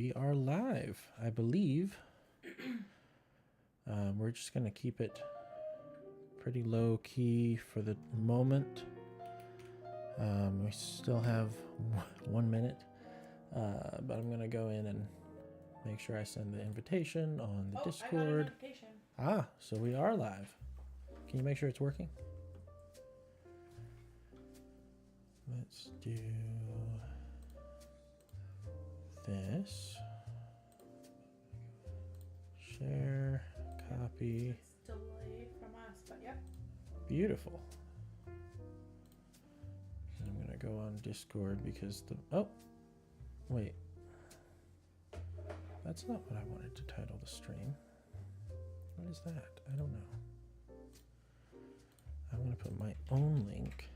we are live, I believe. We're just going to keep it pretty low key for the moment. We still have 1 minute, but I'm going to go in and make sure I send the invitation on the Discord. I got a notification. Ah, so we are live. Can you make sure it's working? Let's do this. Share, copy. It's delayed from us, but yep. Beautiful. And I'm gonna go on Discord because wait. That's not what I wanted to title the stream. What is that? I don't know. I'm gonna put my own link.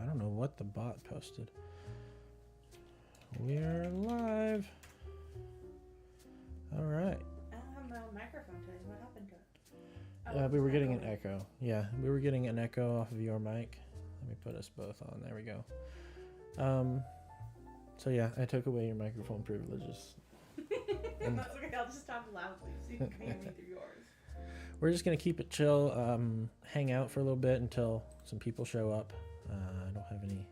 I don't know what the bot posted. We're live. All right. I don't have my own microphone today. What happened to it? We were getting an echo. Yeah, we were getting an echo off of your mic. Let me put us both on. There we go. So yeah, I took away your microphone privileges. That's okay. I'll just talk loudly so you can hear me through yours. We're just gonna keep it chill. Hang out for a little bit until some people show up. I don't have any.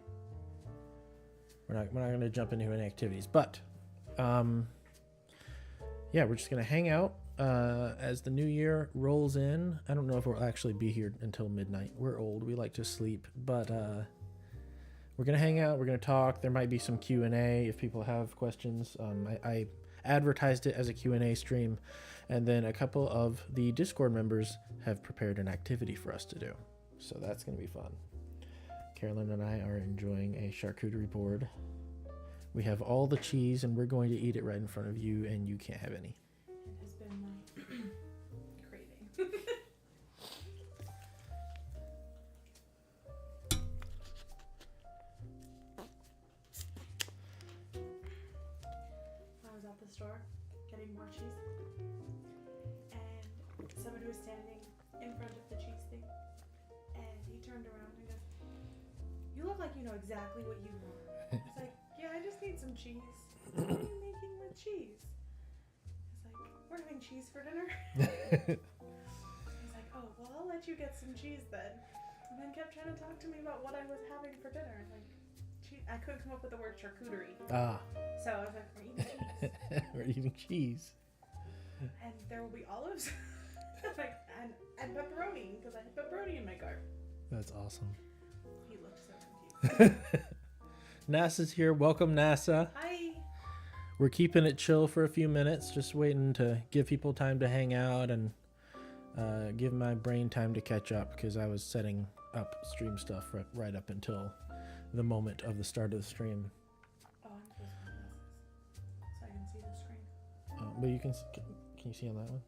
We're not gonna jump into any activities, but yeah, we're just gonna hang out as the new year rolls in. I don't know if we'll actually be here until midnight. We're old. We like to sleep, but we're gonna hang out. We're gonna talk. There might be some Q&A if people have questions. I advertised it as a Q&A stream, and then a couple of the Discord members have prepared an activity for us to do. So that's gonna be fun. Carolyn and I are enjoying a charcuterie board. We have all the cheese, and we're going to eat it right in front of you, and you can't have any. It has been my craving. I was at the store getting more cheese, and somebody was standing in front of the cheese thing, and he turned around and goes, "You look like you know exactly what you want." I was like, "Yeah, I just need some cheese." What are you making with cheese? I was like, "We're having cheese for dinner." He's like, "Oh, well, I'll let you get some cheese then." And then kept trying to talk to me about what I was having for dinner. Like, I couldn't come up with the word charcuterie. Ah. So I was like, "We're eating cheese." We're eating cheese. And there will be olives. Like, and pepperoni, because I had pepperoni in my cart. That's awesome. He looked so confused. NASA's here. Welcome, NASA. Hi. We're keeping it chill for a few minutes, just waiting to give people time to hang out and give my brain time to catch up, because I was setting up stream stuff right up until the moment of the start of the stream. Oh, I'm supposed to have glasses so I can see the screen. But you can you see on that one?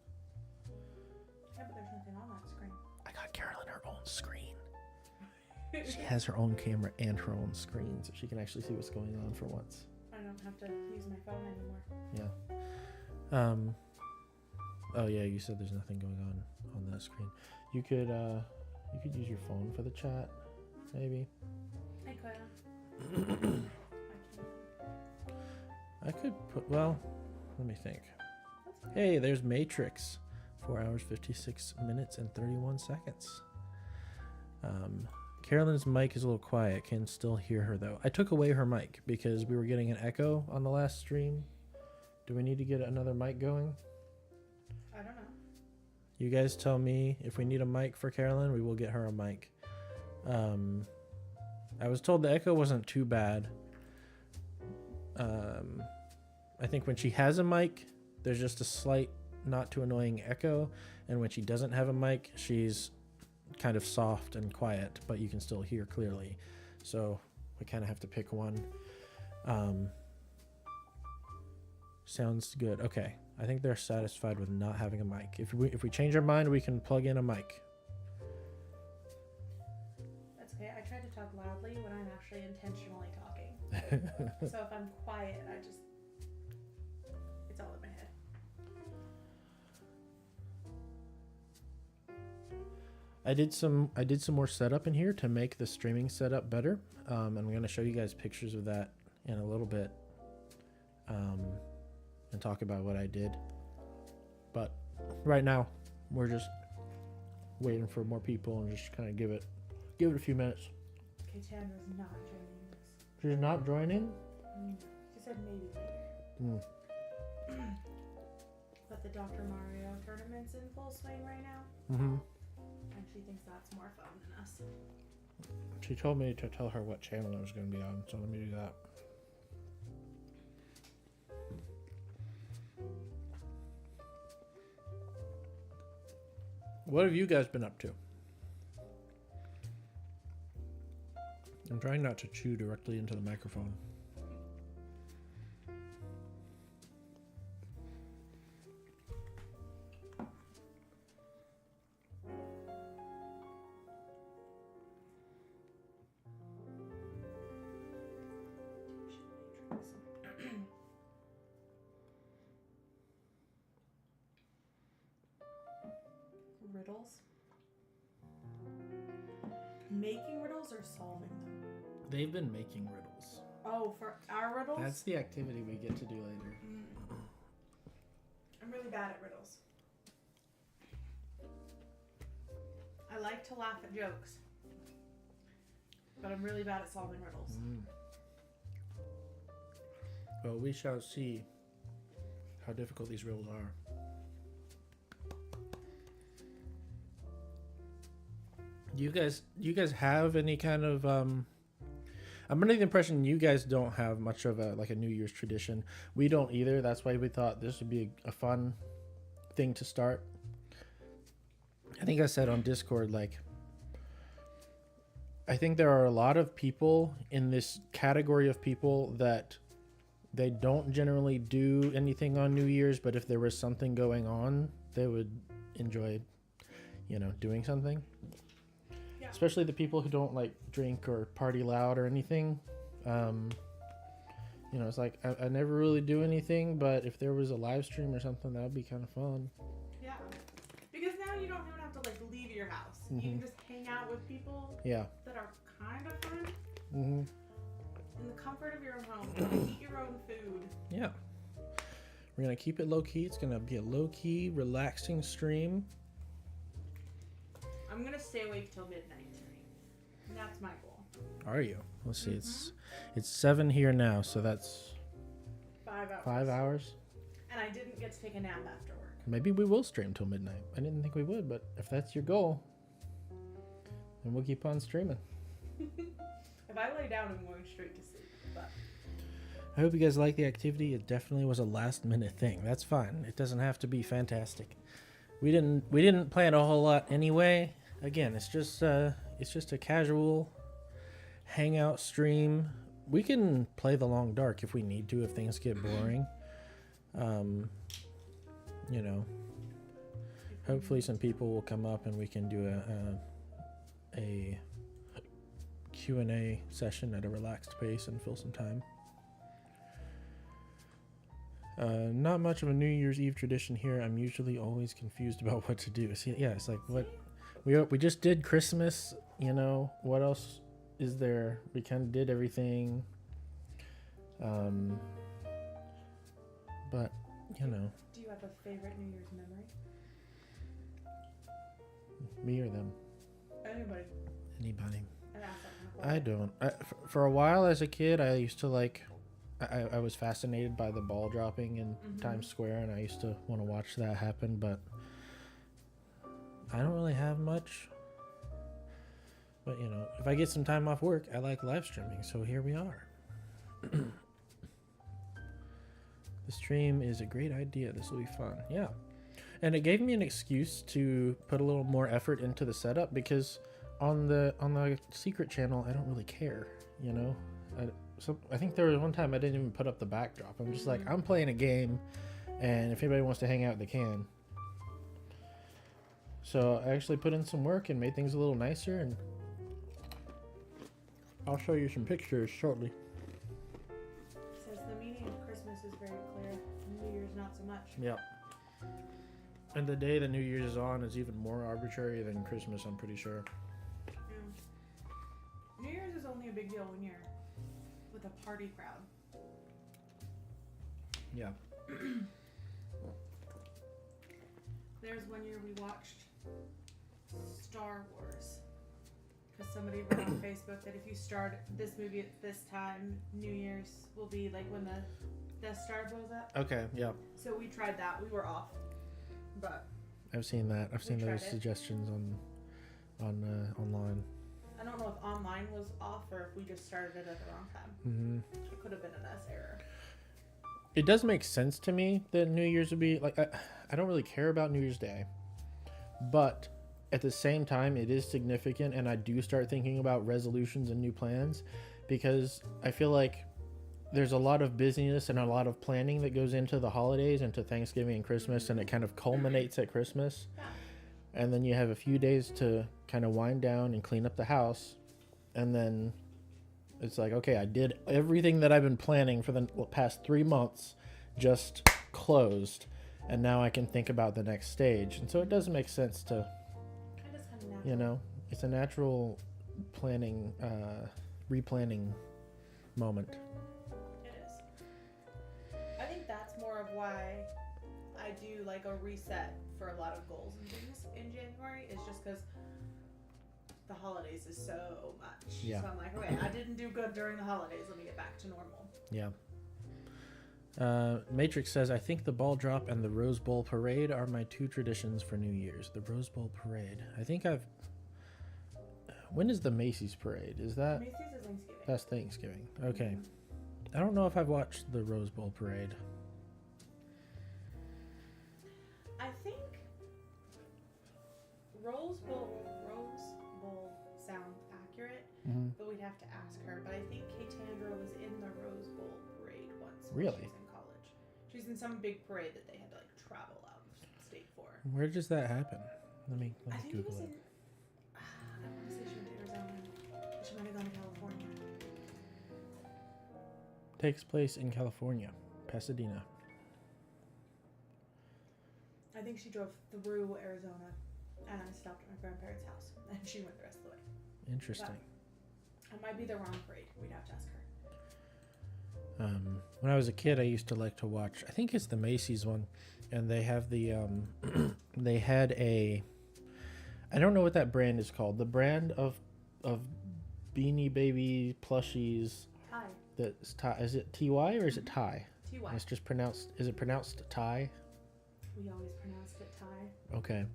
Yeah, but there's nothing on that screen. I got Carolyn her own screen. She has her own camera and her own screen, so she can actually see what's going on for once. I don't have to use my phone anymore. Yeah. Oh yeah, you said there's nothing going on that screen. You could use your phone for the chat, maybe. I could. I can't. I could put. Well, let me think. That's okay. Hey, there's Matrix. 4 hours, 56 minutes, and 31 seconds. Carolyn's mic is a little quiet. Can still hear her, though. I took away her mic because we were getting an echo on the last stream. Do we need to get another mic going? I don't know. You guys tell me. If we need a mic for Carolyn, we will get her a mic. I was told the echo wasn't too bad. I think when she has a mic, there's just a slight, not too annoying echo. And when she doesn't have a mic, she's kind of soft and quiet, but you can still hear clearly. So we kind of have to pick one. Sounds good. Okay. I think they're satisfied with not having a mic. If we change our mind, we can plug in a mic. That's okay. I try to talk loudly when I'm actually intentionally talking. So if I'm quiet, it's all in my head. I did some more setup in here to make the streaming setup better. I'm going to show you guys pictures of that in a little bit. and talk about what I did. But right now, we're just waiting for more people and just kind of give it a few minutes. Okay, Tandra's not joining us. She's not joining? She said maybe later. But the Dr. Mario tournament's in full swing right now. Mm-hmm. And she thinks that's more fun than us. She told me to tell her what channel I was going to be on, so let me do that. What have you guys been up to? I'm trying not to chew directly into the microphone. Riddles? Making riddles or solving them? They've been making riddles. Oh, for our riddles? That's the activity we get to do later. I'm really bad at riddles. I like to laugh at jokes, but I'm really bad at solving riddles. Well, we shall see how difficult these riddles are. Do you guys have any kind of I'm under the impression you guys don't have much of a New Year's tradition. We don't either. That's why we thought this would be a fun thing to start. I think I said on Discord, I think there are a lot of people in this category of people that they don't generally do anything on New Year's, but if there was something going on, they would enjoy, doing something. Yeah. Especially the people who don't drink or party loud or anything. It's I never really do anything, but if there was a live stream or something, that would be kind of fun. Yeah. Because now you don't even have to leave your house. You can just hang out with people that are kind of fun. In the comfort of your own home. Eat your own food. Yeah. We're going to keep it low key. It's going to be a low key, relaxing stream. I'm going to stay awake till midnight tonight. And that's my goal. Are you? Let's see. It's 7 here now, so that's 5 hours. 5 hours. And I didn't get to take a nap after work. Maybe we will stream till midnight. I didn't think we would, but if that's your goal, then we'll keep on streaming. If I lay down, I'm going straight to sleep. But I hope you guys like the activity. It definitely was a last minute thing. That's fine. It doesn't have to be fantastic. We didn't plan a whole lot anyway. Again, it's just a casual hangout stream. We can play the long dark if we need to, if things get boring. Hopefully some people will come up and we can do a Q&A session at a relaxed pace and fill some time. Not much of a New Year's Eve tradition here. I'm usually always confused about what to do. See, yeah, it's what we just did Christmas. What else is there? We kind of did everything. But do you have a favorite New Year's memory? Me or them? Anybody. I don't. For a while as a kid, I used to I was fascinated by the ball dropping in Times Square, and I used to want to watch that happen, but I don't really have much. But, if I get some time off work, I like live streaming, so here we are. The stream is a great idea. This will be fun. Yeah. And it gave me an excuse to put a little more effort into the setup, because on the secret channel, I don't really care, I think there was one time I didn't even put up the backdrop. I'm just I'm playing a game, and if anybody wants to hang out, they can. So I actually put in some work and made things a little nicer, and I'll show you some pictures shortly. Says the meaning of Christmas is very clear. New Year's not so much. Yep. And the day the New Year's is on is even more arbitrary than Christmas, I'm pretty sure. Yeah. New Year's is only a big deal when you're with a party crowd. Yeah. There's one year we watched Star Wars. Because somebody wrote on Facebook that if you start this movie at this time, New Year's will be like when the Death Star blows up. Okay, yeah. So we tried that. We were off. But I've seen that. I've seen those tried it. suggestions on online. I don't know if online was off or if we just started it at the wrong time. Mm-hmm. It could have been an S error. It does make sense to me that New Year's would be like I don't really care about New Year's Day, but at the same time it is significant, and I do start thinking about resolutions and new plans because I feel like there's a lot of busyness and a lot of planning that goes into the holidays, into Thanksgiving and Christmas, and it kind of culminates at Christmas. Yeah. And then you have a few days to kind of wind down and clean up the house, and then it's like, okay, I did everything that I've been planning for the past 3 months, just closed, and now I can think about the next stage. And so it does make sense to, It is kind of natural. you know, it's a natural planning, replanning moment. It is. I think that's more of why I do like a reset for a lot of goals and things in January, is just because the holidays is so much. Yeah. So I'm like, okay, I didn't do good during the holidays. Let me get back to normal. Yeah. Matrix says, I think the ball drop and the Rose Bowl parade are my two traditions for New Year's. The Rose Bowl parade. I think when is the Macy's parade? Is that? Macy's is Thanksgiving. That's Thanksgiving. Okay. I don't know if I've watched the Rose Bowl parade. I think Rose Bowl sounds accurate, Mm-hmm. but we'd have to ask her. But I think Katandra was in the Rose Bowl parade once when Really? she was in college. She's in some big parade that they had to like travel out of state for. Where does that happen? Let me I think it Google was it. in. I want to say she went to Arizona, but she might have gone to California. Takes place in California, Pasadena. I think she drove through Arizona, and I stopped at my grandparents' house, and she went the rest of the way. Interesting. It might be the wrong parade. We'd have to ask her. When I was a kid, I used to like to watch, I think it's the Macy's one, and they have the, they had a, I don't know what that brand is called, the brand of Beanie Baby plushies Hi, that's Thai. Is it TY or is it Thai? TY. It's just pronounced, is it pronounced Thai? We always pronounced it Thai. Okay.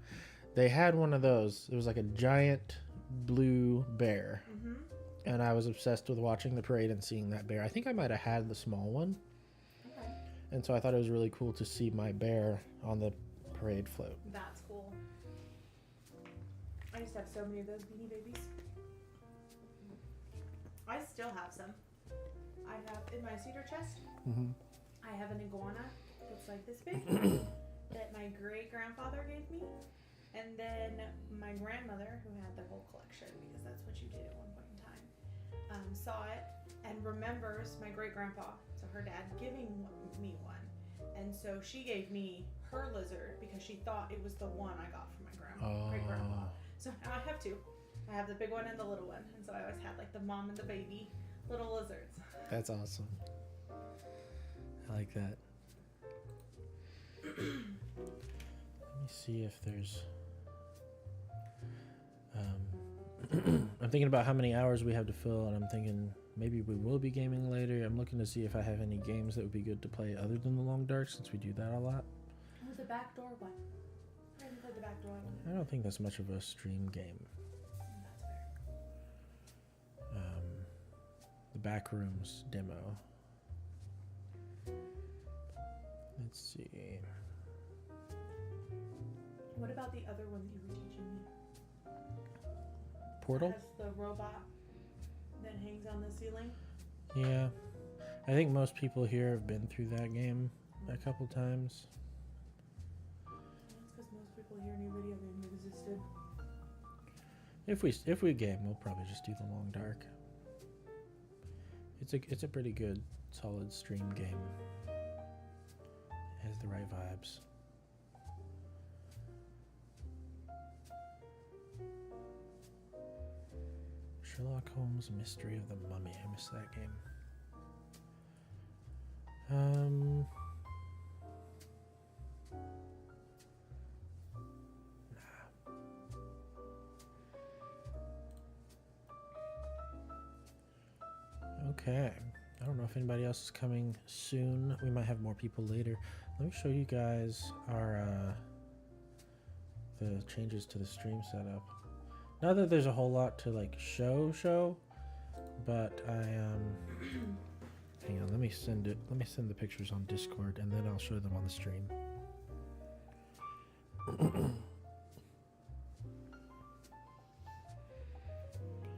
They had one of those. It was like a giant blue bear. Mm-hmm. And I was obsessed with watching the parade and seeing that bear. I think I might have had the small one. Okay. And so I thought it was really cool to see my bear on the parade float. That's cool. I used to have so many of those Beanie Babies. I still have some. I have in my cedar chest. Mm-hmm. I have an iguana that's like this big that my great grandfather gave me, and then my grandmother, who had the whole collection because that's what you did at one point in time, saw it and remembers my great grandpa, so her dad, giving me one, and so she gave me her lizard because she thought it was the one I got from my great grandpa. So now I have two. I have the big one and the little one, and so I always had like the mom and the baby little lizards. That's awesome. I like that. Let me see if there's... I'm thinking about how many hours we have to fill, and I'm thinking maybe we will be gaming later. I'm looking to see if I have any games that would be good to play other than the Long Dark, since we do that a lot. Oh, the backdoor one. I haven't played the backdoor one. I don't think that's much of a stream game. That's fair. The Backrooms demo. Let's see. What about the other one that you were teaching me? Portal? It has the robot that hangs on the ceiling. Yeah. I think most people here have been through that game a couple times. That's because most people here knew video games existed. If we game, we'll probably just do the Long Dark. It's a pretty good, solid stream game. It has the right vibes. Sherlock Holmes Mystery of the Mummy. I missed that game. Okay. I don't know if anybody else is coming soon. We might have more people later. Let me show you guys our the changes to the stream setup. Not that there's a whole lot to like show, but I hang on, let me send the pictures on Discord and then I'll show them on the stream.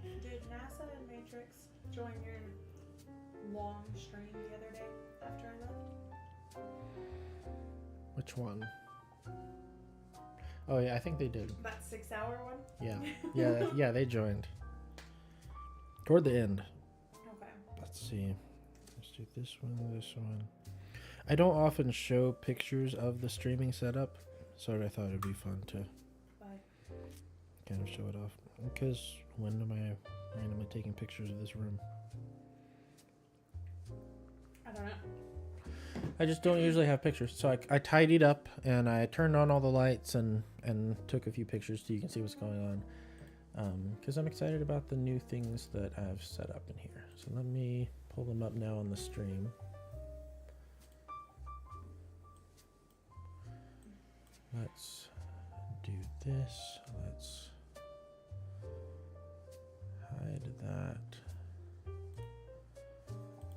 Did NASA and Matrix join your long stream the other day after I left? Which one? Oh yeah, I think they did. That 6-hour one? Yeah. Yeah, they joined. Toward the end. Okay. Let's see. Let's do this one. I don't often show pictures of the streaming setup, so I thought it'd be fun to kind of show it off. Because when am I randomly taking pictures of this room? I don't know. I just don't usually have pictures. So I tidied up and I turned on all the lights and took a few pictures so you can see what's going on. Because I'm excited about the new things that I've set up in here. So let me pull them up now on the stream. Let's do this. Let's hide that.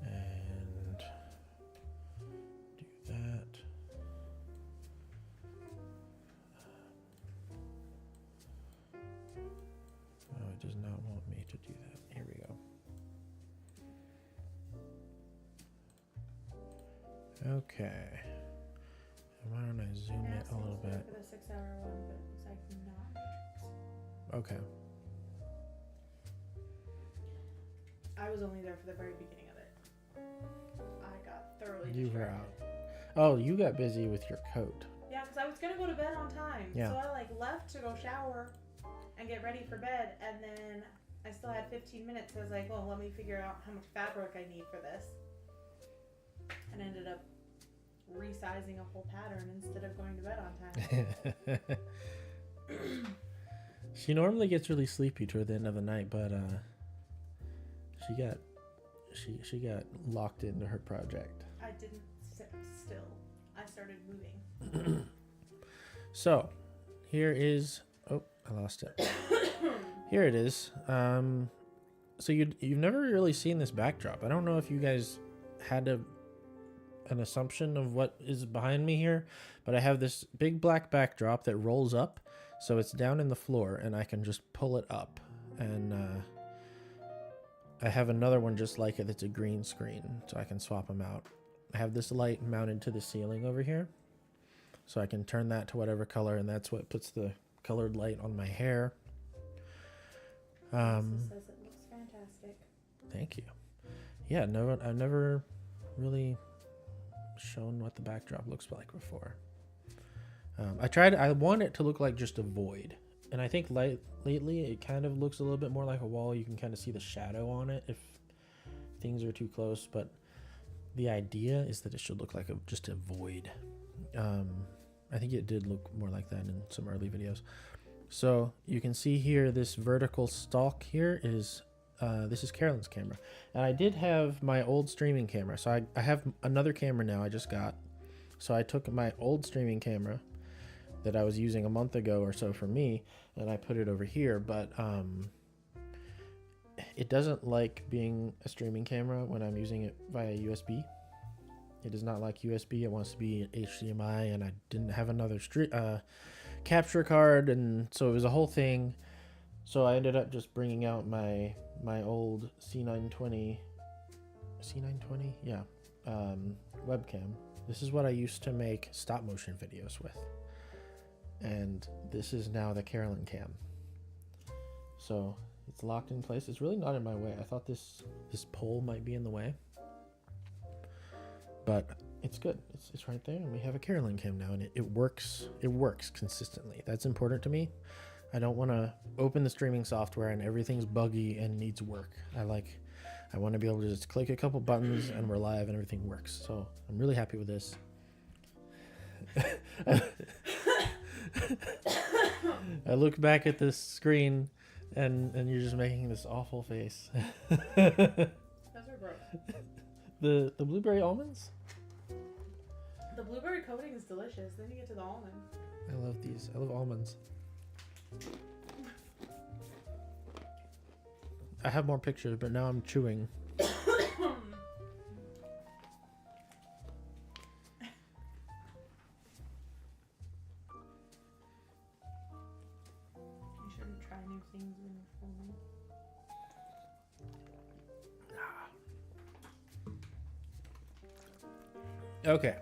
And do that. Oh, it does not want me to do that. Here we go. Okay. Why don't I zoom it a little bit? For the 6-hour one, but it looks like not Matrix. Okay. I was only there for the very beginning of it. I got thoroughly You were distracted. out. Oh, you got busy with your coat. Yeah, because I was gonna go to bed on time. Yeah. So I left to go shower and get ready for bed, and then I still had 15 minutes. So I was like, well, let me figure out how much fabric I need for this, and ended up resizing a whole pattern instead of going to bed on time. She normally gets really sleepy toward the end of the night, but she got locked into her project. I didn't sit still. I started moving. So, here is. Oh, I lost it. Here it is. So you've never really seen this backdrop. I don't know if you guys had an assumption of what is behind me here, but I have this big black backdrop that rolls up, so it's down in the floor, and I can just pull it up. And I have another one just like it that's a green screen, so I can swap them out. I have this light mounted to the ceiling over here, so I can turn that to whatever color, and that's what puts the colored light on my hair. It says it looks fantastic. Thank you. Yeah, I've never really shown what the backdrop looks like before. I want it to look like just a void, and I think lately it kind of looks a little bit more like a wall. You can kind of see the shadow on it if things are too close, but the idea is that it should look like just a void. I think it did look more like that in some early videos. So you can see here this vertical stalk here is this is Carolyn's camera, and I did have my old streaming camera, so I have another camera now I just got. So I took my old streaming camera that I was using a month ago or so for me, and I put it over here, but it doesn't like being a streaming camera when I'm using it via USB. It does not like USB. It wants to be HDMI, and I didn't have another capture card, and so it was a whole thing. So I ended up just bringing out my old C920, yeah, webcam. This is what I used to make stop motion videos with, and this is now the Carolyn cam. So it's locked in place. It's really not in my way. I thought this pole might be in the way, but it's good. It's right there, and we have a Carolyn cam now, and it works. It works consistently. That's important to me. I don't want to open the streaming software and everything's buggy and needs work. I want to be able to just click a couple buttons and we're live and everything works. So I'm really happy with this. I look back at this screen and you're just making this awful face. Those are broken. The blueberry almonds? The blueberry coating is delicious. Then you get to the almond. I love these. I love almonds. I have more pictures, but now I'm chewing. You shouldn't try new things when you're filming. Okay.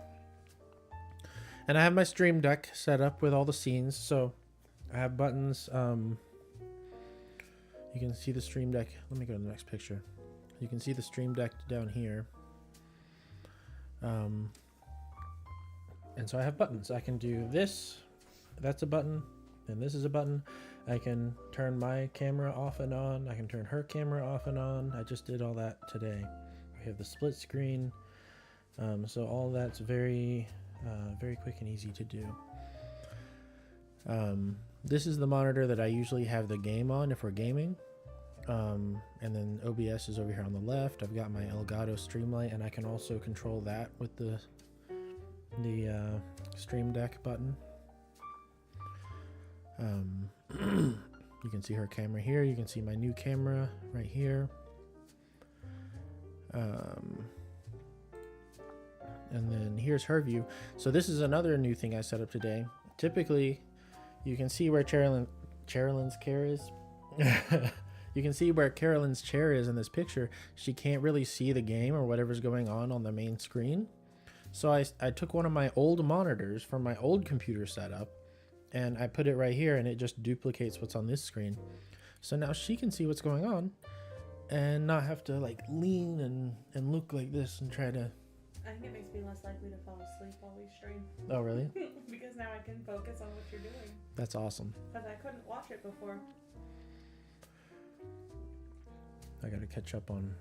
And I have my stream deck set up with all the scenes, so I have buttons. You can see the stream deck. Let me go to the next picture. You can see the stream deck down here. And so I have buttons. I can do this. That's a button. And this is a button. I can turn my camera off and on. I can turn her camera off and on. I just did all that today. We have the split screen. So all that's very quick and easy to do. This is the monitor that I usually have the game on if we're gaming. And then OBS is over here on the left. I've got my Elgato Streamlight, and I can also control that with the Stream Deck button. You can see her camera here. You can see my new camera right here. And then here's her view. So this is another new thing I set up today. Typically, you can see where Carolyn's chair is. You can see where Carolyn's chair is in this picture. She can't really see the game or whatever's going on the main screen. So I took one of my old monitors from my old computer setup, and I put it right here, and it just duplicates what's on this screen. So now she can see what's going on and not have to like lean and look like this and try to... I think it makes me less likely to fall asleep while we stream. Oh, really? Because now I can focus on what you're doing. That's awesome. Because I couldn't watch it before. I gotta catch up on...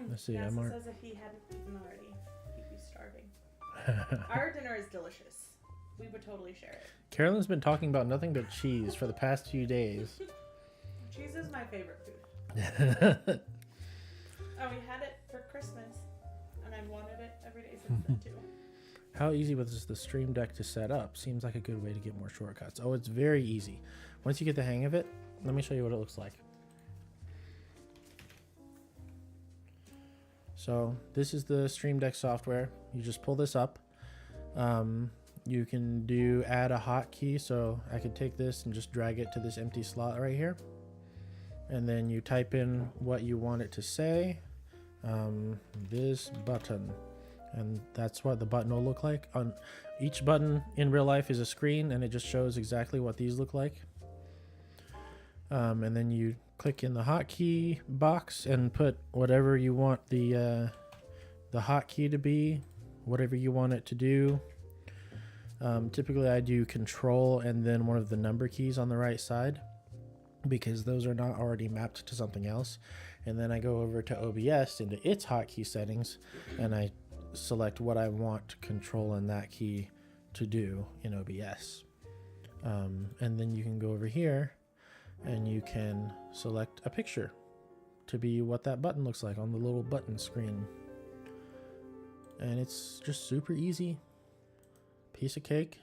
Let's see, Yes, I'm it says if he hadn't eaten already, he'd be starving. Our dinner is delicious. We would totally share it. Carolyn's been talking about nothing but cheese for the past few days. Cheese is my favorite food. Oh, we had it for Christmas, and I wanted it every day since then too. How easy was the Stream Deck to set up? Seems like a good way to get more shortcuts. Oh, it's very easy. Once you get the hang of it, let me show you what it looks like. So this is the Stream Deck software. You just pull this up. You can add a hotkey. So I could take this and just drag it to this empty slot right here. And then you type in what you want it to say. This button. And that's what the button will look like. On each button in real life is a screen, and it just shows exactly what these look like. And then you click in the hotkey box and put whatever you want the hotkey to be, whatever you want it to do. Typically I do control and then one of the number keys on the right side, because those are not already mapped to something else. And then I go over to OBS into its hotkey settings, and I select what I want control and that key to do in OBS. And then you can go over here and you can select a picture to be what that button looks like on the little button screen. And it's just super easy. Piece of cake.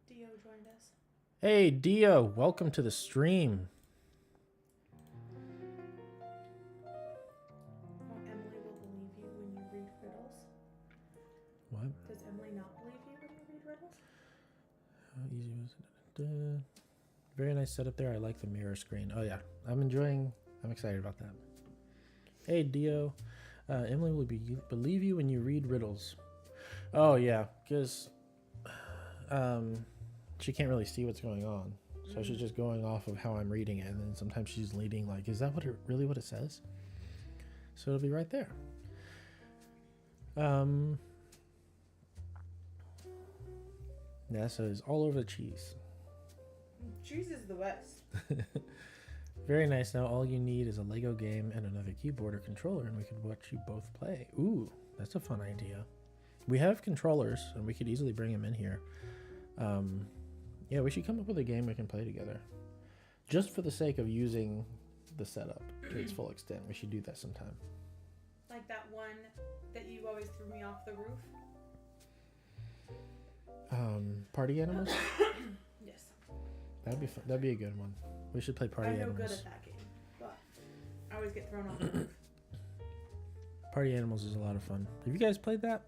Dio joined us. Hey Dio, welcome to the stream. Oh, Emily will believe you when you read riddles. What? Does Emily not believe you when you read riddles? How easy was it? Very nice setup there. I like the mirror screen. Oh yeah, I'm excited about that. Hey Dio, Emily will believe you when you read riddles. Oh yeah, because she can't really see what's going on, so she's just going off of how I'm reading it, and then sometimes she's leading like, is that really what it says? So it'll be right there. NASA is all over the cheese. Cheese is the best. Very nice. Now all you need is a Lego game and another keyboard or controller, and we could watch you both play. Ooh, that's a fun idea. We have controllers, and we could easily bring them in here. Yeah, we should come up with a game we can play together. Just for the sake of using the setup to its full extent. We should do that sometime. Like that one one that you always threw me off the roof? Party Animals? Yes. That'd be fun. That'd be a good one. We should play Party I'm no Animals. good at that game, but I always get thrown off the roof. Party Animals is a lot of fun. Have you guys played that?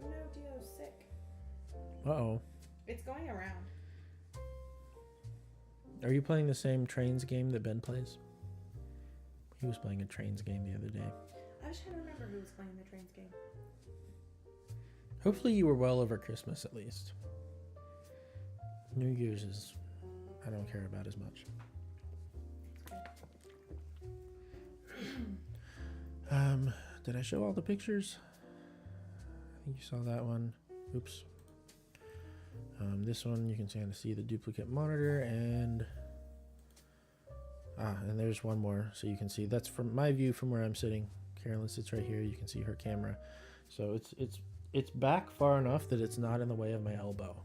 Oh no, Dio's sick. Uh-oh. It's going around. Are you playing the same Trains game that Ben plays? He was playing a Trains game the other day. I was trying to remember who was playing the Trains game. Hopefully you were well over Christmas at least. New Year's is... I don't care about as much. Did I show all the pictures? I think you saw that one. Oops. This one you can kind of see the duplicate monitor and there's one more so you can see. That's from my view from where I'm sitting. Carolyn sits right here. You can see her camera. So it's back far enough that it's not in the way of my elbow.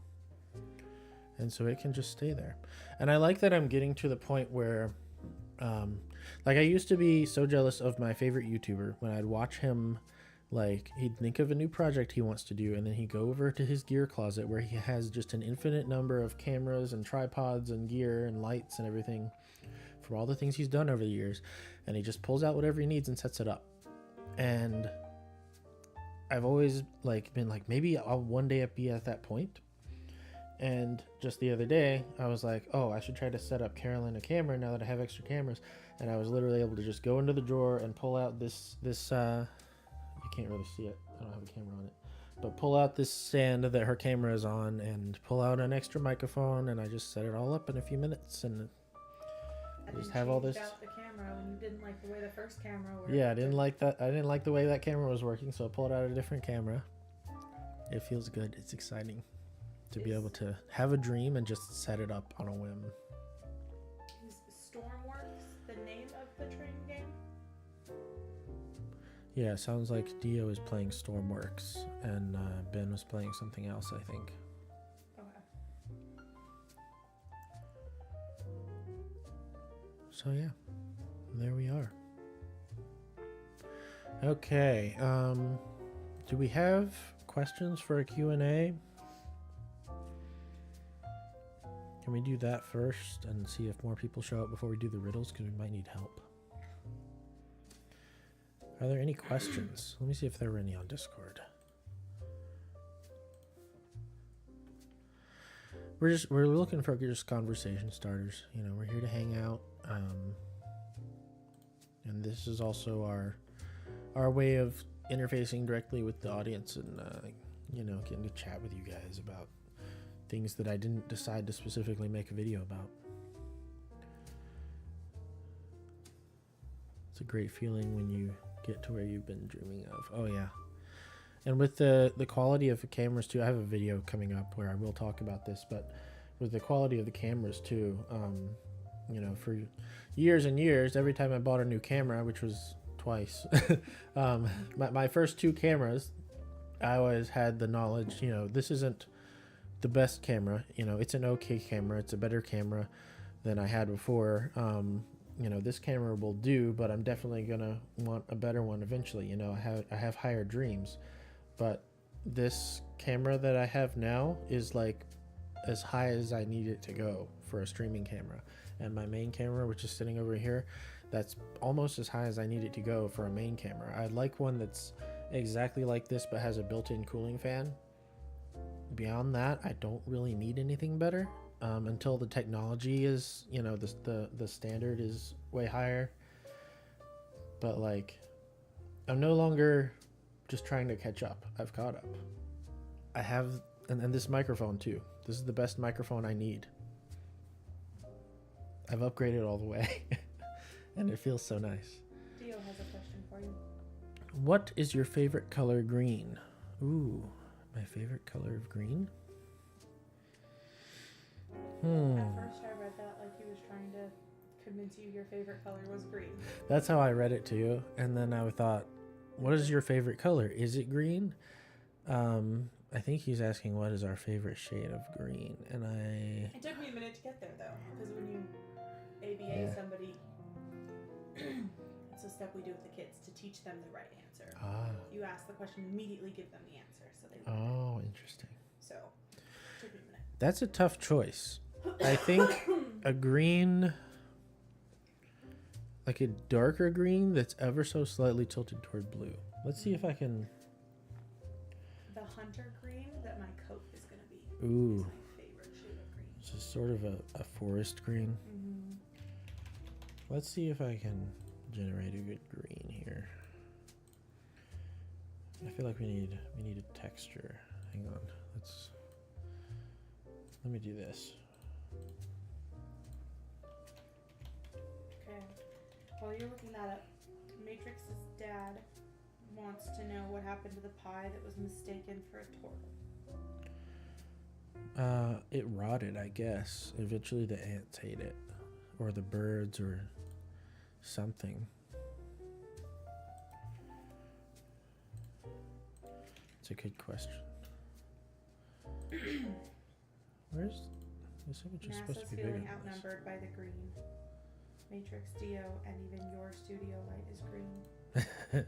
And so it can just stay there. And I like that I'm getting to the point where like I used to be so jealous of my favorite YouTuber when I'd watch him. Like, he'd think of a new project he wants to do, and then he'd go over to his gear closet where he has just an infinite number of cameras and tripods and gear and lights and everything for all the things he's done over the years, and he just pulls out whatever he needs and sets it up. And I've always like been like, maybe I'll one day be at that point. And just the other day, I was like, oh, I should try to set up Carolyn a camera now that I have extra cameras. And I was literally able to just go into the drawer and pull out this you can't really see it. I don't have a camera on it. But pull out this stand that her camera is on and pull out an extra microphone, and I just set it all up in a few minutes and just have all this. Out the camera when you didn't like the way the first camera worked. Yeah, I didn't like that. I didn't like the way that camera was working, so I pulled out a different camera. It feels good. It's exciting to be able to have a dream and just set it up on a whim. Is Stormworks the name of the train game? Yeah, it sounds like Dio is playing Stormworks and Ben was playing something else, I think. Okay. So yeah, there we are. Okay, do we have questions for a Q&A? Can we do that first and see if more people show up before we do the riddles? Because we might need help. Are there any questions? Let me see if there were any on Discord. We're looking for just conversation starters. You know, we're here to hang out. And this is also our way of interfacing directly with the audience and you know, getting to chat with you guys about things that I didn't decide to specifically make a video about. It's a great feeling when you get to where you've been dreaming of. Oh yeah. And with the quality of the cameras too, I have a video coming up where I will talk about this, but with the quality of the cameras too, you know, for years and years, every time I bought a new camera, which was twice, my first two cameras, I always had the knowledge, you know, this isn't the best camera, you know, it's an okay camera, it's a better camera than I had before. You know, this camera will do, but I'm definitely gonna want a better one eventually. You know, I have higher dreams, but this camera that I have now is like as high as I need it to go for a streaming camera. And my main camera, which is sitting over here, that's almost as high as I need it to go for a main camera. I'd like one that's exactly like this but has a built-in cooling fan. Beyond that, I don't really need anything better. Until the technology is, you know, the standard is way higher. But like, I'm no longer just trying to catch up. I've caught up. I have, and this microphone too. This is the best microphone I need. I've upgraded all the way, and it feels so nice. Dio has a question for you. What is your favorite color green? Ooh, my favorite color of green? At first I read that like he was trying to convince you your favorite color was green. That's how I read it too. And then I thought, what is your favorite color? Is it green? I think he's asking what is our favorite shade of green. And It took me a minute to get there though, because when you ABA somebody, It's a step we do with the kids to teach them the right answer. Ah. You ask the question, immediately give them the answer, so they. Oh, interesting. So, took me a minute. That's a tough choice. I think a green, like a darker green that's ever so slightly tilted toward blue. Let's see if I can. The hunter green that my coat is going to be. Ooh. Is my favorite shade of green. This is sort of a forest green. Mm-hmm. Let's see if I can generate a good green here. I feel like we need a texture. Hang on. Let me do this. Okay. While you're looking that up, Matrix's dad wants to know what happened to the pie that was mistaken for a turtle. It rotted, I guess. Eventually the ants ate it. Or the birds or something. It's a good question. Where's this image is supposed NASA's to be bigger feeling than this. outnumbered by the green. Matrix, Dio, and even your studio light is green.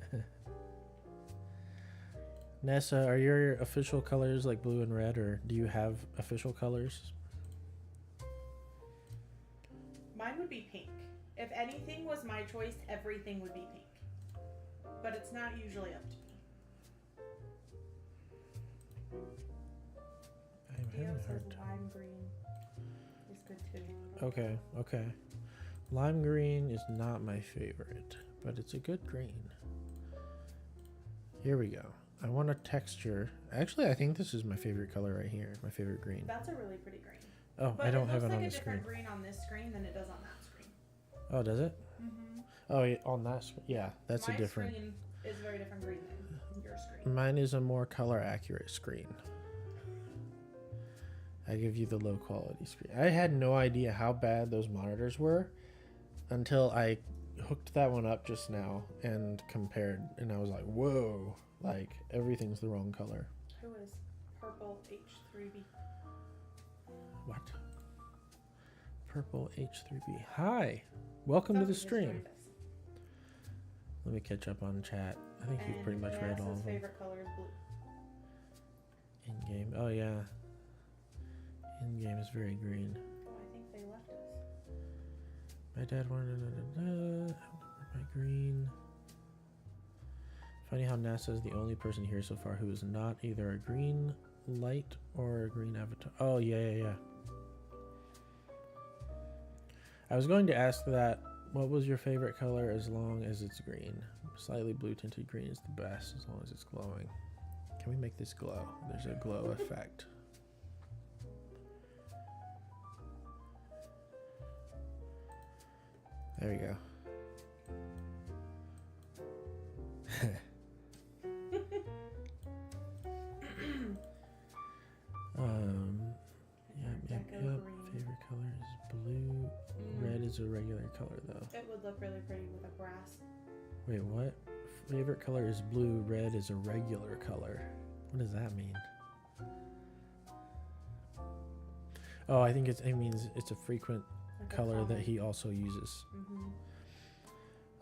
Nessa, are your official colors like blue and red, or do you have official colors? Mine would be pink. If anything was my choice, everything would be pink. But it's not usually up to me. I'm Dio having a says hard time. lime green is good too. Okay. Lime green is not my favorite, but it's a good green. Here we go. I want a texture. Actually, I think this is my favorite color right here. My favorite green. That's a really pretty green. Oh, But I don't it have looks it like on a the screen. different green on this screen than it does on that screen. Oh, does it? Mm-hmm. Oh, yeah, on that screen. Yeah, that's My a different. screen is a very different green than your screen. Mine is a more color accurate screen. I give you the low quality screen. I had no idea how bad those monitors were until I hooked that one up just now and compared, and I was like, whoa, like everything's the wrong color. Who is purple H3B? What? Purple H3B. Hi, welcome to the stream. Let me catch up on chat. I think you've pretty much read all of them. Favorite color is blue. In game. Oh yeah. In game is very green. Oh, I think they left us. My dad wanted my green. Funny how NASA is the only person here so far who is not either a green light or a green avatar. Oh yeah. I was going to ask that. What was your favorite color as long as it's green? Slightly blue tinted green is the best as long as it's glowing. Can we make this glow? There's a glow effect. There we go. Yep. Favorite color is blue. Red is a regular color though. It would look really pretty with a brass. Wait, what? Favorite color is blue. Red is a regular color. What does that mean? Oh, I think it means it's a frequent color that he also uses.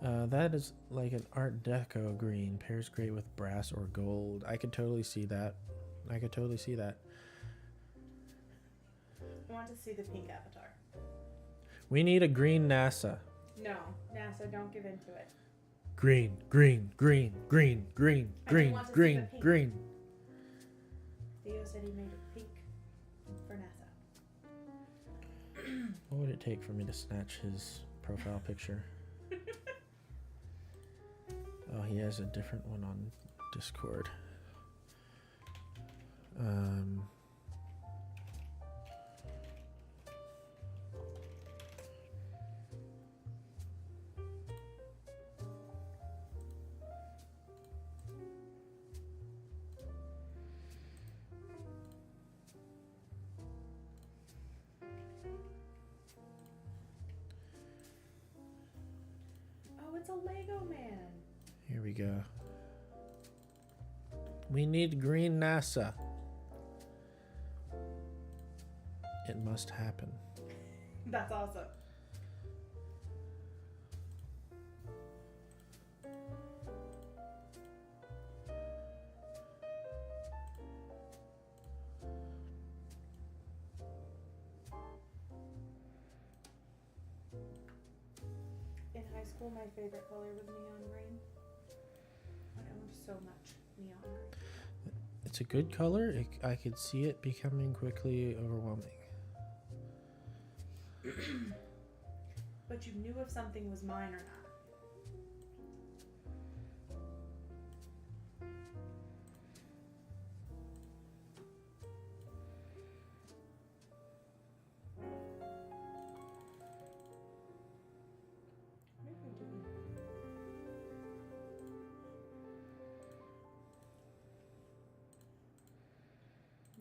That is like an Art Deco green. Pairs great with brass or gold. I could totally see that. I want to see the pink avatar. We need a green NASA. No, NASA, don't give into it. Green. Theo said he made it pink for NASA. What would it take for me to snatch his profile picture? Oh, he has a different one on Discord. Oh, it's a Lego man. Here we go. We need green NASA. It must happen. That's awesome. school, my favorite color was neon green. I owned so much neon green. It's a good color. I could see it becoming quickly overwhelming. But you knew if something was mine or not. What are you doing?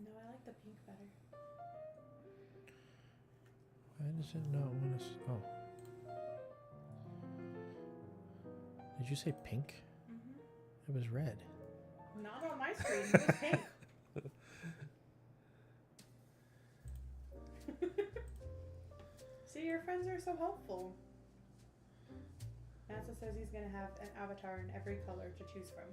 No, I like the pink better. Why does it not want to? Oh. Did you say pink? Mm-hmm. It was red. Not on my screen. It was pink. See, your friends are so helpful. NASA says he's going to have an avatar in every color to choose from.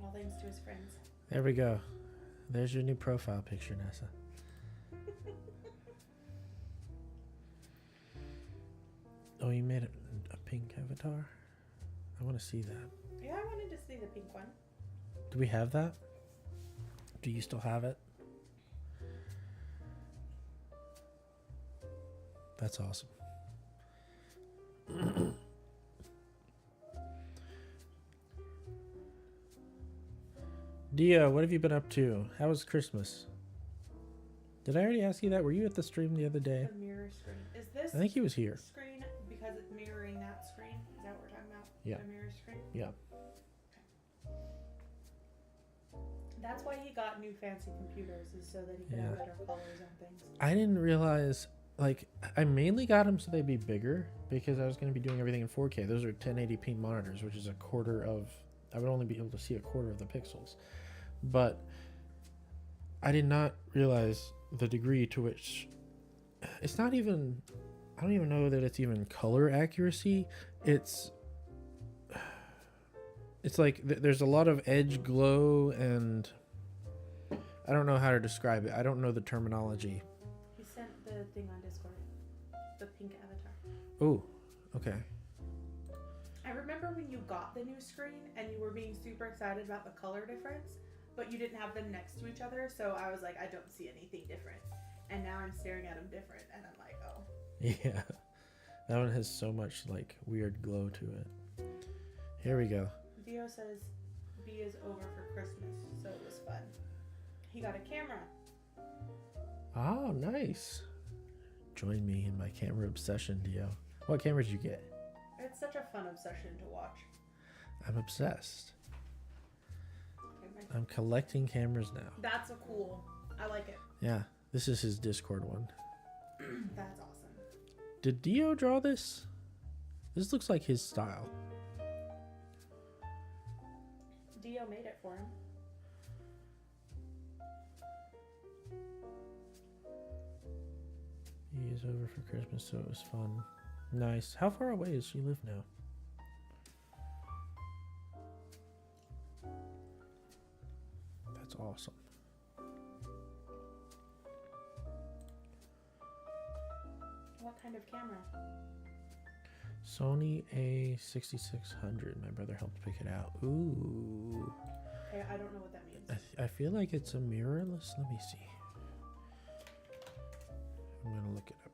All thanks to his friends. There we go. There's your new profile picture, Nessa. Oh, you made a pink avatar? I want to see that. Yeah, I wanted to see the pink one. Do we have that? Do you still have it? That's awesome. Dio, what have you been up to? How was Christmas? Did I already ask you that? Were you at the stream the other day? The mirror screen. Is this I think he was here. screen because it's mirroring that screen? Is that what we're talking about? Yeah. The mirror screen? Yeah. That's why he got new fancy computers, is so that he could have better colors on things. I didn't realize, like, I mainly got them so they'd be bigger because I was going to be doing everything in 4K. Those are 1080p monitors, which is a quarter of, I would only be able to see a quarter of the pixels. But I did not realize the degree to which it's not even, I don't even know that it's even color accuracy. It's like there's a lot of edge glow, and I don't know how to describe it. I don't know the terminology. He sent the thing on Discord. The pink avatar. Oh, okay. I remember when you got the new screen and you were being super excited about the color difference, but you didn't have them next to each other, so I was like, I don't see anything different. And now I'm staring at them different, and I'm like, oh. Yeah. That one has so much, like, weird glow to it. Here we go. Dio says B is over for Christmas, so it was fun. He got a camera. Oh, nice. Join me in my camera obsession, Dio. What camera did you get? It's such a fun obsession to watch. I'm obsessed. Okay, I'm collecting cameras now. that's a cool. I like it. Yeah, this is his Discord one. That's awesome. Did Dio draw this? This looks like his style. Dio made it for him. He is over for Christmas, so it was fun. Nice. How far away does she live now? That's awesome. What kind of camera? Sony A6600. My brother helped pick it out. Ooh. Okay, I don't know what that means. I feel like it's a mirrorless. Let me see. I'm gonna look it up.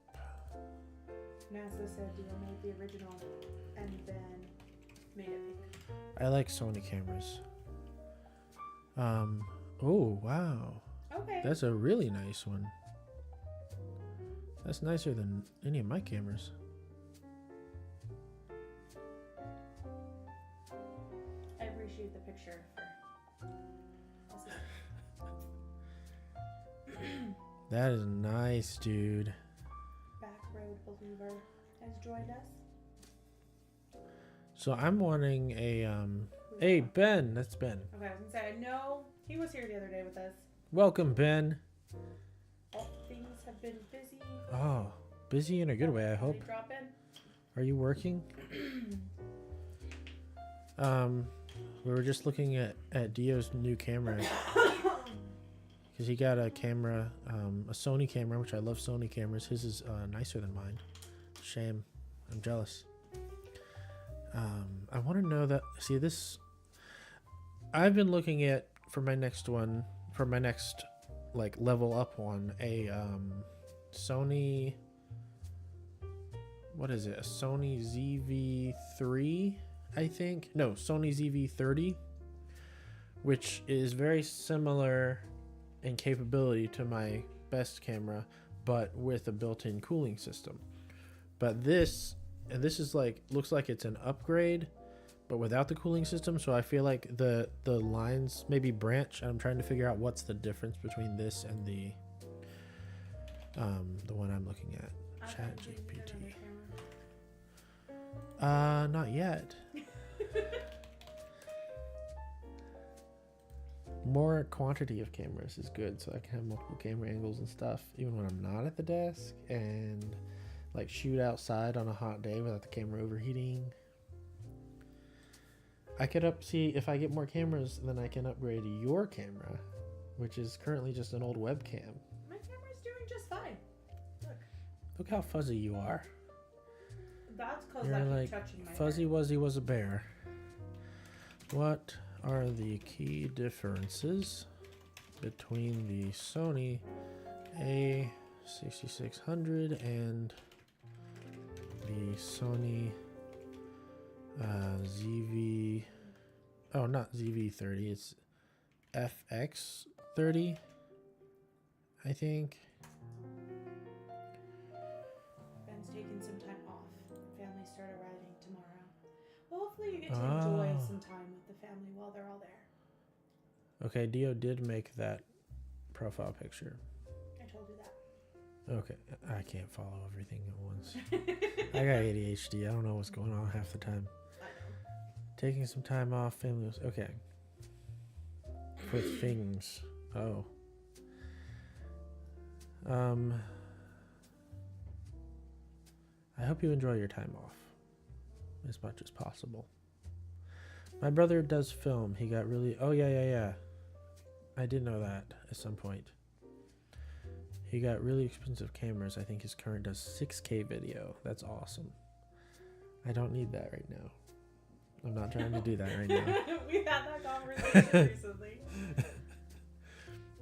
NASA said Dio made the original and then made it pink. I like Sony cameras. Oh wow. Okay. That's a really nice one. That's nicer than any of my cameras. I appreciate the picture for this is That is nice, dude. Back Road Believer has joined us. So I'm wanting a Hey Ben, that's Ben. Okay, I was gonna say I know he was here the other day with us. Welcome, Ben. All things have been busy. Oh, busy in a good way, I hope. Did he drop in? Are you working? We were just looking at Dio's new camera. Because he got a camera, a Sony camera, which I love Sony cameras. His is nicer than mine. shame. I'm jealous. I want to know that. See this. I've been looking at for my next like level up one, a Sony. What is it? A Sony ZV-3, I think. No, Sony ZV-30, which is very similar in capability to my best camera, but with a built-in cooling system. But this is like, looks like it's an upgrade, but without the cooling system. So I feel like the lines maybe branch. I'm trying to figure out what's the difference between this and the one I'm looking at. ChatGPT. Not yet. More quantity of cameras is good, so I can have multiple camera angles and stuff, even when I'm not at the desk, and like shoot outside on a hot day without the camera overheating. I could see if I get more cameras, then I can upgrade your camera, which is currently just an old webcam. My camera's doing just fine. Look how fuzzy you are. That's because You're I keep like touching my Fuzzy hair. Wuzzy was a bear. What are the key differences between the Sony A6600 and the Sony ZV? Oh, not ZV-30. It's FX-30, I think. Ben's taking some time off. Family start arriving tomorrow. Well, hopefully you get to enjoy some time with the family while they're all there. Okay, Dio did make that profile picture. I told you that. Okay, I can't follow everything at once. I got ADHD. I don't know what's going on half the time. I know. Taking some time off, family was okay. For things. Oh. I hope you enjoy your time off as much as possible. My brother does film. He got really... Oh, yeah. I did know that at some point. He got really expensive cameras. I think his current does 6K video. That's awesome. I don't need that right now. I'm not trying to do that right now. We had that conversation recently.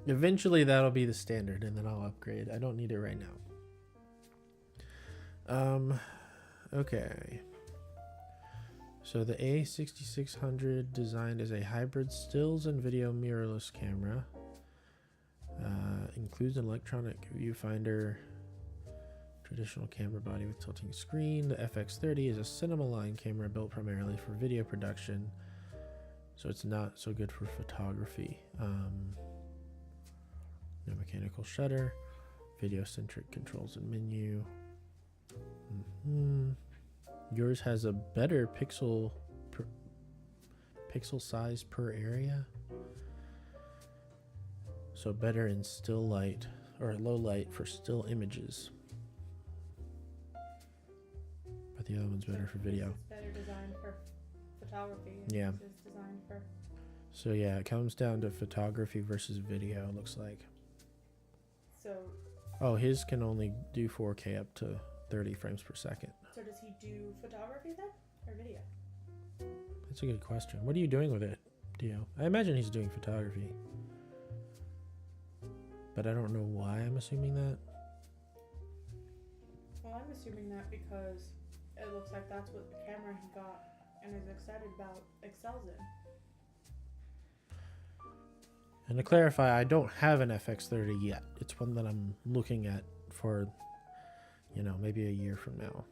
Eventually that'll be the standard, and then I'll upgrade. I don't need it right now. Okay. So the A6600 designed as a hybrid stills and video mirrorless camera. Includes an electronic viewfinder, traditional camera body with tilting screen. The FX30 is a cinema line camera built primarily for video production, so it's not so good for photography. No mechanical shutter, video-centric controls and menu. Yours has a better pixel size per area, so better in still light or low light for still images. But the other one's better for video. It's better designed for photography. Yeah. It's designed for... So yeah, it comes down to photography versus video, it looks like. So... Oh, his can only do 4K up to 30 frames per second. So does he do photography then? Or video? That's a good question. What are you doing with it, Dio? I imagine he's doing photography. But I don't know why I'm assuming that. Well, I'm assuming that because it looks like that's what the camera he got and is excited about excels in. And to clarify, I don't have an FX30 yet. It's one that I'm looking at for, maybe a year from now.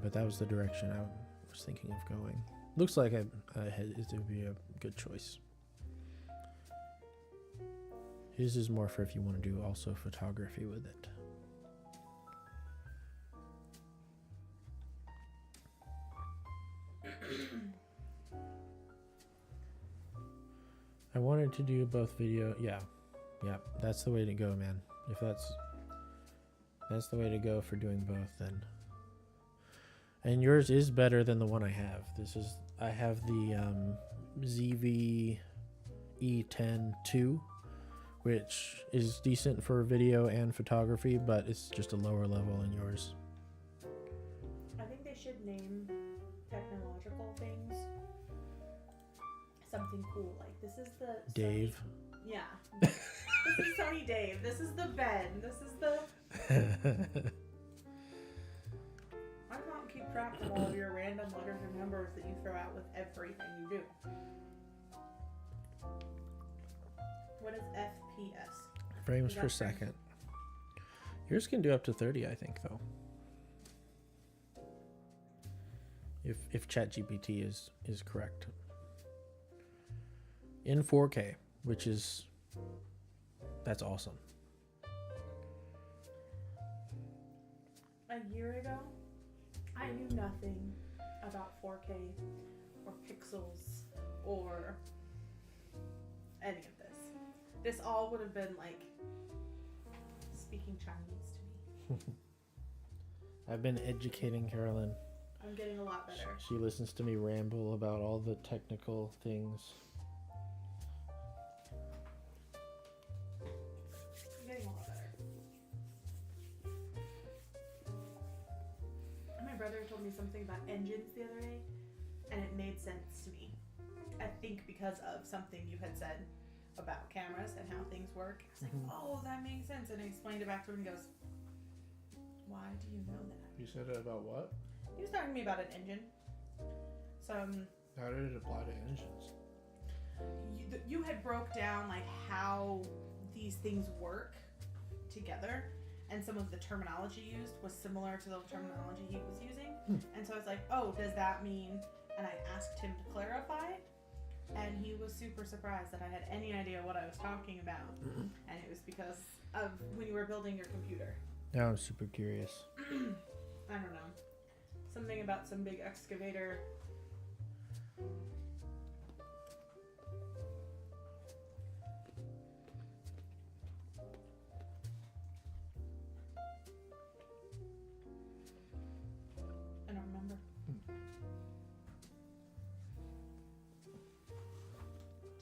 But that was the direction I was thinking of going. Looks like it would be a good choice. His is more for if you want to do also photography with it. I wanted to do both video. Yeah, that's the way to go, man. If that's the way to go for doing both, then. And yours is better than the one I have. I have the ZV E10 II, which is decent for video and photography, but it's just a lower level in yours. I think they should name technological things something cool. Like, this is the Dave. Sony, yeah. This is Sony Dave. This is the Ben. This is the... I can't keep track of all of your random letters and numbers that you throw out with everything you do. What is FPS? Frames per second. Yours can do up to 30, I think, though. If ChatGPT is correct. In 4K, which is... That's awesome. A year ago, I knew nothing about 4K or pixels or any of this. This all would have been like speaking Chinese to me. I've been educating Carolyn. I'm getting a lot better. She listens to me ramble about all the technical things. I'm getting a lot better. My brother told me something about engines the other day, and it made sense to me. I think because of something you had said about cameras and how things work. I was like, oh, that makes sense. And I explained it back to him and he goes, why do you know that? You said it about what? He was talking to me about an engine. So, How did it apply to engines? you had broke down like how these things work together, and some of the terminology used was similar to the terminology he was using. And so I was like, oh, does that mean? And I asked him to clarify, and he was super surprised that I had any idea what I was talking about. And it was because of when you were building your computer. Now I'm super curious. I don't know. Something about some big excavator. I don't remember.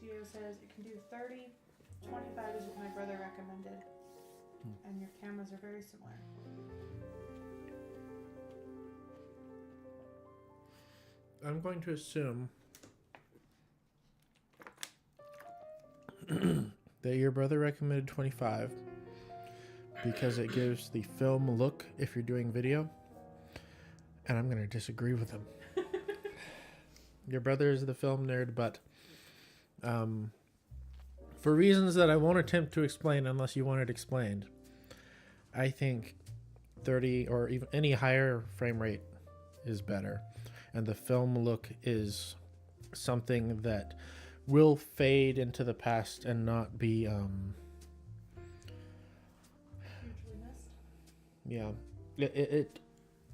Dio says it can do 30. 25 is what my brother recommended. And your cameras are very similar. I'm going to assume that your brother recommended 25 because it gives the film look if you're doing video, and I'm going to disagree with him. Your brother is the film nerd, but for reasons that I won't attempt to explain unless you want it explained, I think 30 or even any higher frame rate is better. And the film look is something that will fade into the past and not be Hugely missed. yeah.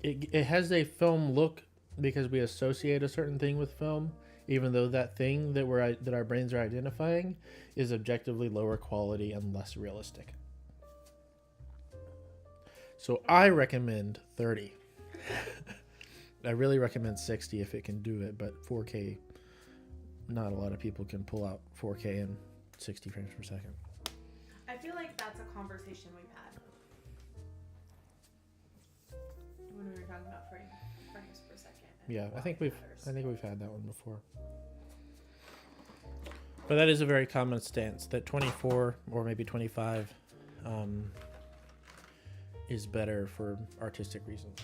It has a film look because we associate a certain thing with film, even though that thing that our brains are identifying is objectively lower quality and less realistic. So I recommend 30. I really recommend 60 if it can do it, but 4K, not a lot of people can pull out 4K and 60 frames per second. I feel like that's a conversation we've had when we were talking about frames per second. Yeah, why I think it we've matters. had that one before. But that is a very common stance that 24 or maybe 25 is better for artistic reasons.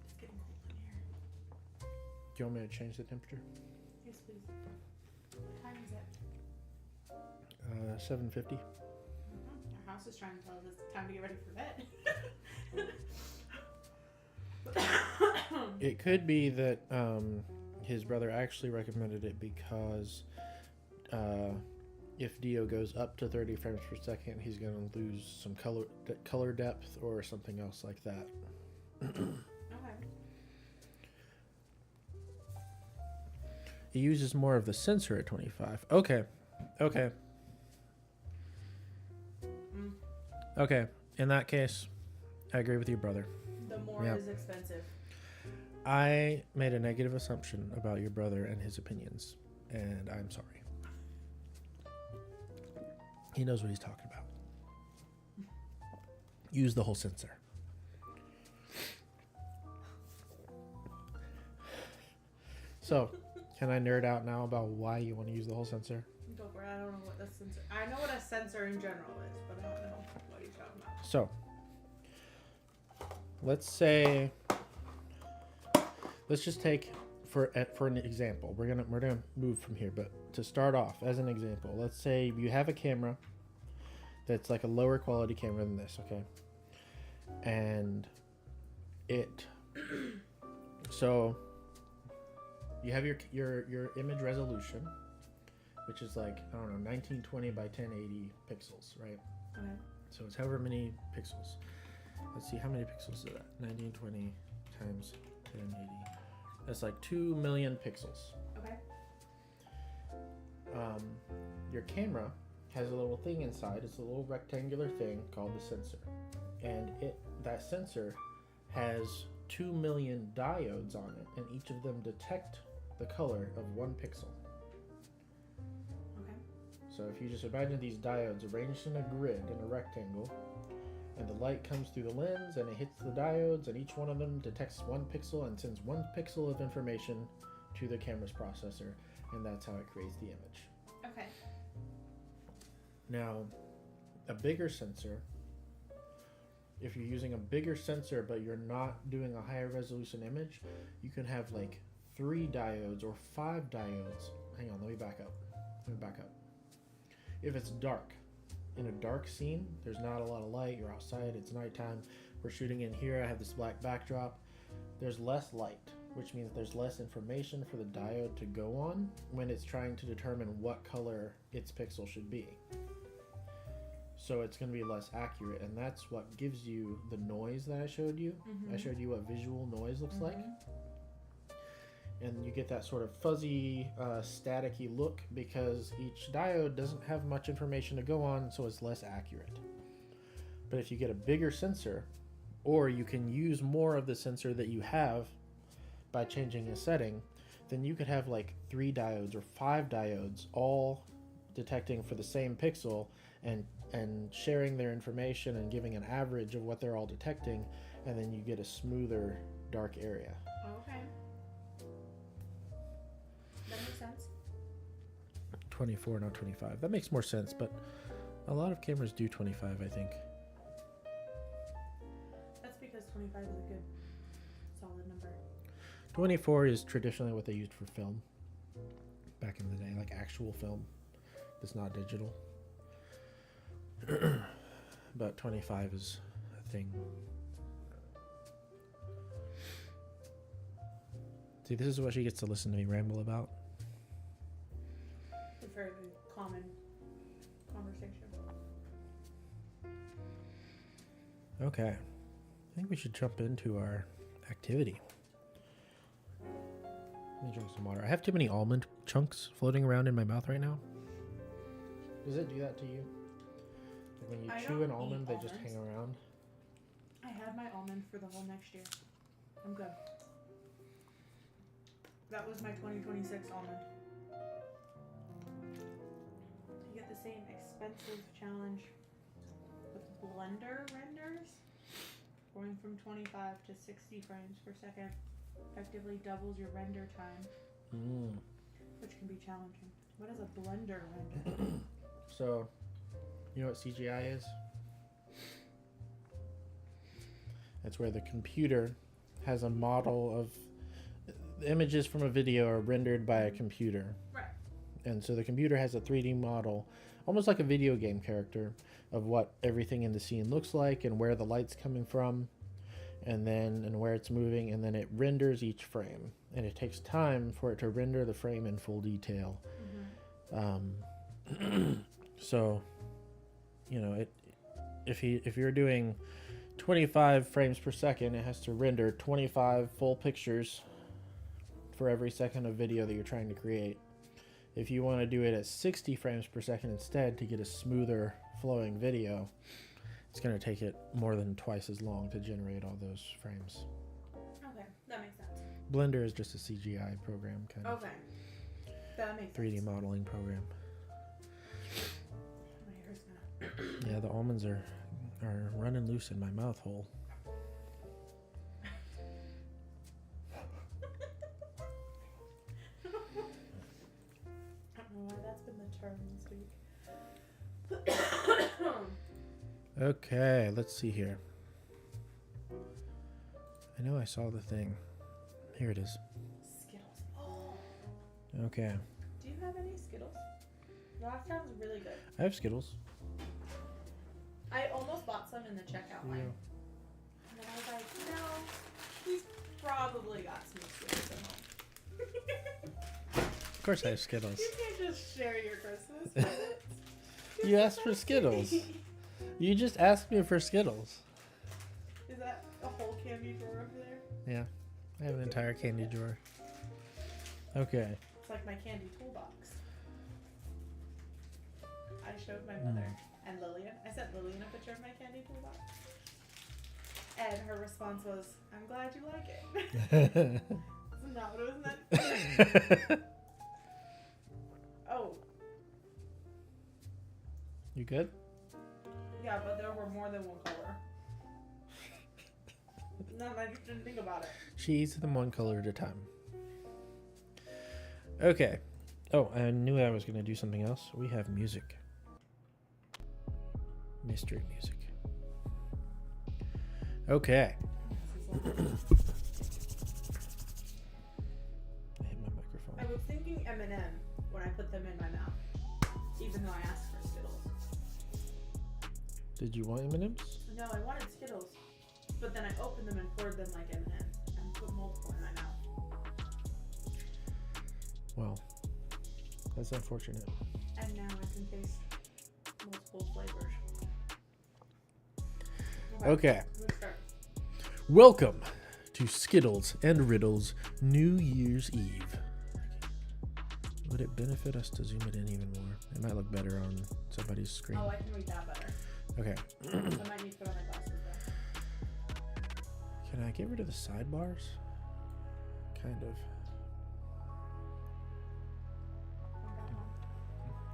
It's getting cold in here. Do you want me to change the temperature? Yes, please. What time is it? 7:50. Our house is trying to tell us it's time to get ready for bed. It could be that his brother actually recommended it because if Dio goes up to 30 frames per second, he's going to lose some color depth or something else like that. Okay. It uses more of the sensor at 25. Okay. Okay. In that case, I agree with you, brother. The more Yeah. is expensive. I made a negative assumption about your brother and his opinions, and I'm sorry. He knows what he's talking about. Use the whole sensor. So, can I nerd out now about why you want to use the whole sensor? Go for it. I don't know what the sensor. I know what a sensor in general is, but I don't know what he's talking about. So, let's just take for an example. We're gonna move from here, but to start off as an example, let's say you have a camera that's like a lower quality camera than this, okay? And so you have your image resolution, which is like, I don't know, 1920 by 1080 pixels, right? Okay. So it's however many pixels. Let's see, how many pixels is that? 1920 times 1080. That's like 2 million pixels. Okay. Your camera has a little thing inside. It's a little rectangular thing called the sensor. And that sensor has 2 million diodes on it, and each of them detect the color of 1 pixel. Okay. So if you just imagine these diodes arranged in a grid, in a rectangle, and the light comes through the lens and it hits the diodes, and each one of them detects 1 pixel and sends 1 pixel of information to the camera's processor, and that's how it creates the image. Okay. Now, a bigger sensor, if you're using a bigger sensor but you're not doing a higher resolution image, you can have like 3 diodes or 5 diodes. Hang on, let me back up. If it's dark, in a dark scene, there's not a lot of light, you're outside, it's nighttime, we're shooting in here, I have this black backdrop, there's less light, which means there's less information for the diode to go on when it's trying to determine what color its pixel should be. So it's going to be less accurate, and that's what gives you the noise that I showed you. Mm-hmm. I showed you what visual noise looks like. And you get that sort of fuzzy, staticky look because each diode doesn't have much information to go on, so it's less accurate. But if you get a bigger sensor, or you can use more of the sensor that you have by changing a setting, then you could have like 3 diodes or 5 diodes all detecting for the same pixel and sharing their information and giving an average of what they're all detecting, and then you get a smoother dark area. Okay. That makes sense. 24, not 25. That makes more sense, but a lot of cameras do 25, I think. That's because 25 is a good solid number. 24 is traditionally what they used for film back in the day, like actual film that's not digital. But 25 is a thing. See, this is what she gets to listen to me ramble about. It's a very common conversation. Okay. I think we should jump into our activity. Let me drink some water. I have too many almond chunks floating around in my mouth right now. Does it do that to you? Like when you I chew an don't almond, eat they just almonds. hang around? I had my almond for the whole next year. I'm good. That was my 2026 almond. You get the same expensive challenge with Blender renders. Going from 25 to 60 frames per second effectively doubles your render time, which can be challenging. What is a Blender render? So, you know what CGI is? That's where the computer has a model of the images from a video are rendered by a computer. Right. And so the computer has a 3D model, almost like a video game character, of what everything in the scene looks like and where the light's coming from, and where it's moving, and then it renders each frame. And it takes time for it to render the frame in full detail. So, you know, if you're doing 25 frames per second, it has to render 25 full pictures for every second of video that you're trying to create. If you want to do it at 60 frames per second instead to get a smoother flowing video, it's going to take it more than twice as long to generate all those frames. Okay, that makes sense. Blender is just a CGI program, kind of Okay. That makes 3D sense. modeling program. My hair's gonna. Yeah, the almonds are running loose in my mouth hole. I don't know why that's been the term this week. Okay, let's see here. I know I saw the thing. Here it is. Skittles. Oh. Okay. Do you have any Skittles? That sounds really good. I have Skittles. I almost bought some in the checkout line. And then I was like, no, he's probably got some Skittles at home. Of course I have Skittles. You can't just share your Christmas presents. You asked for Skittles. You just asked me for Skittles. Is that a whole candy drawer over there? Yeah. I have an entire candy drawer. Okay. It's like my candy toolbox. I showed my mother and Lillian. I sent Lillian a picture of my candy toolbox. And her response was, I'm glad you like it. That's not what it was meant for. Oh, You good? yeah, but there were more than one color. No, I just didn't think about it. She eats them one color at a time. Okay. Oh, I knew I was going to do something else. We have music. Mystery music. Okay. I hit my microphone. I was thinking M&M when I put them in my mouth, even though I asked for Skittles. Did you want M&Ms? No, I wanted Skittles, but then I opened them and poured them like M&Ms and put multiple in my mouth. Well, that's unfortunate. And now I can taste multiple flavors. Okay. Let's start. Welcome to Skittles and Riddles New Year's Eve. Would it benefit us to zoom it in even more? It might look better on somebody's screen. Oh, I can read that better. Okay. I might need to put on my glasses though. Can I get rid of the sidebars? Kind of.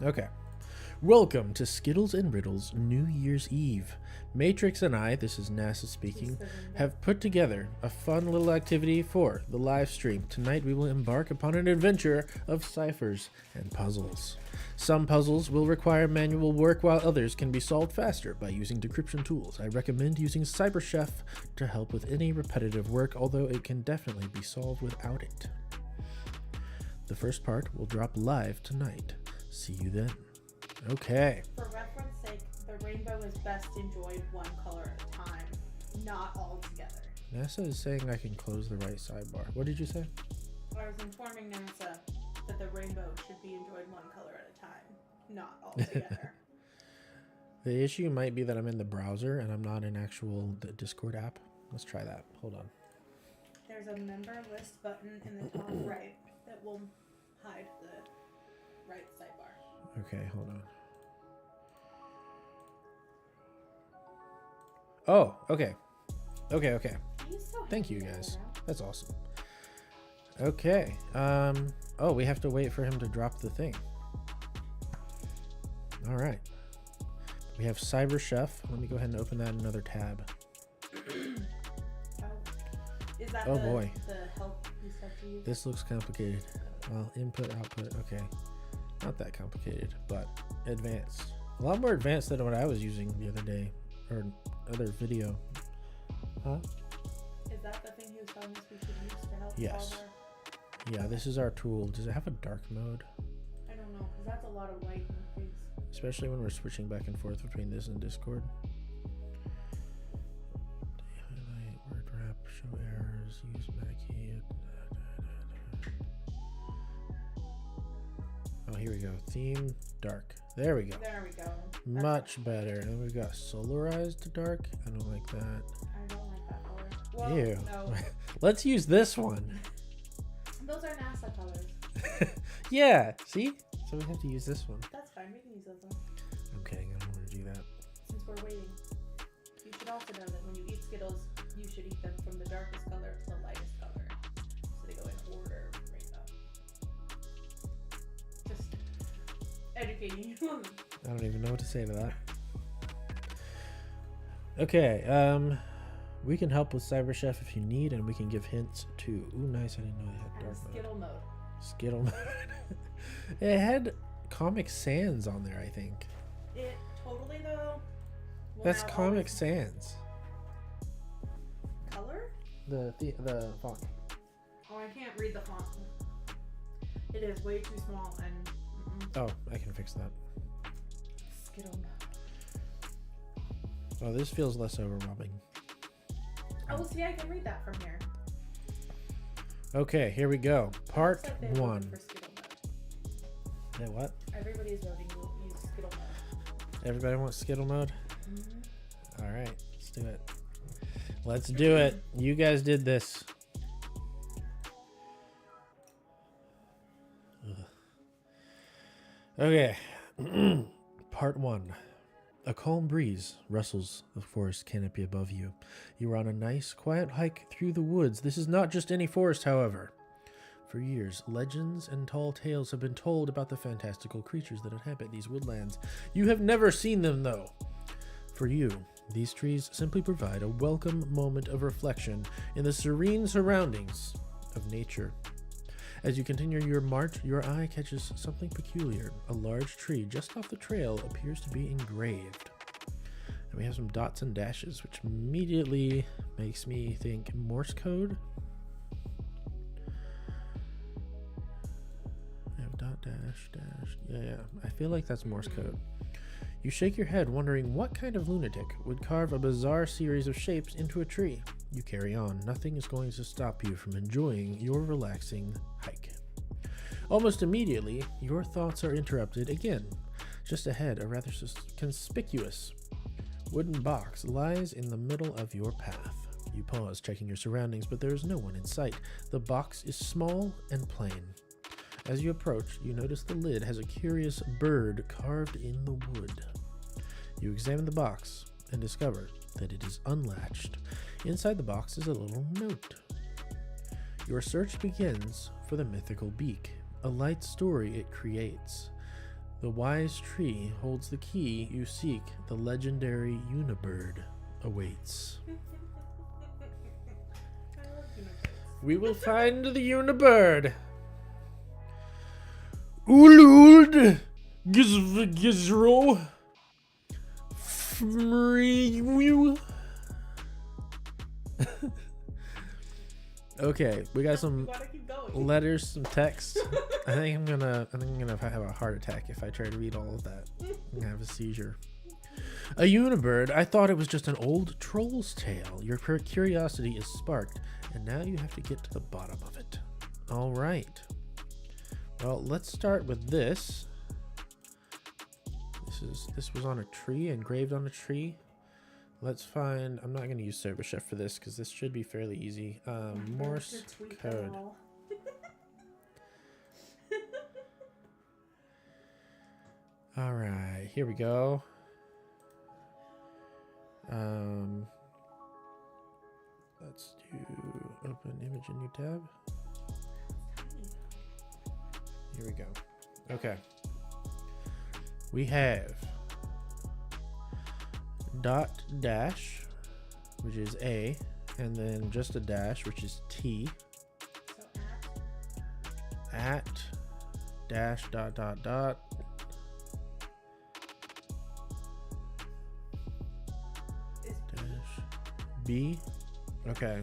Okay. Welcome to Skittles and Riddles New Year's Eve. Matrix and I, this is NASA speaking, have put together a fun little activity for the live stream. Tonight we will embark upon an adventure of ciphers and puzzles. Some puzzles will require manual work while others can be solved faster by using decryption tools. I recommend using CyberChef to help with any repetitive work, although it can definitely be solved without it. The first part will drop live tonight. See you then. Okay. For reference sake, the rainbow is best enjoyed one color at a time, not all together. NASA is saying I can close the right sidebar. What did you say? I was informing NASA that the rainbow should be enjoyed one color at a time, not all together. The issue might be that I'm in the browser and I'm not in the Discord app. Let's try that. Hold on. There's a member list button in the top right that will hide the right sidebar. Okay, hold on. Oh, okay. Okay. He's so Thank you, happy to guys. go around. That's awesome. Okay. Oh, we have to wait for him to drop the thing. All right. We have CyberChef. Let me go ahead and open that in another tab. Oh. Is that Oh, boy. the help you said to use? This looks complicated. Well, input, output. Okay. Not that complicated, but advanced. A lot more advanced than what I was using the other day, or other video. Huh? Is that the thing he was telling us we should use to help Yes. solve our... Yeah, this is our tool. Does it have a dark mode? I don't know, because that's a lot of white in the face. Especially when we're switching back and forth between this and Discord. Highlight, word wrap, show errors, use back key. Oh, here we go. Theme, dark. There we go. There we go. Much better. And we've got solarized dark. I don't like that. I don't like that color. Well, Ew. no. Let's use this one. Those are NASA colors. Yeah, see? So we have to use this one. That's fine. We can use those ones. I'm kidding. I don't want to do that. Since we're waiting. You should also know that when you eat Skittles, you should eat them from the darkest color to the lightest color. So they order right now. Just educating you on them. I don't even know what to say to that. Okay, we can help with Cyber Chef if you need, and we can give hints too. Ooh, nice. I didn't know they had And dark mode. Skittle mode. Skittle mode. It had Comic Sans on there, I think. It totally though. will That's now Comic always- Sans. Color? The font. Oh, I can't read the font. It is way too small and. Oh, I can fix that. Skittle mode. Oh, this feels less overwhelming. Oh, see, I can read that from here. Okay, here we go. Part Looks like they voted 1. For Skittle mode. Yeah, what? Everybody's voting to use Skittle mode. Everybody wants Skittle mode? Mm-hmm. All right, let's do it. Let's do it. You guys did this. Ugh. Okay. Part 1. A calm breeze rustles the forest canopy above you. You are on a nice, quiet hike through the woods. This is not just any forest, however. For years, legends and tall tales have been told about the fantastical creatures that inhabit these woodlands. You have never seen them, though. For you, these trees simply provide a welcome moment of reflection in the serene surroundings of nature. As you continue your march, your eye catches something peculiar. A large tree just off the trail appears to be engraved. And we have some dots and dashes, which immediately makes me think Morse code. I have dot, dash, dash. Yeah. I feel like that's Morse code. You shake your head, wondering what kind of lunatic would carve a bizarre series of shapes into a tree. You carry on. Nothing is going to stop you from enjoying your relaxing hike. Almost immediately, your thoughts are interrupted again. Just ahead, a rather conspicuous wooden box lies in the middle of your path. You pause, checking your surroundings, but there is no one in sight. The box is small and plain. As you approach, you notice the lid has a curious bird carved in the wood. You examine the box and discover that it is unlatched. Inside the box is a little note. Your search begins for the mythical beak, a light story it creates. The wise tree holds the key you seek. The legendary Unibird awaits. I love unicorns. We will find the Unibird. Ulud Gizro Free. Okay, we got some You gotta keep going. letters, some text. I think I'm gonna have a heart attack if I try to read all of that. I'm gonna have a seizure. A Unibird. I thought it was just an old troll's tale. Your curiosity is sparked, and now you have to get to the bottom of it. All right. Well, let's start with this. This was on a tree, engraved on a tree. Let's find. I'm not going to use Cyber Chef for this because this should be fairly easy. Morse code. All right, here we go. Let's do open image in new tab. Here we go. Okay. We have dot dash, which is A, and then just a dash, which is T. So At dash dot dot dot. is Dash B. Okay.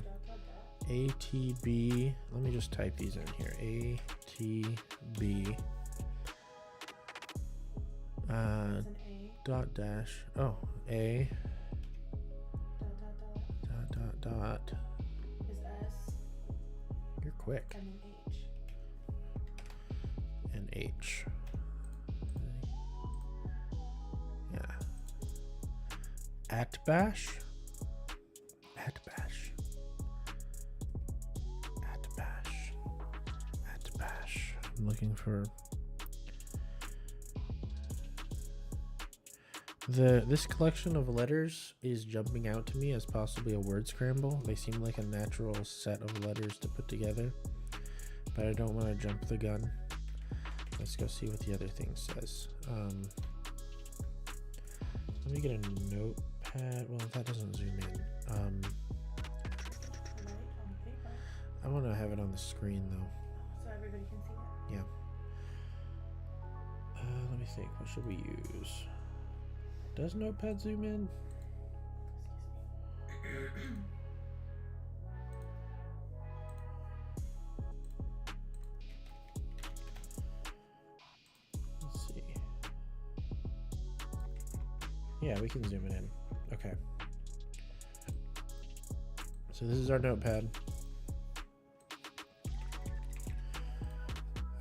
ATB. Let me just type these in here. ATB. an A. Dot dash. Oh, A. Dot Dot dot dot. is S You're quick. and then H. And H. Yeah. At bash. At bash. At bash. At bash. I'm looking for this collection of letters is jumping out to me as possibly a word scramble. They seem like a natural set of letters to put together. but I don't want to jump the gun. Let's go see what the other thing says. Let me get a notepad. Well, that doesn't zoom in. I want to have it on the screen though. So everybody can see it? Yeah. Let me think. What should we use? Does notepad zoom in? Let's see. Yeah, we can zoom it in. Okay. So this is our notepad.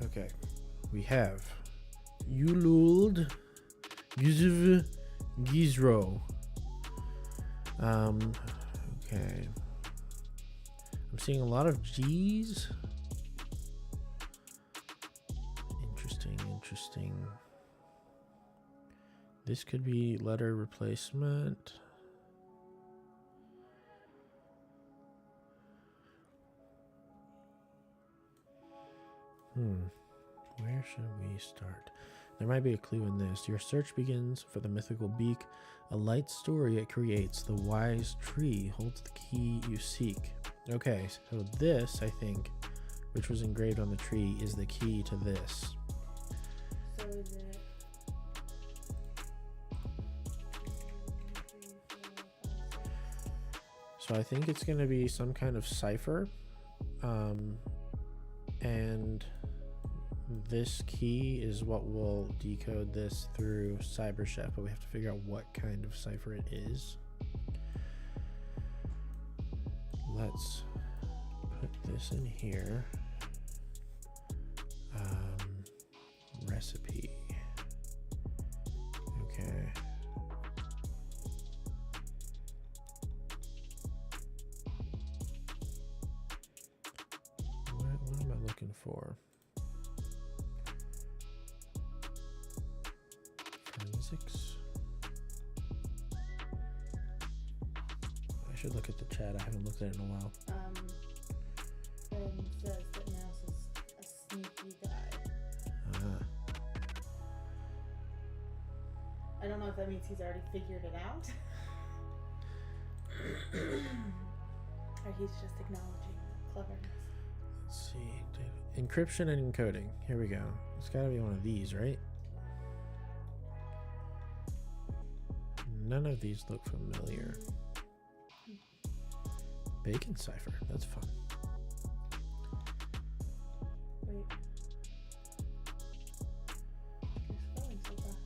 Okay. We have Yululd Gizv Gizro. Okay. I'm seeing a lot of G's. Interesting. This could be letter replacement. Where should we start? There might be a clue in this. Your search begins for the mythical beak. A light story it creates. The wise tree holds the key you seek. Okay, so this, I think, which was engraved on the tree, is the key to this. So is it... So I think it's going to be some kind of cipher. And this key is what will decode this through CyberChef, but we have to figure out what kind of cipher it is. Let's put this in here. Recipe. Okay. What am I looking for? Forensics. I should look at the chat. I haven't looked at it in a while. Ben says that Mouse is a sneaky guy. I don't know if that means he's already figured it out. Or he's just acknowledging cleverness. Let's see. Encryption and encoding. Here we go. It's got to be one of these, right? None of these look familiar. Bacon cipher. That's fun. Wait. You're scrolling so fast.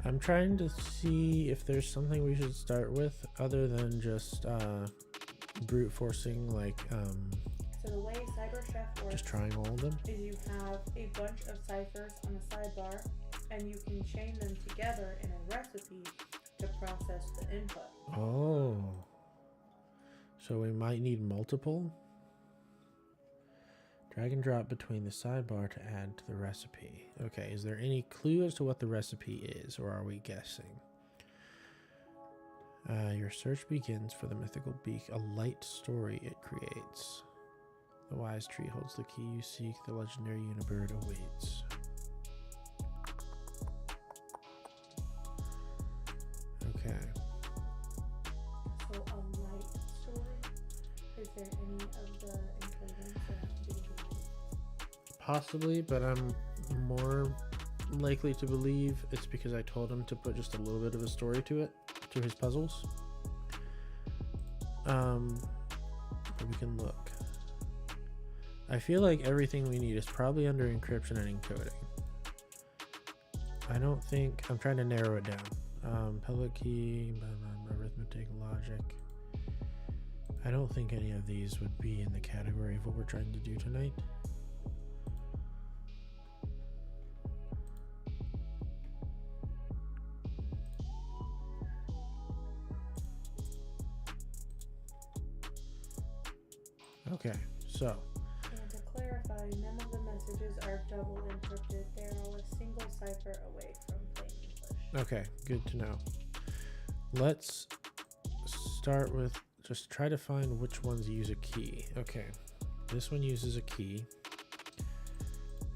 I'm trying to see if there's something we should start with other than just brute forcing, like So the way CyberChef works just trying all of them. is you have a bunch of ciphers on a sidebar, and you can chain them together in a recipe to process the input. Oh. So we might need multiple. Drag and drop between the sidebar to add to the recipe. Okay, is there any clue as to what the recipe is, or are we guessing? Your search begins for the mythical beak, a light story it creates. The wise tree holds the key you seek, the legendary unibird awaits. Okay. So a light story? Is there any of the encodings that have to do with the light? Possibly, but I'm more likely to believe it's because I told him to put just a little bit of a story to it, to his puzzles. But we can look. I feel like everything we need is probably under encryption and encoding. I don't think, I'm trying to narrow it down. Public key, arithmetic, logic. I don't think any of these would be in the category of what we're trying to do tonight. Okay, so. And to clarify, none of the messages are double encrypted. They're all a single cipher away from plain English. Okay, good to know. Let's start with just try to find which ones use a key. Okay. this one uses a key.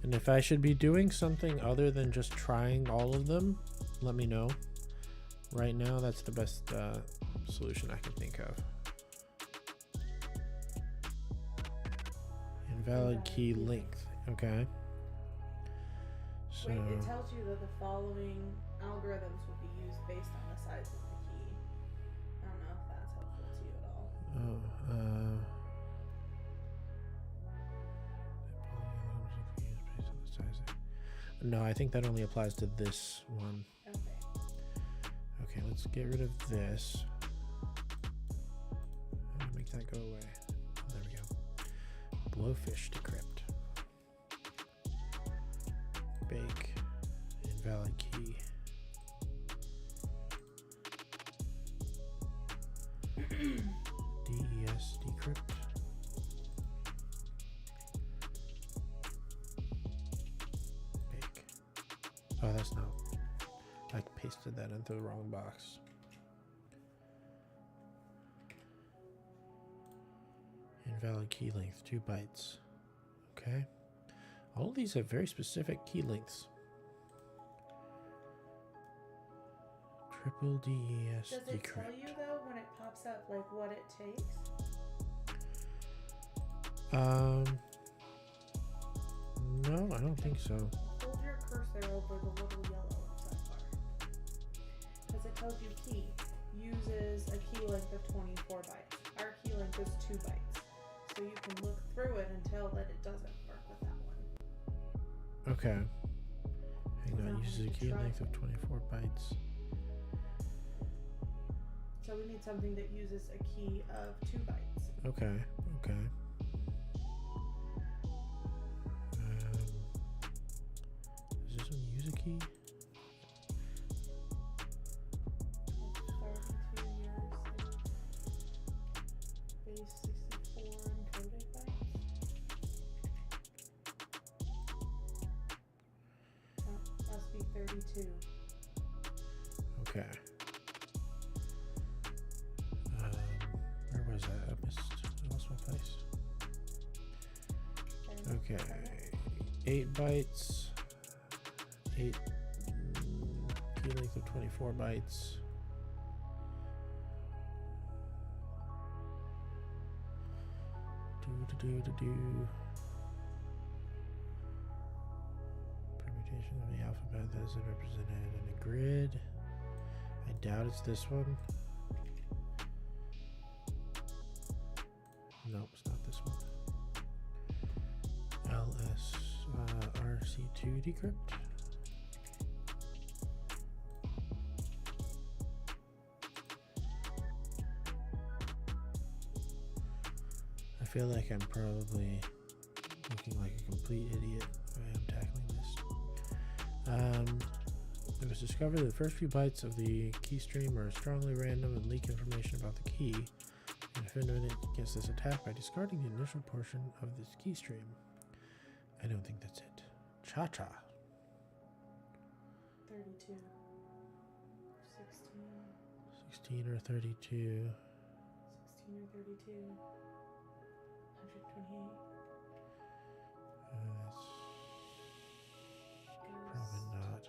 And if I should be doing something other than just trying all of them, let me know. Right now, that's the best solution I can think of. Invalid key length. Okay. So Wait, it tells you that the following algorithms would be used based on the size of the key. I don't know if that's helpful to you at all. No, I think that only applies to this one. Okay. Okay, let's get rid of this. Make that go away. There we go. Blowfish decrypt. Bake. Invalid key. DES decrypt. Bake. Oh, that's not. I pasted that into the wrong box. Invalid key length, 2 bytes. Okay. All of these have very specific key lengths. Triple DES Does it decrypt. tell you though when it pops up like what it takes? No, I don't think so. Hold your cursor over the little yellow sidebar. Because it tells you key uses a key length of 24 bytes. Our key length is 2 bytes. So you can look through it and tell that it doesn't work with that one. Okay. Hang on, Now uses we a can key try length of it. 24 bytes. So we need something that uses a key of 2 bytes. Okay, okay. Does this one use a key? 32 years base 64 encoded bytes. That must be 32. Okay. Where was I? I lost my place. Okay. 8 bytes. 8 key length of 24 bytes. Do. Permutation of the alphabet that is represented in a grid. I doubt it's this one. Nope, it's not this one. RC2 decrypt. I feel like I'm probably looking like a complete idiot the way I'm tackling this. It was discovered that the first few bytes of the key stream are strongly random and leak information about the key. And defended against this attack by discarding the initial portion of this key stream. I don't think that's it. Cha-cha. 32. 16. 16 or 32. 16 or 32. 128. That's probably not.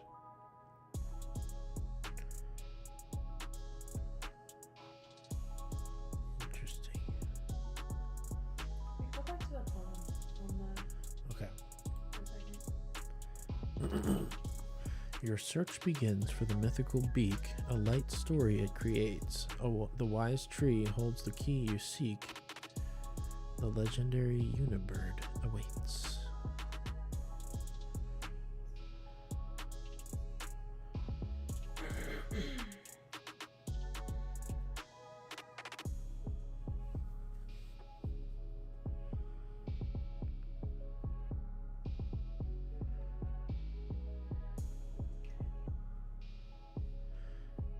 Interesting. Wait, go back to the poem on the Okay. for a second. Your search begins for the mythical beak, a light story it creates. The wise tree holds the key you seek. The legendary unibird awaits.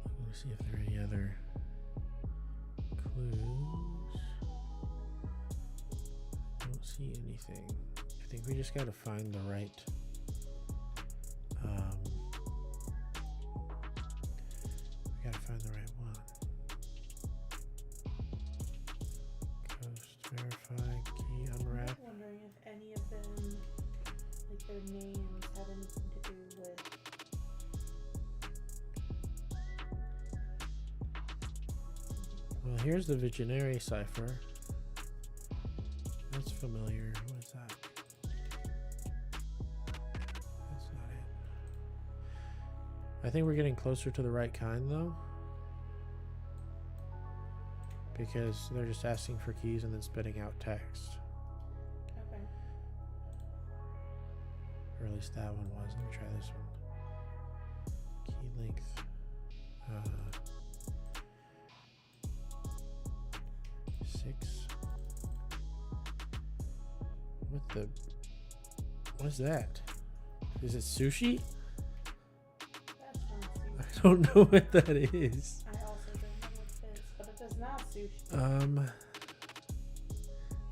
Let me see if there are any other clues. Don't see anything. I think we just gotta find the right we gotta find the right one. Coast verify key unwrap. their names have anything to do with. Well, here's the Visionary cipher. That's familiar. What is that? That's not it. I think we're getting closer to the right kind, though. Because they're just asking for keys and then spitting out text. Okay. Or at least that one was. Let me try this one. Key length. 6. What is that? Is it sushi? That's not sushi. I don't know what that is. I also don't know what it is, but it is not sushi.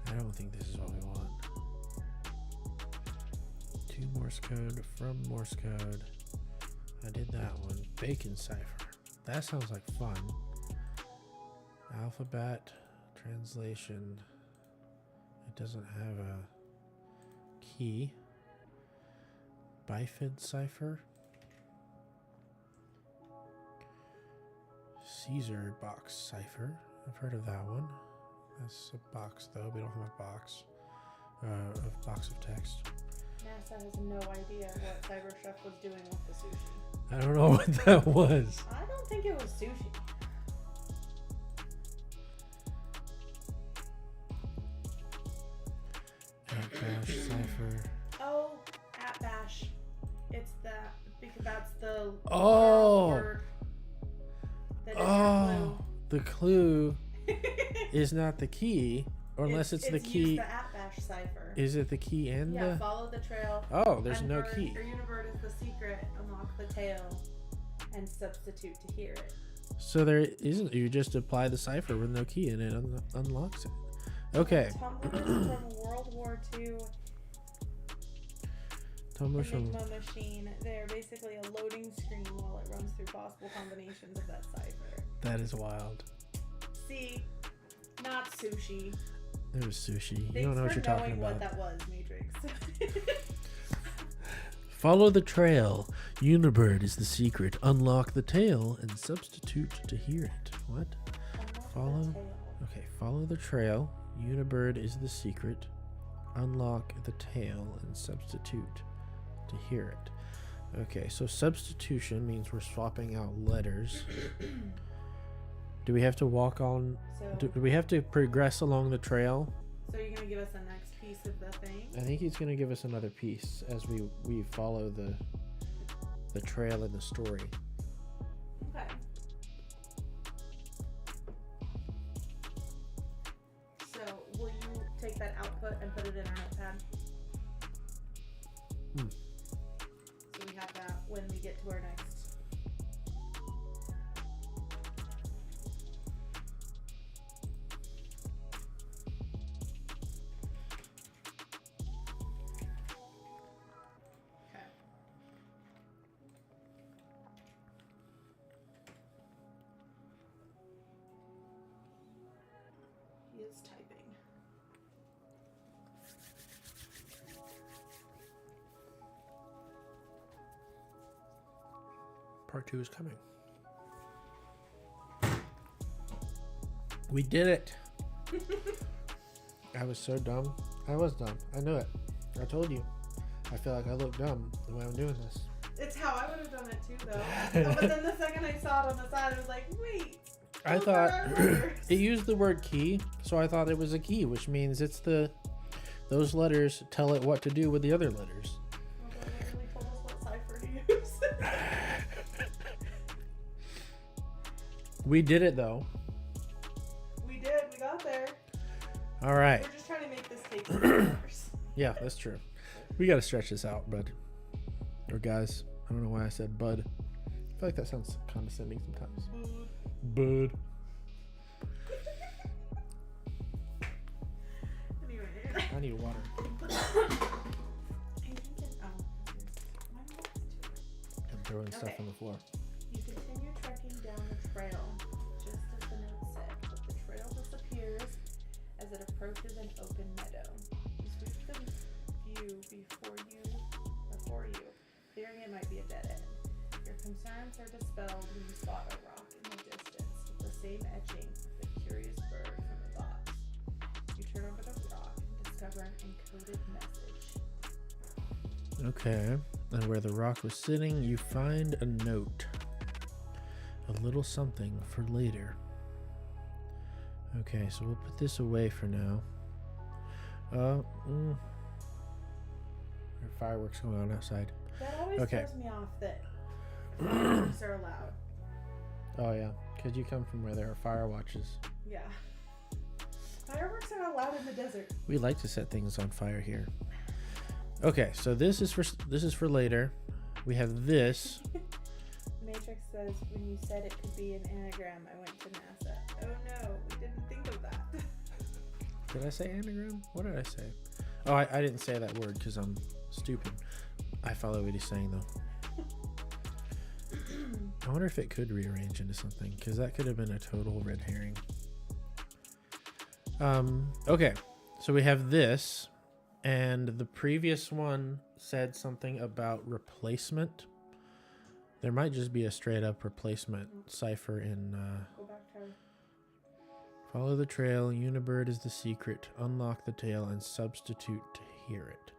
I don't think this is what we want. To Morse code, from Morse code. I did that one. Bacon cipher. That sounds like fun. Alphabet translation. It doesn't have a key. Bifid cipher. Caesar box cipher. I've heard of that one. That's a box though. We don't have a box. A box of text. NASA has no idea what Cyber Chef was doing with the sushi. I don't know what that was. I don't think it was sushi. Bash cipher. Oh, at bash. It's that because that's the Oh. word that is Oh, the clue your clue. is not the key, or unless it's the key. Use the at bash cipher. Is it the key and Yeah, the? follow the trail. Oh, there's no Unbird key. Or Unibird is the secret. Unlock the tail, and substitute to hear it. So there isn't. You just apply the cipher with no key, and it unlocks it. Okay. Tumblers from World War II. Tumblers from. Enigma machine. They're basically a loading screen while it runs through possible combinations of that cipher. That is wild. See, not sushi. There was sushi. Thanks You don't know what for you're talking knowing about. what that was, Matrix. Follow the trail. Unibird is the secret. Unlock the tail and substitute to hear it. What? Unlock Follow. the tail. Okay, follow the trail. Unibird is the secret. Unlock the tail and substitute to hear it. Okay, so substitution means we're swapping out letters. Do we have to walk on? So, Do we have to progress along the trail? so you're gonna give us the next piece of the thing? I think he's going to give us another piece as we follow the trail in the story. Okay. So, will you take that output and put it in our notepad? Hmm. So we have that when we get to our next. Okay. He is typing. Part 2 is coming. We did it. I was so dumb. I was dumb. I knew it. I told you. I feel like I look dumb the way I'm doing this. It's how I would have done it too, though. Oh, but then the second I saw it on the side, I was like, wait. I those thought are our letters. it used the word key, so I thought it was a key, which means it's those letters tell it what to do with the other letters. Well, they literally told us what cipher to use. We did it though. We did. We got there. All right. We're just trying to make this take 6 hours. Yeah, that's true. We got to stretch this out, bud. Or guys. I don't know why I said bud. I feel like that sounds condescending sometimes. Bud. Anyway. I need water. I'm throwing stuff Okay. on the floor. You continue trekking down the trail, just as the note said, but the trail disappears as it approaches an open meadow. You sweep the view before you it might be a dead end. Your concerns are dispelled when you spot a rock in the distance with the same etching of the curious bird from the box. You turn over the rock and discover an encoded message. Okay. And where the rock was sitting, you find a note. A little something for later. Okay, so we'll put this away for now. There are fireworks going on outside. That always Okay. throws me off that fireworks are allowed. Oh yeah, because you come from where there are fire watches. Yeah. Fireworks are not allowed in the desert. We like to set things on fire here. Okay, so this is for later. We have this. Matrix says, when you said it could be an anagram, I went to NASA. Oh no, we didn't think of that. Did I say anagram? What did I say? Oh, I didn't say that word because I'm stupid. I follow what he's saying though. I wonder if it could rearrange into something, because that could have been a total red herring. Okay, so we have this, and the previous one said something about replacement. There might just be a straight up replacement cipher in Go back to follow the trail, Unibird is the secret, unlock the tail, and substitute to hear it.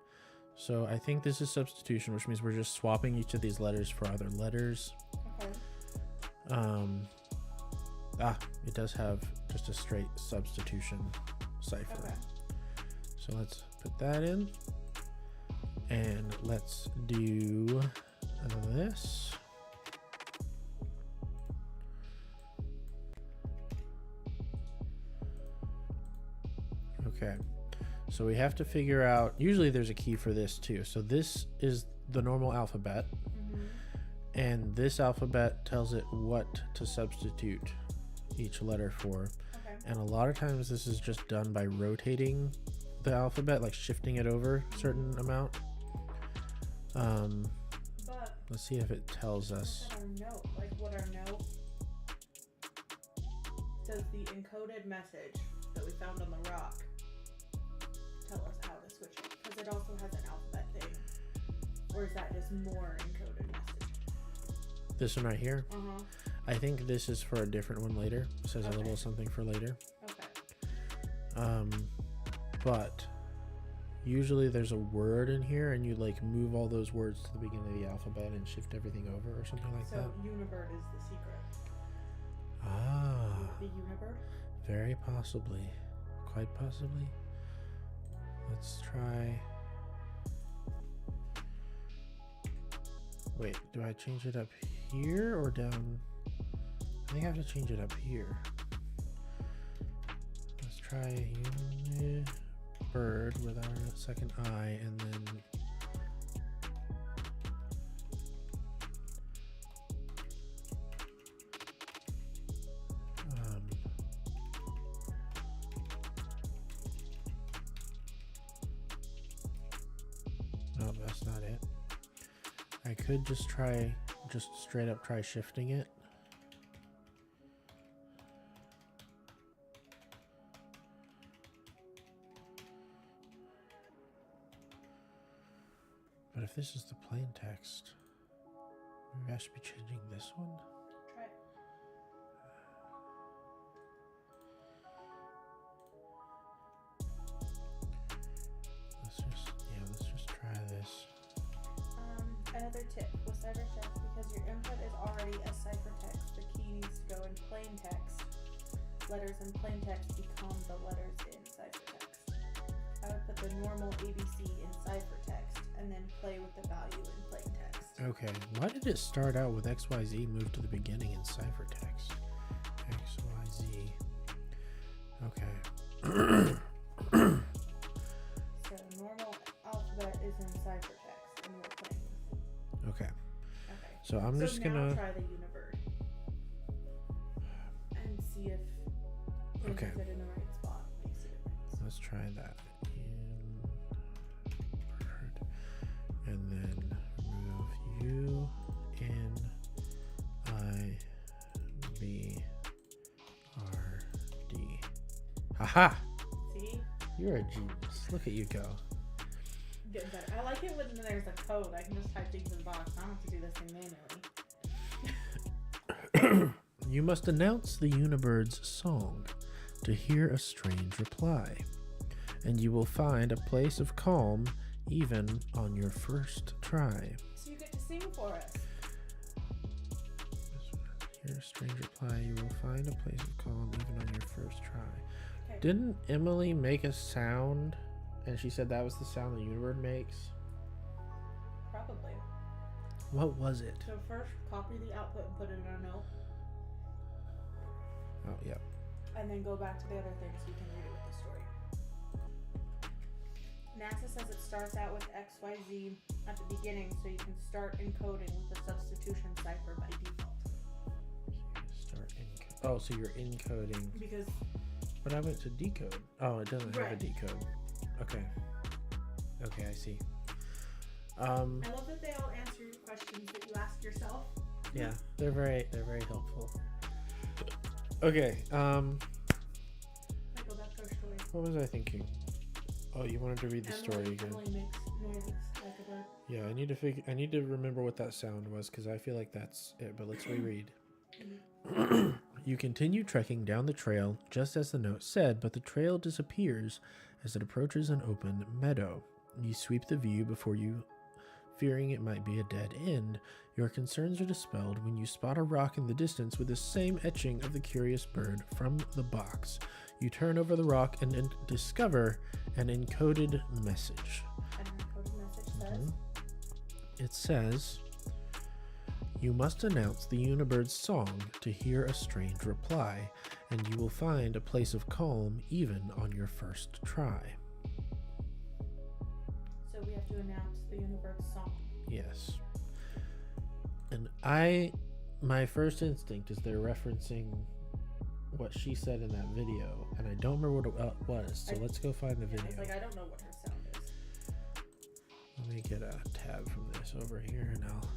So I think this is substitution, which means we're just swapping each of these letters for other letters. okay. It does have just a straight substitution cipher. Okay. So let's put that in. And let's do this. Okay. So we have to figure out, usually there's a key for this too. So this is the normal alphabet. And this alphabet tells it what to substitute each letter for. Okay. And a lot of times this is just done by rotating the alphabet, like shifting it over a certain amount. But Let's see if it tells us. our note, like what our note does, the encoded message that we found on the rock tell us how to switch it? Because it also has an alphabet thing. Or is that just more encoded message? This one right here. Uh-huh. I think this is for a different one later. It says Okay. a little something for later. Okay. But usually there's a word in here and you like move all those words to the beginning of the alphabet and shift everything over or something like So that. Unibird is the secret. Ah, The Unibird? very possibly. Quite possibly. Let's try. Wait, do I change it up here or down? I think I have to change it up here. Let's try Unibird with our second I and then no, that's not it. I could just straight up try shifting it. But if this is the plain text, maybe I should be changing this one. Try it. Let's just try this. Another tip with ciphertext, because your input is already a ciphertext, the key needs to go in plain text. Letters in plain text become the letters in ciphertext. I would put the normal ABC in ciphertext and then play with the value in plain text. Okay, why did it start out with XYZ move to the beginning in ciphertext? XYZ. Okay. So normal alphabet is in ciphertext and we're playing with. Okay. Okay. So I'm just now gonna. try the Unibird and see if putting Okay. it in the right spot makes a difference. Let's try that. Inward. And then remove U, N, I, B, R, D. Haha! See? You're a genius. Look at you go. Getting better. I like it when there's a code. I can just type things in the box. I don't have to do this thing manually. You must announce the Unibird's song to hear a strange reply, and you will find a place of calm even on your first try. So you get to sing for us. Hear a strange reply, you will find a place of calm even on your first try. Okay. Didn't Emily make a sound, and she said that was the sound the Unibird makes? Probably. What was it? So first, copy the output and put it in a note, Oh, yeah. and then go back to the other thing so you can read it with the story. NASA says it starts out with XYZ at the beginning, so you can start encoding with the substitution cipher by default. Oh, so you're encoding. Because But I went to decode. Oh, it doesn't have a Right. decode. Okay. Okay, I see. I love that they all answer your questions that you ask yourself. Yeah, they're very helpful. Okay. I go back to our story. What was I thinking? Oh, you wanted to read the story again. Emily makes noises like a bird. Yeah, I need to remember what that sound was because I feel like that's it. But let's reread. You continue trekking down the trail just as the note said, but the trail disappears as it approaches an open meadow. You sweep the view before you, fearing it might be a dead end. Your concerns are dispelled when you spot a rock in the distance with the same etching of the curious bird from the box. You turn over the rock and discover an encoded message. An encoded message says, It says, you must announce the Unibird's song to hear a strange reply, and you will find a place of calm even on your first try. so we have to announce the Unibird's song. Yes. And my first instinct is they're referencing what she said in that video, and I don't remember what it was, so let's go find the Yeah, video. I was like, I don't know what her sound is. Let me get a tab from this over here, and I'll...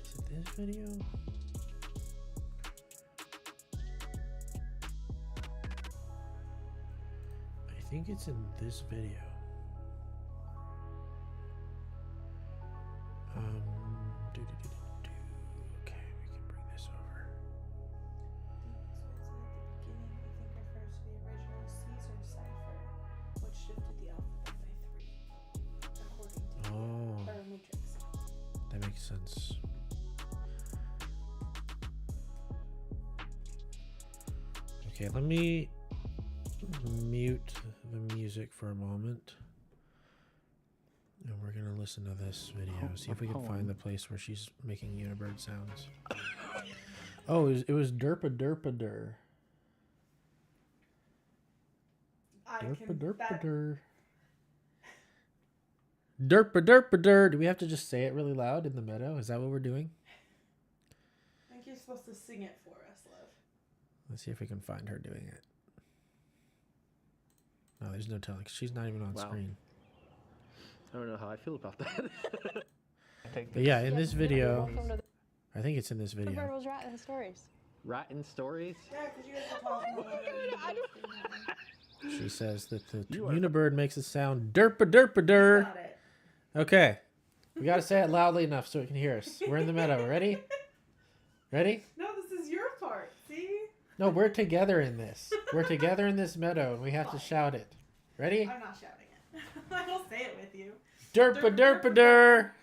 Is it this video? I think it's in this video. Okay, we can bring this over. So it's at the beginning, I think refers to the original Caesar cipher, which shifted the alphabet by 3, according to Oh, our matrix. that makes sense. Okay, let me mute the music for a moment. And we're gonna listen to this video. See if we can find the place where she's making Unibird sounds. Oh, it was derpa derpa der. Derpa derpa der. Derpa derpa der. Do we have to just say it really loud in the meadow? Is that what we're doing? I think you're supposed to sing it for us, love. Let's see if we can find her doing it. No, there's no telling. She's not even on screen. I don't know how I feel about that. But yeah, in this video, I think it's in this The bird video. was writing stories. Writing stories? Yeah, because you guys were talking about it. She says that the You are- Unibird makes a sound derpa derpa der. Got it. Okay. We gotta say it loudly enough so it can hear us. We're in the meadow. Ready? Ready? No, this is your part. See? No, we're together in this. We're together in this meadow and we have to shout it. Ready? I'm not shouting it. I will say it with you. Derpa derpa der.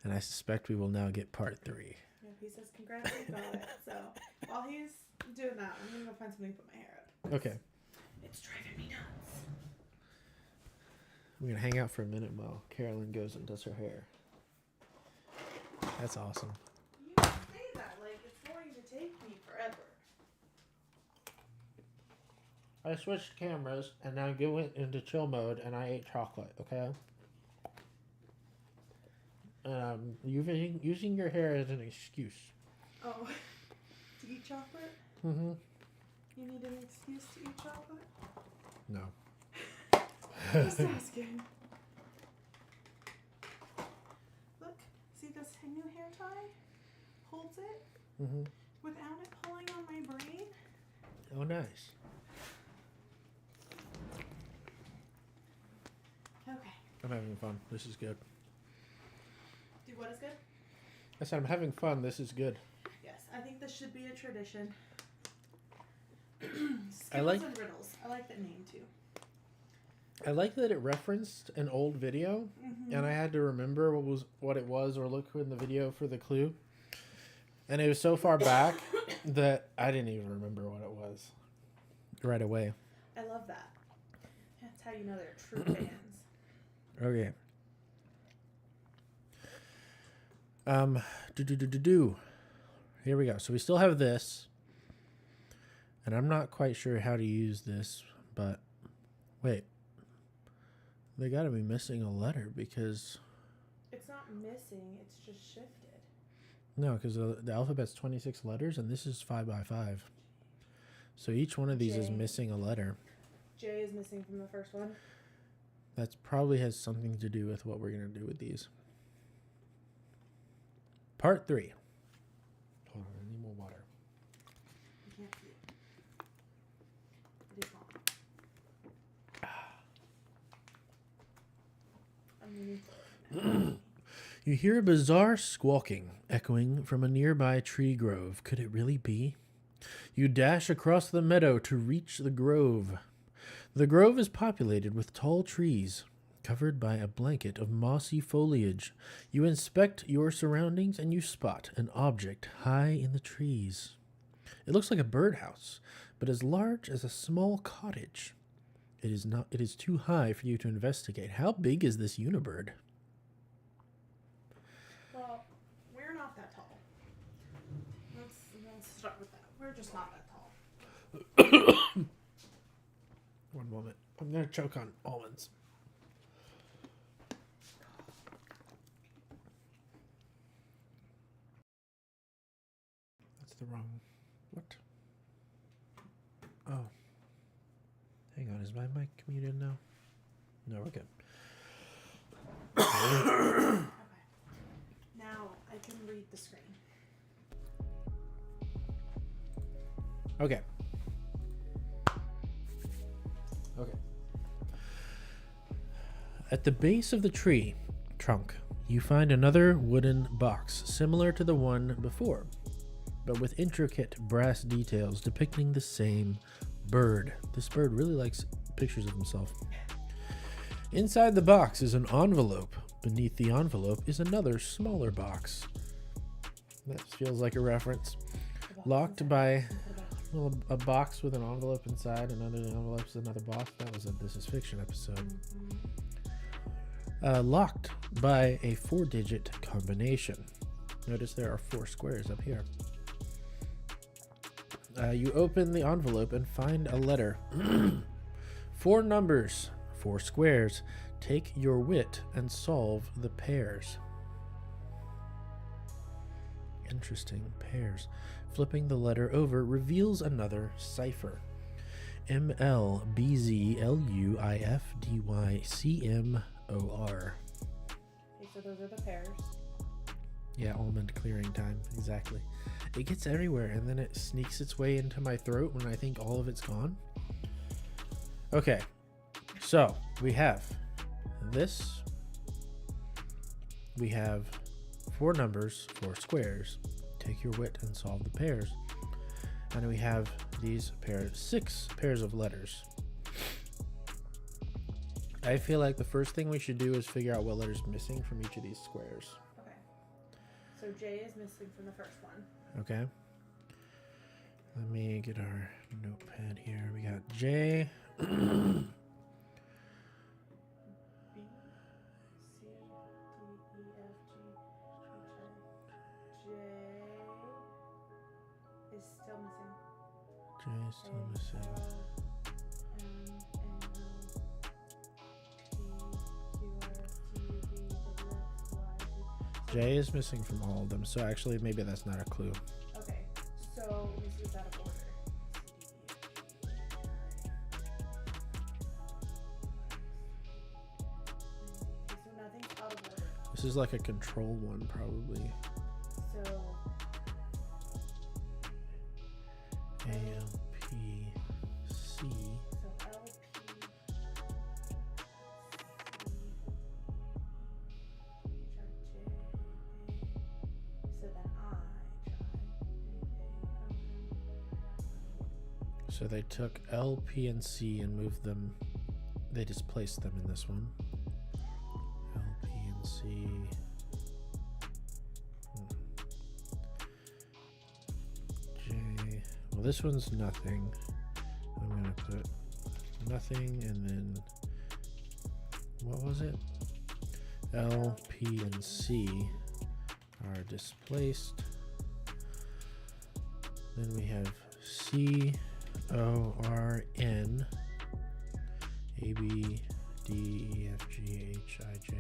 And I suspect we will now get part 3. Yeah, he says congrats, you got it. So while he's doing that, I'm gonna go find something to put my hair up. Okay. It's driving me nuts. We're gonna hang out for a minute while Carolyn goes and does her hair. That's awesome. You say that like it's going to take me forever. I switched cameras and now go into chill mode and I ate chocolate, okay? Using your hair as an excuse. Oh, to eat chocolate? Mm-hmm. You need an excuse to eat chocolate? No. Just asking. Look, see this new hair tie? Holds it Mm-hmm. without it pulling on my brain. Oh, nice. Okay. I'm having fun. This is good. Do what is good? I said I'm having fun. This is good. Yes, I think this should be a tradition. I like- Skittles and Riddles. I like that name too. I like that it referenced an old video, and I had to remember what it was or look in the video for the clue. And it was so far back that I didn't even remember what it was right away. I love that. That's how you know they're true fans. Okay. Here we go. So we still have this. And I'm not quite sure how to use this, but wait. They got to be missing a letter because It's not missing, it's just shifted. no, because the alphabet's 26 letters and this is 5 by 5. So each one of these is J. missing a letter. J is missing from the first one. That probably has something to do with what we're going to do with these. Part 3. Hold on, I need more water. You can't see it. It is long. You hear a bizarre squawking echoing from a nearby tree grove. Could it really be? You dash across the meadow to reach the grove. The grove is populated with tall trees, covered by a blanket of mossy foliage. You inspect your surroundings and you spot an object high in the trees. It looks like a birdhouse, but as large as a small cottage. It is too high for you to investigate. How big is this unibird? Well, we're not that tall. Let's start with that. We're just not that tall. One moment. I'm going to choke on almonds. That's the wrong... What? Oh. Hang on. Is my mic muted now? No, we're good. Okay. Now I can read the screen. Okay. Okay. At the base of the tree trunk, you find another wooden box similar to the one before, but with intricate brass details depicting the same bird. This bird really likes pictures of himself. Inside the box is an envelope. Beneath the envelope is another smaller box. That feels like a reference. Locked by a box with an envelope inside, another envelope is another box. That was a This Is Fiction episode. Locked by a 4-digit combination. Notice there are 4 squares up here. You open the envelope and find a letter. 4 numbers, 4 squares. Take your wit and solve the pairs. Interesting. Pairs. Flipping the letter over reveals another cipher. MLBZLUIFDYCMOR. Okay, so those are the pairs. Yeah, almond clearing time. Exactly. It gets everywhere and then it sneaks its way into my throat when I think all of it's gone. Okay. So we have this. We have 4 numbers, 4 squares. Take your wit and solve the pairs. And we have these pairs, 6 pairs of letters. I feel like the first thing we should do is figure out what letter's missing from each of these squares. Okay. So J is missing from the first one. Okay. Let me get our notepad here. We got J. B, C, D, E, F, G, J is still missing. J is still missing. J is missing from all of them, so actually maybe that's not a clue. Okay, so let me see what's out of order. So nothing's out of order. This is like a control one, probably. So A, L, P, C. so L, P, C, so then I try. So they took L, P, and C and moved them. They displaced them in this one. L, P, and C. J. Well, this one's nothing. I'm going to put nothing and then. What was it? L, P, and C are displaced. Then we have C, O, R, N, A, B, D, E, F, G, H, I, J,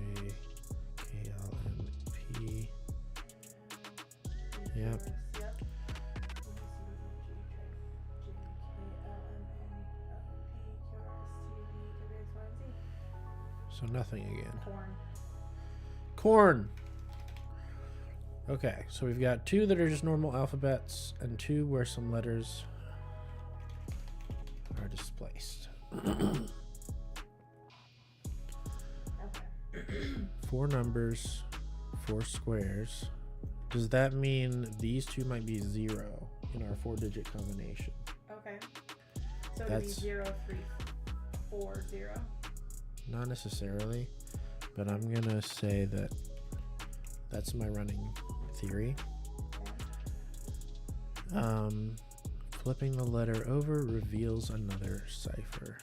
K, L, M, P. Yep. So nothing again. Corn. Corn. Okay, so we've got two that are just normal alphabets and two where some letters are displaced. Okay. 4 numbers, 4 squares. Does that mean these two might be 0 in our 4-digit combination? Okay. So it'd be That's 0, 3, 4, 0. not necessarily, but I'm gonna say that that's my running theory. Flipping the letter over reveals another cipher.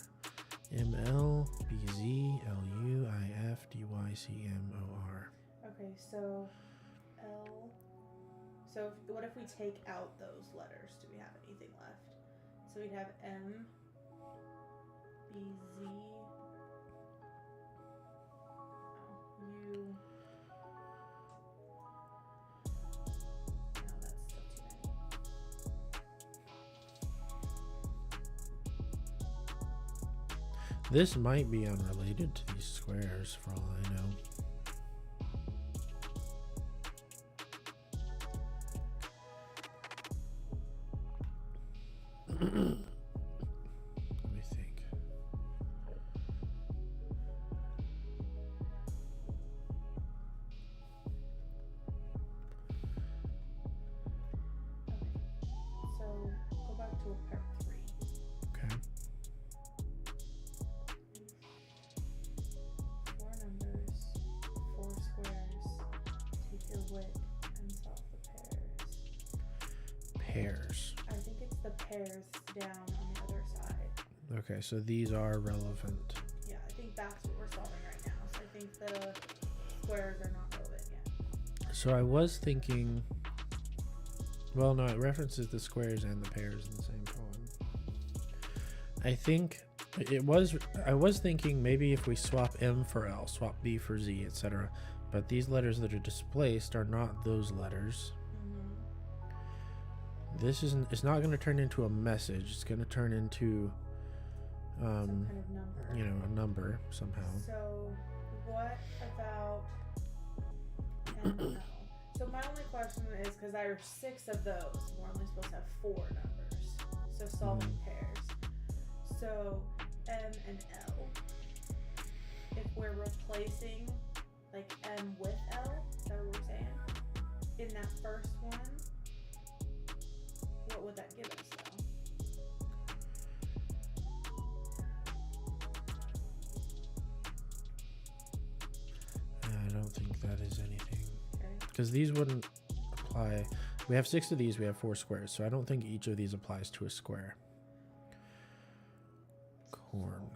M L B Z L U I F D Y C M O R. Okay, so L. So what if we take out those letters? Do we have anything left? So we'd have M, B, Z, U. No, that's still too many. This might be unrelated to these squares for all I know. Let me think. So go back to part 3. Okay. 4 numbers, 4 squares. Take your width and solve the pairs. Pairs. I think it's the pairs down on the other side. Okay, so these are relevant. Yeah, I think that's what we're solving right now. So I think the squares are not relevant yet. So I was thinking. Well, no, it references the squares and the pairs in the same poem. I think it was. I was thinking maybe if we swap M for L, swap B for Z, etc. But these letters that are displaced are not those letters. This isn't. It's not going to turn into a message. It's going to turn into, Some kind of number. you know, a number somehow. So what about ML? So my only question is, because there are 6 of those, we're only supposed to have 4 numbers. So solving pairs. So M and L. If we're replacing like M with L, is that what we're saying? In that first one, what would that give us though? I don't think that is anything. Okay. Because these wouldn't apply. We have 6 of these, we have 4 squares, so I don't think each of these applies to a square. Corn.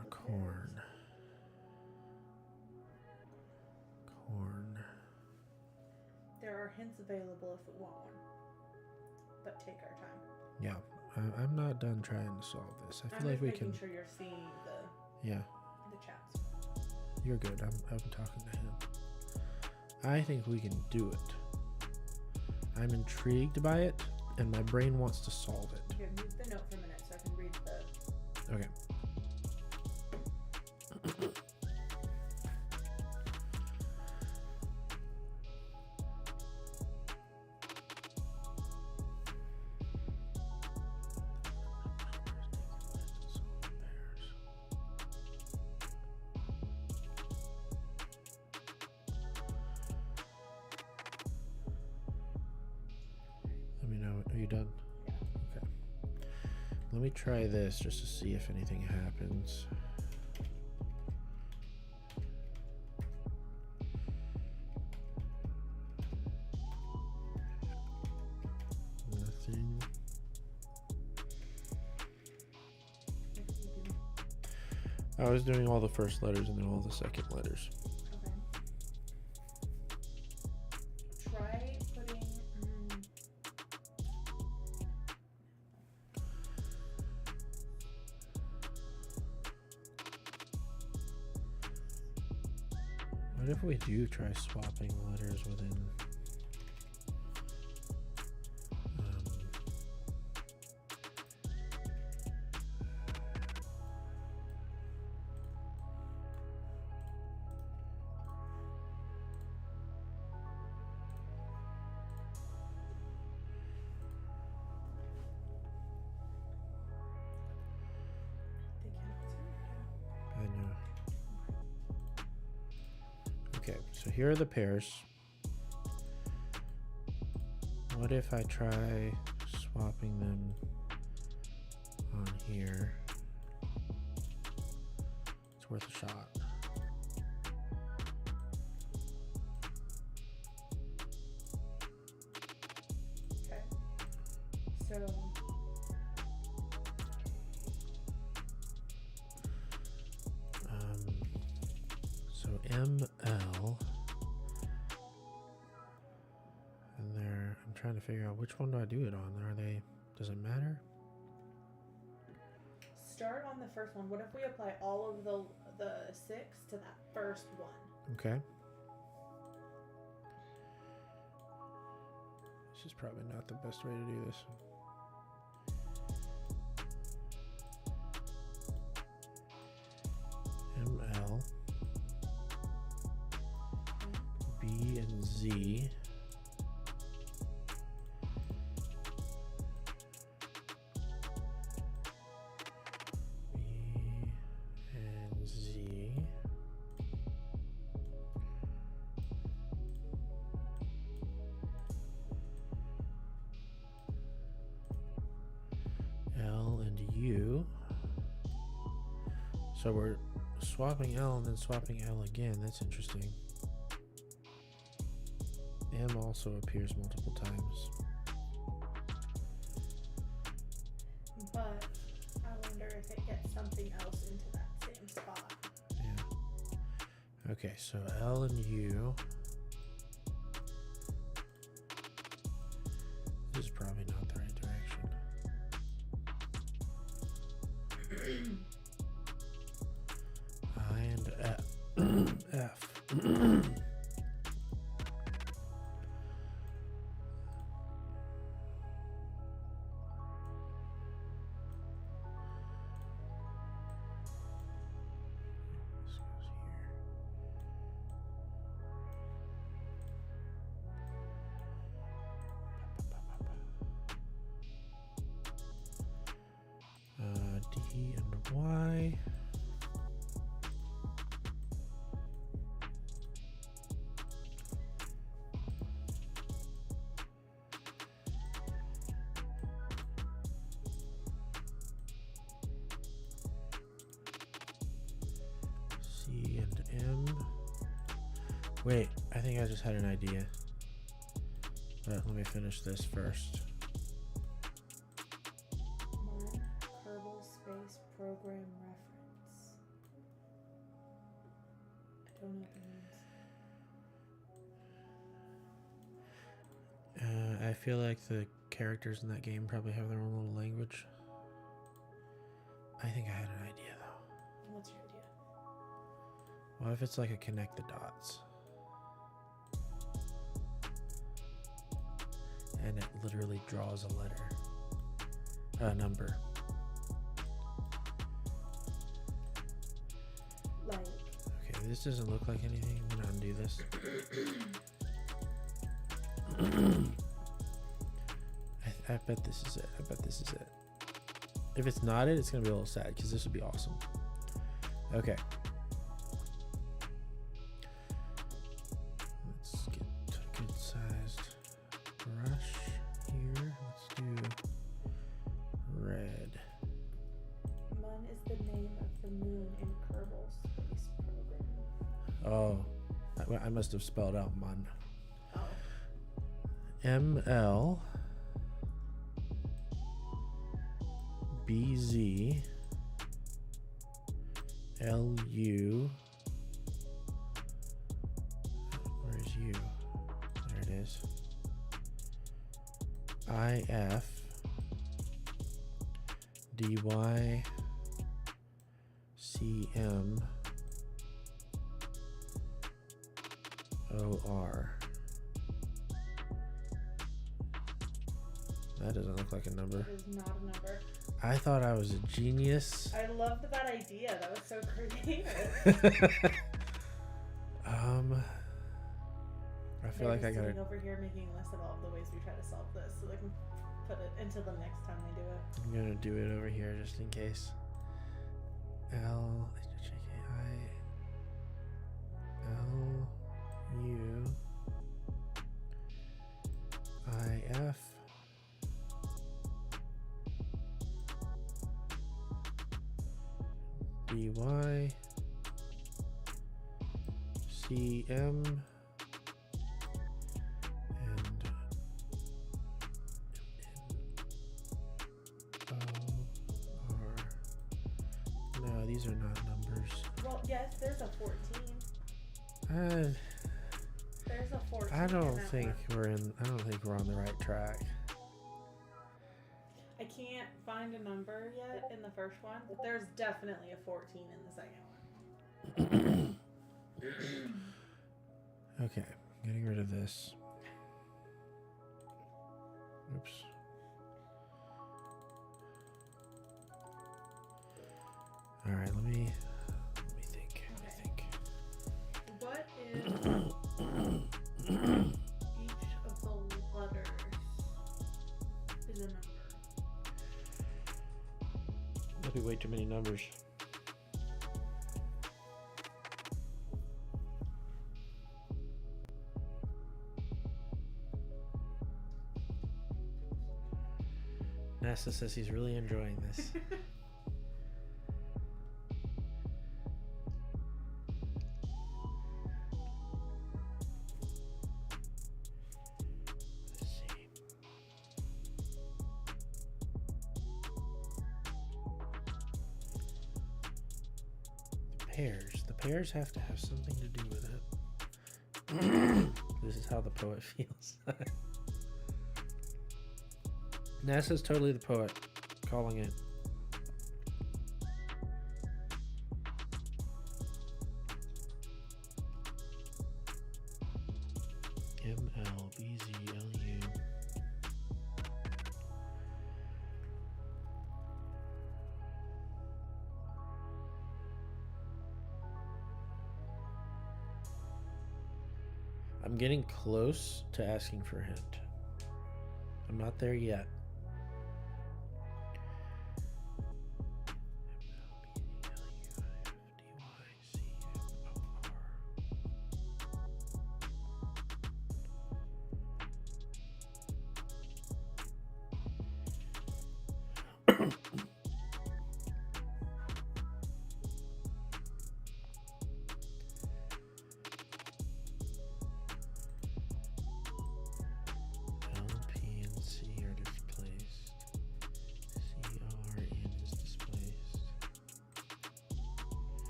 There are hints available if we want one, but take our time. Yeah, I'm not done trying to solve this. I I'm feel like just we making can. sure you're seeing the Yeah, chats. you're good. I'm talking to him. I think we can do it. I'm intrigued by it, and my brain wants to solve it. Okay, move the note for a minute so I can read the. Okay. Let me know. Are you done? Yeah. Okay. Let me try this just to see if anything happens. Nothing. What did you do? I was doing all the first letters and then all the second letters. Okay. Try putting. What if we do try swapping letters within? They can't. I know. Okay, so here are the pairs. What if I try swapping them on here? It's worth a shot. Okay. So. So ML, and there. I'm trying to figure out which one do I do it on. Are they? Does it matter? Start on the first one. What if we apply all of the 6 to that first one? Okay. This is probably not the best way to do this. ML, B and Z. B and Z. L and U. So we're swapping L and then swapping L again. That's interesting. M also appears multiple times. But I wonder if it gets something else into that same spot. Yeah. Okay, so L and U. This is probably not the right direction. I and F. This goes here. D and Y. C and M. Wait, I think I just had an idea. But let me finish this first. Mon Kerbal Space Program Reference. I don't know what it means. I feel like the characters in that game probably have their own little language. I think I had an idea though. What's your idea? What if it's like a connect the dots? and it literally draws a letter, a number. Like, Okay, this doesn't look like anything. I'm gonna undo this. I bet this is it. I bet this is it. If it's not it, it's gonna be a little sad because this would be awesome. Okay. Let's get a good sized brush here. Let's do red. Mun is the name of the moon in Kerbal's space program. Oh, I must have spelled out Mun. Oh. ML BZ LU. Where's U? There it is. IF DY CM OR. That doesn't look like a number. It is not a number. I thought I was a genius. I loved that idea. That was so creative. I feel like I gotta. Sitting over here making a list of all of the ways we try to solve this, so they can put it into the next time they do it. I'm gonna do it over here just in case. L U IF DY CM and OR. No, these are not numbers. Well, yes, there's a 14. There's a 14. I in don't that think one. I don't think we're on the right track. I can't find a number yet in the first one, but there's definitely a 14 in the second one. Okay, getting rid of this. Oops. All right, let me think. What is each of the letters is a number? That'd be way too many numbers. NASA says he's really enjoying this. Let's see. The pears have to have something to do with it. This is how the poet feels. NASA's totally the poet, calling it. MLBZLU. I'm getting close to asking for a hint. I'm not there yet.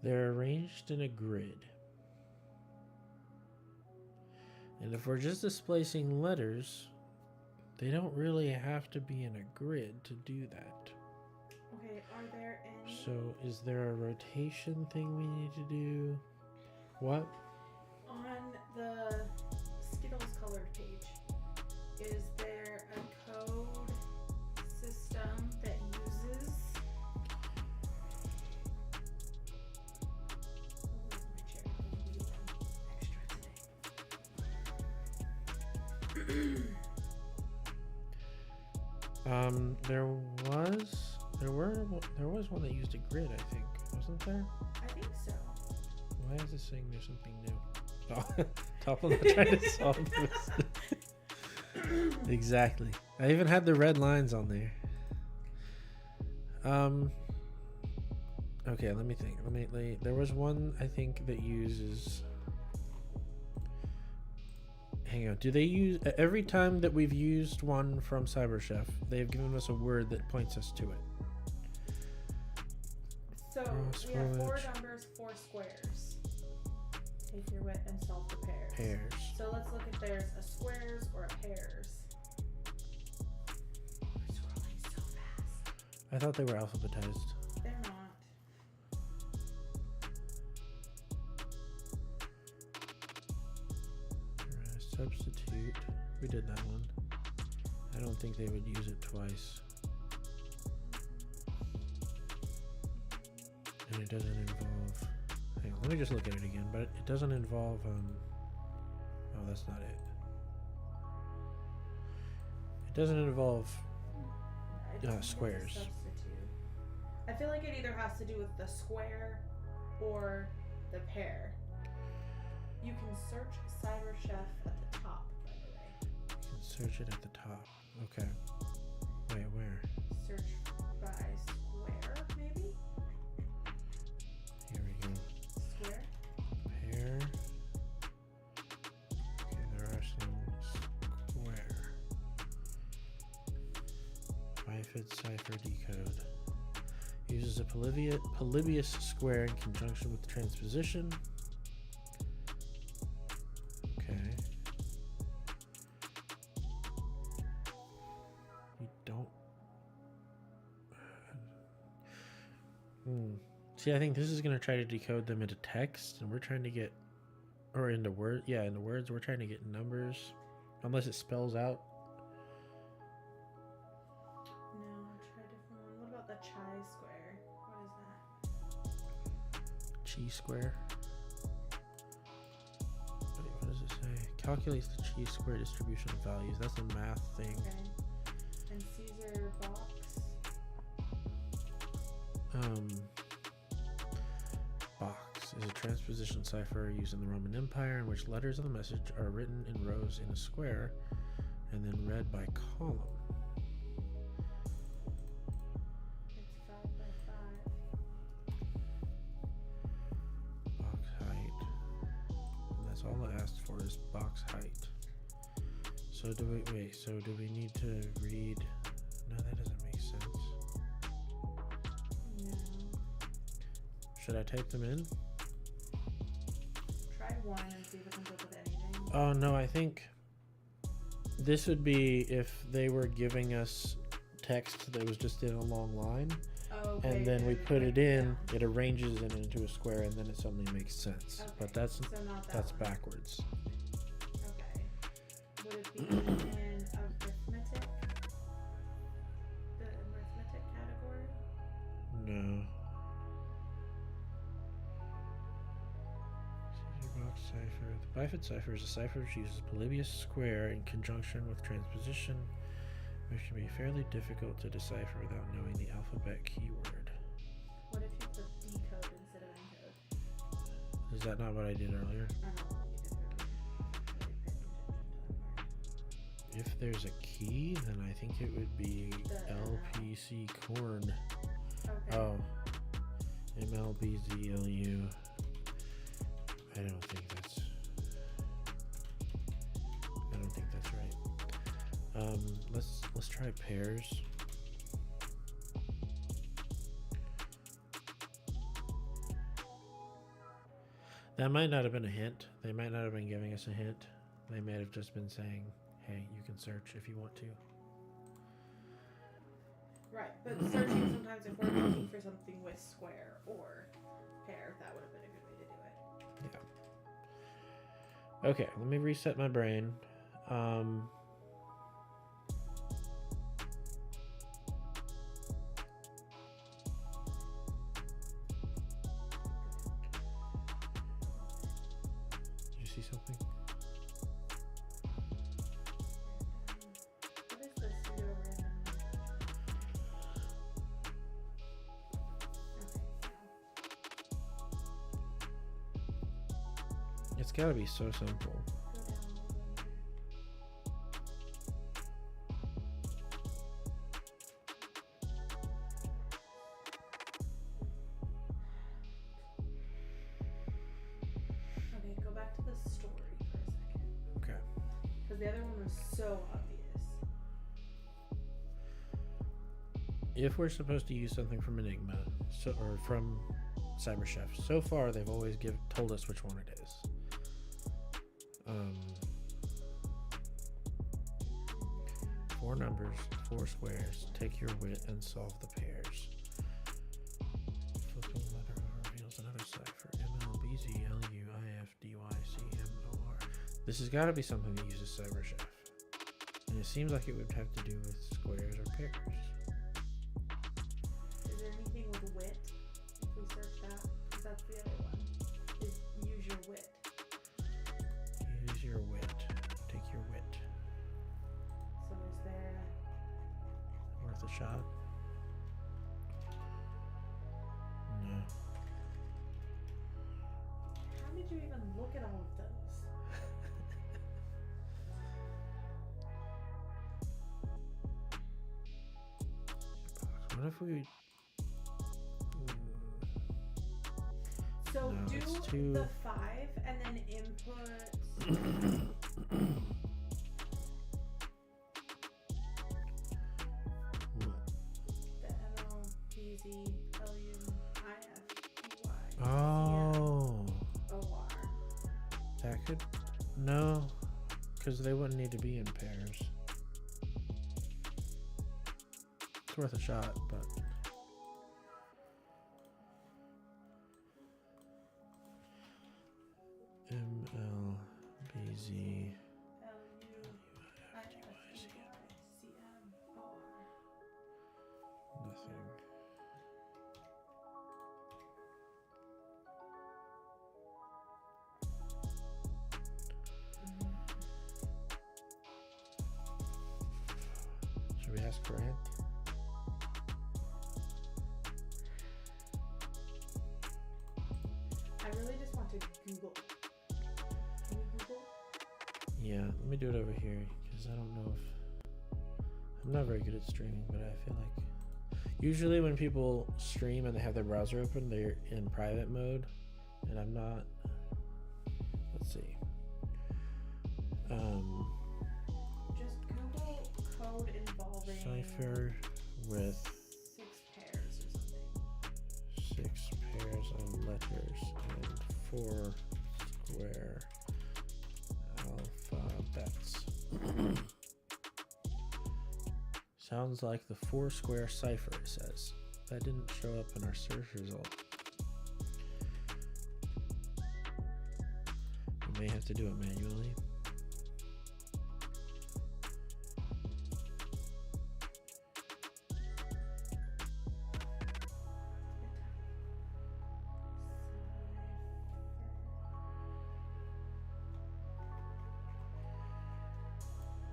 They're arranged in a grid. And if we're just displacing letters, they don't really have to be in a grid to do that. Okay, are there any? So is there a rotation thing we need to do? What? On the Skittles colored page, is there a code system that uses? Where's my chair? I'm gonna be extra today. There was one that used a grid, I think, wasn't there? I think so. Why is this saying there's something new? Oh, Topple not trying to solve this. Exactly. I even had the red lines on there. Okay, let me think. There was one I think that uses. Hang on. Do they use every time that we've used one from CyberChef? They've given us a word that points us to it. So we have 4 numbers, 4 squares. Take your wit and solve the pairs. Pairs. So let's look if there's a squares or a pairs. We're scrolling so fast. I thought they were alphabetized. They're not. Substitute. We did that one. I don't think they would use it twice. And it doesn't involve. Hang on, let me just look at it again. But it doesn't involve. Oh, that's not it. It doesn't involve I don't think it's a squares. substitute. I feel like it either has to do with the square or the pair. You can search CyberChef at the top, by the way. You can search it at the top. Okay. Wait, where? Search by square, maybe? Here we go. Square? Pair. Okay, there are some square. Bifid cipher decode. Uses a Polybius square in conjunction with transposition. Okay. You don't. See, I think this is going to try to decode them into text, and we're trying to get, or into word. Yeah, into words. We're trying to get numbers, unless it spells out. No, try a different one. What about the chi square? What is that? Chi square. Wait, what does it say? Calculates the chi square distribution of values. That's a math thing. Okay. And Caesar box? Box is a transposition cipher used in the Roman Empire in which letters of the message are written in rows in a square and then read by column. It's 5 by 5. Box height. And that's all it asked for is box height. So do we need to read? No, that doesn't make sense. No. Should I type them in? Try 1 and see if it comes up with anything. Oh no, I think this would be if they were giving us text that was just in a long line, Okay, and then we put it breaks in, down. it arranges it into a square, and then it suddenly makes sense. Okay, But that's so not that that's one. backwards. Okay. Would it be in arithmetic? The arithmetic category? No. Caesar box cipher. The Bifid cipher is a cipher which uses Polybius square in conjunction with transposition, which can be fairly difficult to decipher without knowing the alphabet keyword. What if you put decode instead of encode? Is that not what I did earlier? I don't know what you did earlier. I didn't pay attention to that If there's a key, then I think it would be The LPC corn. part. Okay. Oh. MLBZLU. I don't think that's right. Let's try pairs. That might not have been a hint. They might not have been giving us a hint. They might have just been saying, hey, you can search if you want to. Right, but searching sometimes if we're looking for something with square or pair, that would have been a good way to do it. Yeah. Okay, let me reset my brain. Did you see something? What is this pseudo random? It's gotta be so simple. Go down a little bit. Okay, go back to the story for a second. Okay. Because the other one was so obvious. If we're supposed to use something from Enigma, or from Cyber Chef, so far they've always told us which one it is. Four numbers, four squares. Take your wit and solve the pairs. Flipping the letter over reveals another cipher. MLBZLUIFDYCMOR. This has got to be something that uses Cyber Chef, and it seems like it would have to do with squares or pairs. Is there anything with wit? If we search that, because that's the other one. Is use your wit. Use your wit. Take your wit. So is there? Worth a shot? No. How did you even look at all of those? What if we? So No, do it's too- the 5 and then input. What? The MLBZLUIFDY. Oh, OR. that could no, because they wouldn't need to be in pairs. It's worth a shot, but MLBZ. Nothing. Should we ask for it? I really just want to Google. Can you Google? Yeah, let me do it over here because I don't know if I'm not very good at streaming, but I feel like usually when people stream and they have their browser open, they're in private mode, and I'm not. Let's see. Just Google code involving Cipher with 6 pairs or something. 6 pairs of letters and 4 square alphabets. Sounds like the 4 square cipher, it says. That didn't show up in our search result. We may have to do it manually.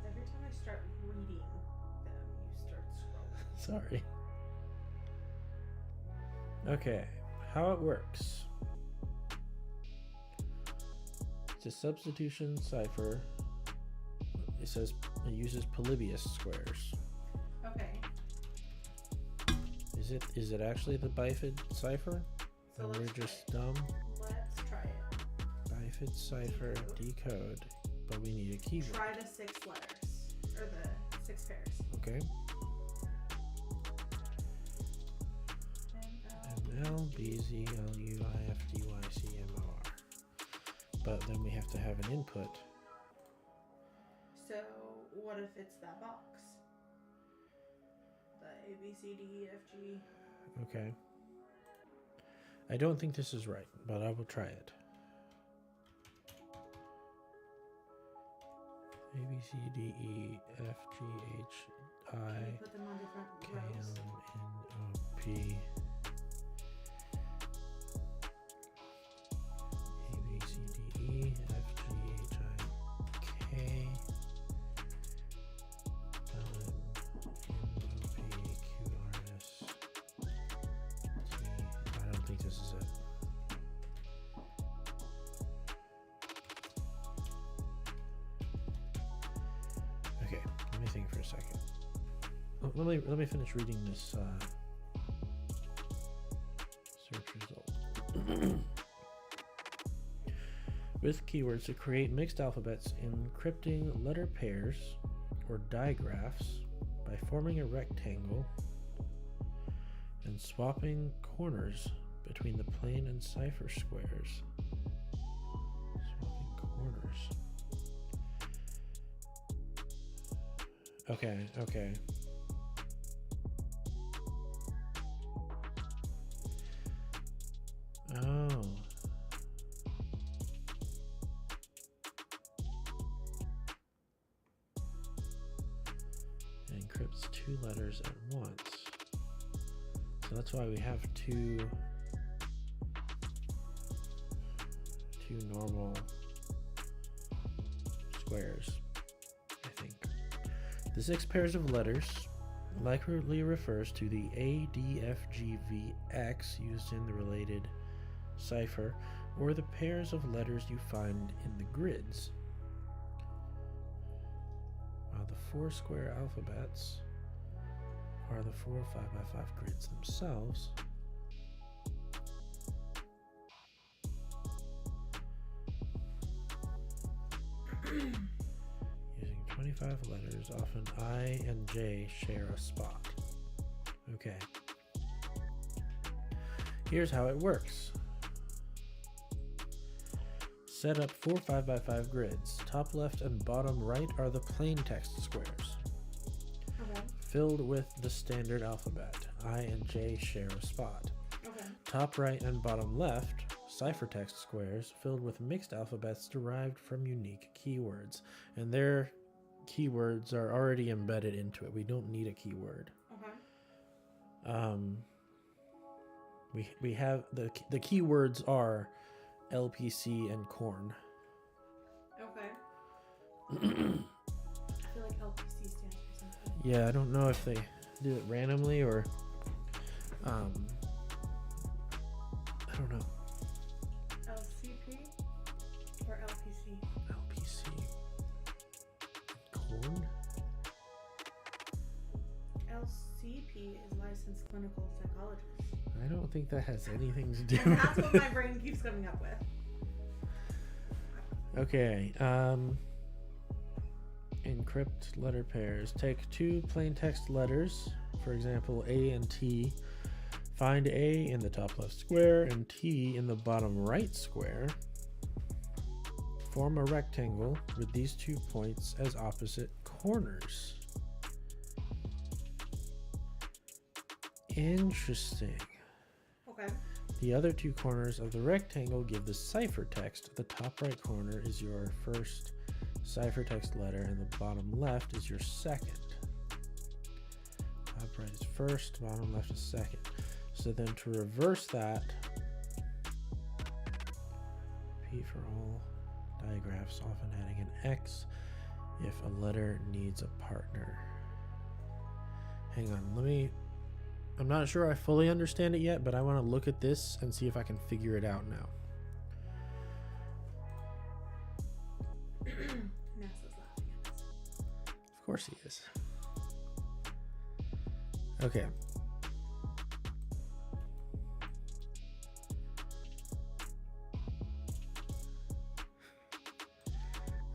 Every time I start reading them, you start scrolling. Sorry. Okay, how it works. It's a substitution cipher. It says it uses Polybius squares. Okay, Is it actually the bifid cipher? so And let's we're try just it. dumb. Let's try it. Bifid cipher decode, but we need a keyboard. Try the 6 letters, or the 6 pairs. Okay. MLBZLUIFDYCMOR. But then we have to have an input. So what if it's that box? The A, B, C, D, E, F, G. Okay. I don't think this is right, but I will try it. A, B, C, D, E, F, G, H, Can I, you put them on different K, rows? L, M, N, O, P. A, B, C, D, E, F, G, H, I, K, L, M, N, O, P, Q, R, S, T. I don't think this is it. Okay, let me think for a second. Let me finish reading this search result. With keywords to create mixed alphabets, encrypting letter pairs or digraphs by forming a rectangle and swapping corners between the plain and cipher squares. Swapping corners. Okay. Oh. It encrypts two letters at once. So that's why we have two normal squares, I think. The 6 pairs of letters likely refers to the ADFGVX used in the related cipher, or the pairs of letters you find in the grids. While the 4 square alphabets are the 4 5x5 grids themselves. Using 25 letters, often I and J share a spot. Okay. Here's how it works. Set up 4 5x5 grids. Top left and bottom right are the plain text squares, Okay. filled with the standard alphabet. I and J share a spot. Okay. Top right and bottom left, ciphertext squares filled with mixed alphabets derived from unique keywords. And their keywords are already embedded into it. We don't need a keyword. Okay. We have the keywords are LPC and corn. Okay. I feel like LPC stands for something. Yeah, I don't know if they do it randomly or I don't know. LCP or LPC? LPC. Corn? LCP is licensed clinical psychologist. I don't think that has anything to do And with that's what my brain keeps coming up with. Okay. Encrypt letter pairs. Take 2 plain text letters, for example, A and T. Find A in the top left square and T in the bottom right square. Form a rectangle with these 2 points as opposite corners. Interesting. Okay. The other 2 corners of the rectangle give the ciphertext. The top right corner is your first ciphertext letter and the bottom left is your second. Top right is first, bottom left is second. So then to reverse that, P for all digraphs, often adding an X if a letter needs a partner. Hang on, I'm not sure I fully understand it yet, but I want to look at this and see if I can figure it out now. NASA's laughing at us. Of course he is. Okay.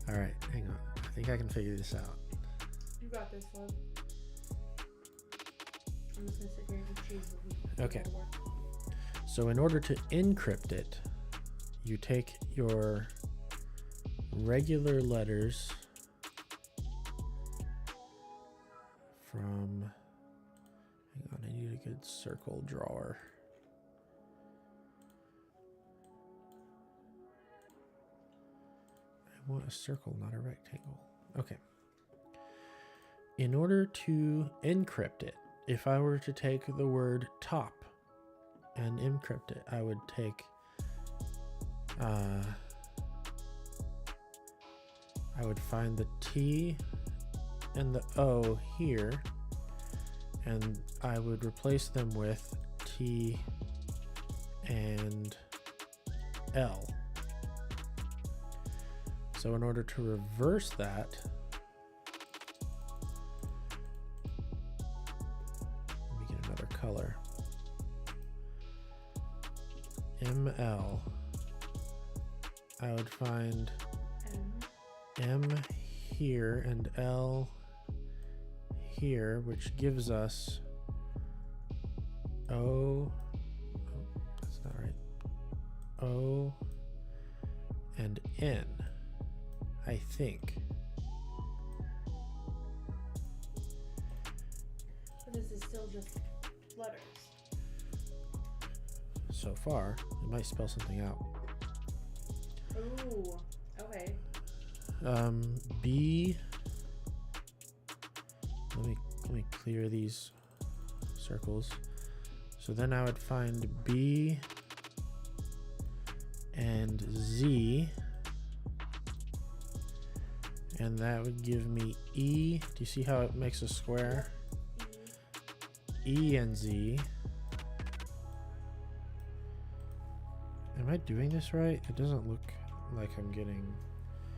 All right, hang on. I think I can figure this out. You got this, love. I'm just gonna sit here and eat cheese with you. Okay. So in order to encrypt it, you take your regular letters from, hang on, I need a good circle drawer. I want a circle, not a rectangle. Okay. In order to encrypt it, if I were to take the word top and encrypt it, I would take I would find the T and the O here, and I would replace them with T and L. So in order to reverse that, let me get another color. ML. I would find M here and L here, which gives us O. Oh, that's not right. O and N, I think. So this is still just letters. So far, it might spell something out. Ooh, okay. B. Let me clear these circles. So then I would find B and Z, and that would give me E. Do you see how it makes a square? E and Z. Am I doing this right? It doesn't look like I'm getting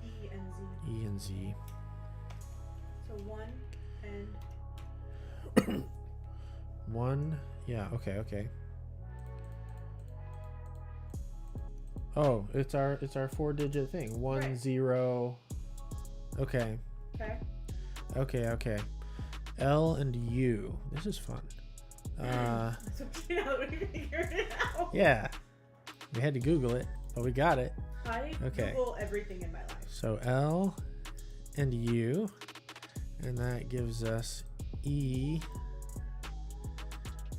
E and Z. E and Z. So 1 and 1. Yeah, okay. Oh, it's our 4-digit thing. 1 Right. 0. Okay. okay. L and U. This is fun. So now that we figured it out. Yeah. We had to Google it, but we got it. I Okay. Google everything in my life. So L and U, and that gives us E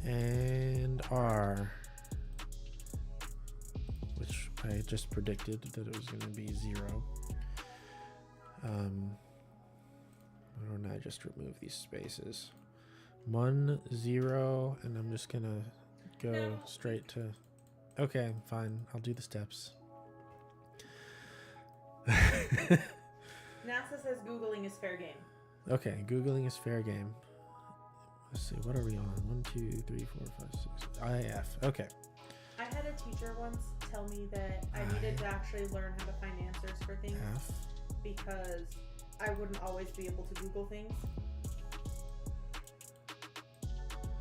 and R, which I just predicted that it was going to be 0. Why don't I just remove these spaces? 1 0, and I'm just gonna go No. straight to. Okay, fine. I'll do the steps. NASA says Googling is fair game. Okay, Googling is fair game. Let's see, what are we on? 1, 2, 3, 4, 5, 6. IF. Okay. I had a teacher once tell me that I needed to actually learn how to find answers for things F. because I wouldn't always be able to Google things.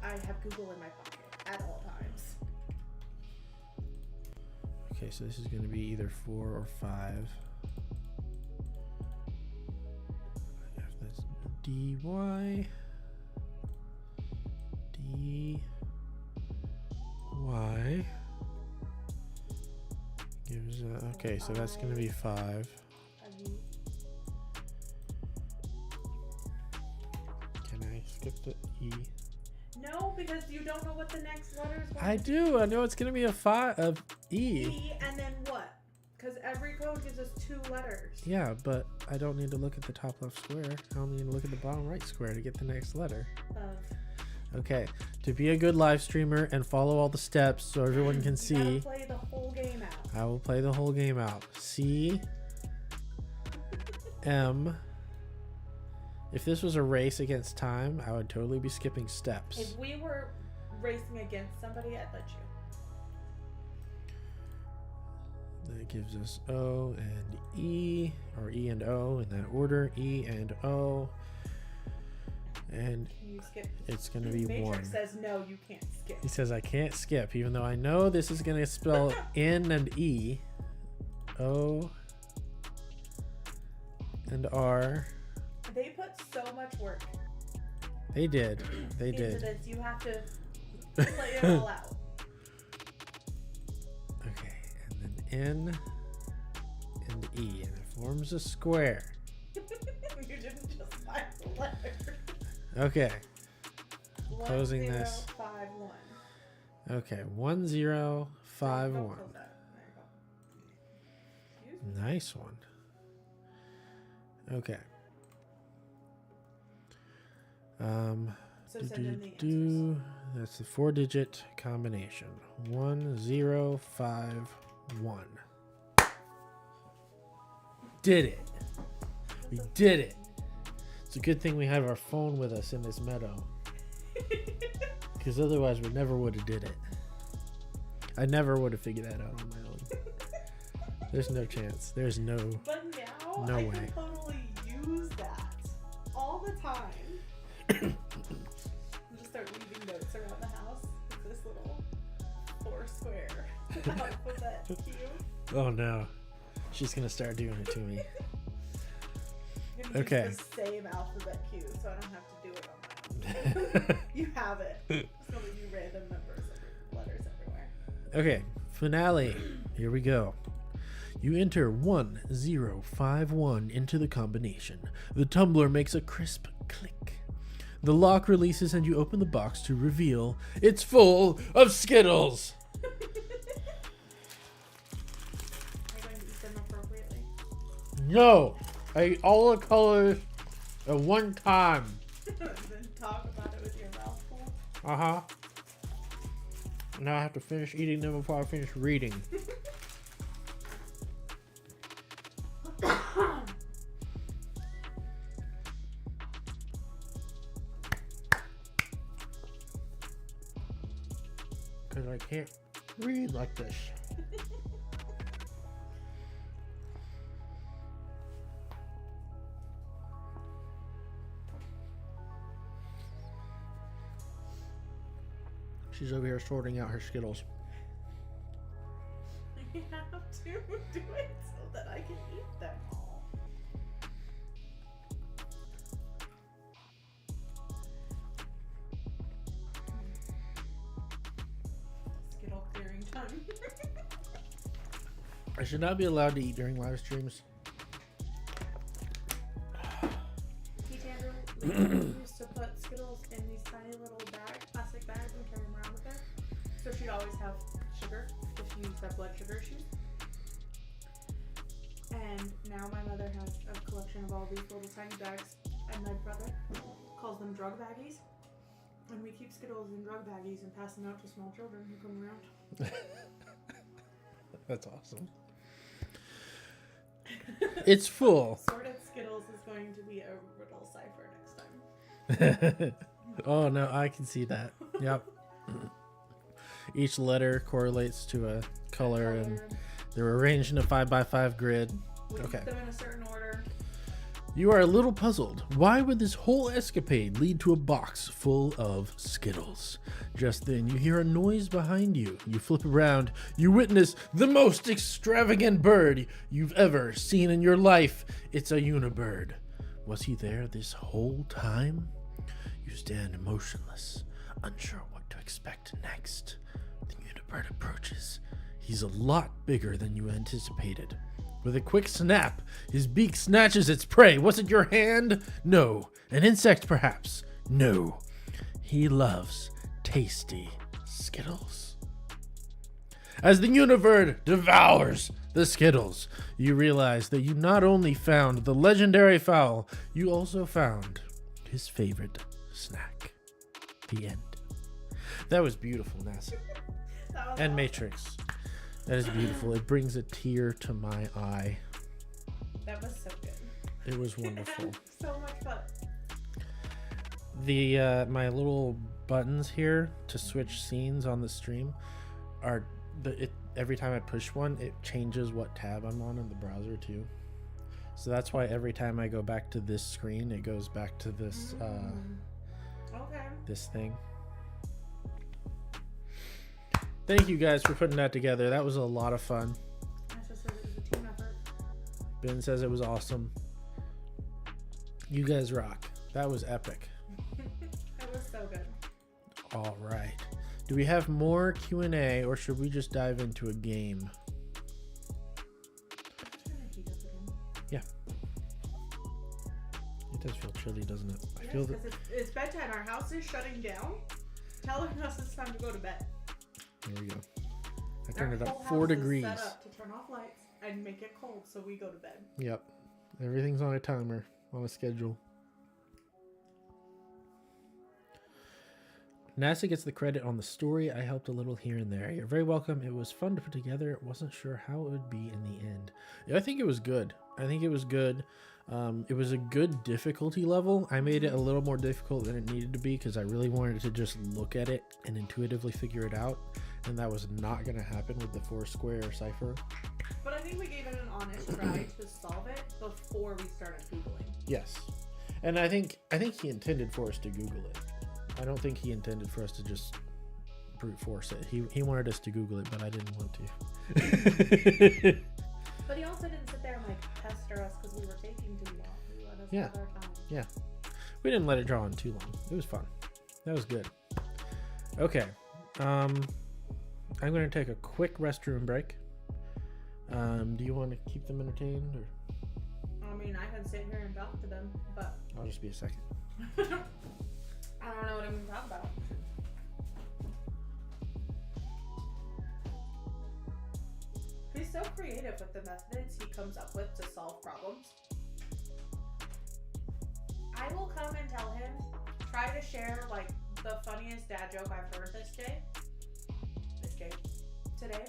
I have Google in my pocket at all times. Okay, so this is going to be either 4 or 5. That's DY. DY. Gives okay, so that's going to be 5. Can I skip the E? No, because you don't know what the next letter is going I to do. I know it's going to be a 5 of be. E. E and then what? Because every code gives us 2 letters. Yeah, but I don't need to look at the top left square. I only need to look at the bottom right square to get the next letter. Okay, to be a good live streamer and follow all the steps so everyone can You see, gotta play the whole game out. I will play the whole game out. C, M. If this was a race against time, I would totally be skipping steps. If we were racing against somebody, I'd let you. That gives us O and E, or E and O in that order. E and O. And Can you skip? it's going to be Matrix 1. says no, you can't skip. He says I can't skip, even though I know this is going to spell N and E. O and R. They put so much work They did. They into did. this. You have to play it all out. Okay, and then N and E, and it forms a square. You didn't just find the letter. Okay, 1, closing 0, this. 5, 1. Okay, 1 0 5 Don't 1. close that. There you go. Excuse me. Nice one. Okay, So send in the answers. That's the 4-digit combination. 1051. Did it. We did it. It's a good thing we have our phone with us in this meadow. Because otherwise we never would have did it. I never would have figured that out on my own. There's no chance. There's no... But now No I way. can totally use that all the time. Just start leaving notes around the house with this little 4 square alphabet cue. Oh no. She's going to start doing it to me. I'm gonna Okay. use the same alphabet cue so I don't have to do it on my own. You have it. Just gonna leave you random numbers and letters everywhere. Okay, finale. Here we go. You enter 1051 into the combination. The tumbler makes a crisp click. The lock releases and you open the box to reveal it's full of Skittles. Are you going to eat them appropriately? No, I ate all the colors at one time. Then talk about it with your mouth full. Uh-huh. Now I have to finish eating them before I finish reading. Because I can't read like this. She's over here sorting out her Skittles. You have to do it so that I can eat them all. Skittle clearing time. I should not be allowed to eat during live streams. Teach Andrew used to put Skittles in these tiny little plastic bags, and carry them around with her. So she'd always have sugar if she used to have blood sugar issues. And now my mother has a collection of all these little tiny bags, and my brother calls them drug baggies. And we keep Skittles in drug baggies and pass them out to small children who come around. That's awesome. It's full. Sorted Skittles is going to be a riddle cipher next time. Oh no, I can see that. Yep. Each letter correlates to a color, and they're arranged in a 5x5 grid. We Okay. keep them in a certain order. You are a little puzzled. Why would this whole escapade lead to a box full of Skittles? Just then, you hear a noise behind you. You flip around. You witness the most extravagant bird you've ever seen in your life. It's a unibird. Was he there this whole time? You stand motionless, unsure what to expect next. The unibird approaches. He's a lot bigger than you anticipated. With a quick snap, his beak snatches its prey. Was it your hand? No. An insect, perhaps? No. He loves tasty Skittles. As the unibird devours the Skittles, you realize that you not only found the legendary fowl, you also found his favorite snack. The end. That was beautiful, NASA. That was And awesome. Matrix. That is beautiful. It brings a tear to my eye. That was so good. It was wonderful. So much fun. The my little buttons here to switch scenes on the stream are every time I push one, it changes what tab I'm on in the browser too. So that's why every time I go back to this screen, it goes back to this Okay. this thing. Thank you guys for putting that together. That was a lot of fun. I just said it was a team effort. Ben says it was awesome. You guys rock. That was epic. It was so good. All right. Do we have more Q&A or should we just dive into a game? I'm just gonna heat up again. Yeah. It does feel chilly, doesn't it? I Yes, feel that. because it's bedtime. Our house is shutting down, telling us it's time to go to bed. There we go. I turned Our it whole up house 4 is degrees. set up to turn off lights and make it cold, so we go to bed. Yep. Everything's on a timer, on a schedule. NASA gets the credit on the story. I helped a little here and there. You're very welcome. It was fun to put together. Wasn't sure how it would be in the end. Yeah, I think it was good. It was a good difficulty level. I made it a little more difficult than it needed to be because I really wanted to just look at it and intuitively figure it out. And that was not going to happen with the Foursquare cipher. But I think we gave it an honest try to solve it before we started Googling. Yes. And I think he intended for us to Google it. I don't think he intended for us to just brute force it. He wanted us to Google it, but I didn't want to. But he also didn't sit there and like pester us because we were taking too long. He let us have our time. Yeah. We didn't let it draw on too long. It was fun. That was good. Okay. I'm going to take a quick restroom break. Do you want to keep them entertained? Or? I mean, I can sit here and talk to them, but I'll just be a second. I don't know what I'm going to talk about. He's so creative with the methods he comes up with to solve problems. I will come and tell him, try to share like the funniest dad joke I've heard today,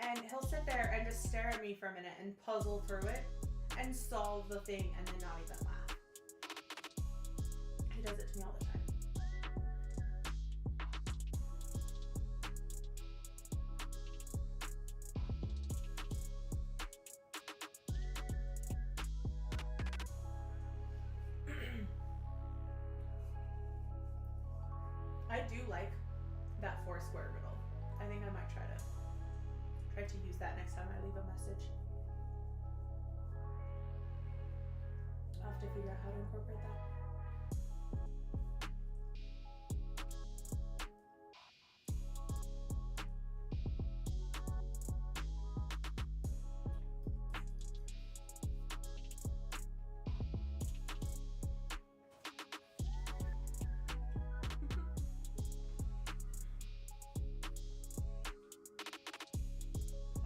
and he'll sit there and just stare at me for a minute and puzzle through it and solve the thing and then not even laugh. He does it to me all the time. I do like that Foursquare riddle. I think I might try to use that next time I leave a message. I'll have to figure out how to incorporate that.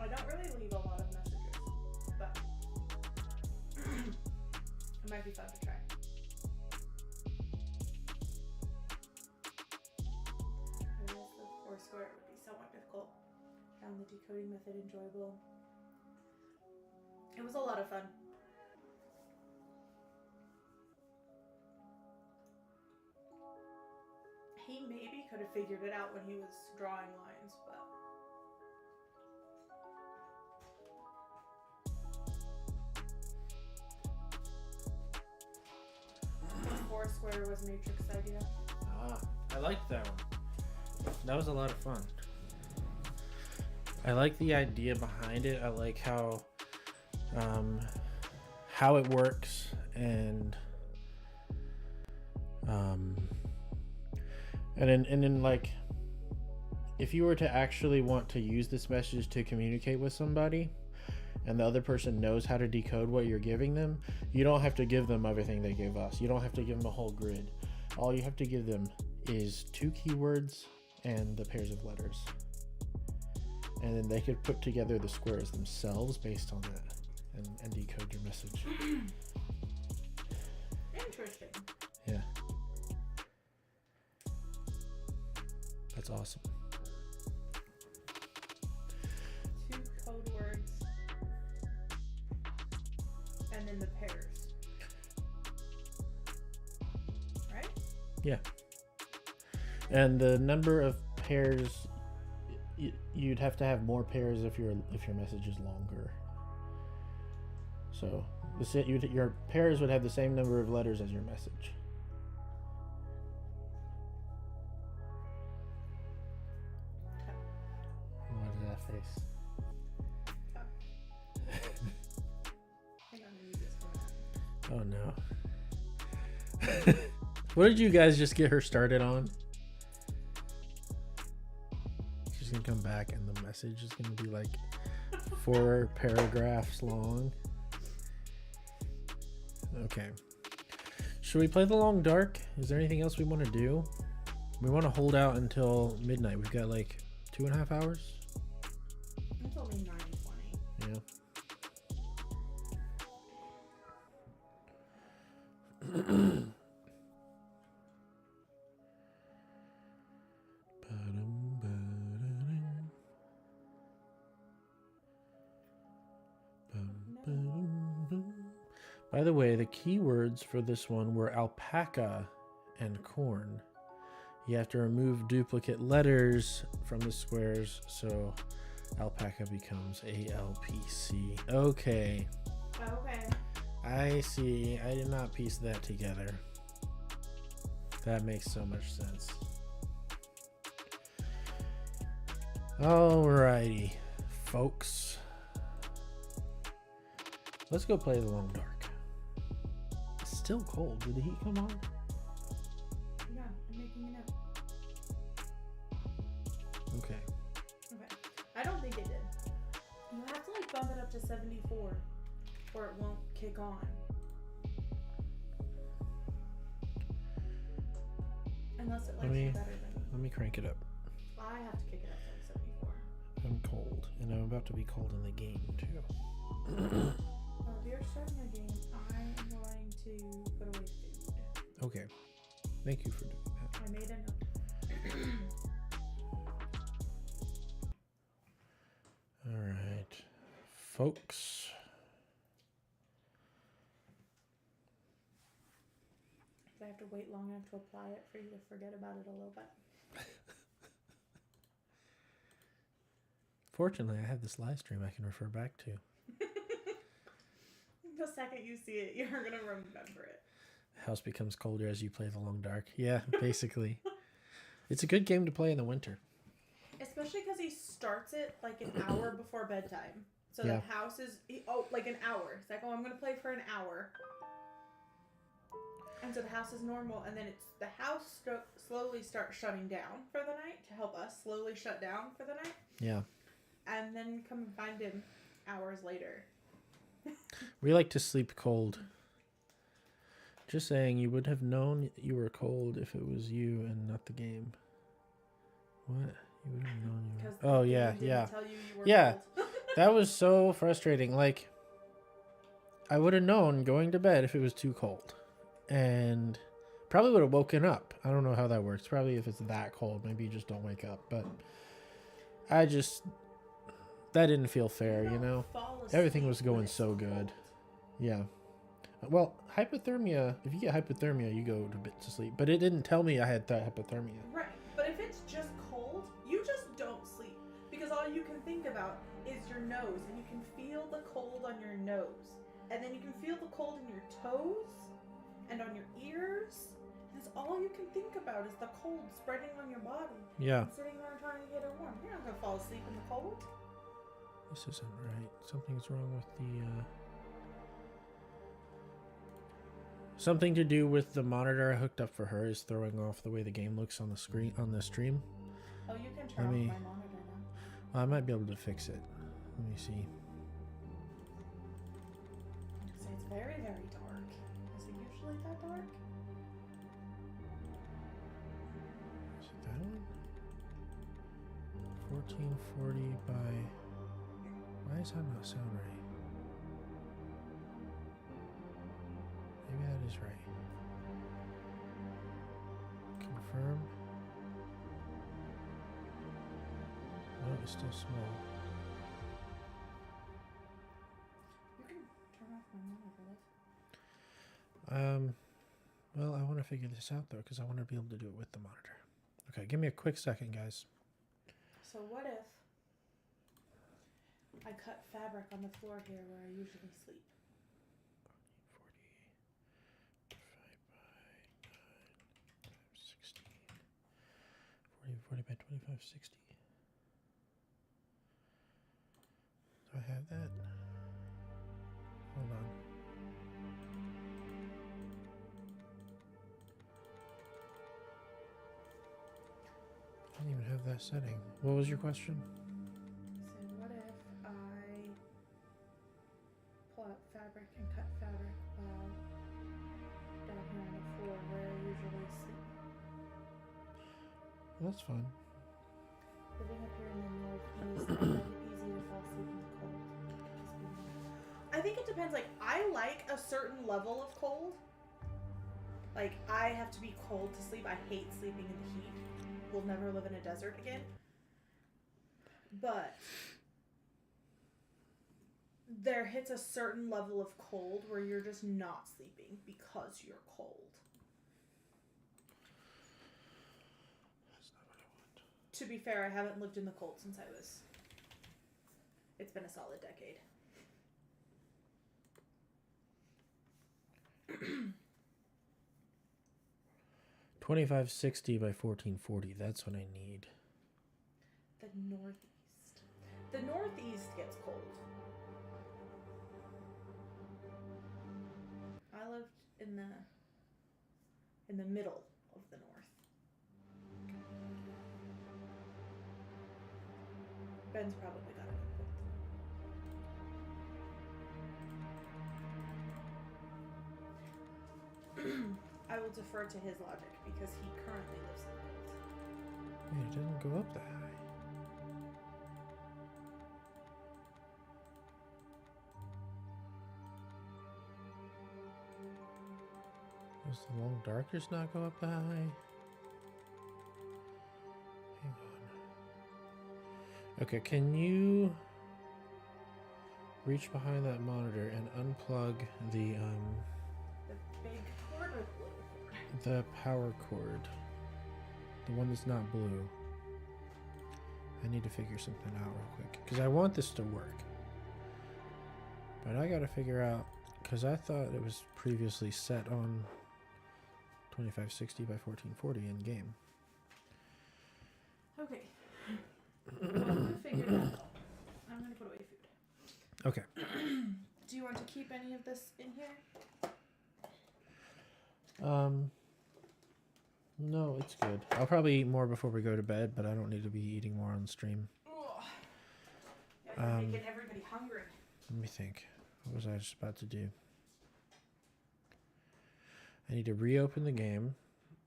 I don't really leave a lot of messages, but it might be fun to try. I guess the Foursquare would be somewhat difficult. Found the decoding method enjoyable. It was a lot of fun. He maybe could have figured it out when he was drawing lines, but Foursquare was Matrix idea. I liked that one. That was a lot of fun. I like the idea behind it. I like how it works, and then like if you were to actually want to use this message to communicate with somebody, and the other person knows how to decode what you're giving them, you don't have to give them everything they gave us. You don't have to give them a whole grid. All you have to give them is 2 keywords and the pairs of letters. And then they could put together the squares themselves based on that and decode your message. Interesting. Yeah. That's awesome. 2 code words. And then the pairs. Right? Yeah. And the number of pairs, you'd have to have more pairs if your message is longer. So your pairs would have the same number of letters as your message. What is that face? Hang on, let me just go back. Oh no. What did you guys just get her started on? She's gonna come back and the message is gonna be like 4 paragraphs long. Okay. Should we play the long dark? Is there anything else we want to do? We want to hold out until midnight. We've got like 2.5 hours. It's only 9:20. Yeah. By the way, the keywords for this one were alpaca and corn. You have to remove duplicate letters from the squares, so alpaca becomes ALPC. Okay. Okay. I see. I did not piece that together. That makes so much sense. Alrighty, folks. Let's go play the Long Dark. It's still cold. Did the heat come on? Yeah, I'm making it up. Okay. Okay. I don't think it did. You have to like bump it up to 74 or it won't kick on. Unless it likes you better than me. Let me crank it up. I have to kick it up to like 74. I'm cold, and I'm about to be cold in the game too. Well, if you're starting a game, I'm going to put away food. Okay. Thank you for doing that. I made a note. All right, folks. I have to wait long enough to apply it for you to forget about it a little bit. Fortunately, I have this live stream I can refer back to. The second you see it, you're going to remember it. The house becomes colder as you play the Long Dark. Yeah, basically. It's a good game to play in the winter. Especially because he starts it like an hour before bedtime. So Yeah. the house is, like an hour. It's like, I'm going to play for an hour. And so the house is normal, and then the house slowly starts shutting down for the night to help us slowly shut down for the night. Yeah. And then come and find him hours later. We like to sleep cold. Just saying, you would have known you were cold if it was you and not the game. What? You would have known you were... Oh, yeah, yeah. Tell you were Yeah. cold. That was so frustrating. Like, I would have known going to bed if it was too cold. And probably would have woken up. I don't know how that works. Probably if it's that cold, maybe you just don't wake up. But I just... That didn't feel fair, you know? Everything was going so good. Yeah. Well, hypothermia, if you get hypothermia, you go to sleep. But it didn't tell me I had hypothermia. Right. But if it's just cold, you just don't sleep. Because all you can think about is your nose. And you can feel the cold on your nose. And then you can feel the cold in your toes and on your ears. And that's all you can think about is the cold spreading on your body. Yeah. And sitting there trying to get it warm. You're not going to fall asleep in the cold. This isn't right. Something's wrong with the... Something to do with the monitor I hooked up for her is throwing off the way the game looks on the screen on the stream. Oh, you can turn off my monitor now. I might be able to fix it. Let me see. So it's very, very dark. Is it usually that dark? Is it that one? 1440 by... Why is that not sound right? Maybe that is right. Confirm. No, it's still small. You can turn off my monitor. Well, I want to figure this out though, because I want to be able to do it with the monitor. Okay, give me a quick second, guys. So what if I cut fabric on the floor here where I usually sleep? 40 by 25, 60. Do I have that? Hold on. I don't even have that setting. What was your question? So what if I pull out fabric and cut fabric down here on the floor where I usually sleep? Well, that's fine. Living up here in the northeast, I find it easy to fall asleep in the cold. I think it depends. Like, I like a certain level of cold. Like, I have to be cold to sleep. I hate sleeping in the heat. We'll never live in a desert again. But there hits a certain level of cold where you're just not sleeping because you're cold. That's not what I want. To be fair, I haven't lived in the cold since it's been a solid decade. $25.60 by $14.40. That's what I need. The Northeast. The Northeast gets cold. I lived in the middle of the north. Ben's probably got it equipped. I will defer to his logic because he currently lives in the cold. Wait, it doesn't go up that high. Does the long darkness not go up that high? Hang on. Okay, can you reach behind that monitor and unplug the big cord or the little cord? the power cord? The one that's not blue. I need to figure something out real quick because I want this to work. But I gotta figure out, because I thought it was previously set on 2560 by 1440 in game. Okay. Well, I'm gonna figure that out. I'm gonna put away food. Okay. Do you want to keep any of this in here? No, it's good. I'll probably eat more before we go to bed, but I don't need to be eating more on stream. Ugh. Yeah, you're making everybody hungry. Let me think. What was I just about to do? I need to reopen the game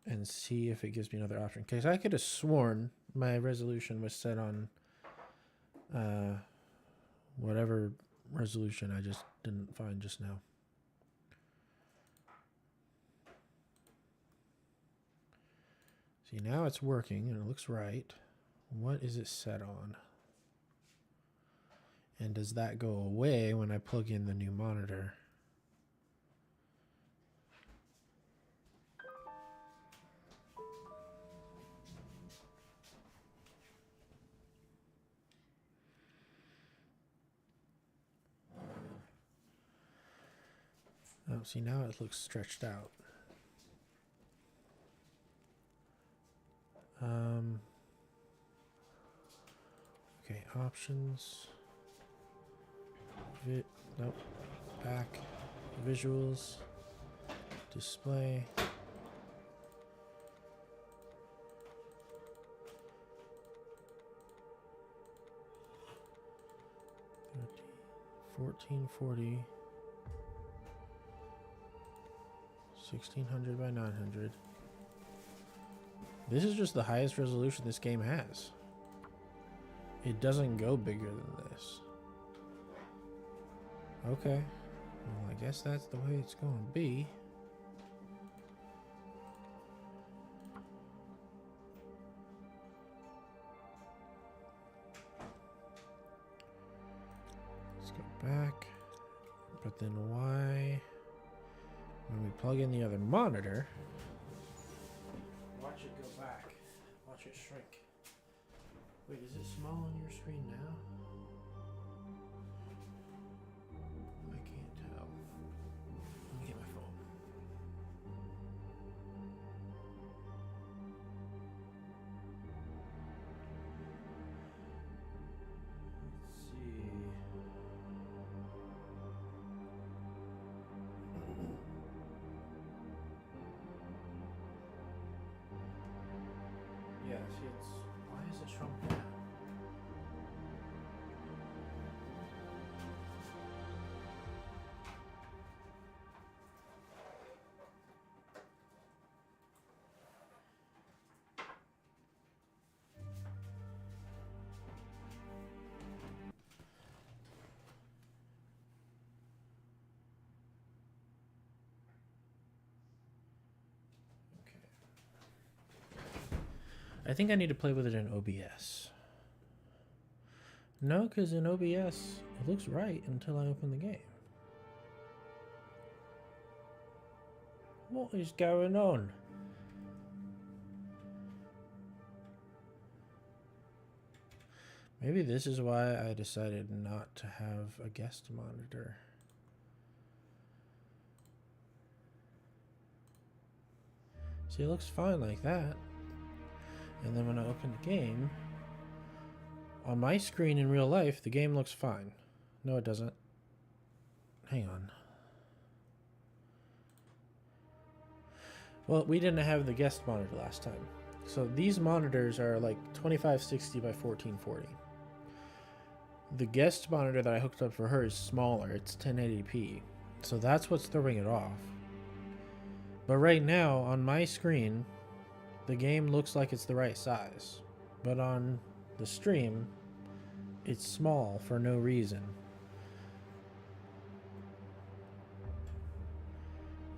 and see if it gives me another option. Because I could have sworn my resolution was set on whatever resolution I just didn't find just now. See, now it's working and it looks right. What is it set on? And does that go away when I plug in the new monitor? Oh, see, now it looks stretched out. Okay, options. Nope. Back. Visuals. Display. 1440. 1600 by 900. This is just the highest resolution this game has. It doesn't go bigger than this. Okay. Well, I guess that's the way it's going to be. Let's go back. But then why, when we plug in the other monitor, watch it go back. Watch it shrink. Wait, is it small on your screen now? I can't tell. Let me get my phone. Let's see. Yeah, see, it's, why is it shrunk down? I think I need to play with it in OBS. No, because in OBS, it looks right until I open the game. What is going on? Maybe this is why I decided not to have a guest monitor. See, it looks fine like that. And then when I open the game, on my screen in real life, the game looks fine. No, it doesn't. Hang on. Well, we didn't have the guest monitor last time. So these monitors are like 2560 by 1440. The guest monitor that I hooked up for her is smaller. It's 1080p. So that's what's throwing it off. But right now, on my screen, the game looks like it's the right size. But on the stream, it's small for no reason.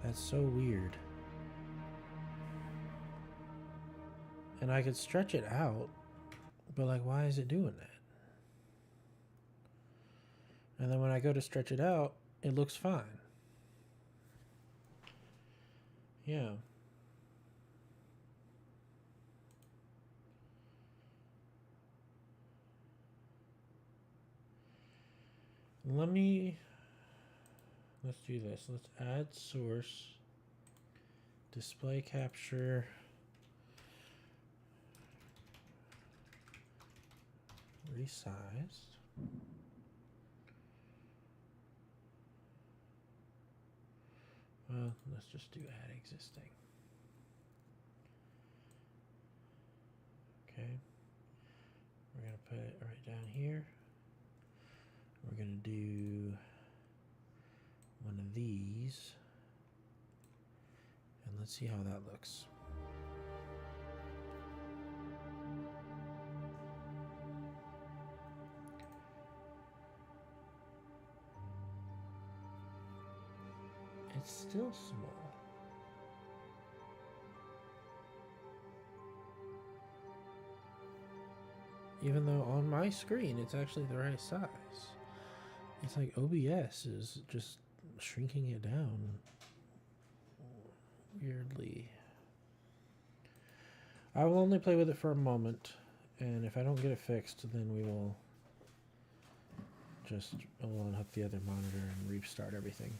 That's so weird. And I could stretch it out, but like, why is it doing that? And then when I go to stretch it out, it looks fine. Yeah. Let's do this. Let's add source, display capture, resized. Well, let's just do add existing. Okay. We're going to put it right down here. We're going to do one of these. And let's see how that looks. It's still small. Even though on my screen it's actually the right size. It's like OBS is just shrinking it down weirdly. I will only play with it for a moment, and if I don't get it fixed, then we will just unhook the other monitor and restart everything.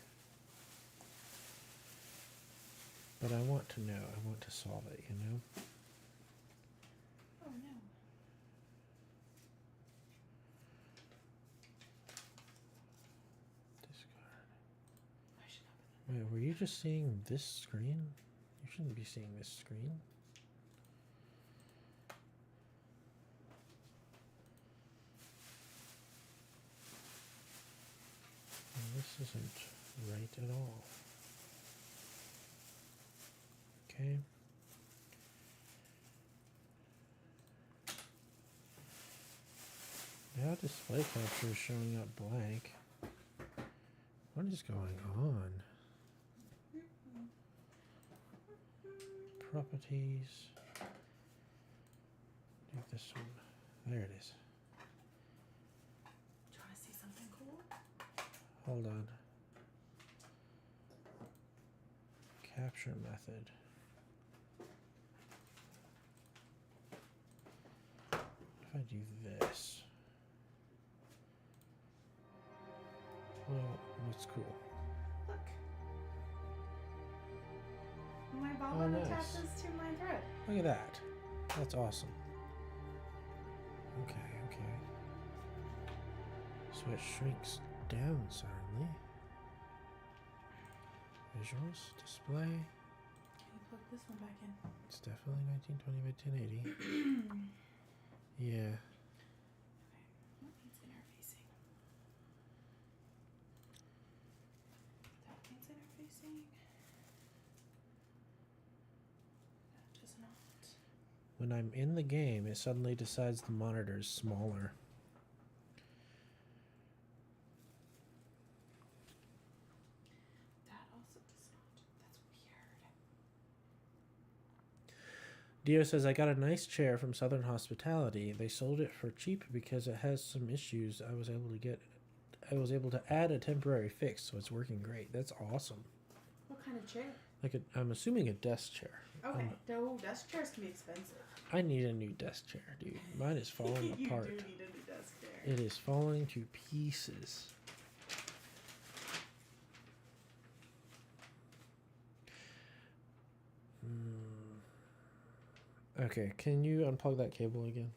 But I want to know. I want to solve it, you know? Oh no. Discard. I should open Wait, were you just seeing this screen? You shouldn't be seeing this screen. And this isn't right at all. Okay. Now display capture is showing up blank. What is going on? Properties. Do this one. There it is. Do you want to see something cool? Hold on. Capture method. If I do this. Well, what's cool? Look. My bobbin nice. attaches to my thread. Look at that. That's awesome. Okay, okay. So it shrinks down suddenly. Visuals, display. Can you plug this one back in? It's definitely 1920 by 1080. Yeah. What needs interfacing? That needs interfacing. That does not. When I'm in the game, it suddenly decides the monitor is smaller. That also does not. That's weird. Dio says, I got a nice chair from Southern Hospitality. They sold it for cheap because it has some issues. I was able to add a temporary fix, so it's working great. That's awesome. What kind of chair? I'm assuming a desk chair. Okay. Desk chairs can be expensive. I need a new desk chair, dude. Mine is falling You apart. do need a new desk chair. It is falling to pieces. Okay, can you unplug that cable again?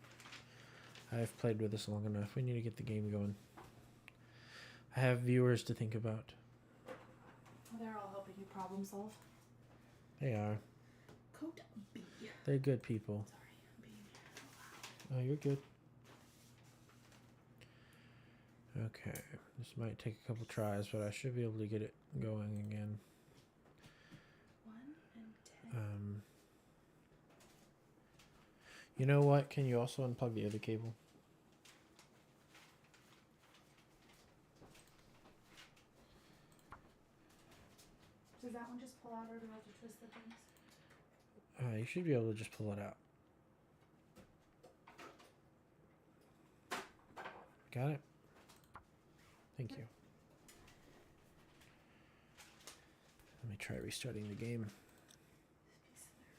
I've played with this long enough. We need to get the game going. I have viewers to think about. Oh, they're all helping you problem solve. They are. Code B. They're good people. Sorry, I'm being so loud. Oh, you're good. Okay, this might take a couple tries, but I should be able to get it going again. 1 and 10. You know what? Can you also unplug the other cable? Does that one just pull out, or do I have to twist the things? You should be able to just pull it out. Got it? Thank you. Let me try restarting the game.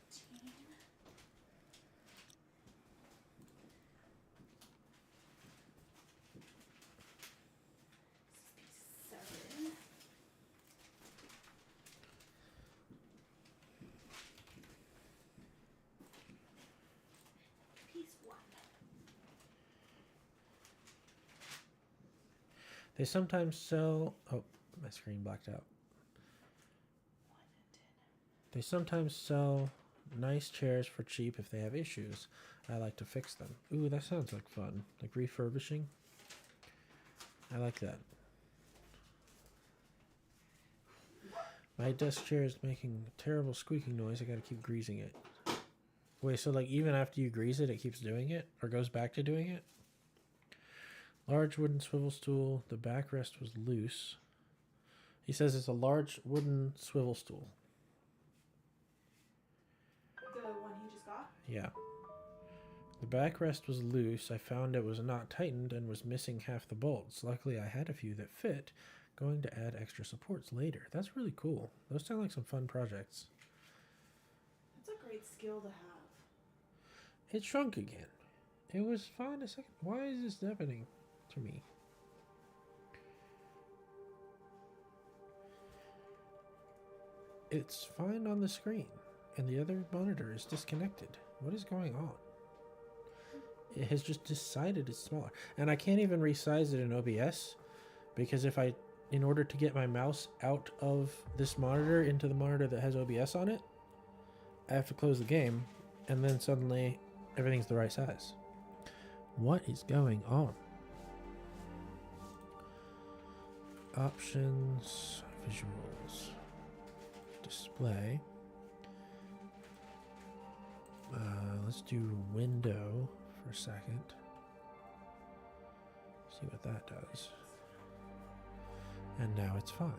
Piece 13. This is piece 7. Piece 1. They sometimes sell... Oh, my screen blacked out. 1 and 10. They sometimes sell nice chairs for cheap if they have issues. I like to fix them. Ooh, that sounds like fun. Like refurbishing. I like that. My desk chair is making a terrible squeaking noise. I gotta keep greasing it. Wait, so like even after you grease it, it keeps doing it? Or goes back to doing it? Large wooden swivel stool. The backrest was loose. He says it's a large wooden swivel stool. The one he just got? Yeah. The backrest was loose. I found it was not tightened and was missing half the bolts. Luckily, I had a few that fit. Going to add extra supports later. That's really cool. Those sound like some fun projects. That's a great skill to have. It shrunk again. It was fine a second. Why is this happening to me? It's fine on the screen, and the other monitor is disconnected. What is going on? It has just decided it's smaller. And I can't even resize it in OBS, because in order to get my mouse out of this monitor into the monitor that has OBS on it, I have to close the game, and then suddenly everything's the right size. What is going on? Options, visuals, display. Let's do window for a second. See what that does. And now it's fine.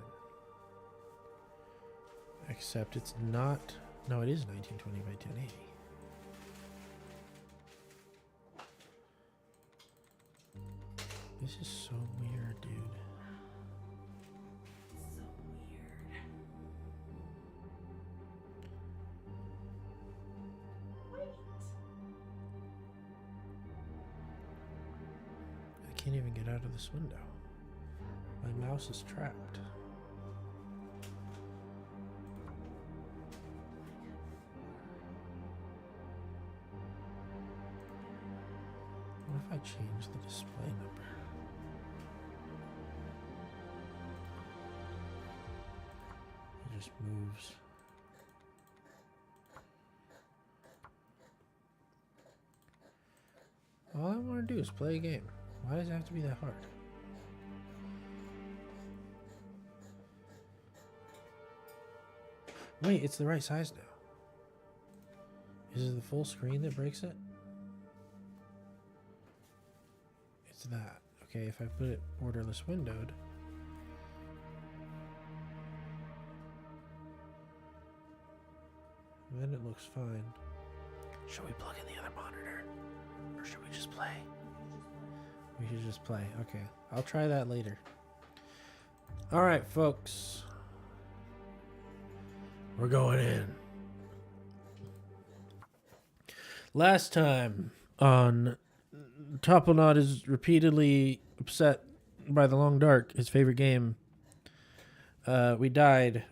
Except it's not. No, it is 1920 by 1080. This is so weird, dude. So weird. Wait. I can't even get out of this window. My mouse is trapped. What if I change the display number? It just moves. All I want to do is play a game. Why does it have to be that hard? Wait, it's the right size now. Is it the full screen that breaks it? It's that. Okay, if I put it borderless windowed. Then it looks fine. Should we plug in the other monitor? Or should we just play? We should just play. Okay. I'll try that later. Alright, folks. We're going in. Last time on Topplenot is repeatedly upset by the Long Dark, his favorite game. We died.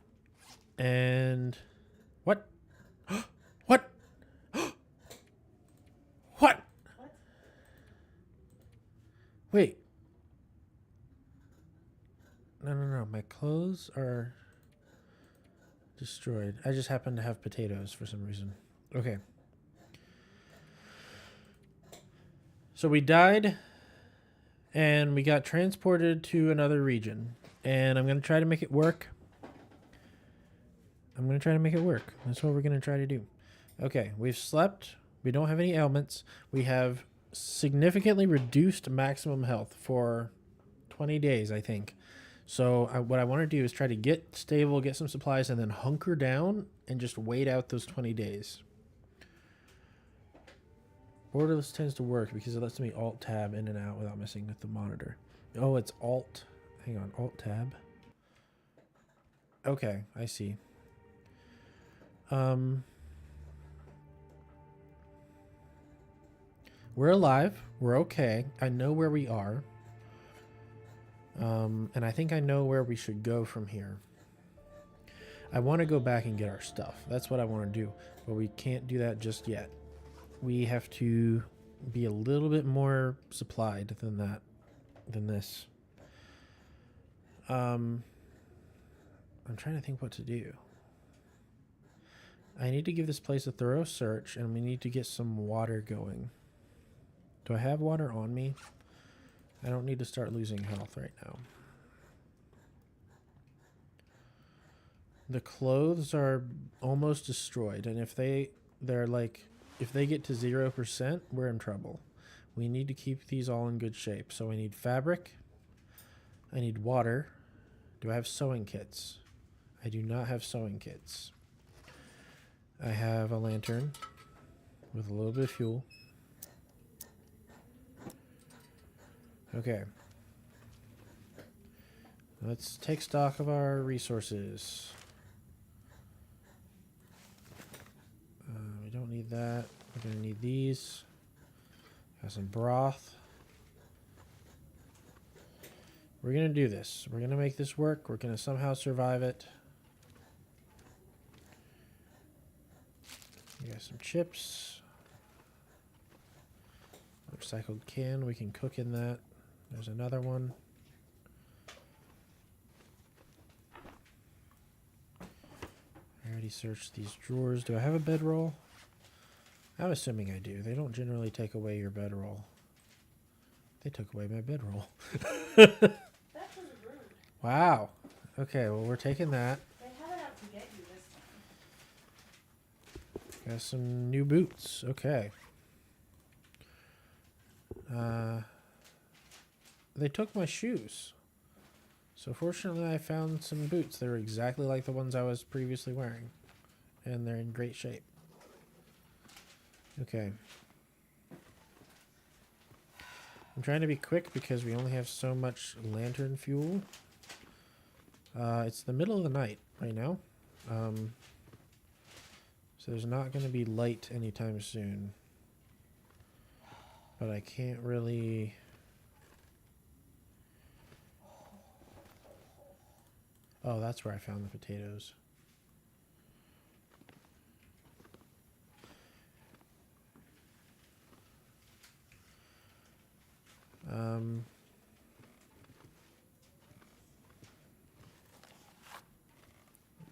And... What? What? What? Wait. No. My clothes are destroyed. I just happen to have potatoes for some reason. Okay. So we died, and we got transported to another region. And I'm going to try to make it work. That's what we're going to try to do. Okay, we've slept. We don't have any ailments. We have significantly reduced maximum health for 20 days, I think. So what I want to do is try to get stable, get some supplies, and then hunker down and just wait out those 20 days. Borderless tends to work because it lets me Alt-Tab in and out without messing with the monitor. Oh, it's Alt. Hang on, Alt-Tab. Okay, I see. We're alive. We're okay. I know where we are. And I think I know where we should go from here. I want to go back and get our stuff. That's what I want to do. But we can't do that just yet. We have to be a little bit more supplied than this. I'm trying to think what to do. I need to give this place a thorough search, and we need to get some water going. Do I have water on me? I don't need to start losing health right now. The clothes are almost destroyed, and if they get to 0%, we're in trouble. We need to keep these all in good shape. So I need fabric. I need water. Do I have sewing kits? I do not have sewing kits. I have a lantern with a little bit of fuel. Okay. Let's take stock of our resources. We don't need that. We're going to need these. Got some broth. We're going to do this. We're going to make this work. We're going to somehow survive it. We got some chips. Recycled can. We can cook in that. There's another one. I already searched these drawers. Do I have a bedroll? I'm assuming I do. They don't generally take away your bedroll. They took away my bedroll. That was rude. Wow. Okay, well, we're taking that. They have it out to get you this time. Got some new boots. Okay. They took my shoes. So fortunately I found some boots that are exactly like the ones I was previously wearing. And they're in great shape. Okay. I'm trying to be quick because we only have so much lantern fuel. It's the middle of the night right now. So there's not going to be light anytime soon. But I can't really... Oh, that's where I found the potatoes.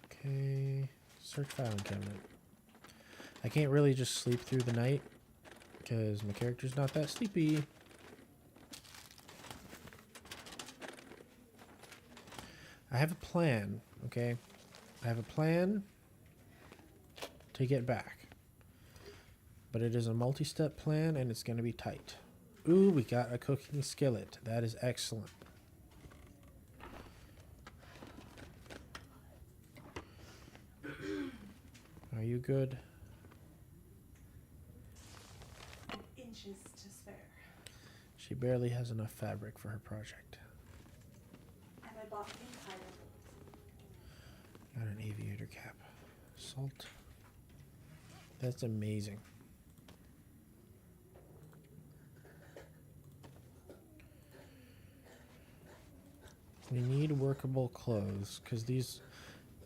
Okay. Search filing cabinet. I can't really just sleep through the night because my character's not that sleepy. I have a plan, okay? I have a plan to get back. But it is a multi-step plan and it's going to be tight. Ooh, we got a cooking skillet. That is excellent. Are you good? inches to spare. She barely has enough fabric for her project. And I bought pink high Got an aviator cap. Salt. That's amazing. We need workable clothes because these,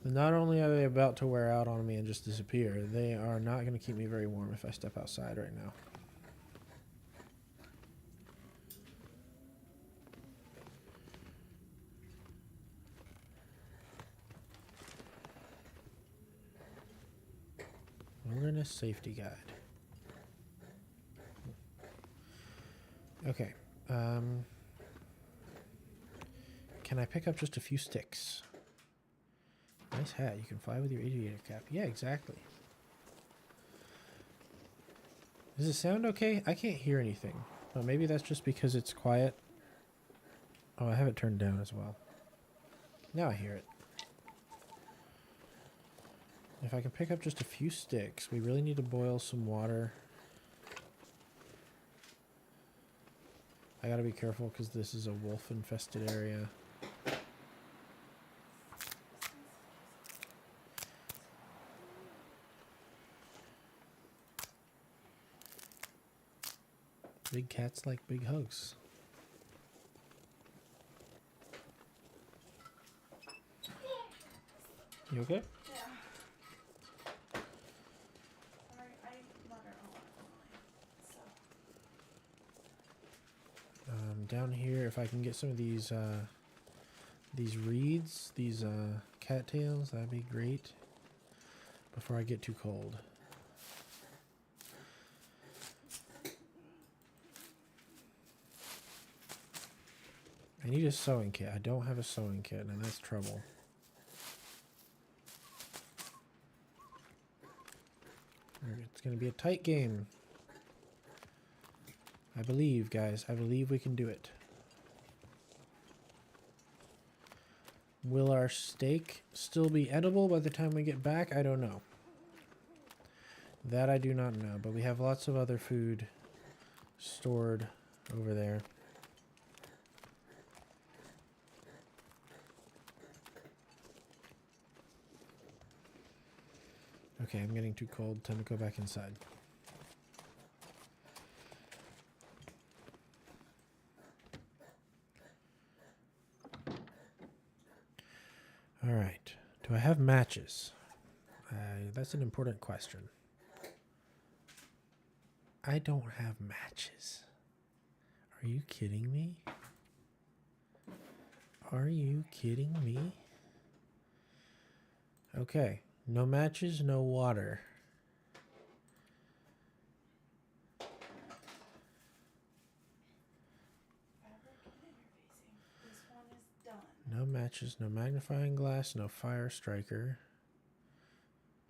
not only are they about to wear out on me and just disappear, they are not going to keep me very warm if I step outside right now. Wilderness safety guide. Okay. Can I pick up just a few sticks? Nice hat. You can fly with your aviator cap. Yeah, exactly. Does it sound okay? I can't hear anything. Oh, maybe that's just because it's quiet. Oh, I have it turned down as well. Now I hear it. If I can pick up just a few sticks, we really need to boil some water. I gotta be careful because this is a wolf-infested area. Big cats like big hugs. You okay? Yeah. Sorry, I let her a lot so. Down here, if I can get some of these reeds, these cattails, that'd be great. Before I get too cold. I need a sewing kit. I don't have a sewing kit, and that's trouble. It's going to be a tight game. I believe, guys. I believe we can do it. Will our steak still be edible by the time we get back? I don't know. That I do not know, but we have lots of other food stored over there. Okay, I'm getting too cold. Time to go back inside. All right. Do I have matches? That's an important question. I don't have matches. Are you kidding me? Are you kidding me? Okay. No matches, no water. Fabric interfacing. This one is done. No matches, no magnifying glass, no fire striker.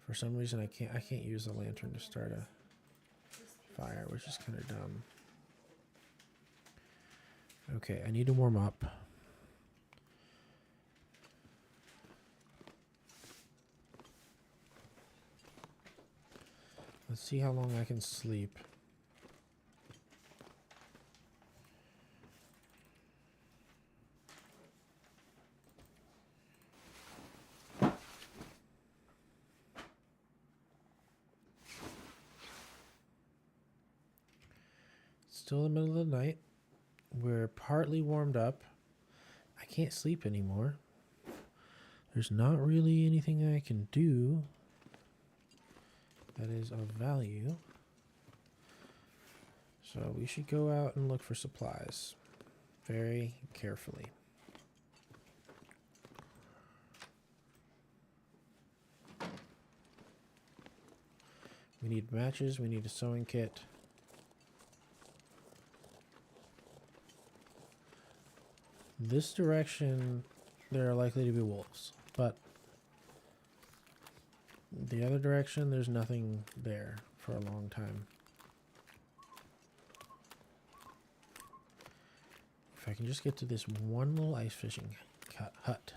For some reason I can't use the lantern to start a fire, which is kind of dumb. Okay, I need to warm up. Let's see how long I can sleep. Still in the middle of the night. We're partly warmed up. I can't sleep anymore. There's not really anything I can do that is of value. So we should go out and look for supplies very carefully. We need matches, we need a sewing kit. This direction, there are likely to be wolves, but the other direction, there's nothing there for a long time. If I can just get to this one little ice fishing hut.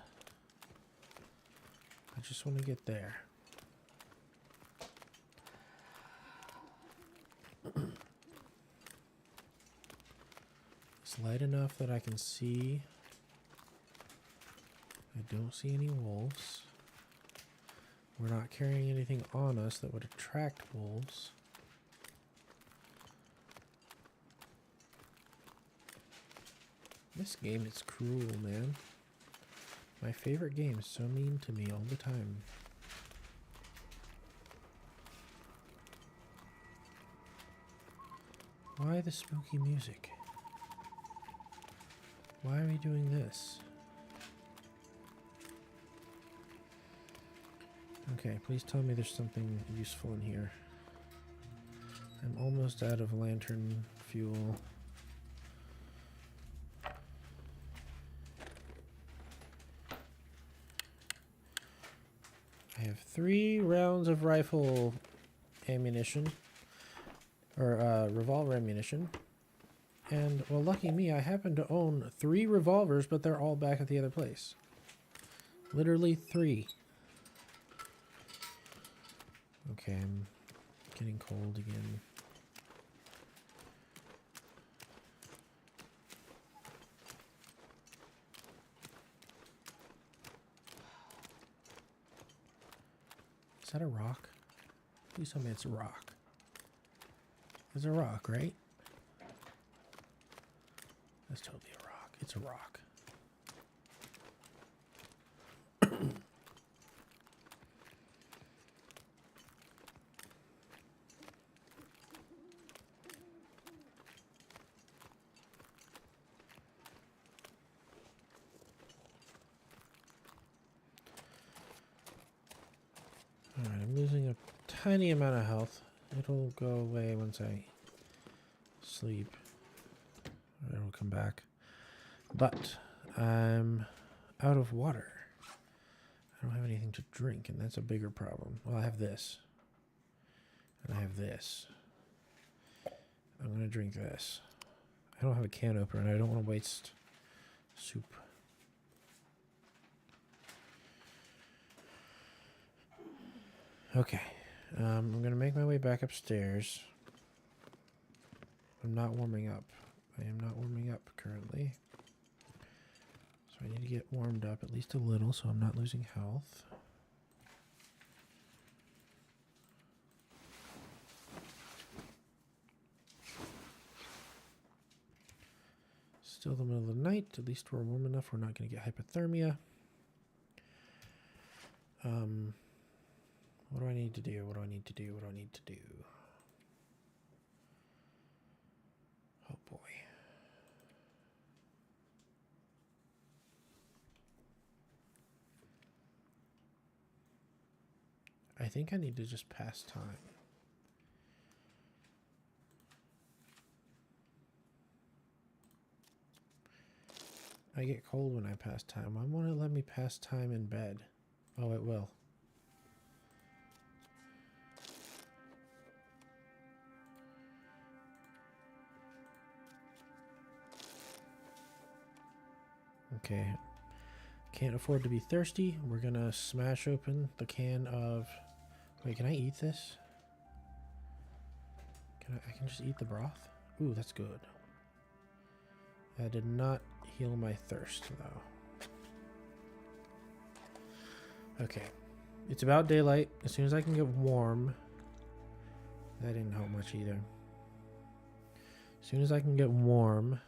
I just want to get there. It's light enough that I can see. I don't see any wolves. We're not carrying anything on us that would attract wolves. This game is cruel, man. My favorite game is so mean to me all the time. Why the spooky music? Why are we doing this? Okay, please tell me there's something useful in here. I'm almost out of lantern fuel. I have 3 rounds of rifle ammunition, or revolver ammunition. And, well, lucky me, I happen to own 3 revolvers, but they're all back at the other place. Literally 3. Okay, I'm getting cold again. Is that a rock? Please tell me it's a rock. It's a rock, right? That's totally a rock. It's a rock. Alright, I'm losing a tiny amount of health. It'll go away once I sleep. It'll come back. But I'm out of water. I don't have anything to drink, and that's a bigger problem. Well, I have this. And I have this. I'm going to drink this. I don't have a can opener, and I don't want to waste soup. Okay. I'm going to make my way back upstairs. I'm not warming up. I am not warming up currently. So I need to get warmed up at least a little so I'm not losing health. Still the middle of the night. At least we're warm enough we're not going to get hypothermia. What do I need to do? What do I need to do? What do I need to do? Oh boy. I think I need to just pass time. I get cold when I pass time. Why won't it let me pass time in bed? Oh, it will. Okay. Can't afford to be thirsty. We're gonna smash open the can of... Wait, can I eat this? I can just eat the broth? Ooh, that's good. That did not heal my thirst, though. Okay. It's about daylight. As soon as I can get warm... That didn't help much either. As soon as I can get warm...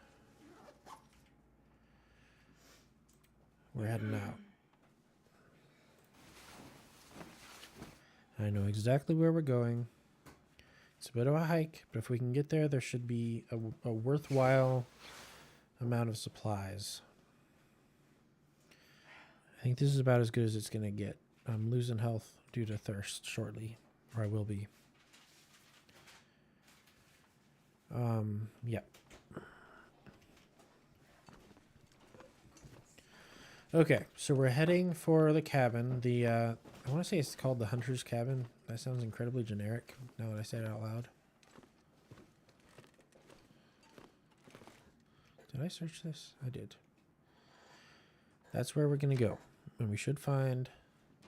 We're heading out. I know exactly where we're going. It's a bit of a hike, but if we can get there, there should be a worthwhile amount of supplies. I think this is about as good as it's going to get. I'm losing health due to thirst shortly, or I will be. Yeah. Okay, so we're heading for the cabin. I want to say it's called the Hunter's Cabin. That sounds incredibly generic now that I say it out loud. Did I search this? I did. That's where we're going to go. And we should find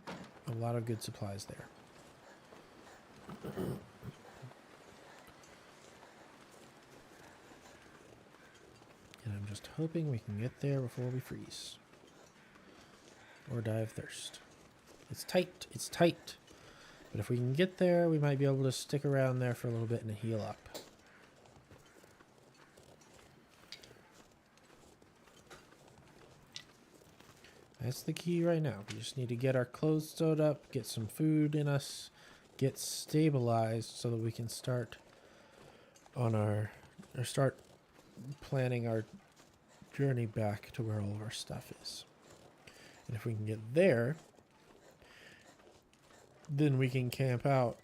a lot of good supplies there. And I'm just hoping we can get there before we freeze. Or die of thirst. It's tight. It's tight. But if we can get there, we might be able to stick around there for a little bit and heal up. That's the key right now. We just need to get our clothes sewed up, get some food in us, get stabilized so that we can start on or start planning our journey back to where all of our stuff is. And if we can get there, then we can camp out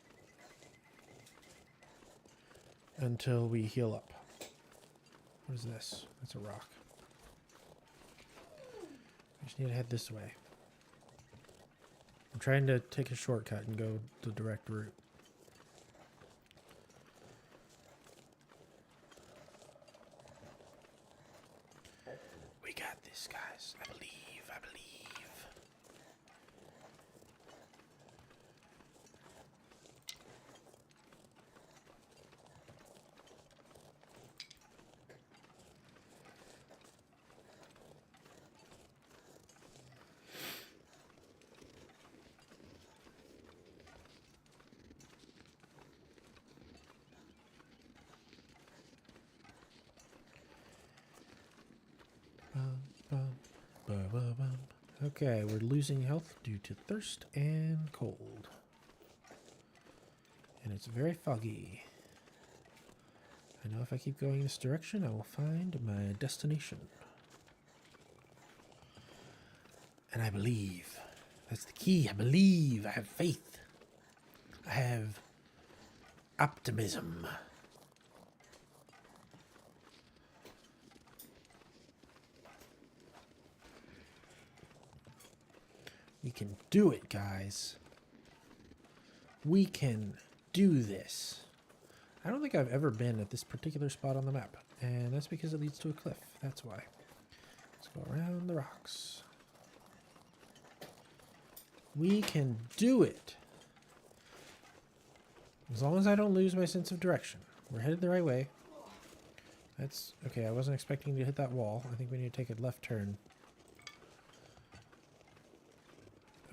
until we heal up. What is this? That's a rock. I just need to head this way. I'm trying to take a shortcut and go the direct route. We got this, guys. I believe. I believe. Okay, we're losing health due to thirst and cold. And it's very foggy. I know if I keep going this direction, I will find my destination. And I believe. That's the key. I believe. I have faith. I have optimism. We can do it, guys. We can do this. I don't think I've ever been at this particular spot on the map, and that's because it leads to a cliff. That's why. Let's go around the rocks. We can do it. As long as I don't lose my sense of direction. We're headed the right way. That's okay. I wasn't expecting to hit that wall. I think we need to take a left turn.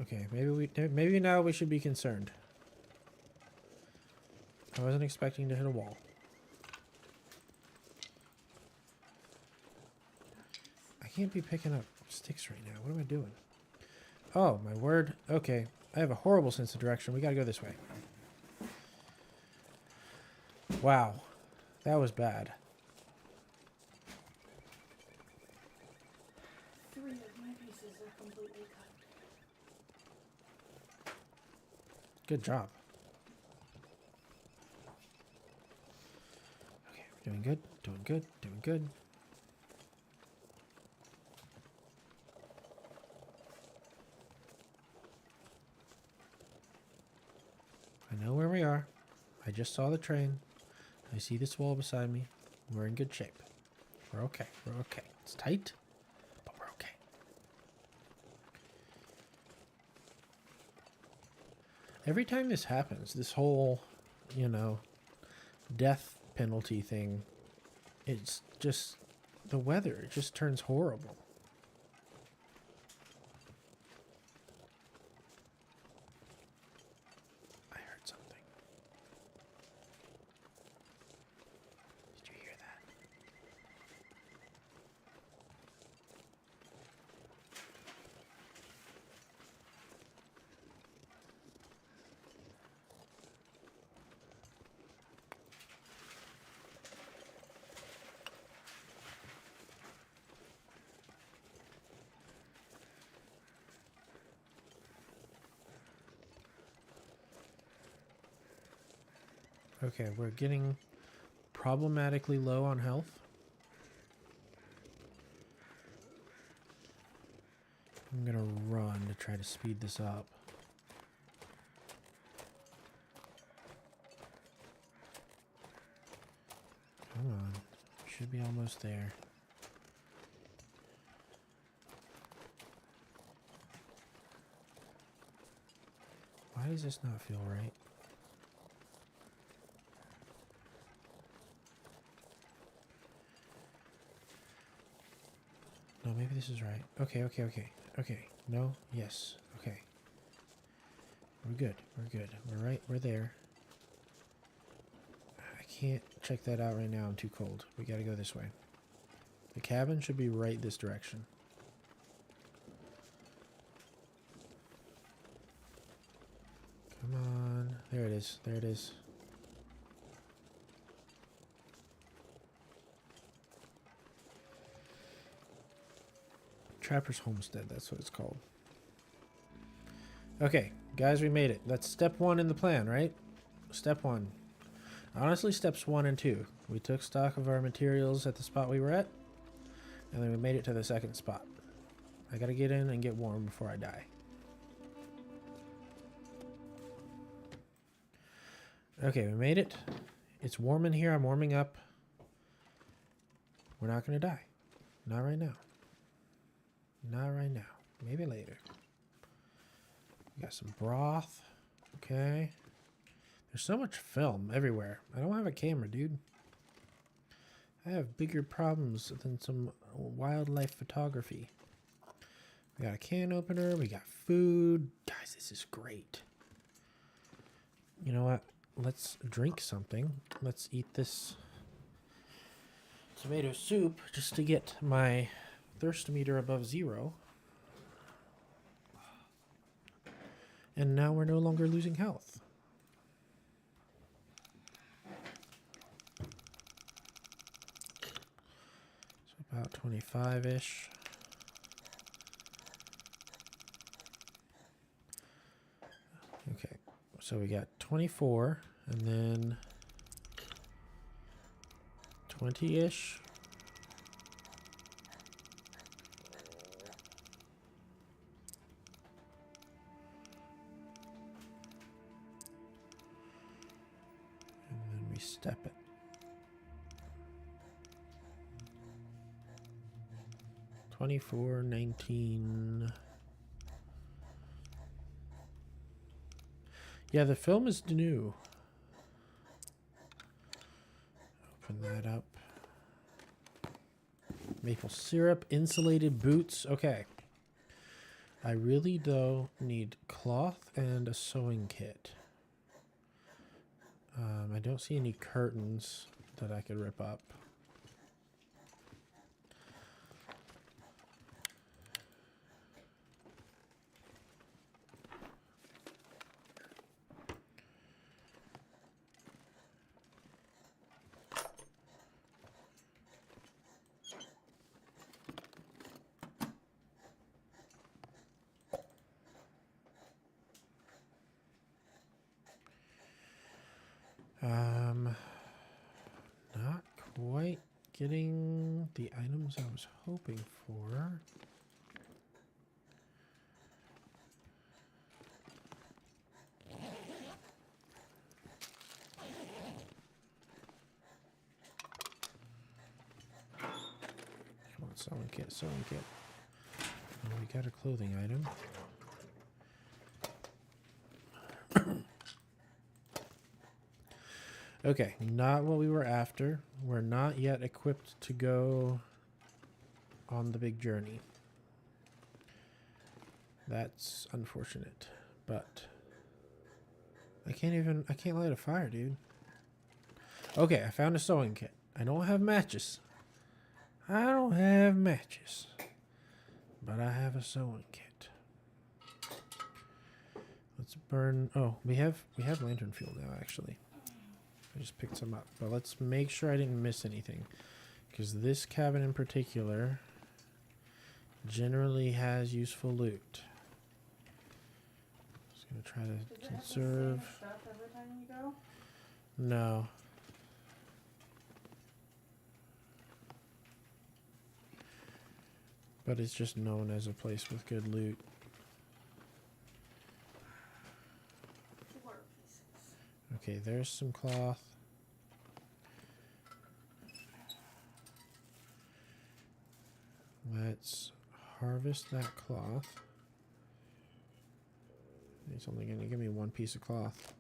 Okay, maybe now we should be concerned. I wasn't expecting to hit a wall. I can't be picking up sticks right now. What am I doing? Oh, my word. Okay, I have a horrible sense of direction. We gotta go this way. Wow, that was bad. 3 of my pieces are completely cut. Good job. Okay, we're doing good, doing good, doing good. I know where we are. I just saw the train. I see this wall beside me. We're in good shape. We're okay. We're okay. It's tight, but we're okay. Every time this happens, this whole, death penalty thing, it's just the weather. It just turns horrible. I heard something. Did you hear that? Okay, we're getting problematically low on health. I'm gonna run to try to speed this up. Come on, should be almost there. Why does this not feel right? No, maybe this is right. Okay, okay, okay. Okay. No, yes. Okay. We're good. We're good. We're right. We're there. I can't check that out right now. I'm too cold. We gotta go this way. The cabin should be right this direction. Come on. There it is. There it is. Trapper's Homestead, that's what it's called. Okay, guys, we made it. That's step 1 in the plan, right? Step 1. Honestly, steps 1 and 2. We took stock of our materials at the spot we were at, and then we made it to the second spot. I gotta get in and get warm before I die. Okay, we made it. It's warm in here. I'm warming up. We're not gonna die. Not right now. Not right now. Maybe later. We got some broth. Okay. There's so much film everywhere. I don't have a camera, dude. I have bigger problems than some wildlife photography. We got a can opener. We got food. Guys, this is great. You know what? Let's drink something. Let's eat this tomato soup just to get my thirst meter above 0. And now we're no longer losing health. So about 25-ish. Okay, so we got 24 and then 20-ish. Step it. $24.19. Yeah, the film is new. Open that up. Maple syrup, insulated boots. Okay. I really, though, need cloth and a sewing kit. I don't see any curtains that I could rip up. Not quite getting the items I was hoping for. Come on, sewing kit, sewing kit. Oh, we got a clothing item. Okay, not what we were after. We're not yet equipped to go on the big journey. That's unfortunate, but I can't light a fire, dude. Okay, I found a sewing kit. I don't have matches. But I have a sewing kit. Let's burn. Oh, we have lantern fuel now, actually. I just picked some up, but let's make sure I didn't miss anything, because this cabin in particular generally has useful loot. Just gonna try to conserve. Stuff every time you go? No. But it's just known as a place with good loot. 4 pieces. Okay, there's some cloth. Let's harvest that cloth. It's only going to give me 1 piece of cloth.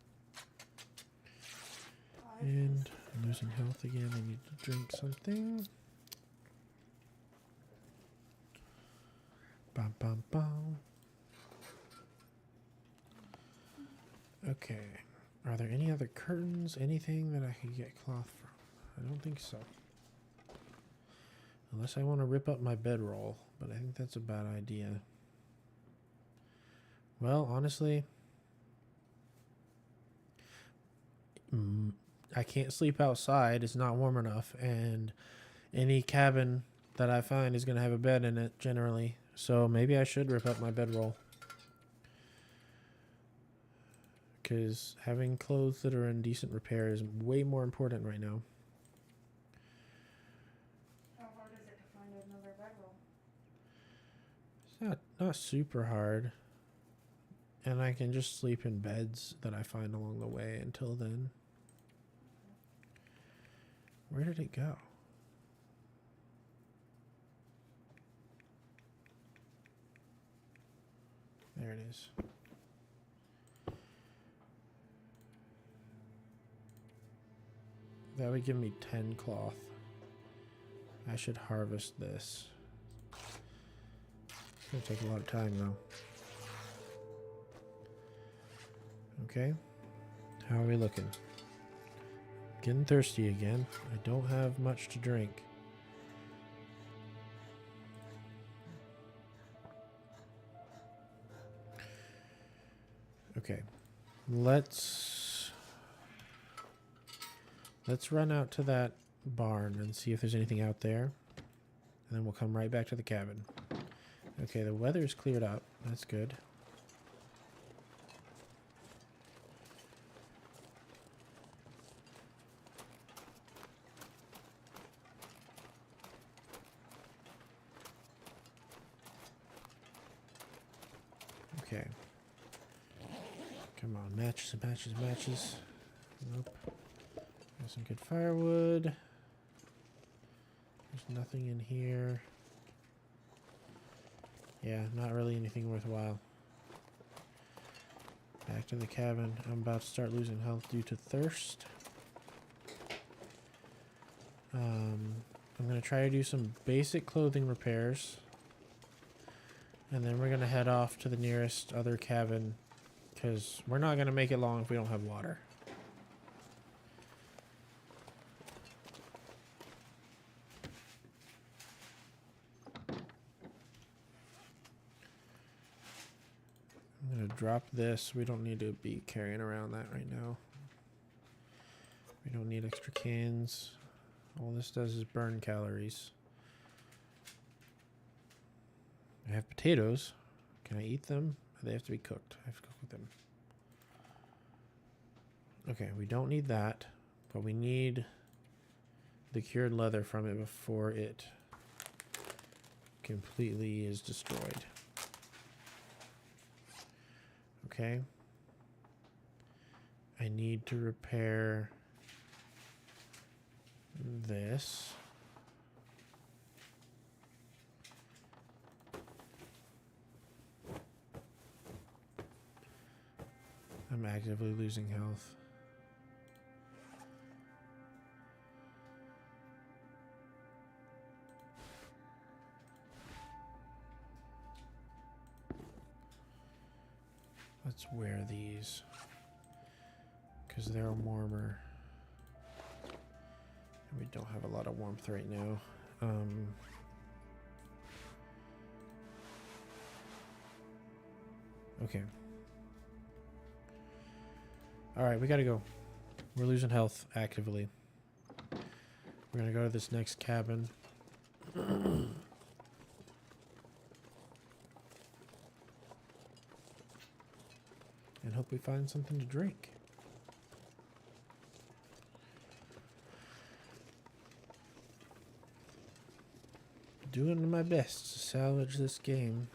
5 And I'm losing health again. I need to drink something. Bum, bum, bum. Okay. Are there any other curtains? Anything that I could get cloth from? I don't think so. Unless I want to rip up my bedroll, but I think that's a bad idea. Well, honestly, I can't sleep outside. It's not warm enough, and any cabin that I find is going to have a bed in it generally. So maybe I should rip up my bedroll. Because having clothes that are in decent repair is way more important right now. How hard is it to find another bedroll? It's not super hard. And I can just sleep in beds that I find along the way until then. Where did it go? There it is. That would give me 10 cloth. I should harvest this. It's gonna take a lot of time though. Okay. How are we looking? Getting thirsty again. I don't have much to drink. Okay. Let's run out to that barn and see if there's anything out there. And then we'll come right back to the cabin. Okay, the weather's cleared up. That's good. Okay. Come on, matches, matches, matches. Nope. Got some good firewood. There's nothing in here. Yeah, not really anything worthwhile. Back to the cabin. I'm about to start losing health due to thirst. I'm going to try to do some basic clothing repairs. And then we're going to head off to the nearest other cabin, because we're not going to make it long if we don't have water. I'm going to drop this. We don't need to be carrying around that right now. We don't need extra cans. All this does is burn calories. I have potatoes. Can I eat them? They have to be cooked. I have to cook them. Okay, we don't need that, but we need the cured leather from it before it completely is destroyed. Okay. I need to repair this. I'm actively losing health. Let's wear these because they're warmer. And we don't have a lot of warmth right now. Okay. All right, we gotta go. We're losing health actively. We're gonna go to this next cabin. And hope we find something to drink. Doing my best to salvage this game.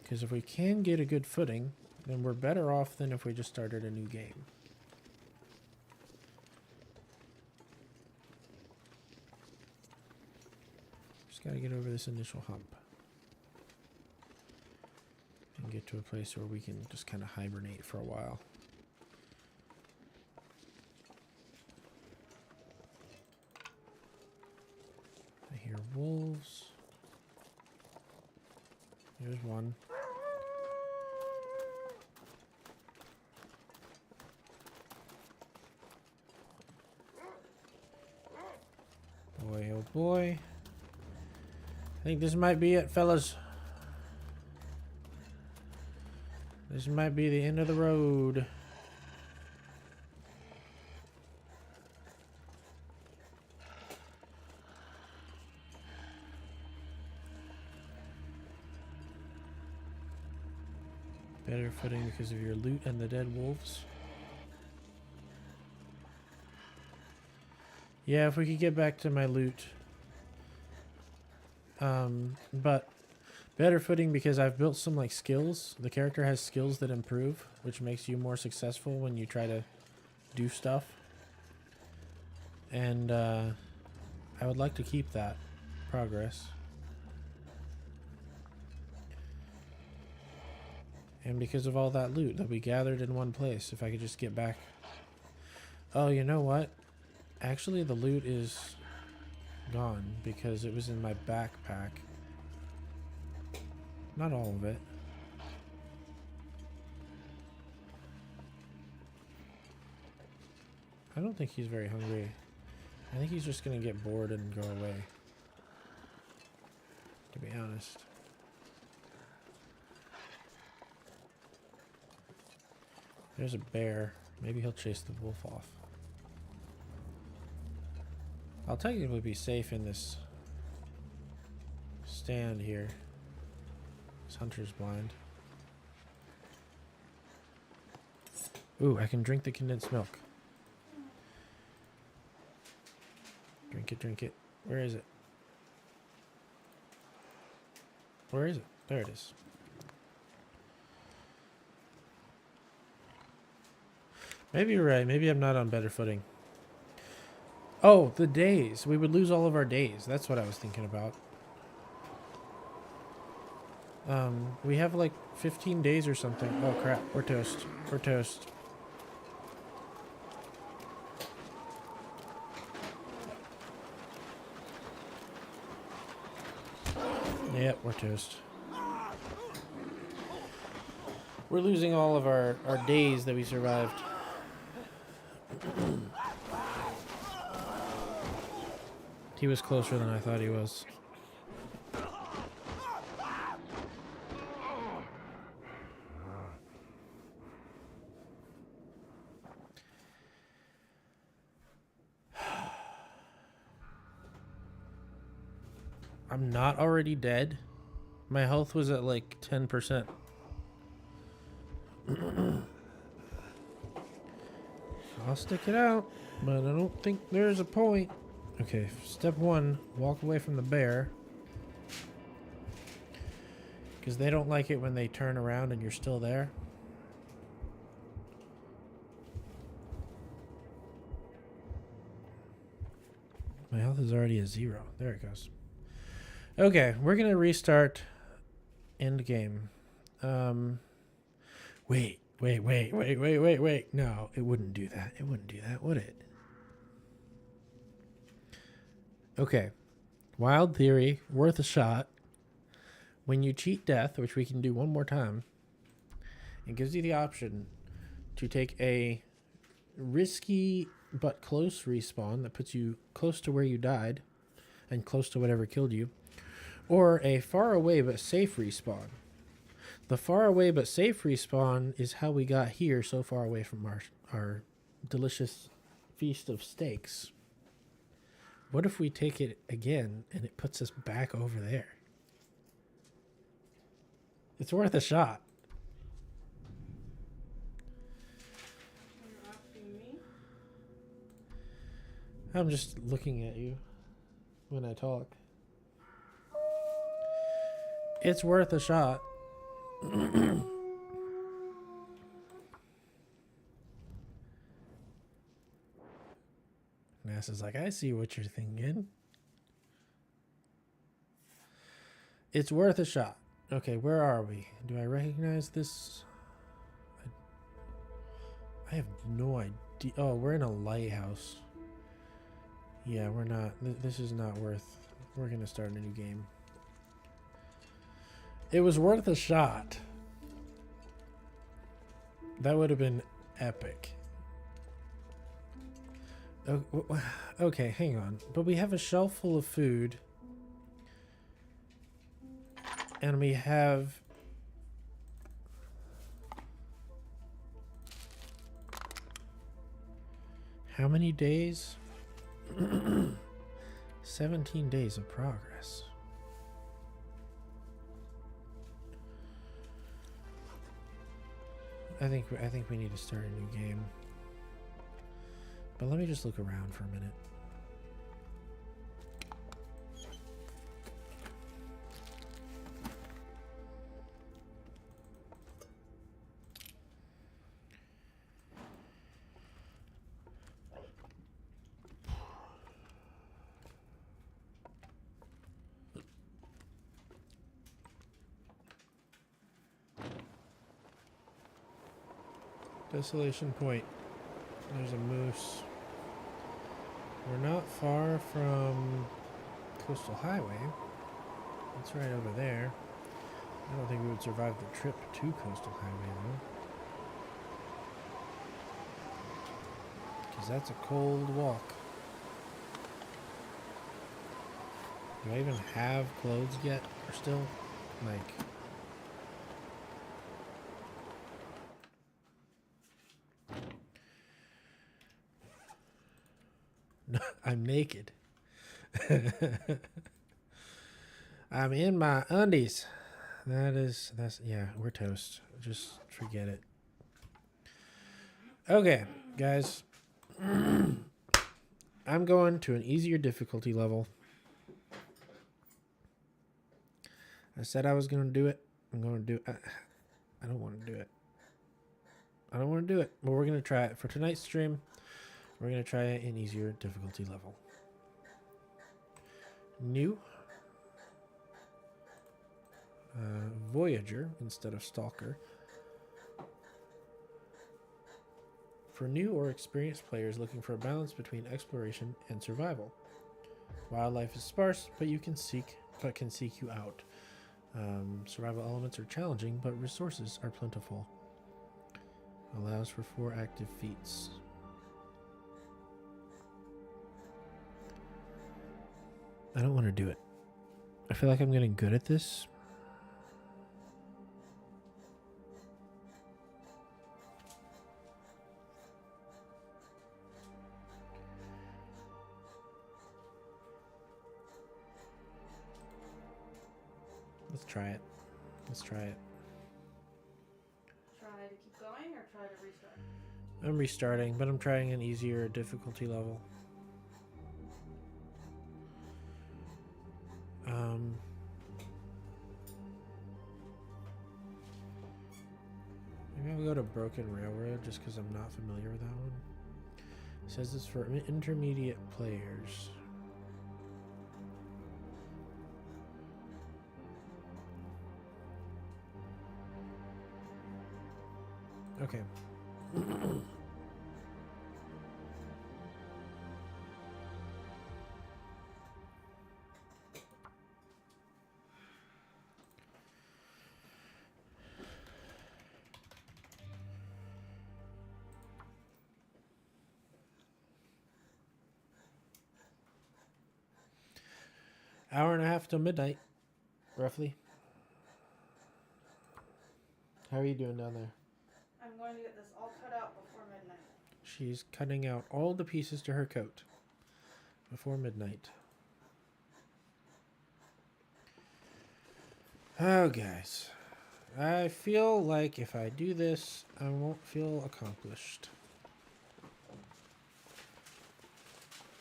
Because if we can get a good footing, then we're better off than if we just started a new game. Just gotta get over this initial hump. And get to a place where we can just kind of hibernate for a while. I hear wolves. There's one. Boy, oh boy. I think this might be it, fellas. This might be the end of the road. Better footing because of your loot and the dead wolves. Yeah, if we could get back to my loot. But better footing because I've built some like skills. The character has skills that improve, which makes you more successful when you try to do stuff. And I would like to keep that progress. And because of all that loot that we gathered in one place, if I could just get back. Oh, you know what? Actually, the loot is gone because it was in my backpack. Not all of it. I don't think he's very hungry. I think he's just gonna get bored and go away. To be honest. There's a bear. Maybe he'll chase the wolf off. I'll technically be safe in this stand here. This hunter's blind. Ooh, I can drink the condensed milk. Drink it, drink it. Where is it? Where is it? There it is. Maybe you're right. Maybe I'm not on better footing. Oh, the days. We would lose all of our days. That's what I was thinking about. We have like 15 days or something. Oh crap, we're toast. We're toast. Yep, we're toast. We're losing all of our days that we survived. He was closer than I thought he was. I'm not already dead. My health was at like 10%. I'll stick it out, but I don't think there's a point. Okay, step one, walk away from the bear. Because they don't like it when they turn around and you're still there. My health is already a 0. There it goes. Okay, we're going to restart end game. Wait. No, it wouldn't do that. It wouldn't do that, would it? Okay. Wild theory, worth a shot. When you cheat death, which we can do one more time, it gives you the option to take a risky but close respawn that puts you close to where you died and close to whatever killed you, or a far away but safe respawn. The far away but safe respawn is how we got here so far away from our delicious feast of steaks. What if we take it again and it puts us back over there? It's worth a shot. You're asking me? I'm just looking at you when I talk. It's worth a shot. NASA's like, I see what you're thinking. It's worth a shot. Okay, where are we? Do I recognize this? I have no idea. Oh, we're in a lighthouse. Yeah, we're not. This is not worth. We're going to start a new game. It was worth a shot. That would have been epic. Okay, hang on. But we have a shelf full of food. And we have... How many days? 17 days of progress. I think we need to start a new game. But let me just look around for a minute. Desolation Point. There's a moose. We're not far from Coastal Highway. It's right over there. I don't think we would survive the trip to Coastal Highway though. Because that's a cold walk. Do I even have clothes yet? Or still? Like... I'm naked. I'm in my undies. Yeah, we're toast. Just forget it. Okay, guys. I'm going to an easier difficulty level. I said I was going to do it. I'm going to do it. I don't want to do it. I don't want to do it, but we're going to try it for tonight's stream. We're going to try an easier difficulty level. New. Voyager instead of Stalker. For new or experienced players looking for a balance between exploration and survival. Wildlife is sparse, but can seek you out. Survival elements are challenging, but resources are plentiful. Allows for 4 active feats. I don't want to do it. I feel like I'm getting good at this. Let's try it. Let's try it. Try to keep going or try to restart? I'm restarting, but I'm trying an easier difficulty level. Maybe I'll go to Broken Railroad just because I'm not familiar with that one. It says it's for intermediate players. Okay. Hour and a half till midnight, roughly. How are you doing down there? I'm going to get this all cut out before midnight. She's cutting out all the pieces to her coat before midnight. Oh, guys. I feel like if I do this, I won't feel accomplished.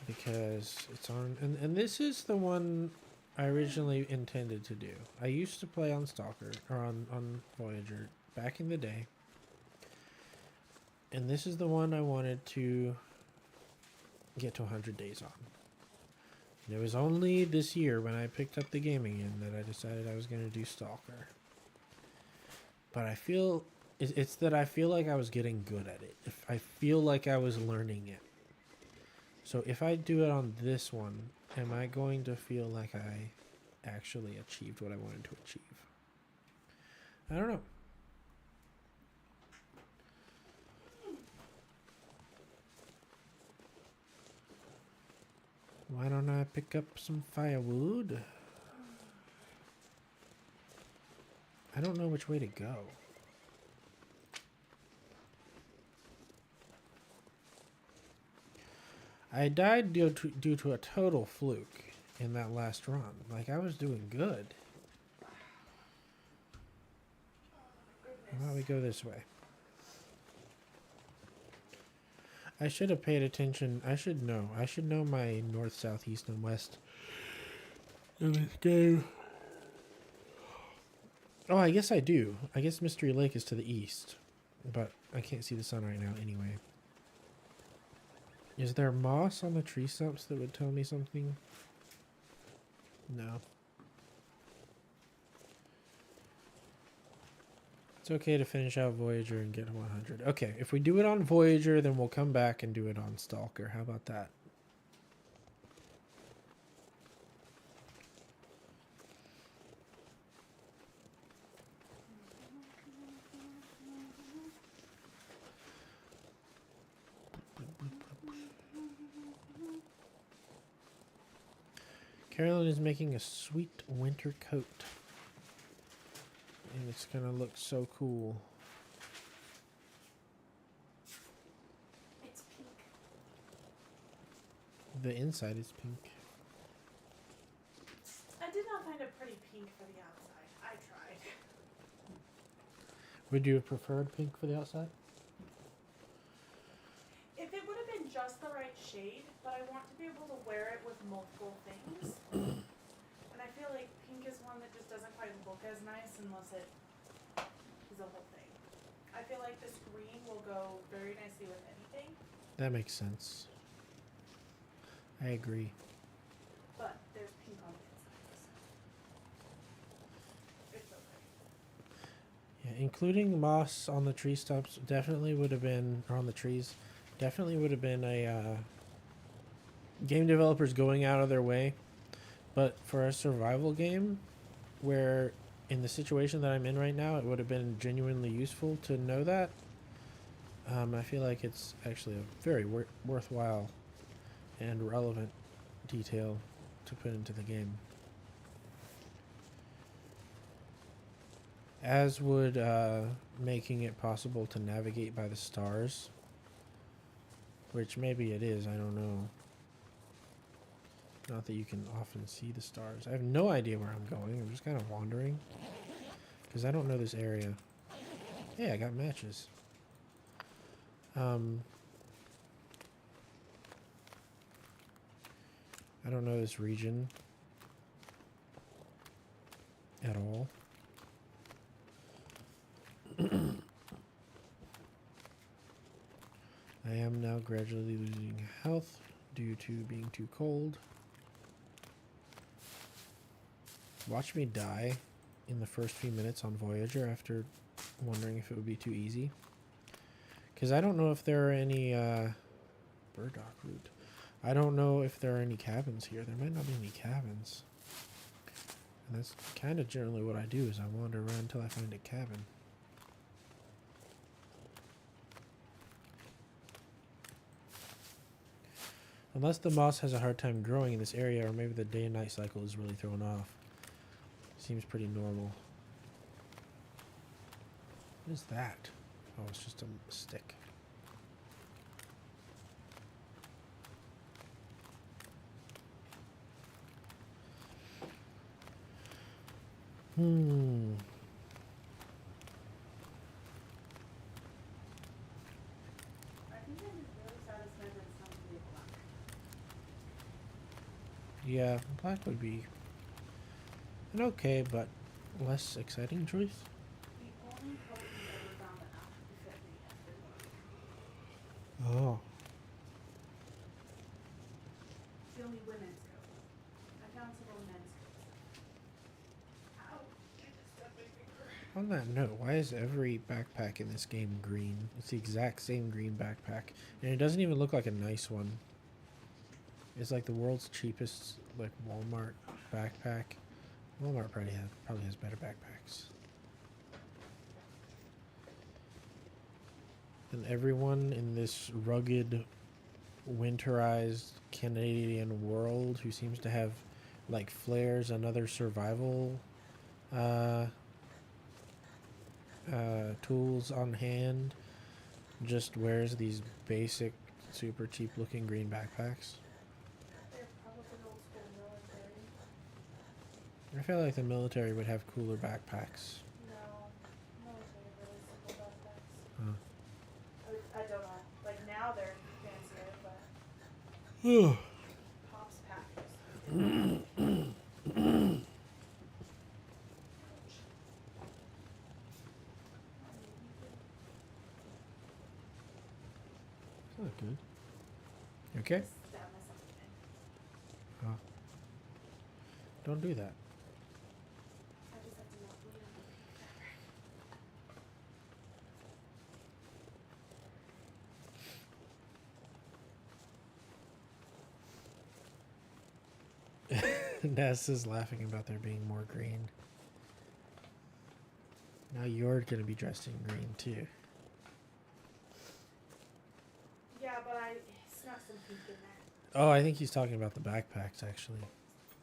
Because it's on... And this is the one I originally intended to do. I used to play on Stalker, or on Voyager, back in the day. And this is the one I wanted to get to 100 days on. And it was only this year when I picked up the game again that I decided I was going to do Stalker. But I feel... It's that I feel like I was getting good at it. I feel like I was learning it. So if I do it on this one, am I going to feel like I actually achieved what I wanted to achieve? I don't know. Why don't I pick up some firewood? I don't know which way to go. I died due to a total fluke in that last run. Like, I was doing good. How about we go this way? I should have paid attention. I should know. I should know my north, south, east, and west in this game. Oh, I guess I do. I guess Mystery Lake is to the east. But I can't see the sun right now anyway. Is there moss on the tree stumps that would tell me something? No. It's okay to finish out Voyager and get 100. Okay, if we do it on Voyager, then we'll come back and do it on Stalker. How about that? Carolyn is making a sweet winter coat. And it's gonna look so cool. It's pink. The inside is pink. I did not find it pretty pink for the outside. I tried. Would you have preferred pink for the outside? If it would have been just the right shade, but I want to be able to wear it with multiple things. And I feel like pink is one that just doesn't quite look as nice unless it is a whole thing. I feel like this green will go very nicely with anything, That makes sense. I agree. but there's pink on the inside. So it's okay. Yeah, including moss on the tree stumps definitely would have been, or on the trees, definitely would have been a game developers going out of their way. But for a survival game, where in the situation that I'm in right now, it would have been genuinely useful to know that. I feel like it's actually a very worthwhile and relevant detail to put into the game. As would making it possible to navigate by the stars. Which maybe it is, I don't know. Not that you can often see the stars. I have no idea where I'm going. I'm just kind of wandering. Because I don't know this area. Hey, I got matches. I don't know this region at all. I am now gradually losing health due to being too cold. Watch me die in the first few minutes on Voyager after wondering if it would be too easy. Because I don't know if there are any burdock root. I don't know if there are any cabins here. There might not be any cabins. And that's kind of generally what I do is I wander around until I find a cabin. Unless the moss has a hard time growing in this area, or maybe the day and night cycle is really thrown off. Seems pretty normal. What is that? Oh, it's just a stick. I think I'm just really satisfied that it's not gonna be black. Yeah, black would be an okay, but less exciting choice. The only coat we ever found that actually fit me has been black. Oh. It's the only women's coat. I found several men's coats. Ow! I just stuck my finger. On that note, why is every backpack in this game green? It's the exact same green backpack, and it doesn't even look like a nice one. It's like the world's cheapest, like Walmart backpack. Walmart probably has better backpacks. And everyone in this rugged, winterized Canadian world who seems to have like flares and other survival uh, tools on hand just wears these basic, super cheap looking green backpacks. They're probably old school military. I feel like the military would have cooler backpacks. No, military are really simple backpacks. Huh. I don't know. Like now they're fancier, but Pop's pack is Not good. Okay? stab myself in the Oh. Don't do that. I just have to not bleed on Ness is laughing about there being more green. Now you're gonna be dressed in green too. Yeah, but I snuck some pink in there. Oh, I think he's talking about the backpacks actually.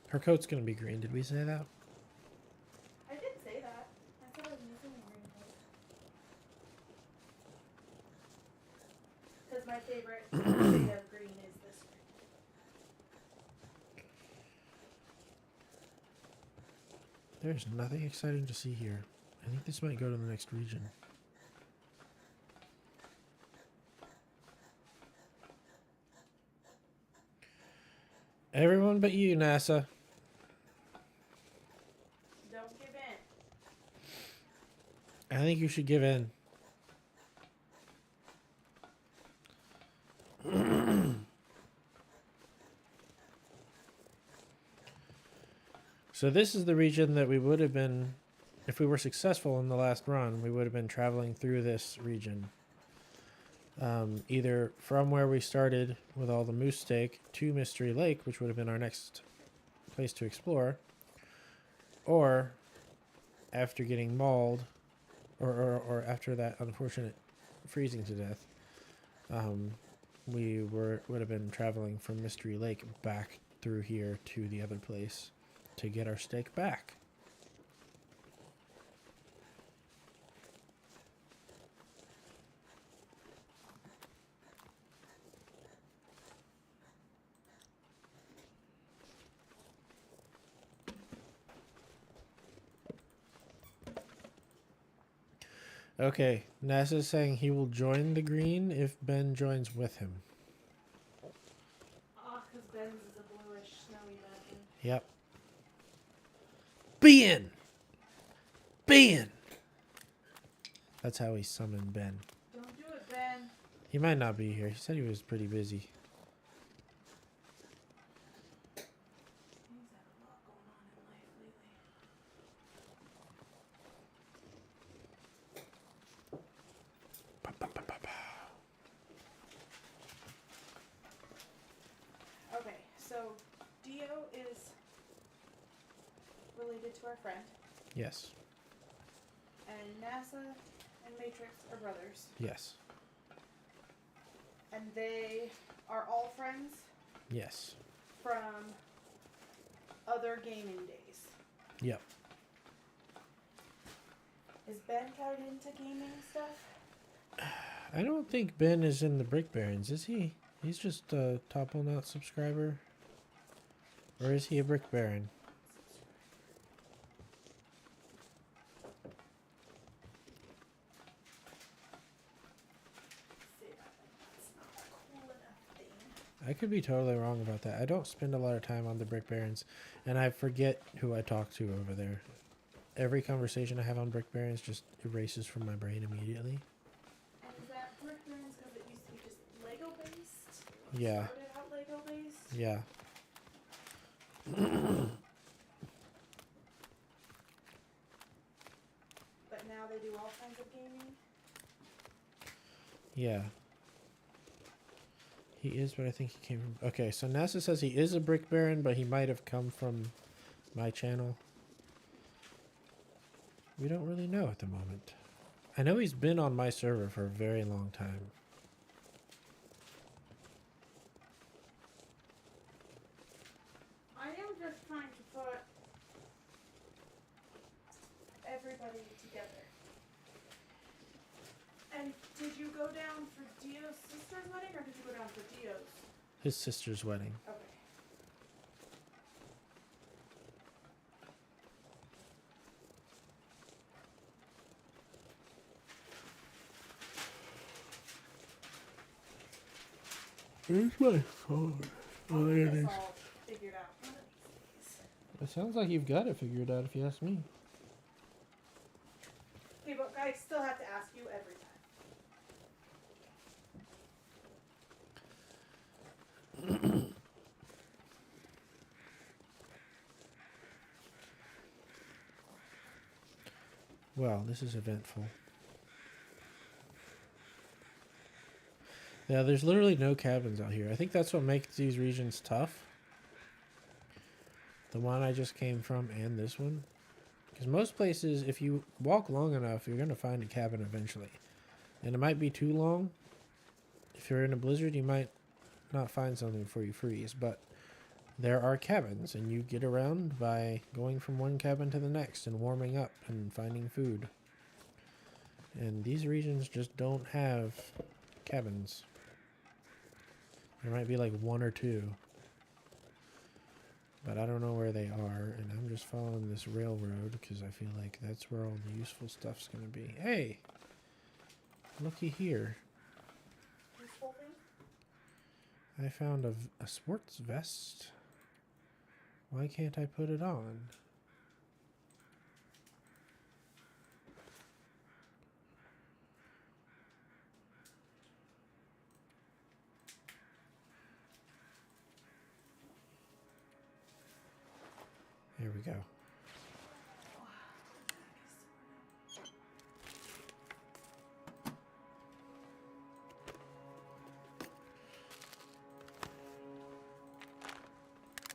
Her coat's gonna be green. Did we say that? I did say that. I said I was using a green coat. Because my favorite shade of green is this green. There's nothing exciting to see here. I think this might go to the next region. Everyone but you, NASA. Don't give in. I think you should give in. So this is the region that we would have been, if we were successful in the last run, we would have been traveling through this region. Either from where we started with all the moose steak to Mystery Lake, which would have been our next place to explore, or after getting mauled, or after that unfortunate freezing to death, we would have been traveling from Mystery Lake back through here to the other place to get our steak back. Okay, NASA's saying he will join the green if Ben joins with him. Ah, because Ben's is a bluish, snowy bathroom. Yep. Ben! Ben! That's how he summoned Ben. Don't do it, Ben. He might not be here. He said he was pretty busy. He's had a lot going on in life lately. Ba, ba, ba, ba, ba. Okay, so Dio is related to our friend, Yes. and NASA and Matrix are brothers, Yes. and they are all friends Yes. from other gaming days. Yep. Is Ben tied into gaming stuff? I don't think Ben is in the Brick Barons, is he? He's just a Topple Not subscriber. Or is he a Brick Baron? Say that like that's not a cool enough thing. I could be totally wrong about that. I don't spend a lot of time on the Brick Barons, and I forget who I talk to over there. Every conversation I have on Brick Barons just erases from my brain immediately. And is that Brick Barons because it used to be just Lego based? Yeah. Started out Lego based? Yeah. But now they do all kinds of gaming? Yeah. He is, but I think he came from... Okay, so NASA says he is a Brick Baron, but he might have come from my channel. We don't really know at the moment. I know he's been on my server for a very long time. I am just trying to put everybody together. And did you go down for Dio's sister's wedding, or did you go down for Dio's? His sister's wedding. Okay. Where's my phone? I'll get this all figured out one of these days. It sounds like you've got it figured out if you ask me. Okay, but I still have to ask you every time. Wow, this is eventful. Yeah, there's literally no cabins out here. I think that's what makes these regions tough. The one I just came from and this one. Because most places, if you walk long enough, you're going to find a cabin eventually. And it might be too long. If you're in a blizzard, you might not find something before you freeze. But there are cabins, and you get around by going from one cabin to the next and warming up and finding food. And these regions just don't have cabins. There might be like one or two. But I don't know where they are, and I'm just following this railroad because I feel like that's where all the useful stuff's going to be. Hey! Looky here. Useful thing? I found a sports vest. Why can't I put it on? Here we go.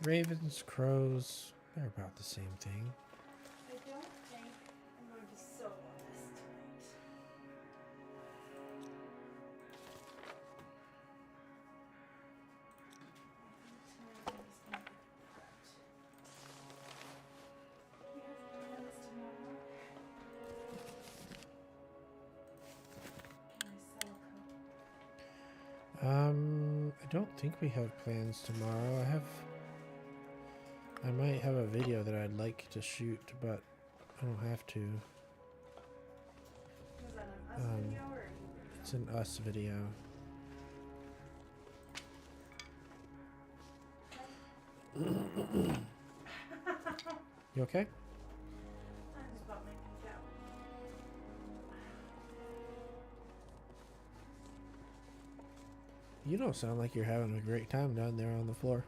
Ravens, crows, they're about the same thing. I don't think I'm going to sew on this tonight. I don't think we have plans tomorrow. I might have a video that I'd like to shoot, but I don't have to. Was that an us video or a you video? It's an us video. You okay? I'm just about making it out. You don't sound like you're having a great time down there on the floor.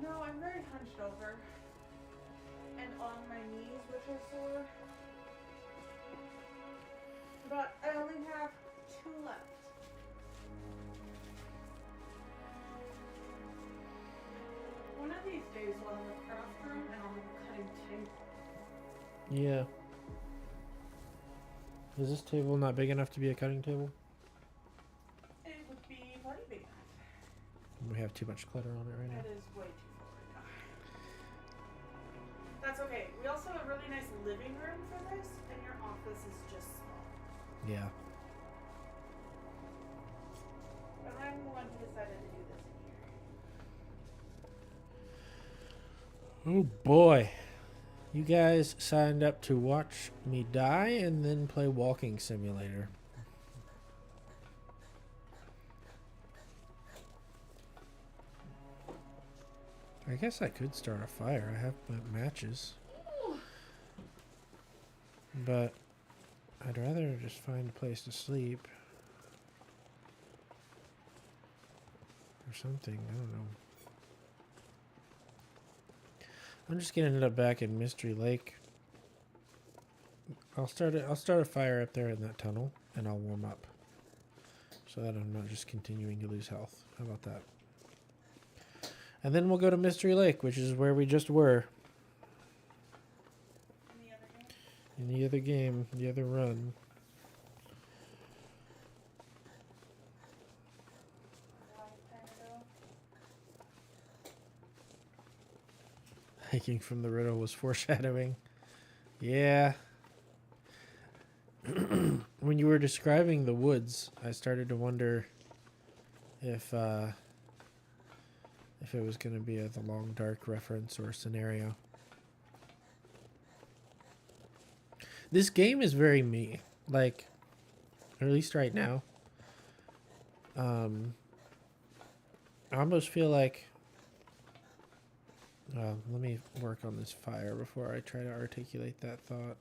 No, I'm very hunched over. And on my knees, which are sore. But I only have 2 left. One of these days we'll have a craft room and I'll have a cutting table. Yeah. Is this table not big enough to be a cutting table? It would be plenty big enough. We have too much clutter on it right now. It is way too full right now. That's okay. We also have a really nice living room for this, and your office is just small. Yeah. But I'm the one who decided to do this in here. Oh boy. You guys signed up to watch me die and then play walking simulator. I guess I could start a fire. I have my matches. But I'd rather just find a place to sleep. Or something. I don't know. I'm just gonna end up back in Mystery Lake. I'll start a fire up there in that tunnel, and I'll warm up, so that I'm not just continuing to lose health. How about that? And then we'll go to Mystery Lake, which is where we just were. In the other game? In the other game, the other run. Hiking from the riddle was foreshadowing. Yeah. When you were describing the woods, I started to wonder if it was going to be the Long Dark reference or scenario. This game is very me, like, or at least right now. I almost feel like. Let me work on this fire before I try to articulate that thought.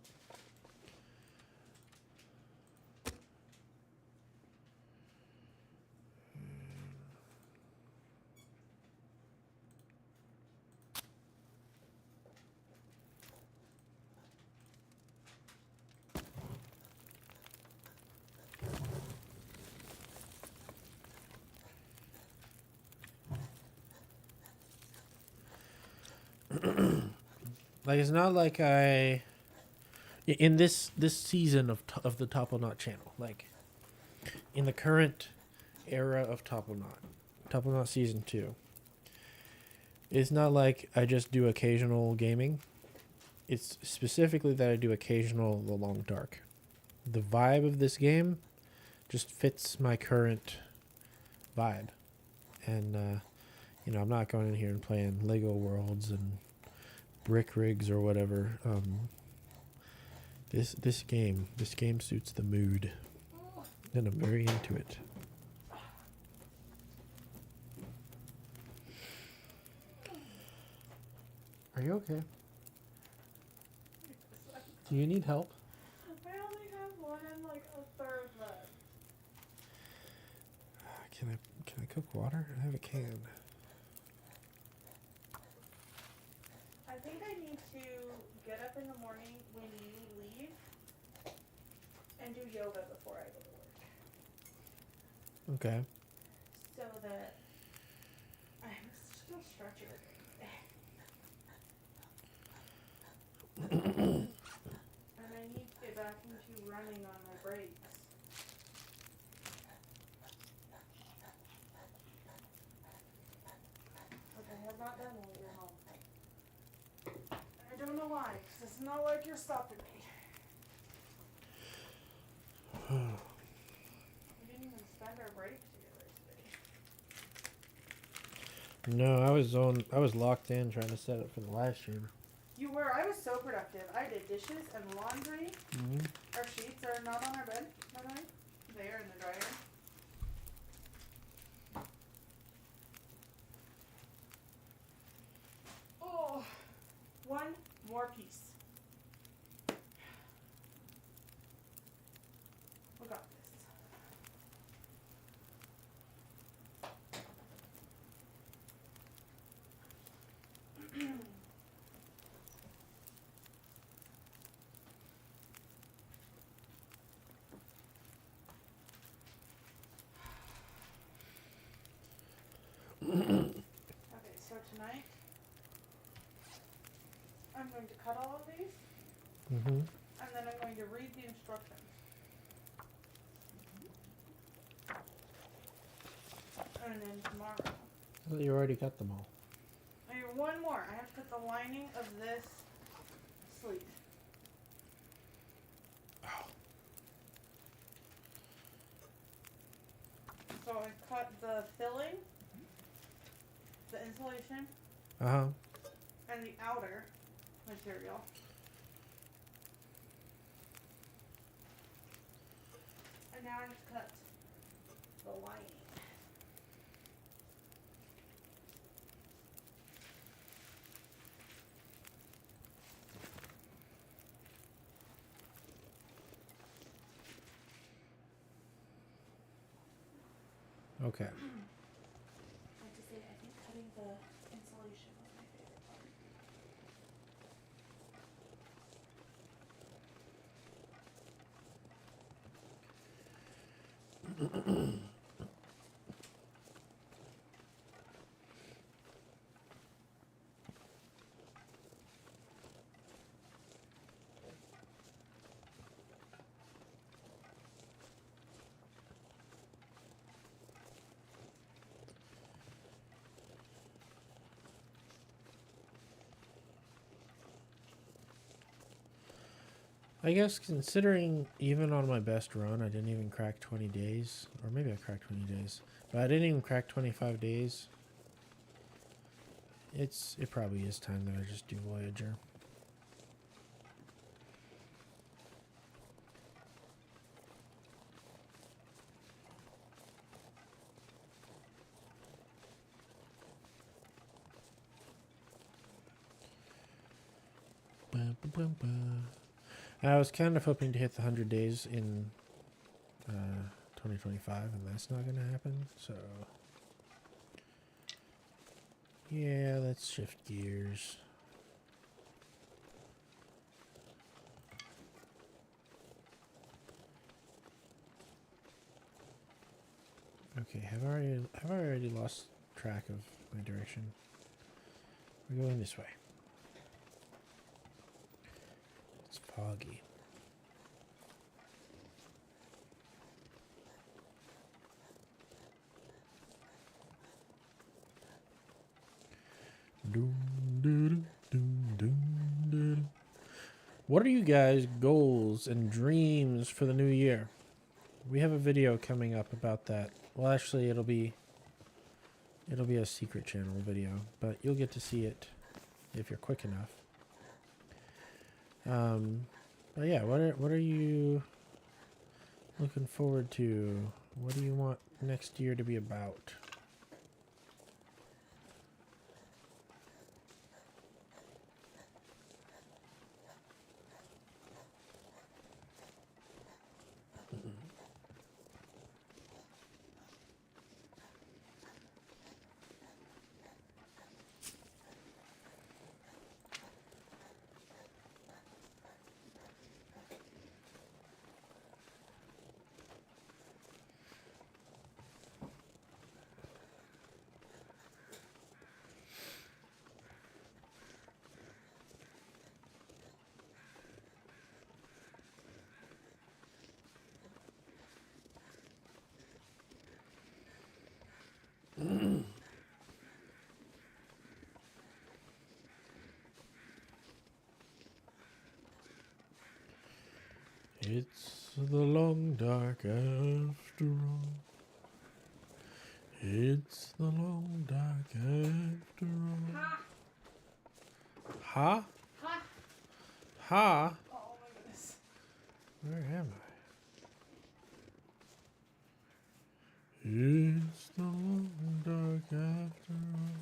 Like, it's not like in this season of the Topple Knot channel, like in the current era of Topple Knot season 2, it's not like I just do occasional gaming. It's specifically that I do occasional The Long Dark. The vibe of this game just fits my current vibe, and I'm not going in here and playing Lego Worlds and Brick Rigs or whatever. This game suits the mood, and I'm very into it. Are you okay? Do you need help? I only have one and like a third left. Can I cook water? I have a can. I think I need to get up in the morning when you leave and do yoga before I go to work. Okay. So that I'm still stretching. And I need to get back into running on my brakes. Which I have not done while you're home. I don't know why, because it's not like you're stopping me. We didn't even spend our break together today. No, I was locked in trying to set up for the live stream. You were. I was so productive. I did dishes and laundry. Mm-hmm. Our sheets are not on our bed, by the way. They are in the dryer. Oh, one more piece. We got this. Okay, so tonight I'm going to cut all of these, Mm-hmm. and then I'm going to read the instructions. And then tomorrow, I thought you already got them all. I have one more. I have to cut the lining of this sleeve. So I cut the filling, the insulation, Uh-huh. and the outer material. And now I have to cut the lining. Okay. I have to say, I think cutting the insulation was my favorite part. I guess considering even on my best run, I didn't even crack 20 days. Or maybe I cracked 20 days. But I didn't even crack 25 days. It probably is time that I just do Voyager. I was kind of hoping to hit the 100 days in 2025, and that's not going to happen. So, yeah, let's shift gears. Okay, have I already lost track of my direction? We're going this way. It's foggy. What are you guys' goals and dreams for the new year? We have a video coming up about that. Well, actually, it'll be a secret channel video, but you'll get to see it if you're quick enough. But yeah, what are you looking forward to? What do you want next year to be about? It's the long dark after all. It's the long dark after all. Ha! Ha? Ha! Ha? Oh my goodness. Where am I? It's the long dark after all.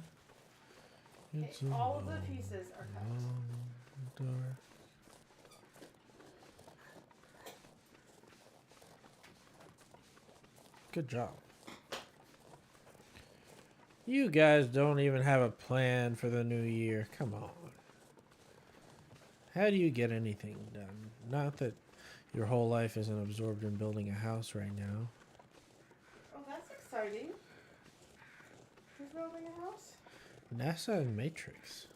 It's Okay, a all of the long, pieces are cut. long dark. Good job. You guys don't even have a plan for the new year. Come on. How do you get anything done? Not that your whole life isn't absorbed in building a house right now. Oh, that's exciting. Who's building a house? NASA and Matrix.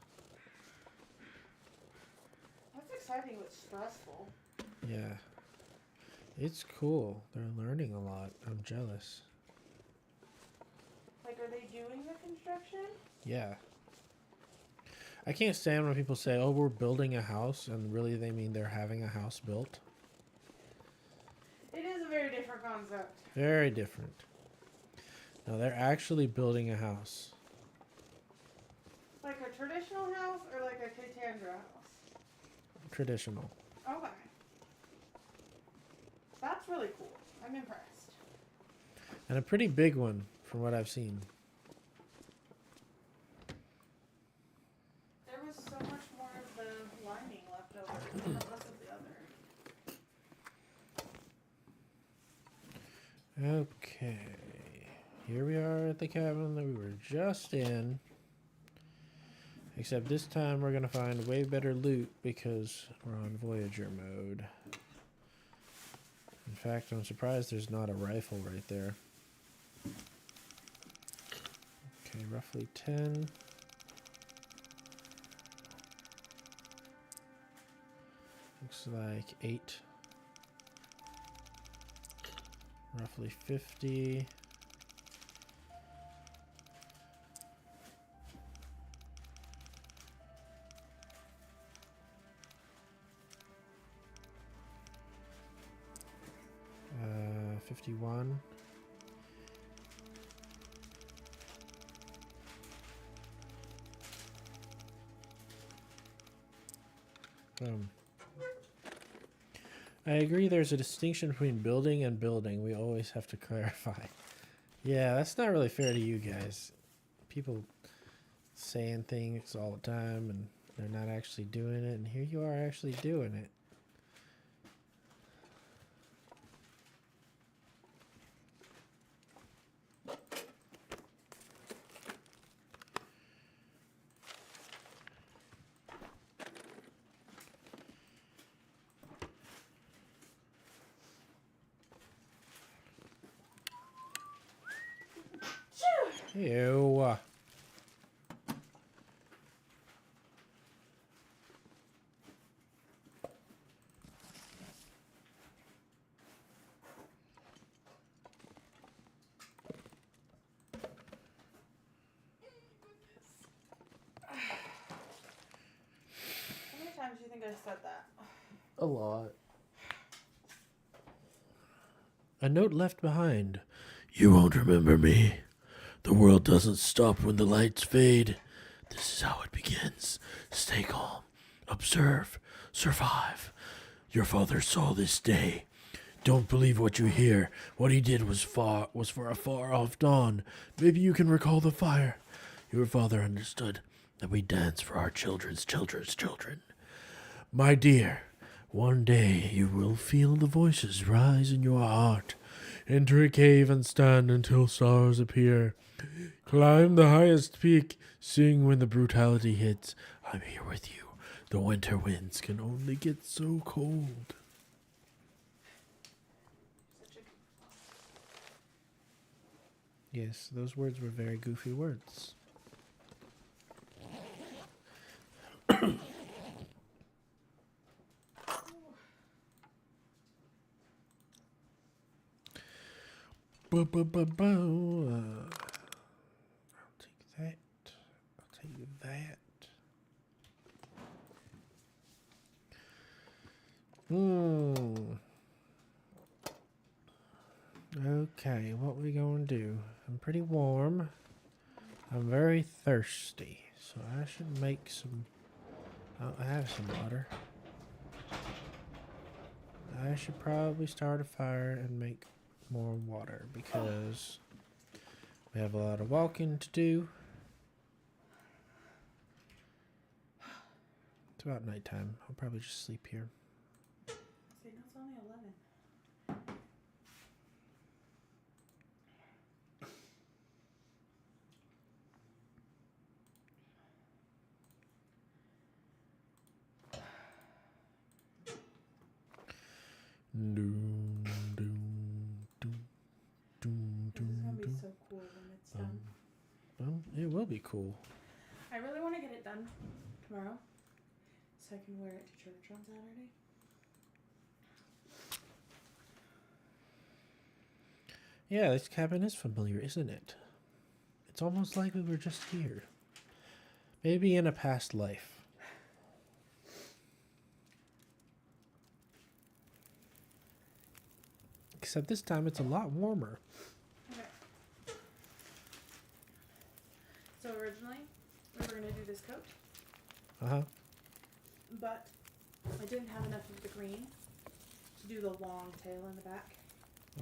That's exciting but stressful. Yeah. It's cool. They're learning a lot. I'm jealous. Like, are they doing the construction? Yeah. I can't stand when people say, oh, we're building a house, and really they mean they're having a house built. It is a very different concept. Very different. No, they're actually building a house. Like a traditional house or like a Katandra house? Traditional. Okay. That's really cool. I'm impressed. And a pretty big one from what I've seen. There was so much more of the lining left over and less of the other. Okay. Here we are at the cabin that we were just in. Except this time we're going to find way better loot because we're on Voyager mode. In fact, I'm surprised there's not a rifle right there. Okay, roughly 10. Looks like 8. Roughly 50. 51. I agree there's a distinction between building and building. We always have to clarify. Yeah, that's not really fair to you guys. People saying things all the time and they're not actually doing it, and here you are actually doing it. Ew. How many times do you think I said that? A lot. A note left behind. You won't remember me. The world doesn't stop when the lights fade. This is how it begins. Stay calm. Observe. Survive. Your father saw this day. Don't believe what you hear. What he did was for a far off dawn. Maybe you can recall the fire. Your father understood that we dance for our children's children's children. My dear, one day you will feel the voices rise in your heart. Enter a cave and stand until stars appear. Climb the highest peak. Sing when the brutality hits. I'm here with you. The winter winds can only get so cold. Yes, those words were very goofy words. I'll take that. I'll take that. Okay, what we gonna do? I'm pretty warm. I'm very thirsty, so I should make some. I have some water. I should probably start a fire and make more water because we have a lot of walking to do. It's about nighttime. I'll probably just sleep here. See, no, it's only 11. Doom, doom, doom, doom, This is gonna be doom, so cool when it's done. Well, it will be cool. I really want to get it done tomorrow so I can wear it to church on Saturday. Yeah, this cabin is familiar, isn't it? It's almost like we were just here. Maybe in a past life. Except this time it's a lot warmer. Okay. So originally, we were gonna do this coat, Uh-huh. but I didn't have enough of the green to do the long tail in the back.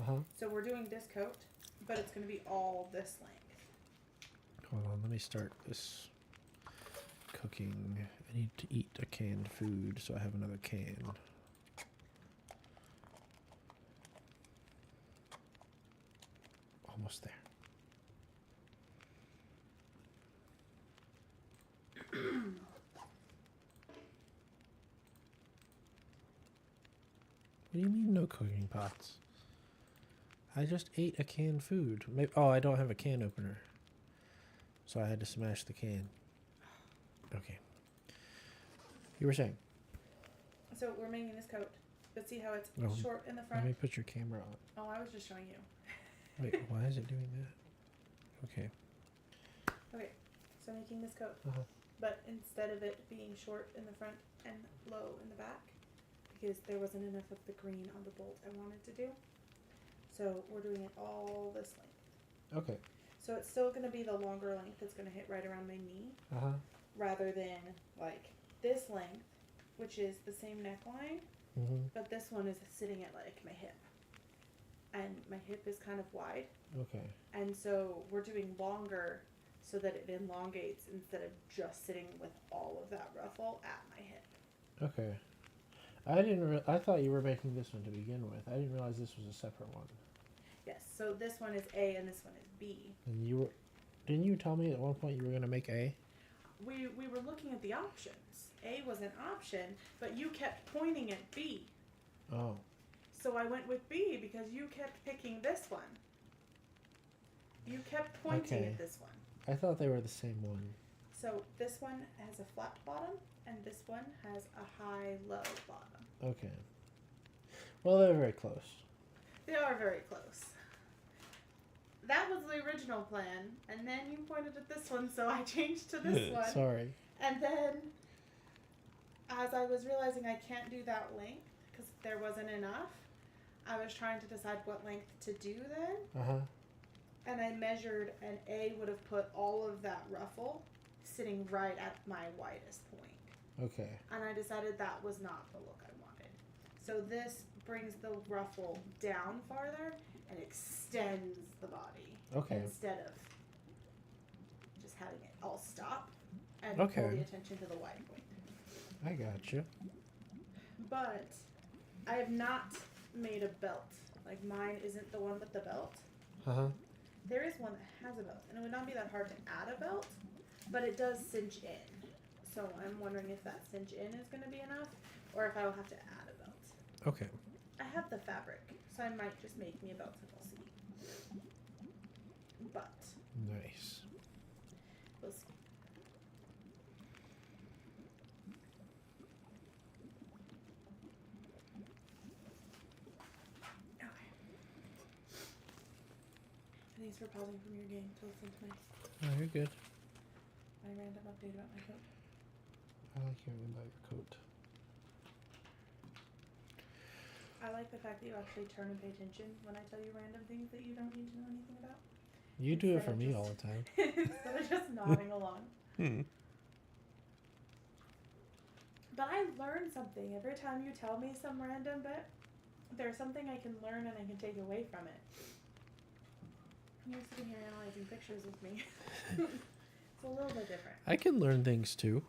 Uh-huh. So we're doing this coat, but it's gonna be all this length. Hold on, let me start this cooking. I need to eat a canned food, so I have another can. Almost there. What do you mean no cooking pots? I just ate a canned food. Maybe, oh, I don't have a can opener. So I had to smash the can. Okay. You were saying? So we're making this coat, but see how it's Oh, short in the Let front? me put your camera on. Oh, I was just showing you. Wait, why is it doing that? Okay. Okay, so making this coat, Uh-huh. but instead of it being short in the front and low in the back, because there wasn't enough of the green on the bolt I wanted to do. So we're doing it all this length. Okay. So it's still going to be the longer length that's going to hit right around my knee, rather than like this length, which is the same neckline, but this one is sitting at like my hip. And my hip is kind of wide. Okay. And so we're doing longer so that it elongates instead of just sitting with all of that ruffle at my hip. Okay. I thought you were making this one to begin with. I didn't realize this was a separate one. Yes, so this one is A and this one is B. And didn't you tell me at one point you were going to make A? We were looking at the options. A was an option, but you kept pointing at B. Oh. So I went with B because you kept picking this one. You kept pointing at this one. I thought they were the same one. So this one has a flat bottom and this one has a high-low bottom. Okay. Well, they're very close. They are very close. That was the original plan, and then you pointed at this one, so I changed to this one. Sorry. And then, as I was realizing I can't do that length, because there wasn't enough, I was trying to decide what length to do then. And I measured, and A would have put all of that ruffle sitting right at my widest point. Okay. And I decided that was not the look I wanted. So this brings the ruffle down farther and extends the body. Okay. Instead of just having it all stop and Okay. pull the attention to the wide point. I got you. But I have not made a belt. Like mine isn't the one with the belt. There is one that has a belt, and it would not be that hard to add a belt, but it does cinch in. So I'm wondering if that cinch in is going to be enough, or if I will have to add a belt. Okay. I have the fabric, so I might just make me a belt and we'll see. But Nice. we'll see. Okay. Thanks for pausing from your game to listen to Oh, you're good. my random update about my coat. I like hearing about your coat. I like the fact that you actually turn and pay attention when I tell you random things that you don't need to know anything about. You do it Instead for of me just- all the time. Instead of just nodding along. But I learn something every time you tell me some random bit. There's something I can learn and I can take away from it. You're sitting here analyzing pictures with me. It's a little bit different. I can learn things too.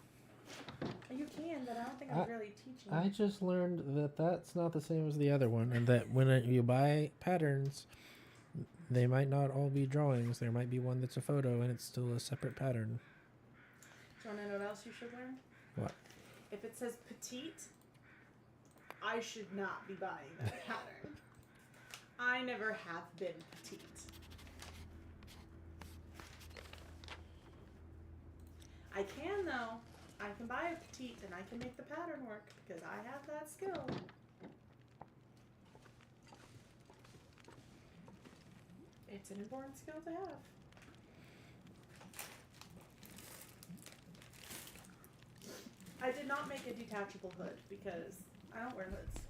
You can, but I don't think I'm really teaching. I just learned that that's not the same as the other one, and that when you buy patterns, they might not all be drawings. There might be one that's a photo, and it's still a separate pattern. Do you want to know what else you should learn? What? If it says petite, I should not be buying that pattern. I never have been petite. I can though. I can buy a petite and I can make the pattern work because I have that skill. It's an important skill to have. I did not make a detachable hood because I don't wear hoods.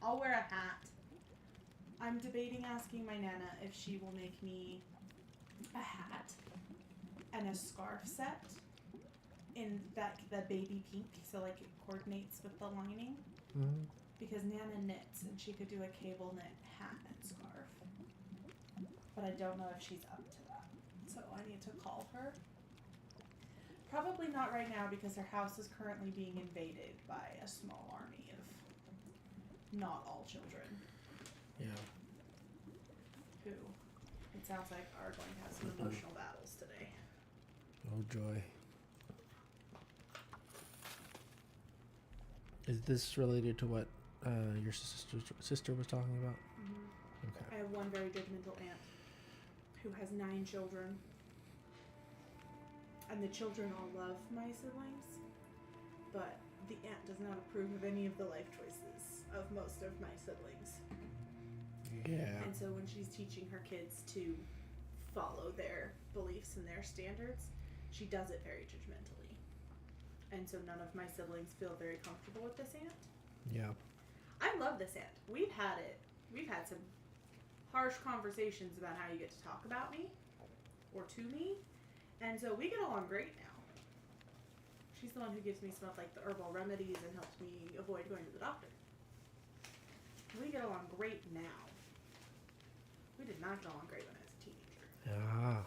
I'll wear a hat. I'm debating asking my Nana if she will make me a hat and a scarf set in the baby pink, so like it coordinates with the lining. Mm-hmm. Because Nana knits and she could do a cable knit hat and scarf. But I don't know if she's up to that. So I need to call her. Probably not right now because her house is currently being invaded by a small army of not all children Yeah. who, it sounds like, are going to have some emotional battles today. Oh joy. Is this related to what your sister was talking about? Mm-hmm. Okay. I have one very judgmental aunt who has 9 children. And the children all love my siblings, but the aunt does not approve of any of the life choices of most of my siblings. Yeah. And so when she's teaching her kids to follow their beliefs and their standards, she does it very judgmentally. And so none of my siblings feel very comfortable with this aunt. Yeah. I love this aunt. We've had it we've had some harsh conversations about how you get to talk about me or to me, and so we get along great now. She's the one who gives me some of like the herbal remedies and helps me avoid going to the doctor. We get along great now. We did not get along great when I was a teenager. Ah.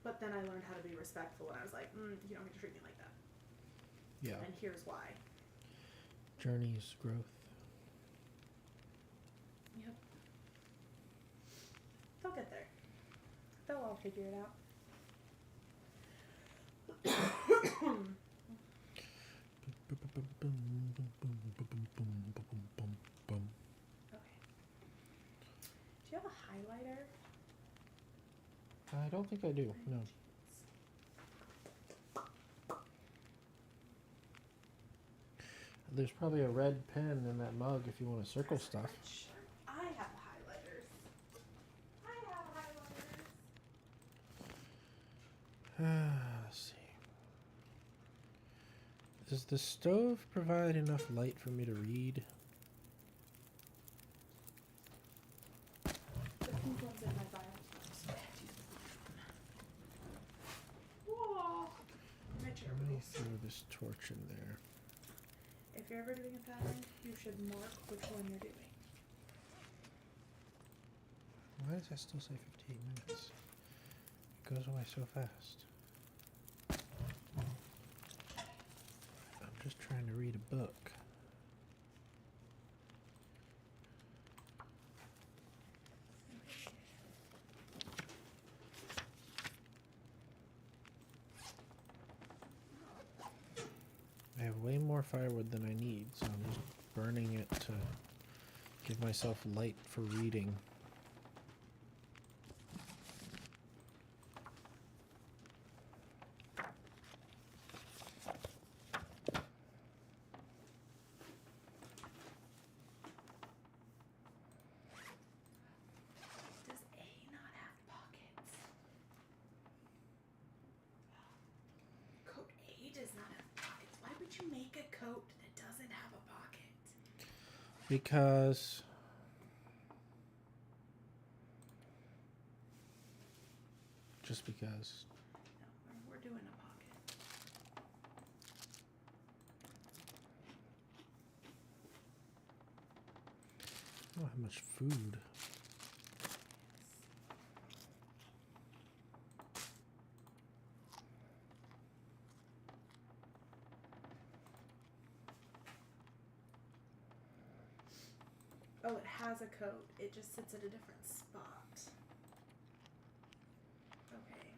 But then I learned how to be respectful, and I was like, you don't get to treat me like that. Yeah. And here's why. Journey's growth. Yep. They'll get there. They'll all figure it out. Okay. Do you have a highlighter? I don't think I do. No. There's probably a red pen in that mug if you want to circle stuff. Sure. I have highlighters. Let's see. Does the stove provide enough light for me to read? The pink one's in my bio. Whoa! Mitch, Let me throw this torch in there. if you're ever doing a pattern, you should mark which one you're doing. Why does that still say 58 minutes? It goes away so fast. I'm just trying to read a book. I have way more firewood than I need, so I'm just burning it to give myself light for reading. Does A not have pockets? Coat A does not have pockets. Why would you make a coat that doesn't have a pocket? Because just because. No, we're doing a pocket. I don't have much food. Oh, it has a coat. It just sits at a different spot. Okay.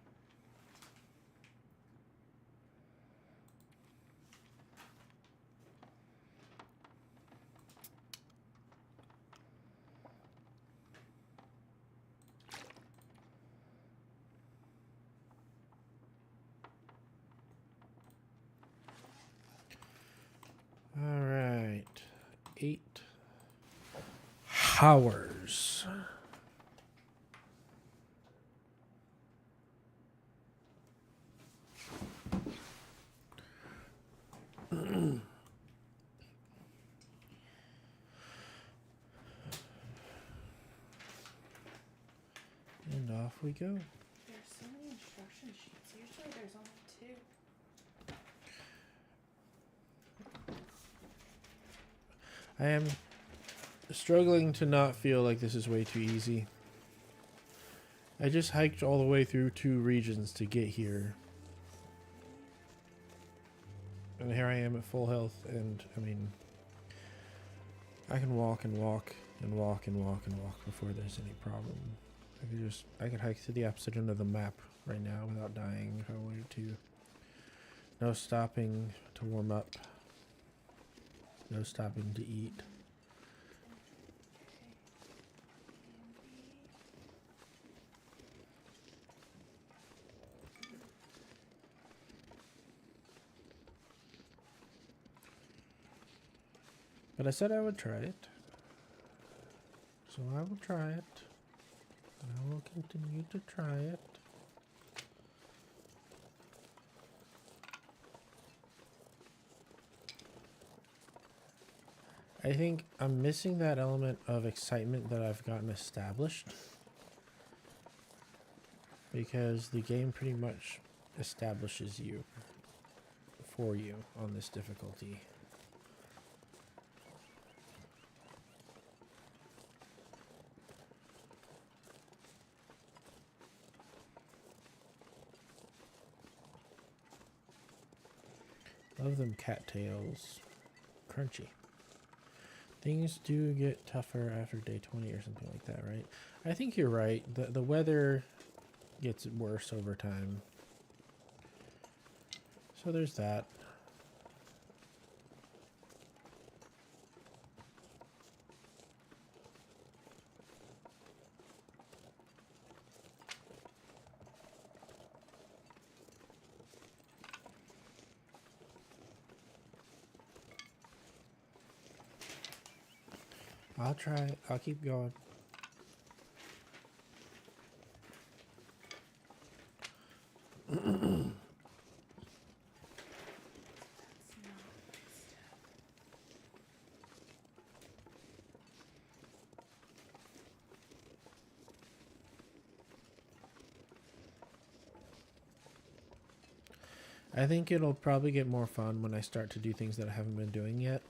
All right, 8 hours. And off we go. There's so many instruction sheets. Usually there's only 2. I am struggling to not feel like this is way too easy. I just hiked all the way through 2 regions to get here. And here I am at full health, and I mean, I can walk and walk and walk and walk and walk before there's any problem. I could hike to the opposite end of the map right now without dying if I wanted to. No stopping to warm up. No stopping to eat. But I said I would try it. So I will try it. And I will continue to try it. I think I'm missing that element of excitement that I've gotten established. Because the game pretty much establishes you for you on this difficulty. Love them cattails. Crunchy. Things do get tougher after day 20 or something like that, right? I think you're right. The weather gets worse over time. So there's that. I'll try. I'll keep going. I think it'll probably get more fun when I start to do things that I haven't been doing yet.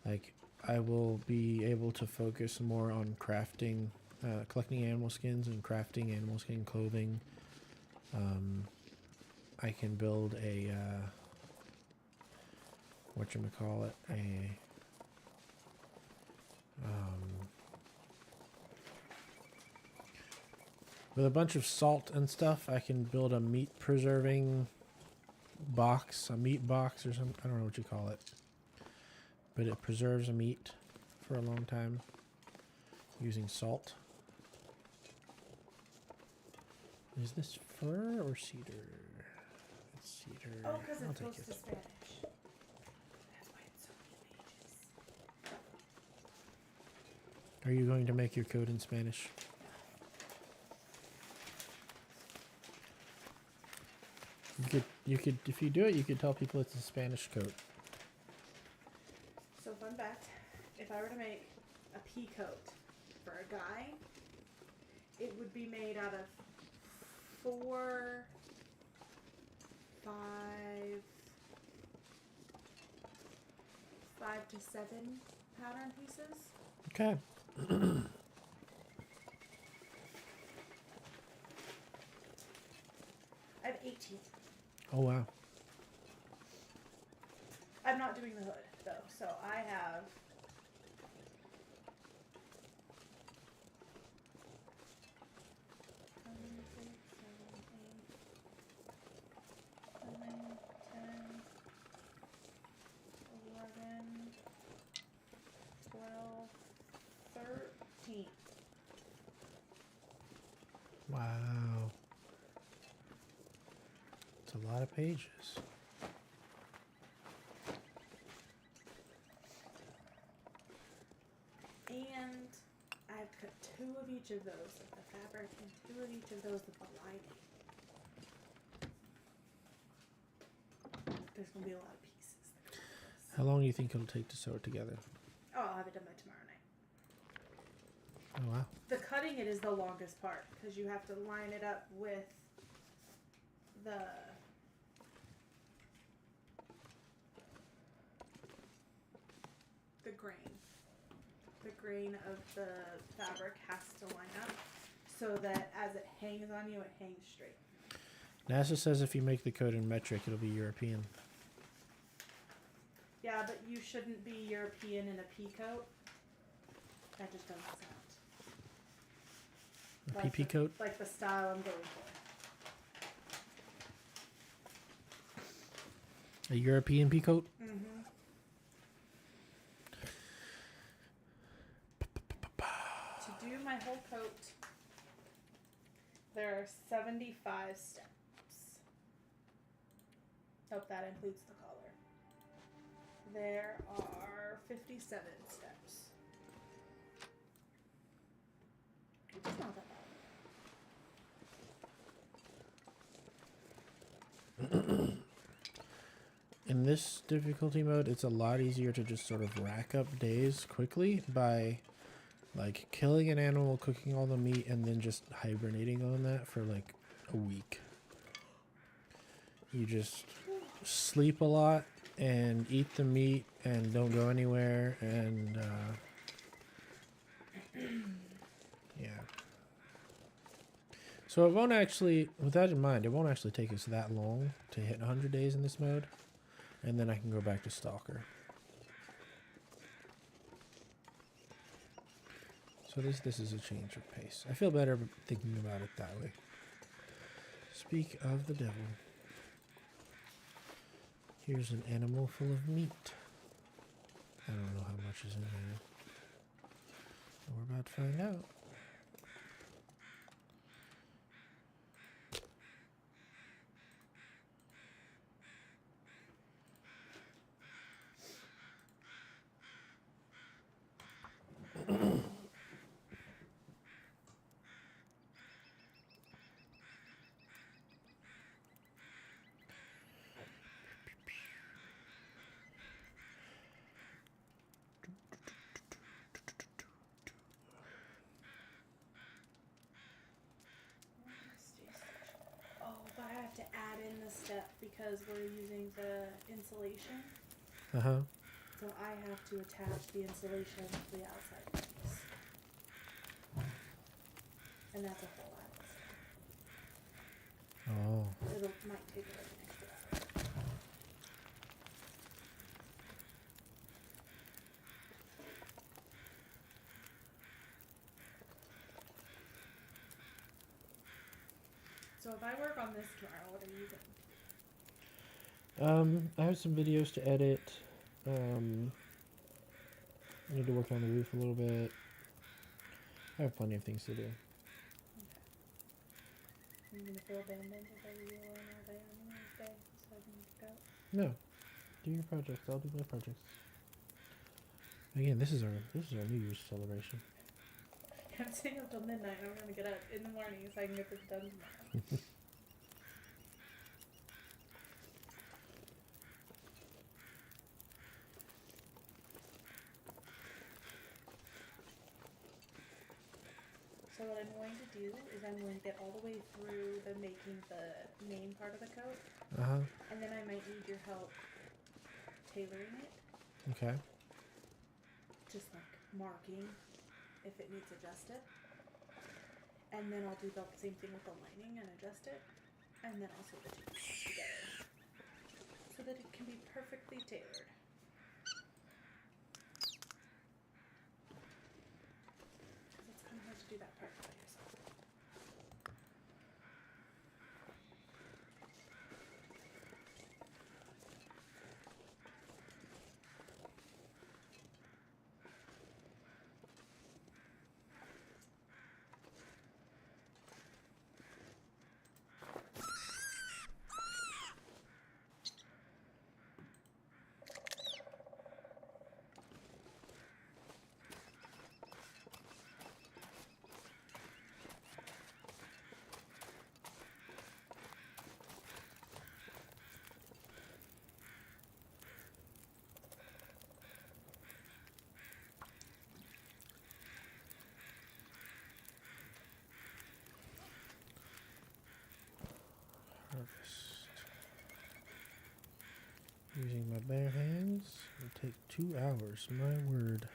Like, I will be able to focus more on crafting, collecting animal skins and crafting animal skin clothing. I can build a, whatchamacallit, with a bunch of salt and stuff, I can build a meat preserving box, a meat box or something. I don't know what you call it. But it preserves a meat for a long time using salt. Is this fir or cedar? It's cedar. Oh, because I'll it's take close to it. Spanish. That's why it's so many pages. Are you going to make your code in Spanish? You could, if you do it, you could tell people it's a Spanish code. So fun fact, if I were to make a pea coat for a guy, it would be made out of 4, 5 to 7 pattern pieces. Okay. I have 18. Oh wow. I'm not doing the hood though, so I have 13. Wow. It's a lot of pages. And I've cut 2 of each of those with the fabric and 2 of each of those with the lining. There's going to be a lot of pieces. How long do you think it'll take to sew it together? Oh, I'll have it done by tomorrow night. Oh wow. The cutting it is the longest part because you have to line it up with the grain. The grain of the fabric has to line up so that as it hangs on you, it hangs straight. NASA says if you make the code in metric, it'll be European. Yeah, but you shouldn't be European in a pea coat. That just doesn't sound. A PP coat? Like the style I'm going for. A European pea coat? Mm-hmm. To do my whole coat, there are 75 steps. Oh, that includes the collar. There are 57 steps. It's not that bad. in this difficulty mode, it's a lot easier to just sort of rack up days quickly by like killing an animal, cooking all the meat, and then just hibernating on that for like a week. You just sleep a lot and eat the meat and don't go anywhere, and yeah. So it won't actually, with that in mind, it won't actually take us that long to hit 100 days in this mode, and then I can go back to Stalker. So this is a change of pace. I feel better thinking about it that way. Speak of the devil. Here's an animal full of meat. I don't know how much is in there. We're about to find out. Oh, but I have to add in the step because we're using the insulation. Uh-huh. So I have to attach the insulation to the outside piece. And that's a whole lot. Oh. It might take like an extra hour. So if I work on this tomorrow, what are you doing? I have some videos to edit. I need to work on the roof a little bit. I have plenty of things to do. Okay. Are you gonna feel abandoned if I leave you alone all day on Wednesday so I can go? No. Do your projects. I'll do my projects. Again, this is our New Year's celebration. I'm staying up till midnight and I'm gonna get up in the morning so I can get this done tomorrow. So what I'm going to do is I'm going to get all the way through the making the main part of the coat, Uh-huh. and then I might need your help tailoring it, Okay. just like marking if it needs adjusted. And then I'll do the same thing with the lining and adjust it, and then I'll sew the two pieces together so that it can be perfectly tailored. Because it's kind of hard to do that part by yourself. Harvest. Using my bare hands will take 2 hours, my word.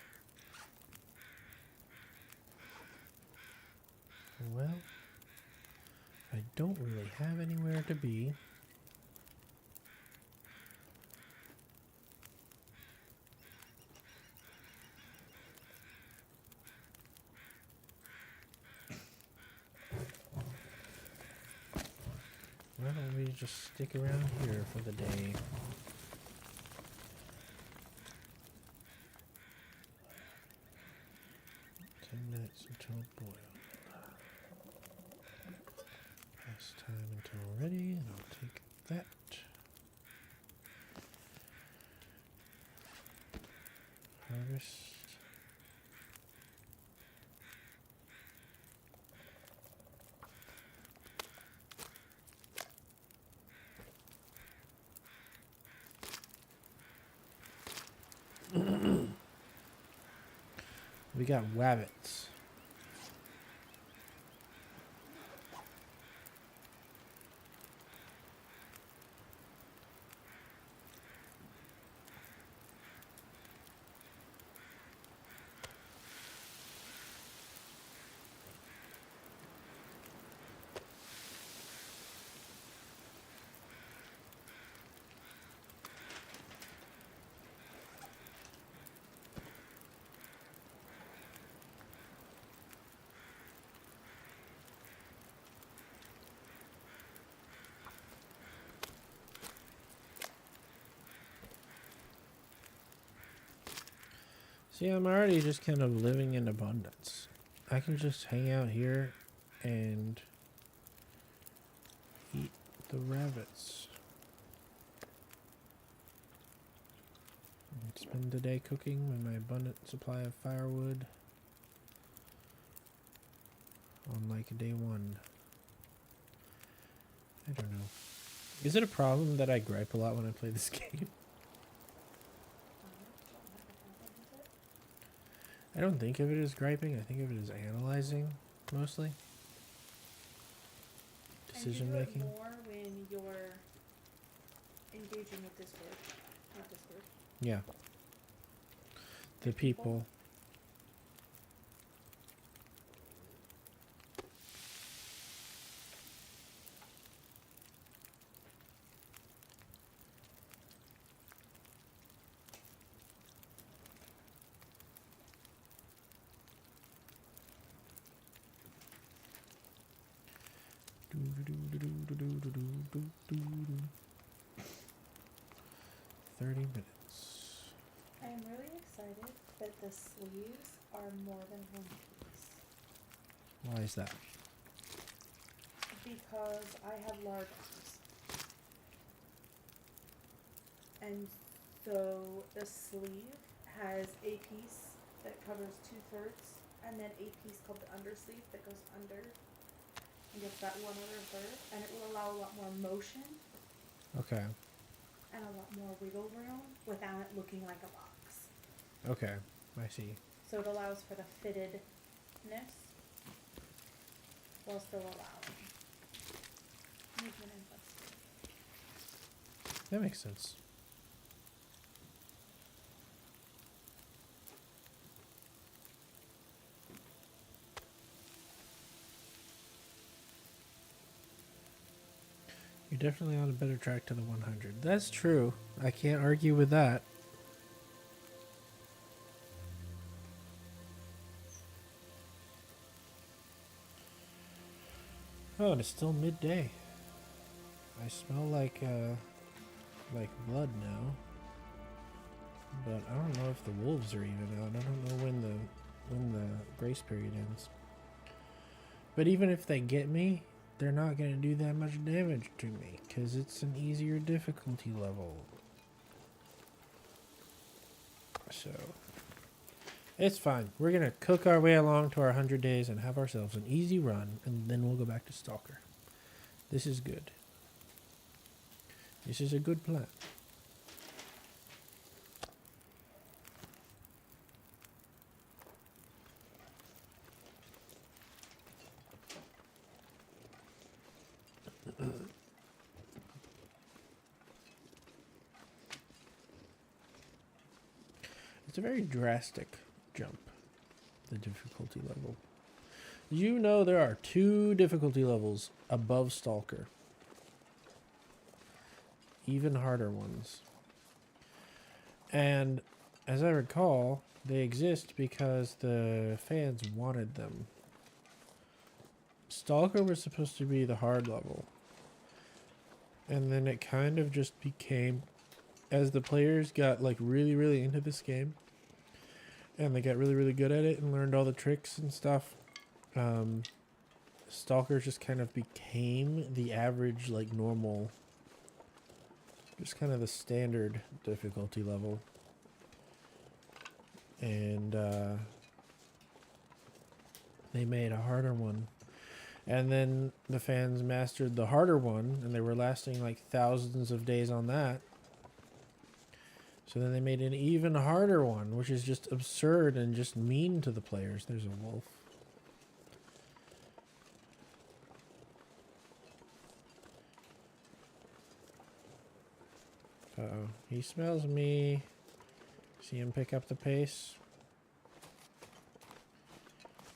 Well, I don't really have anywhere to be. Why don't we just stick around here for the day? 10 minutes until boil. Pass time until ready, and I'll take that. Harvest. We got wabbits. See, I'm already just kind of living in abundance. I can just hang out here and eat the rabbits. And spend the day cooking with my abundant supply of firewood on like day one. I don't know. Is it a problem that I gripe a lot when I play this game? I don't think of it as griping. I think of it as analyzing, mostly. Decision and you making. do it more when you're engaging with Discord, not Discord. Yeah. The people. Do. 30 minutes. I am really excited that the sleeves are more than one piece Why is that? because I have large arms. And so the sleeve has a piece that covers 2/3 and then a piece called the undersleeve that goes under and gets that one other third, and it will allow a lot more motion Okay. and a lot more wiggle room without it looking like a box. Okay. I see. So it allows for the fittedness while still allowing movement and flexibility. That makes sense. You're definitely on a better track to the 100. That's true. I can't argue with that. Oh, and it's still midday. I smell like blood now. But I don't know if the wolves are even out. I don't know when the grace period ends. But even if they get me, they're not going to do that much damage to me because it's an easier difficulty level. So it's fine. We're going to cook our way along to our 100 days and have ourselves an easy run, and then we'll go back to Stalker. This is good. This is a good plan. It's a very drastic jump, the difficulty level. You know there are 2 difficulty levels above Stalker. Even harder ones. And as I recall, they exist because the fans wanted them. Stalker was supposed to be the hard level. And then it kind of just became, as the players got like really, really into this game, and they got really, really good at it and learned all the tricks and stuff, Stalker just kind of became the average, like normal, just kind of the standard difficulty level. And they made a harder one. And then the fans mastered the harder one, and they were lasting like thousands of days on that. So then they made an even harder one, which is just absurd and just mean to the players. There's a wolf. Uh-oh. He smells me. See him pick up the pace?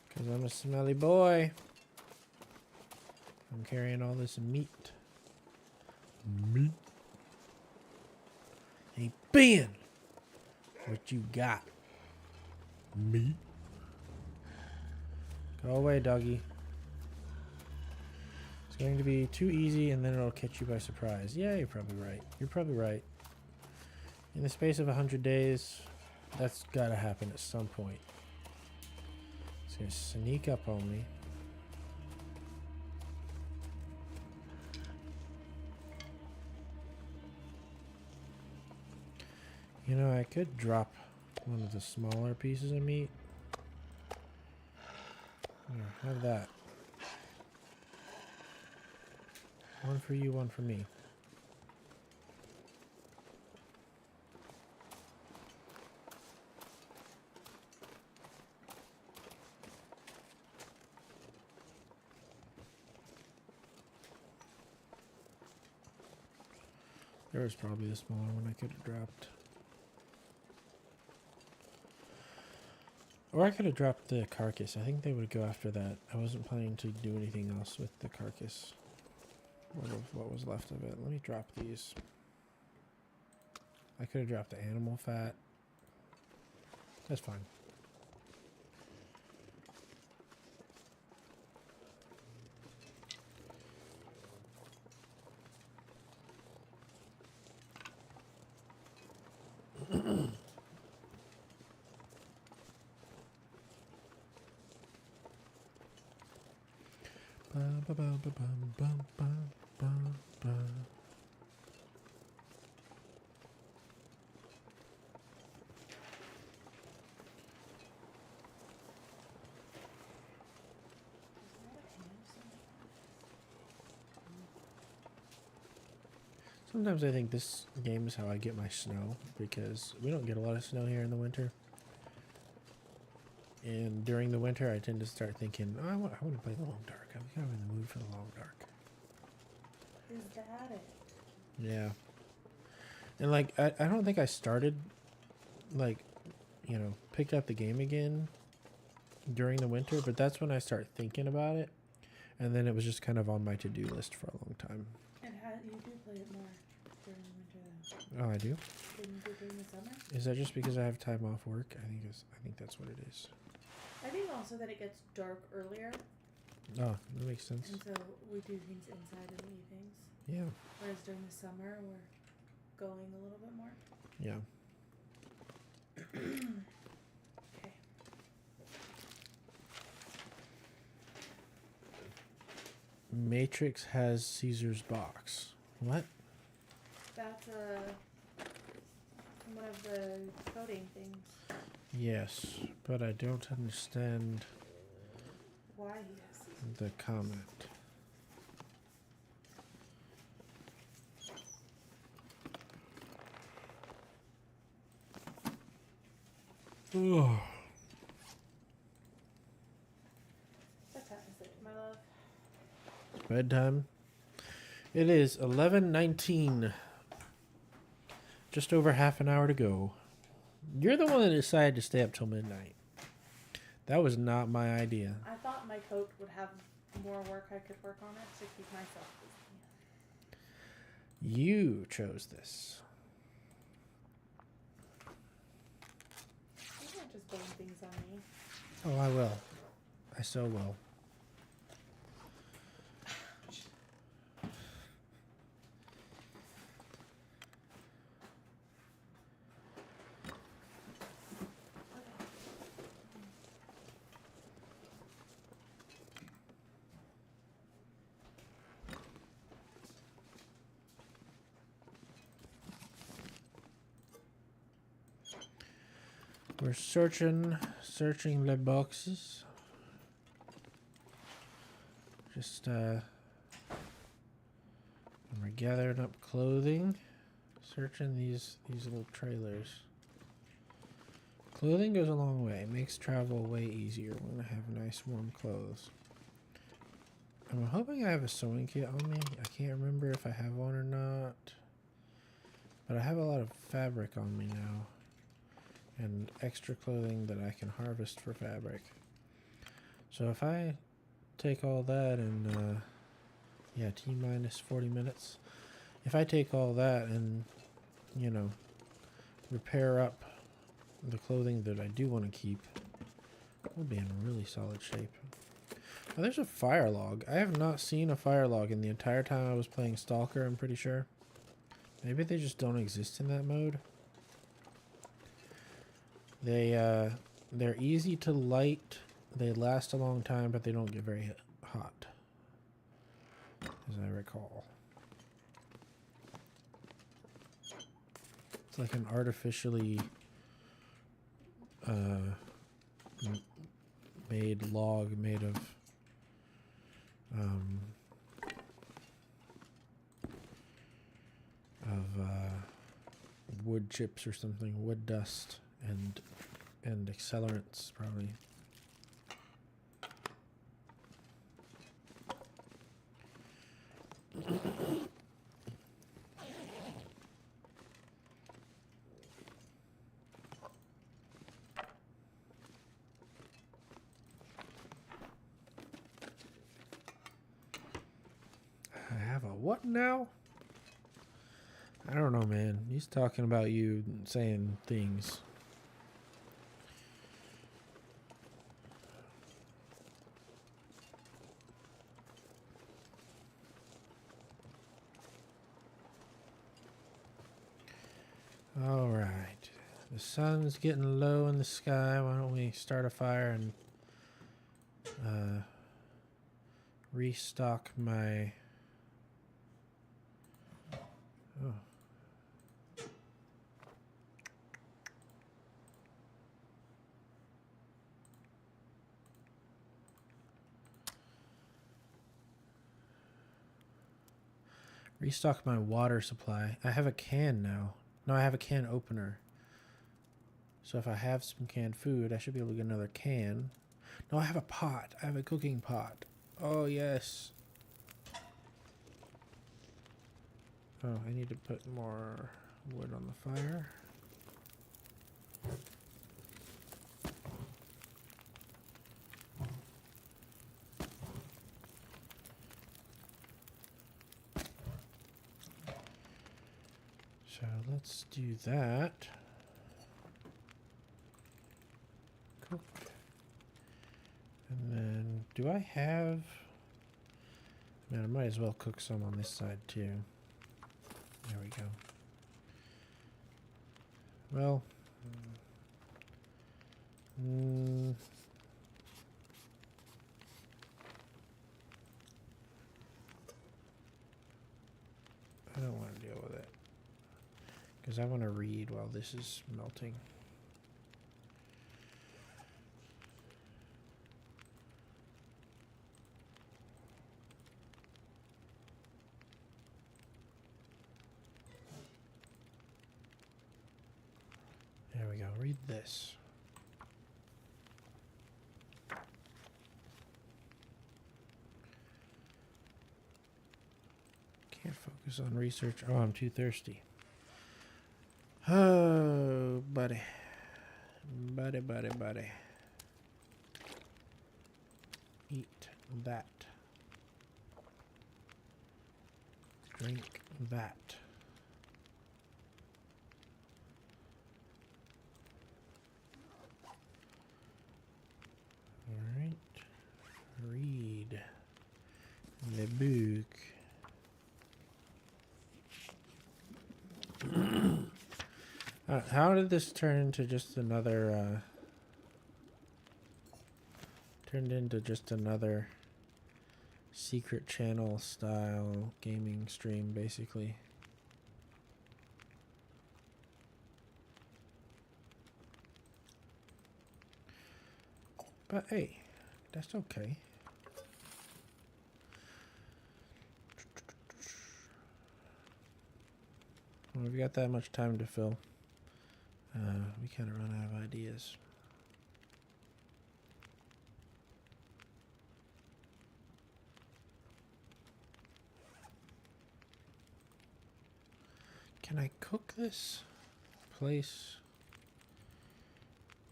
Because I'm a smelly boy. I'm carrying all this meat. Meat. Hey, Ben! What you got? Meat. Go away, doggy. It's going to be too easy and then it'll catch you by surprise. Yeah, you're probably right. You're probably right. In the space of 100 days, that's gotta happen at some point. It's gonna sneak up on me. You know, I could drop one of the smaller pieces of meat. Here, have that. One for you, one for me. There was probably a smaller one I could have dropped. Or I could have dropped the carcass. I think they would go after that. I wasn't planning to do anything else with the carcass. What was left of it. Let me drop these. I could have dropped the animal fat. That's fine. Sometimes I think this game is how I get my snow, because we don't get a lot of snow here in the winter. And during the winter, I tend to start thinking, oh, I want to play the long dark. I'm kind of in the mood for the long dark. Is that it? Yeah. And like, I don't think I started, like, you know, picked up the game again during the winter, but that's when I start thinking about it. And then it was just kind of on my to-do list for a long time. And how you do play it more during the winter though? Oh, I do? Didn't you do it during the summer? Is that just because I have time off work? I think that's what it is. I think also that it gets dark earlier, Oh, that makes sense. and so we do things inside in the evenings. Yeah. Whereas during the summer, we're going a little bit more. Yeah. Okay. Matrix has Caesar's box. What? That's one of the coding things. Yes, but I don't understand Why he has these. the comment. Oh. What time is it, my love? Bedtime. It is 11:19. Just over half an hour to go. You're the one that decided to stay up till midnight. That was not my idea. I thought my coat would have more work I could work on it to keep myself busy. You chose this. You can't just blame things on me. Oh, I will. I so will. We're searching the boxes. Just we're gathering up clothing so Searching these little trailers. Clothing goes a long way. Makes travel way easier when I have nice warm clothes. I'm hoping I have a sewing kit on me. I can't remember if I have one or not. But I have a lot of fabric on me now. And extra clothing that I can harvest for fabric. So if I take all that and, yeah, T-minus 40 minutes. If I take all that and, you know, repair up the clothing that I do want to keep, we'll be in really solid shape. Oh, there's a fire log. I have not seen a fire log in the entire time I was playing Stalker, I'm pretty sure. Maybe they just don't exist in that mode. They're easy to light. They last a long time, but they don't get very hot, as I recall. It's like an artificially made log made of wood chips or something, wood dust and accelerants probably. I have a what now? I don't know, man. He's talking about you saying things. All right. The sun's getting low in the sky. Why don't we start a fire and restock my... Oh. Restock my water supply. I have a can now. No, I have a can opener. So if I have some canned food, I should be able to get another can. No, I have a pot. I have a cooking pot. Oh, yes. Oh, I need to put more wood on the fire. So let's do that. Cook. And then, do I have... Man, I might as well cook some on this side too. There we go. Well... I don't want to deal with it. Because I want to read while this is melting. There we go. Read this. Can't focus on research. Oh, I'm too thirsty. Oh, buddy. Buddy. Eat that. Drink that. Alright. Read the book. How did this turn into just another, turned into just another secret channel style gaming stream, basically? But hey, that's okay. When we've got that much time to fill, we kind of run out of ideas. Can I cook this place?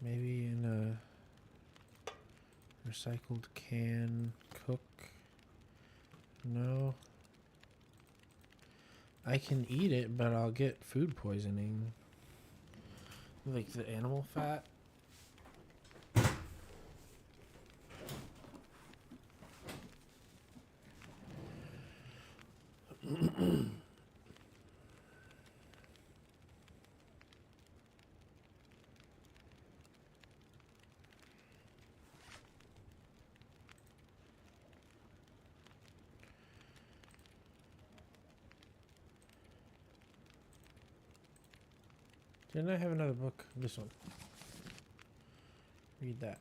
Maybe in a recycled can cook? No. I can eat it, but I'll get food poisoning. Like the animal fat. Didn't I have another book? This one. Read that.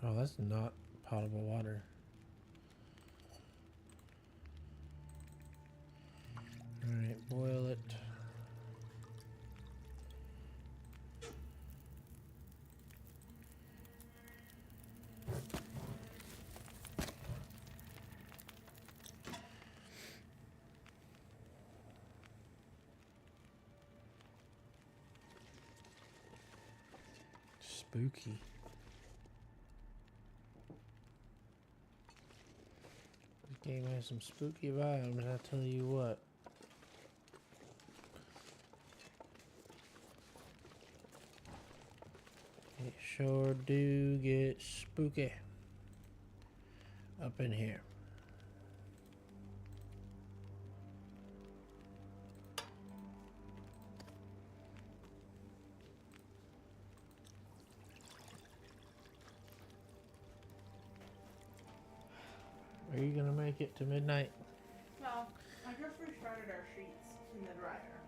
Oh, that's not potable water. Alright, boil it. Spooky. This game has some spooky vibes, I tell you what. It sure do get spooky up in here. Are you gonna make it to midnight? Well, I just restarted our sheets in the dryer.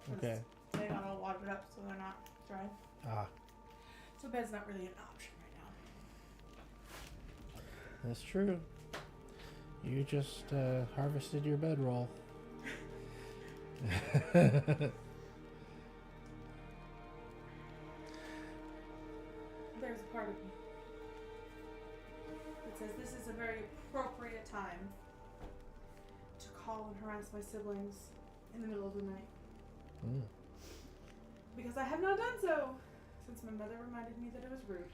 'Cause Okay. They got all watered up, so they're not dry. Ah, So bed's not really an option right that's true. You just harvested your bedroll. now. There's a part of me that says this is a very appropriate time to call and harass my siblings in the middle of the night. Mm. Because I have not done so since my mother reminded me that it was rude.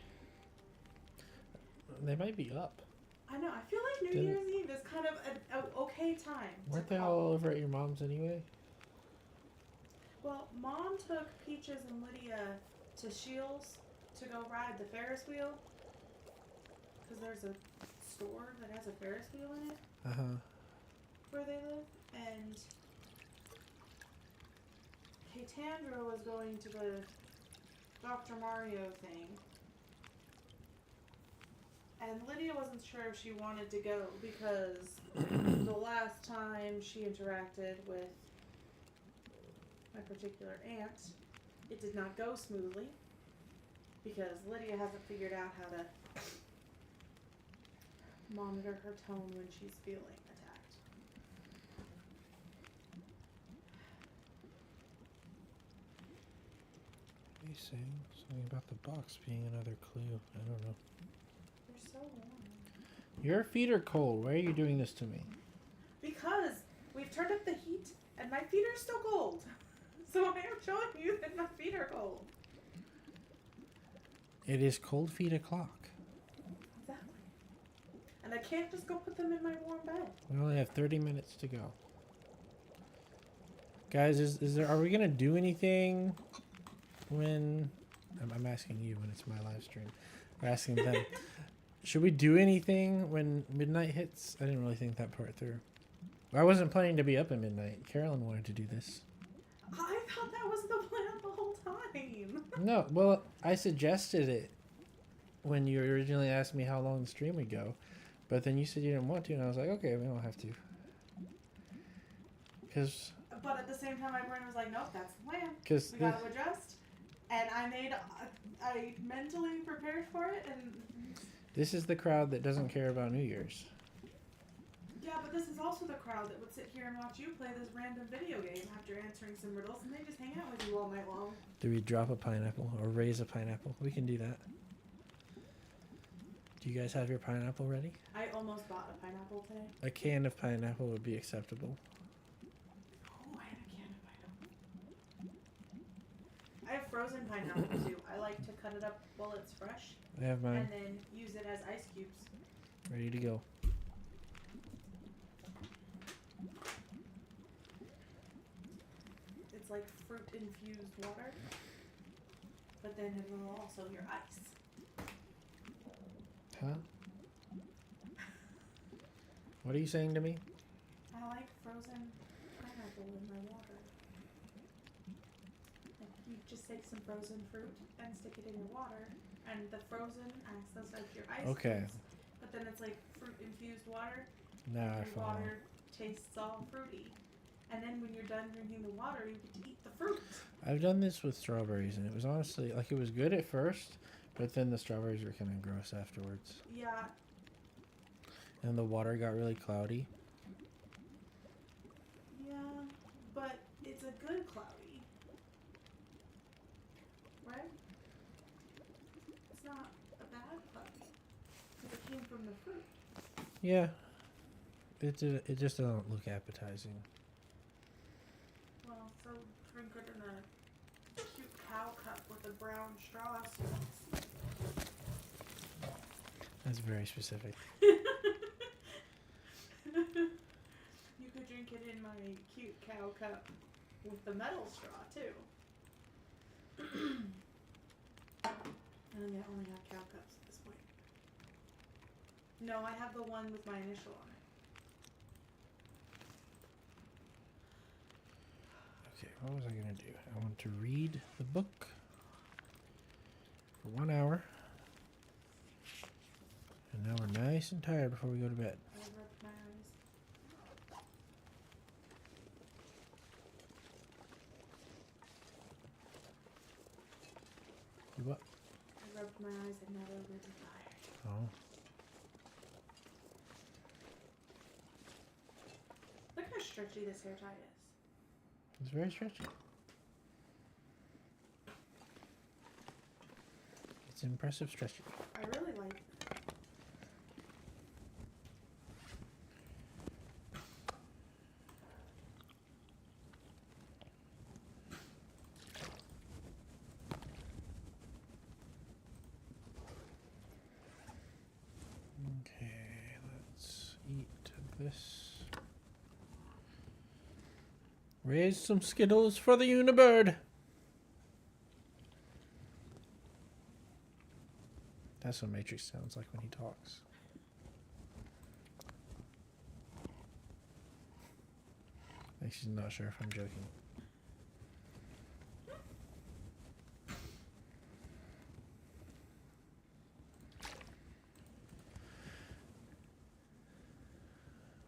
They might be up. I know, I feel like New Didn't- Year's Eve is kind of an okay time Weren't to they call. all over at your mom's anyway? Well, Mom took Peaches and Lydia to Shields to go ride the Ferris wheel. Because there's a store that has a Ferris wheel in it Uh-huh. where they live. And Katandra was going to the Dr. Mario thing. And Lydia wasn't sure if she wanted to go because the last time she interacted with my particular aunt, it did not go smoothly because Lydia hasn't figured out how to monitor her tone when she's feeling attacked. He's saying something about the box being another clue. I don't know. They're so warm. Your feet are cold. Why are you doing this to me? Because we've turned up the heat and my feet are still cold. So I am showing you that my feet are cold. It is cold feet o'clock. Exactly. And I can't just go put them in my warm bed. We only have 30 minutes to go. Guys, is there? Are we gonna do anything when? I'm asking you when it's my live stream. I'm asking them. Should we do anything when midnight hits? I didn't really think that part through. I wasn't planning to be up at midnight. Carolyn wanted to do this. I thought that was the plan the whole time. No, well, I suggested it when you originally asked me how long the stream would go, but then you said you didn't want to, and I was like, okay, we don't have to. Because But at the same time, my brain was like, nope, that's the plan. Because We gotta adjust. And I made I mentally prepared for it, and This is the crowd that doesn't care about New Year's. yeah, but this is also the crowd that would sit here and watch you play this random video game after answering some riddles, and they just hang out with you all night long. Do we drop a pineapple or raise a pineapple? We can do that. Do you guys have your pineapple ready? I almost bought a pineapple today. A can of pineapple would be acceptable. Oh, I had a can of pineapple. I have frozen pineapple too. I like to cut it up while it's fresh I have mine and then use it as ice cubes. ready to go. It's like fruit infused water, but then it will also your ice. Huh? What are you saying to me? I like frozen pineapple in my water. Like you just take some frozen fruit and stick it in your water, and the frozen acts as like your ice Okay. cubes, but then it's like fruit infused water. Now I Your follow. water tastes all fruity. And then when you're done drinking the water, you get to eat the fruit. I've done this with strawberries, and it was honestly like it was good at first, but then the strawberries were kind of gross afterwards, Yeah, and the water got really cloudy. yeah, but it's a good cloudy. Right? It's not a bad cloudy. Because it came from the fruit. Yeah. It just doesn't look appetizing. Well, so drink it in a cute cow cup with a brown straw so you don't see. That's very specific. You could drink it in my cute cow cup with the metal straw too. And then I only have cow cups at this point. No, I have the one with my initial on it. Okay, what was I gonna do? I want to read the book for 1 hour, and now we're nice and tired before we go to bed. I rubbed my eyes. You what? I rubbed my eyes and now they're really tired. Oh, Look how stretchy this hair tie is. it's very stretchy. It's impressive stretchy. I really like it. Okay, let's eat this. Raise some Skittles for the Unibird. That's what Matrix sounds like when he talks. I think she's not sure if I'm joking.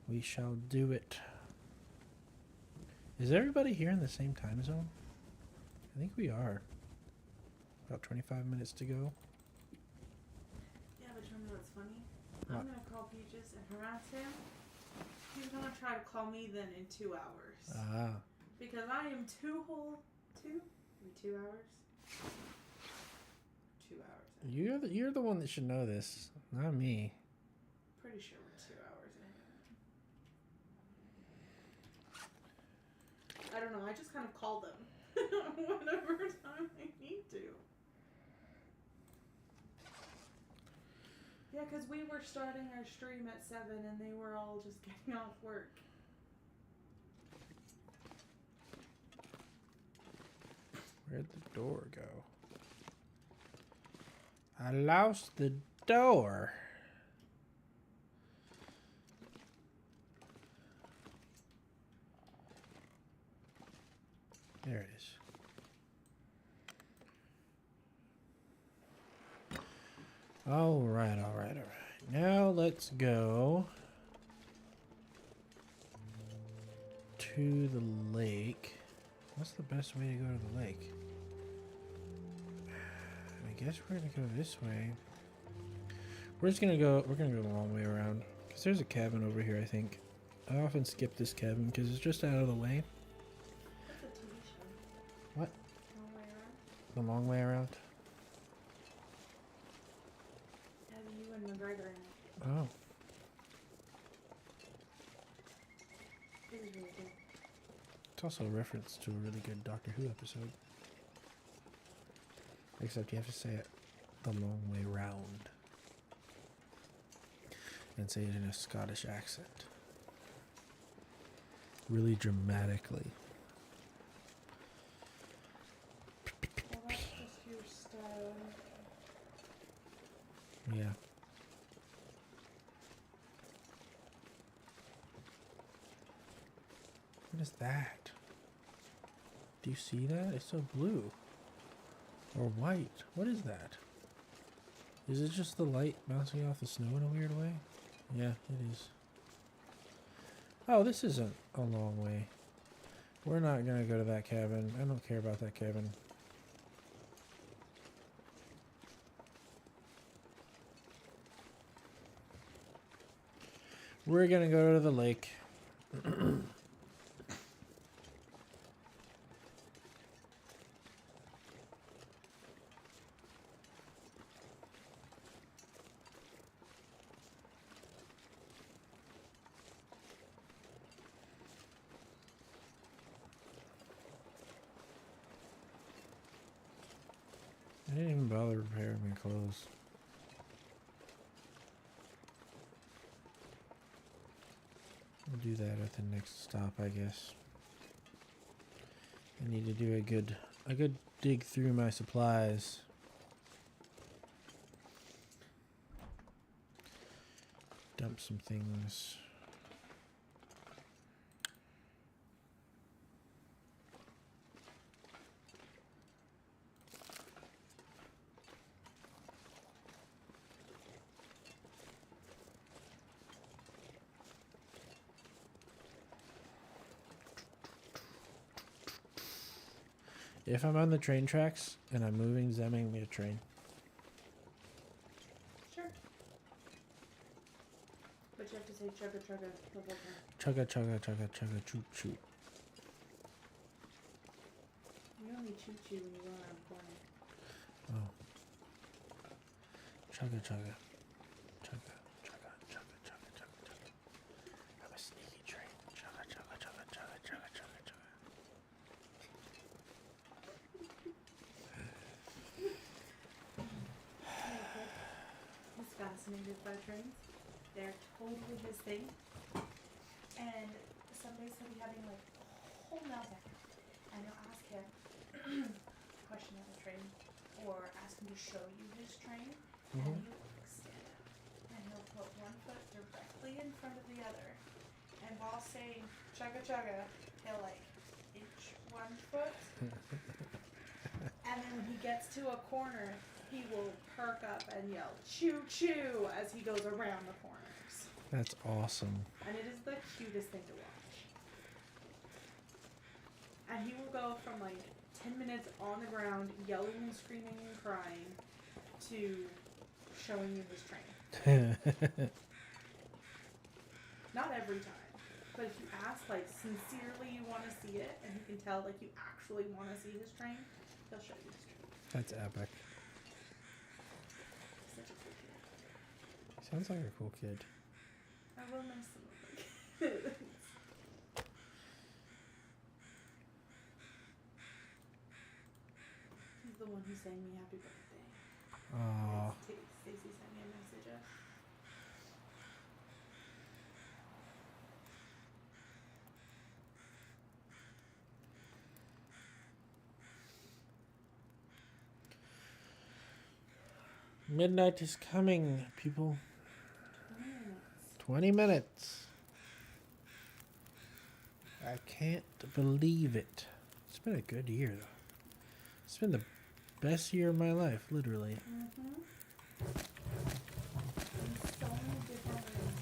We shall do it. Is everybody here in the same time zone? I think we are. About 25 minutes to go. Yeah, but you remember what's funny? What? I'm gonna call Peaches and harass him. He's gonna try to call me then in 2 hours. Ah, Because I am 2 hours? 2 hours. you're the one that should know this, not me. Pretty sure we're 2 hours in. I don't know, I just kind of call them. Whatever time I need to. Yeah, because we were starting our stream at 7 and they were all just getting off work. Where'd the door go? I lost the door. There it is. All right, all right, all right. Now let's go to the lake. What's the best way to go to the lake? I guess we're gonna go this way. We're gonna go the long way around. Because there's a cabin over here, I think. I often skip this cabin because it's just out of the way. That's a TV show. What? Long way around. The long way around? It has you and McGregor in it. Oh. It is really good. It's also a reference to a really good Doctor Who episode. Except you have to say it the long way round. And say it in a Scottish accent. Really dramatically. Well, that's just your style. Yeah. What is that? Do you see that? It's so blue. Or white. What is that? Is it just the light bouncing off the snow in a weird way? Yeah, it is. Oh, this isn't a long way. We're not gonna go to that cabin. I don't care about that cabin. We're gonna go to the lake. I didn't even bother repairing my clothes. We'll do that at the next stop, I guess. I need to do a good dig through my supplies. Dump some things. If I'm on the train tracks and I'm moving, does that make me a train? Sure. But you have to say chugga chugga the whole time. Chugga chugga chugga chugga choo choo. You only choo choo when you go around the corner. Oh. Chugga chugga. Chugga chugga chugga chugga chugga chugga. I'm a sneaky train. Chugga chugga chugga chugga chugga chugga chugga. He's fascinated by trains. They're totally his thing. And some days he'll be having like a whole meltdown. And you'll ask him a question on the train or ask him to show you his train. And he'll like stand up. And he'll put one foot directly in front of the other. And while saying chugga chugga, he'll like inch one foot. And then when he gets to a corner, he will perk up and yell choo choo as he goes around the corners. That's awesome. And it is the cutest thing to watch. And he will go from like 10 minutes on the ground yelling and screaming and crying to showing you his train. Not every time. But if you ask like sincerely you want to see it and he can tell like you actually want to see his train, he'll show you his train. That's epic. Such a cool kid. Sounds like a cool kid. I will miss some of the kids. He's the one who sang me happy birthday. Aww. Stacy sent me a message of. Midnight is coming, people. 20 minutes. 20 minutes. I can't believe it. It's been a good year, though. It's been the best year of my life, literally. Mm-hmm. In so many different ways.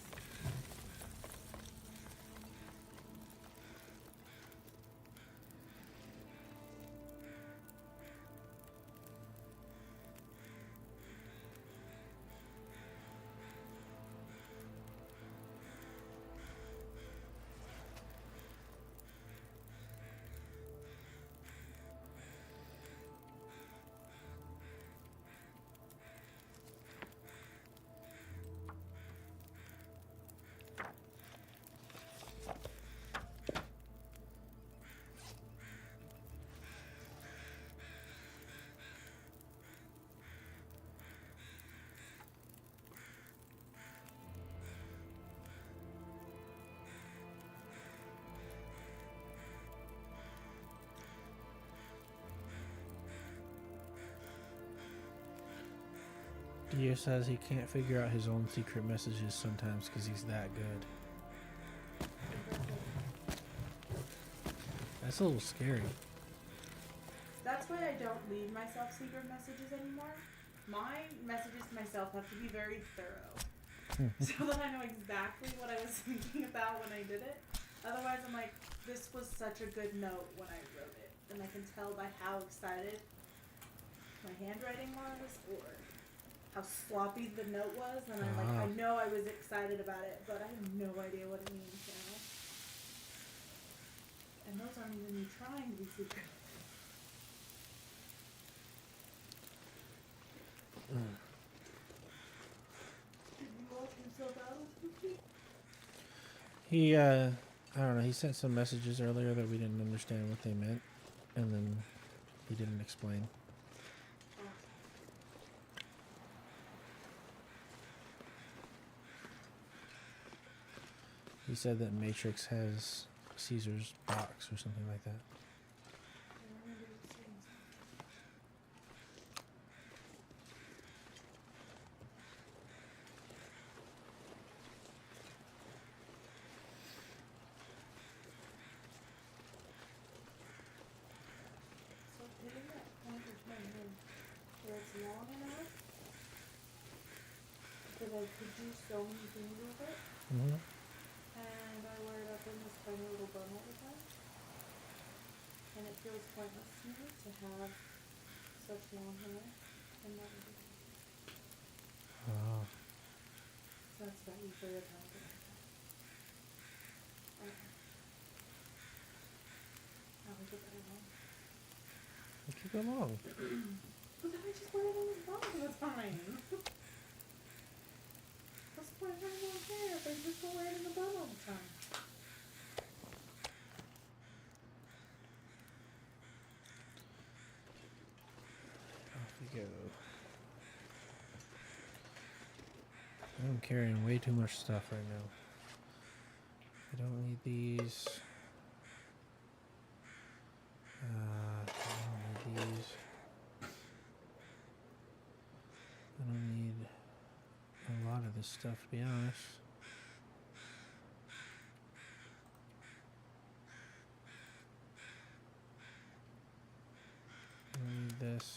Dio says he can't figure out his own secret messages sometimes because he's that good. That's a little scary. That's why I don't leave myself secret messages anymore. My messages to myself have to be very thorough. So that I know exactly what I was thinking about when I did it. Otherwise, I'm like, this was such a good note when I wrote it. And I can tell by how excited my handwriting was or how sloppy the note was. And I'm like, I know I was excited about it, but I have no idea what it means now. And those aren't even me trying to be secret. Did you watch yourself out this week? He, I don't know, he sent some messages earlier that we didn't understand what they meant, and then he didn't explain. He said that Matrix has Caesar's box or something like that. I remember you saying something. So hitting that point with my head where it's long enough that I could do so many things with it, Mm-hmm. and I wear it up in this tiny little bun all the time, and it feels pointless to me to have such long hair and never do it. Oh. So that's about usually the time that I do. Okay. I'll make it better long. Keep it long. But then I just wear it on the bun all the time. What's the point of having long hair if I just don't wear it in the bun all the time? Off we go. I'm carrying way too much stuff right now. I don't need these. I don't need these. I don't need a lot of this stuff, to be honest. I don't need this.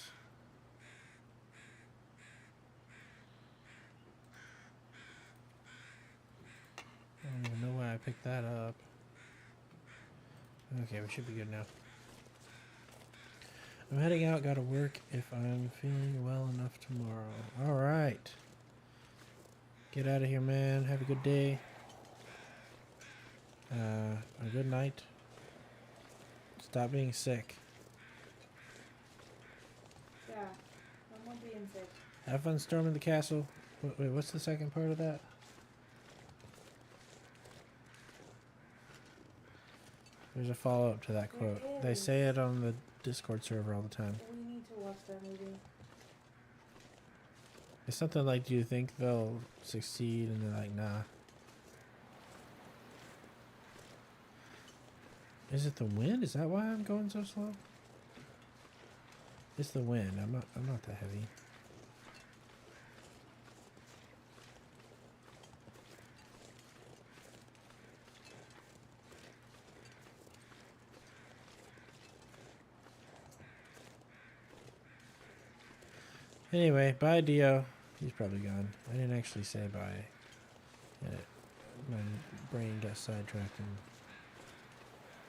I don't even know why I picked that up. Okay, we should be good now. I'm heading out, gotta work if I'm feeling well enough tomorrow. Alright. Get out of here, man. Have a good day. A good night. Stop being sick. Yeah, I'm not being sick. Have fun storming the castle. Wait, what's the second part of that? There's a follow-up to that There quote. They is. say it on the Discord server all the time. We need to watch that movie. It's something like, do you think they'll succeed? And they're like, nah. Is it the wind? Is that why I'm going so slow? It's the wind. I'm not that heavy. Anyway, bye Dio. He's probably gone. I didn't actually say bye. My brain got sidetracked and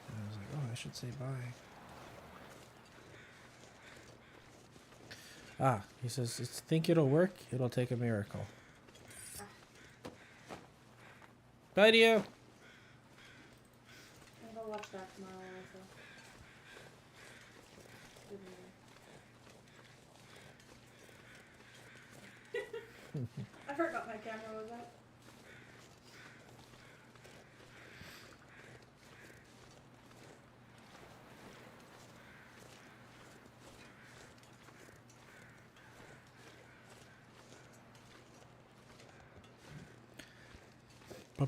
I was like, oh, I should say bye. Ah, he says, think it'll work? It'll take a miracle. Bye, Dio. I'm gonna watch that tomorrow also. Good movie. I forgot my camera was up.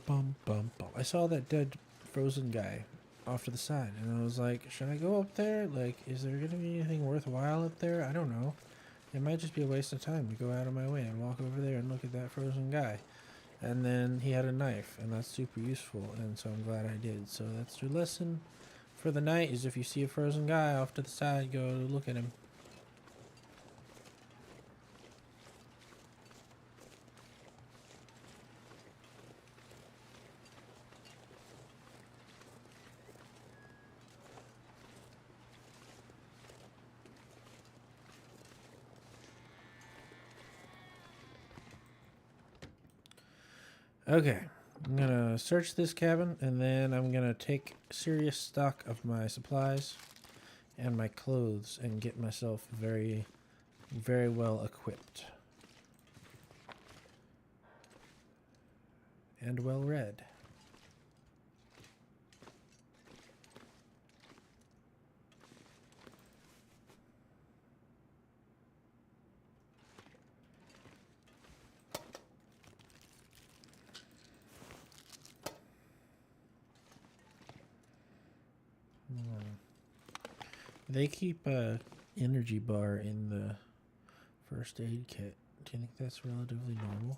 Bum, bum, bum. I saw that dead frozen guy off to the side, and I was like, should I go up there? Like, is there gonna be anything worthwhile up there? I don't know. It might just be a waste of time to go out of my way and walk over there and look at that frozen guy. And then he had a knife, and that's super useful, and so I'm glad I did. So that's your lesson for the night, is if you see a frozen guy off to the side, go look at him. Okay, I'm gonna search this cabin, and then I'm gonna take serious stock of my supplies and my clothes and get myself very, very well equipped and well read. They keep a energy bar in the first aid kit. Do you think that's relatively normal?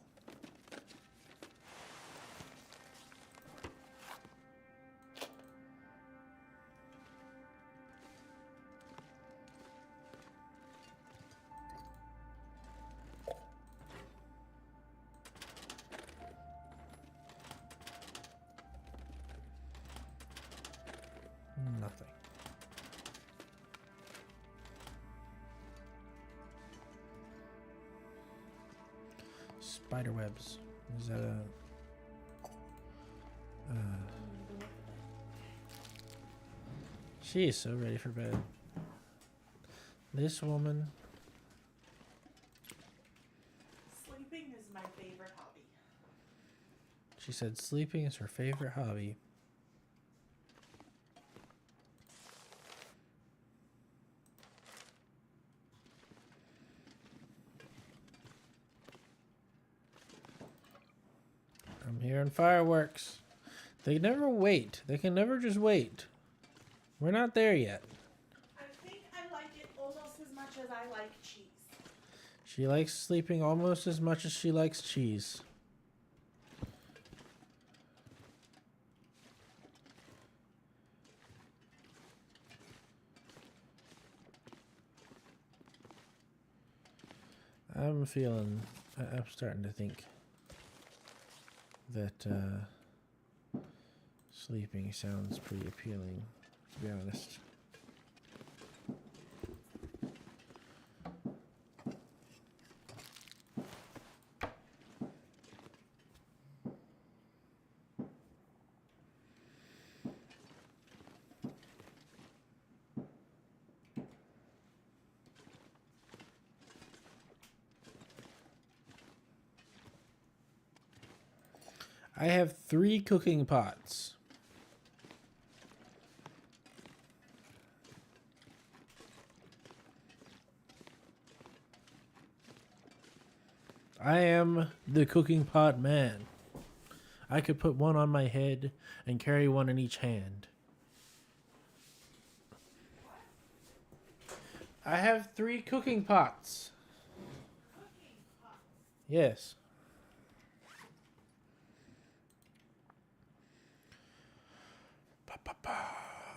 Nothing. Spider webs. Is that a... She is so ready for bed. This woman... Sleeping is my favorite hobby. She said sleeping is her favorite hobby. I'm hearing fireworks. They never wait. They can never just wait. We're not there yet. I think I like it almost as much as I like cheese. She likes sleeping almost as much as she likes cheese. I'm starting to think that sleeping sounds pretty appealing, to be honest. I have 3 cooking pots. I am the cooking pot man. I could put one on my head and carry one in each hand. I have 3 cooking pots. Yes.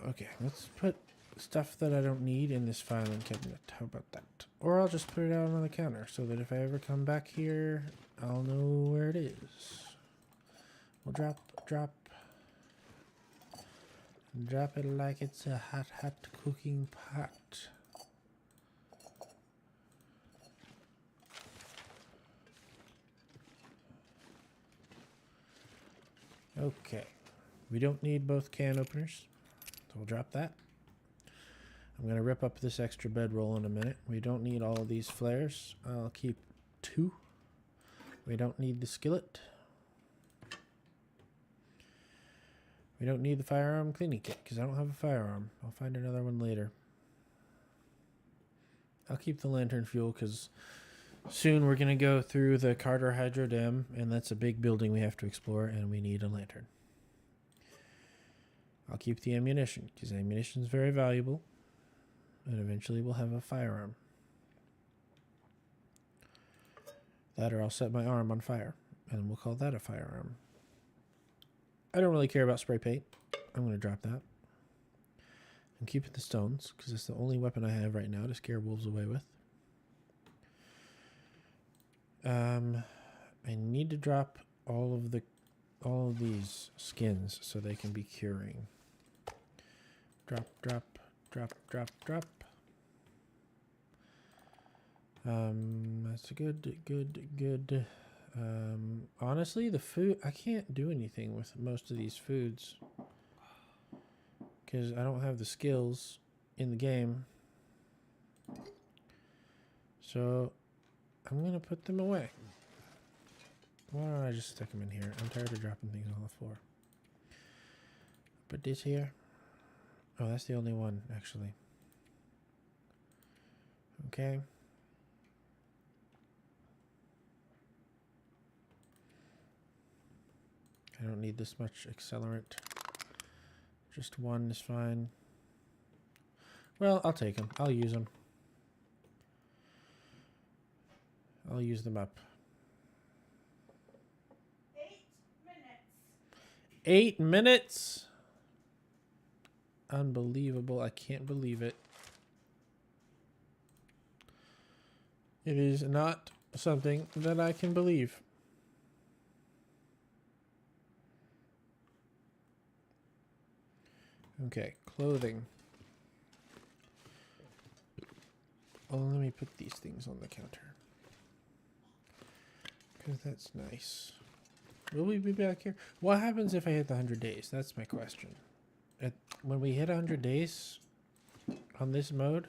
Okay, let's put stuff that I don't need in this filing cabinet. How about that? Or I'll just put it out on the counter so that if I ever come back here, I'll know where it is. We'll drop it like it's a hot cooking pot. Okay. We don't need both can openers, so we'll drop that. I'm going to rip up this extra bedroll in a minute. We don't need all of these flares. I'll keep 2. We don't need the skillet. We don't need the firearm cleaning kit because I don't have a firearm. I'll find another one later. I'll keep the lantern fuel because soon we're going to go through the Carter Hydro Dam, and that's a big building we have to explore, and we need a lantern. I'll keep the ammunition because ammunition is very valuable, and eventually we'll have a firearm. That or I'll set my arm on fire, and we'll call that a firearm. I don't really care about spray paint. I'm going to drop that. I'm keeping the stones, because it's the only weapon I have right now to scare wolves away with. I need to drop all of these skins so they can be curing. Drop, drop, drop, drop, drop. That's good. Honestly, the food, I can't do anything with most of these foods because I don't have the skills in the game. So I'm going to put them away. Why don't I just stick them in here? I'm tired of dropping things on the floor. Put this here. Oh, that's the only one, actually. Okay. I don't need this much accelerant. Just one is fine. Well, I'll take them. I'll use them. I'll use them up. 8 minutes. 8 minutes? Unbelievable. I can't believe it. It is not something that I can believe. Okay, clothing. Oh, let me put these things on the counter. Because that's nice. Will we be back here? What happens if I hit the 100 days? That's my question. When we hit 100 days on this mode,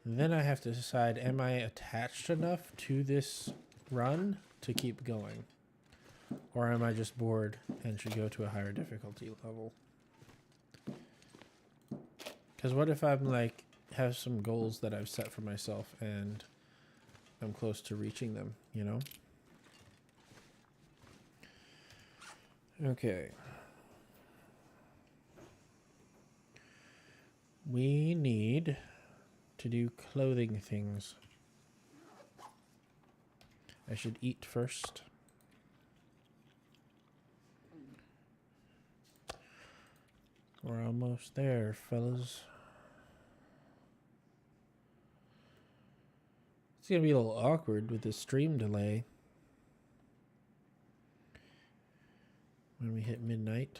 then I have to decide, am I attached enough to this run to keep going? Or am I just bored and should go to a higher difficulty level? Because what if I'm like, have some goals that I've set for myself and I'm close to reaching them, you know? Okay. We need to do clothing things. I should eat first. We're almost there, fellas. It's gonna be a little awkward with the stream delay when we hit midnight.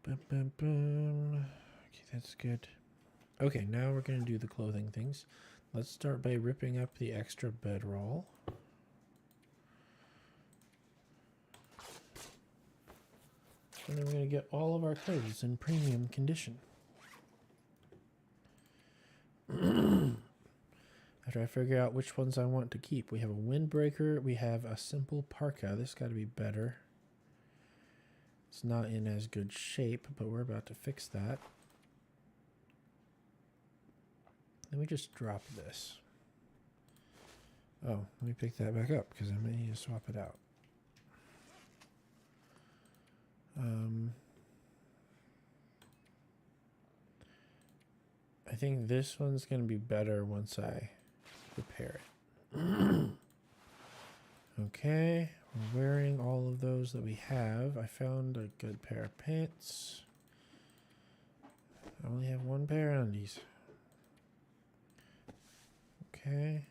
Bum, bum, bum. Okay, that's good. Okay, now we're gonna do the clothing things. Let's start by ripping up the extra bedroll. And then we're going to get all of our clothes in premium condition. After I figure out which ones I want to keep. We have a windbreaker. We have a simple parka. This got to be better. It's not in as good shape, but we're about to fix that. Let me just drop this. Oh, let me pick that back up because I may need to swap it out. I think this one's going to be better once I repair it. Okay, we're wearing all of those that we have. I found a good pair of pants. I only have one pair of undies. Okay.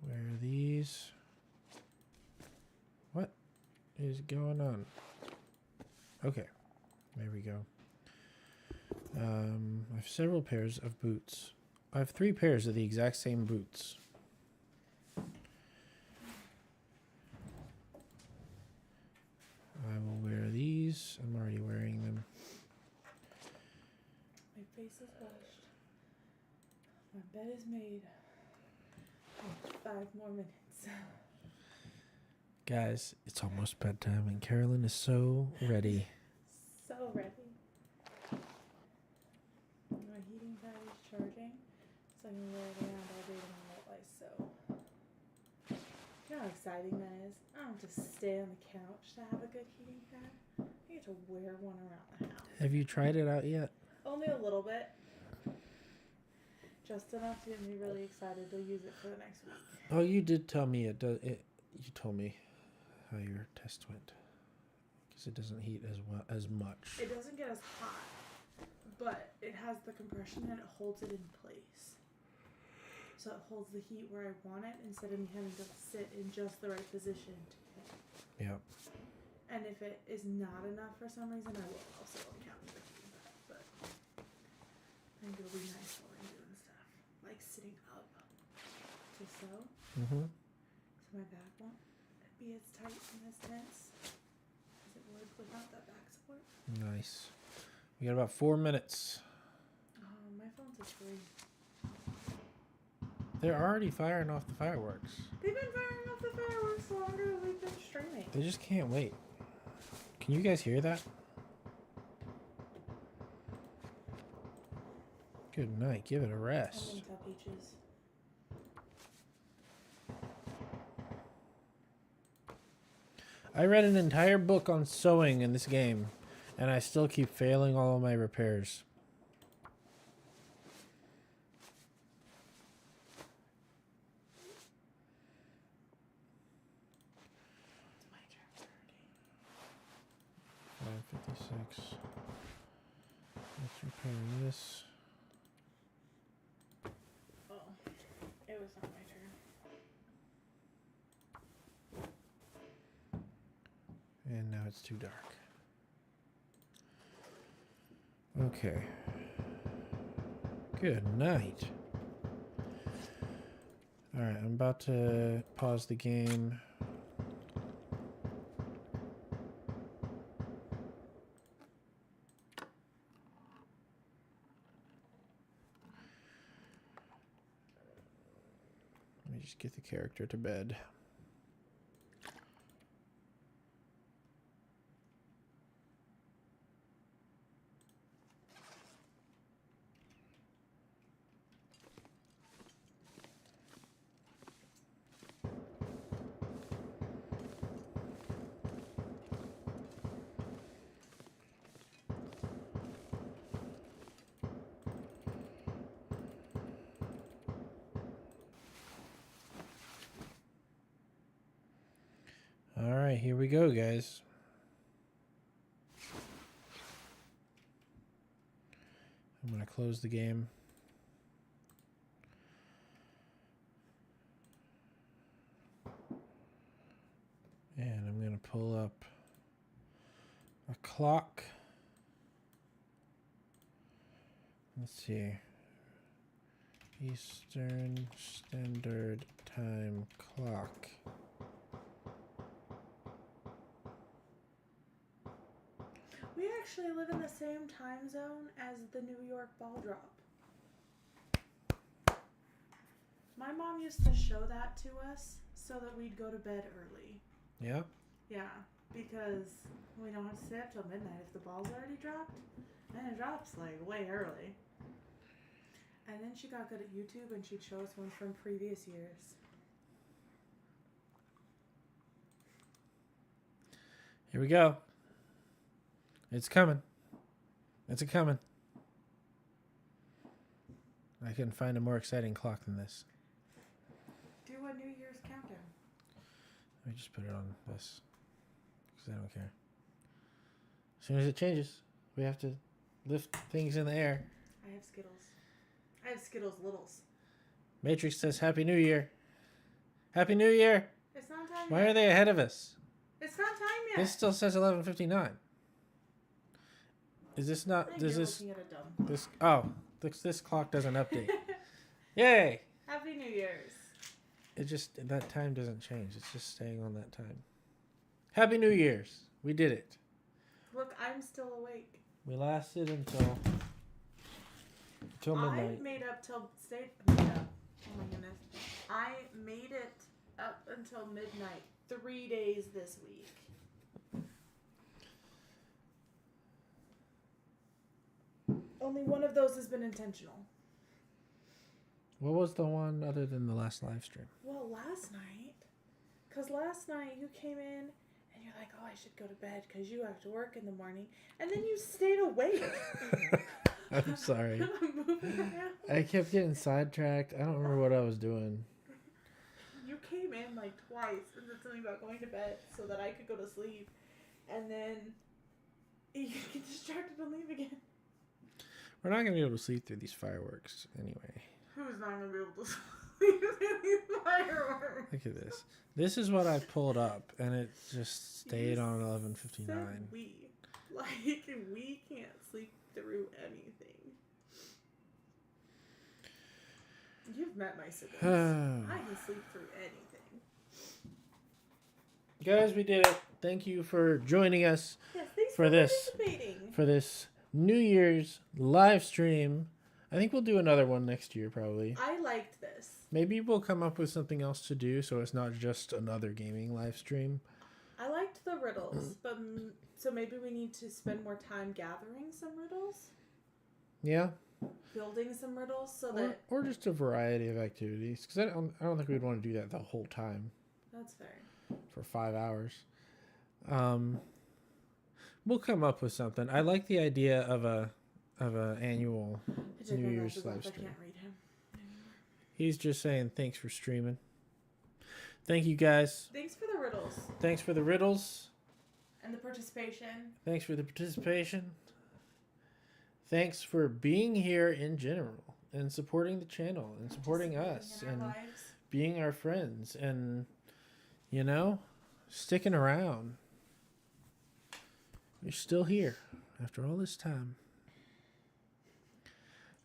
Wear these. What is going on? Okay, there we go. I have several pairs of boots. I have 3 pairs of the exact same boots. I will wear these. I'm already wearing them. My face is washed. My bed is made. 5 more minutes. Guys, it's almost bedtime and Carolyn is so ready. So ready. My heating pad is charging, so I can wear it around all day tomorrow. You know how exciting that is? I don't just stay on the couch to have a good heating pad. I get to wear one around the house. Have you tried it out yet? Only a little bit. Just enough to get me really excited to use it for the next week. Oh, you did tell me it does. You told me how your test went. Because it doesn't heat as much. It doesn't get as hot, but it has the compression and it holds it in place. So it holds the heat where I want it instead of me having to sit in just the right position to hit. Yeah. And if it is not enough for some reason, I will also encounter the heat of that. But I think it'll be nice while I'm doing stuff. Like sitting up to sew. Mm-hmm. So my back won't be as tight and as tense as it would without that back support. Nice. We got about 4 minutes. My phone's a 3. They're already firing off the fireworks. They've been firing off the fireworks longer than we've been streaming. They just can't wait. Can you guys hear that? Good night. Give it a I'm rest. gonna tell Peaches. I read an entire book on sewing in this game, and I still keep failing all of my repairs. It's my turn. 556. Let's repair this. Oh, it was not my turn. And now it's too dark. Okay. Good night. Alright, I'm about to pause the game. Let me just get the character to bed. All right, here we go, guys. I'm going to close the game. And I'm going to pull up a clock. Let's see. Eastern Standard Time clock. We actually live in the same time zone as the New York ball drop. My mom used to show that to us so that we'd go to bed early. Yeah? Yeah, because we don't have to stay up till midnight if the ball's already dropped. And it drops like way early. And then she got good at YouTube and she'd show us ones from previous years. Here we go. It's coming. It's a coming. I couldn't find a more exciting clock than this. Do a New Year's countdown. Let me just put it on this. Because I don't care. As soon as it changes, we have to lift things in the air. I have Skittles. I have Skittles Littles. Matrix says Happy New Year. Happy New Year. It's not time Why yet. are they ahead of us? It's not time yet. This still says 11:59. Is this not? I think Does you're this? looking at a dumb This? Oh, this clock doesn't update. Yay! Happy New Year's. It just that time doesn't change. It's just staying on that time. Happy New Year's. We did it. Look, I'm still awake. We lasted until midnight. I made up till made up. Oh my goodness. I made it up until midnight 3 days this week. Only one of those has been intentional. What was the one other than the last live stream? Well, last night, because last night you came in and you're like, oh, I should go to bed because you have to work in the morning. And then you stayed awake. I'm sorry. Moving around. I kept getting sidetracked. I don't remember what I was doing. You came in like twice and said something about going to bed so that I could go to sleep. And then you get distracted and leave again. We're not going to be able to sleep through these fireworks anyway. Who's not going to be able to sleep through these fireworks? Look at this. This is what I pulled up, and it just stayed on 11:59. Said we. Like, we can't sleep through anything. You've met my siblings. I can sleep through anything. Guys, we did it. Thank you for joining us Yes, thanks for this participating. for this New Year's live stream. I think we'll do another one next year, probably. I liked this. Maybe we'll come up with something else to do, so it's not just another gaming live stream. I liked the riddles, but so maybe we need to spend more time gathering some riddles, Yeah, building some riddles, so that or just a variety of activities. Because I don't think we'd want to do that the whole time that's fair. for 5 hours. We'll come up with something. I like the idea of a annual New Year's live I stream. can't read him anymore. He's just saying thanks for streaming. Thank you guys. Thanks for the riddles Thanks for the riddles. and the participation. Thanks for the participation. Thanks for being here in general and supporting the channel and supporting us in our and lives. being our friends and, you know, sticking around. You're still here after all this time.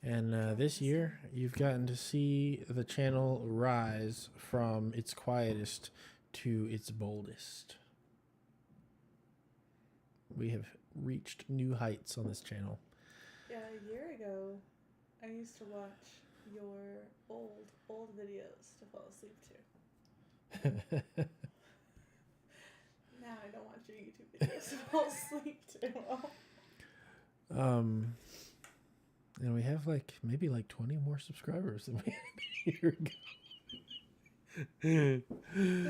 And this year, you've gotten to see the channel rise from its quietest to its boldest. We have reached new heights on this channel. Yeah, a year ago, I used to watch your old videos to fall asleep to. Now I don't watch your YouTube videos to fall asleep to. And we have maybe 20 more subscribers than we had a year ago. Did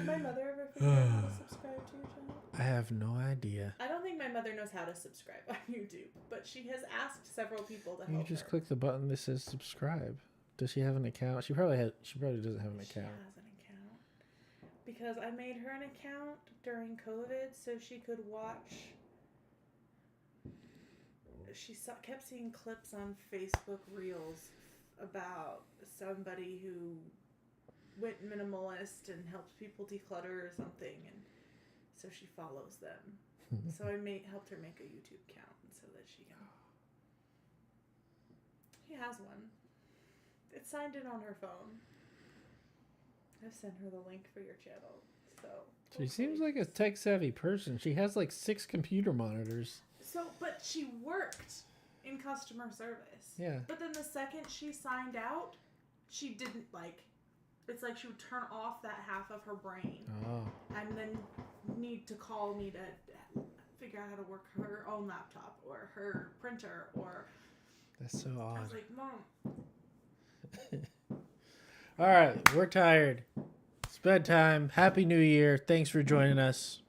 my mother ever figure out how to subscribe to your channel? I have no idea. I don't think my mother knows how to subscribe on YouTube, but she has asked several people to You help just her. click the button that says subscribe. Does she have an account? She probably doesn't have an She account. has an account. Because I made her an account during COVID so she could watch. She kept seeing clips on Facebook Reels about somebody who went minimalist and helped people declutter or something, and so she follows them. So I helped her make a YouTube account so that she can. She has one. It's signed in on her phone. I've sent her the link for your channel. So She seems like a tech savvy person. She has 6 computer monitors. So, but she worked in customer service. Yeah. But then the second she signed out, she didn't it's like she would turn off that half of her brain Oh. and then need to call me to figure out how to work her own laptop or her printer or. That's so I odd. was like, Mom. All right, we're tired. It's bedtime. Happy New Year. Thanks for joining us.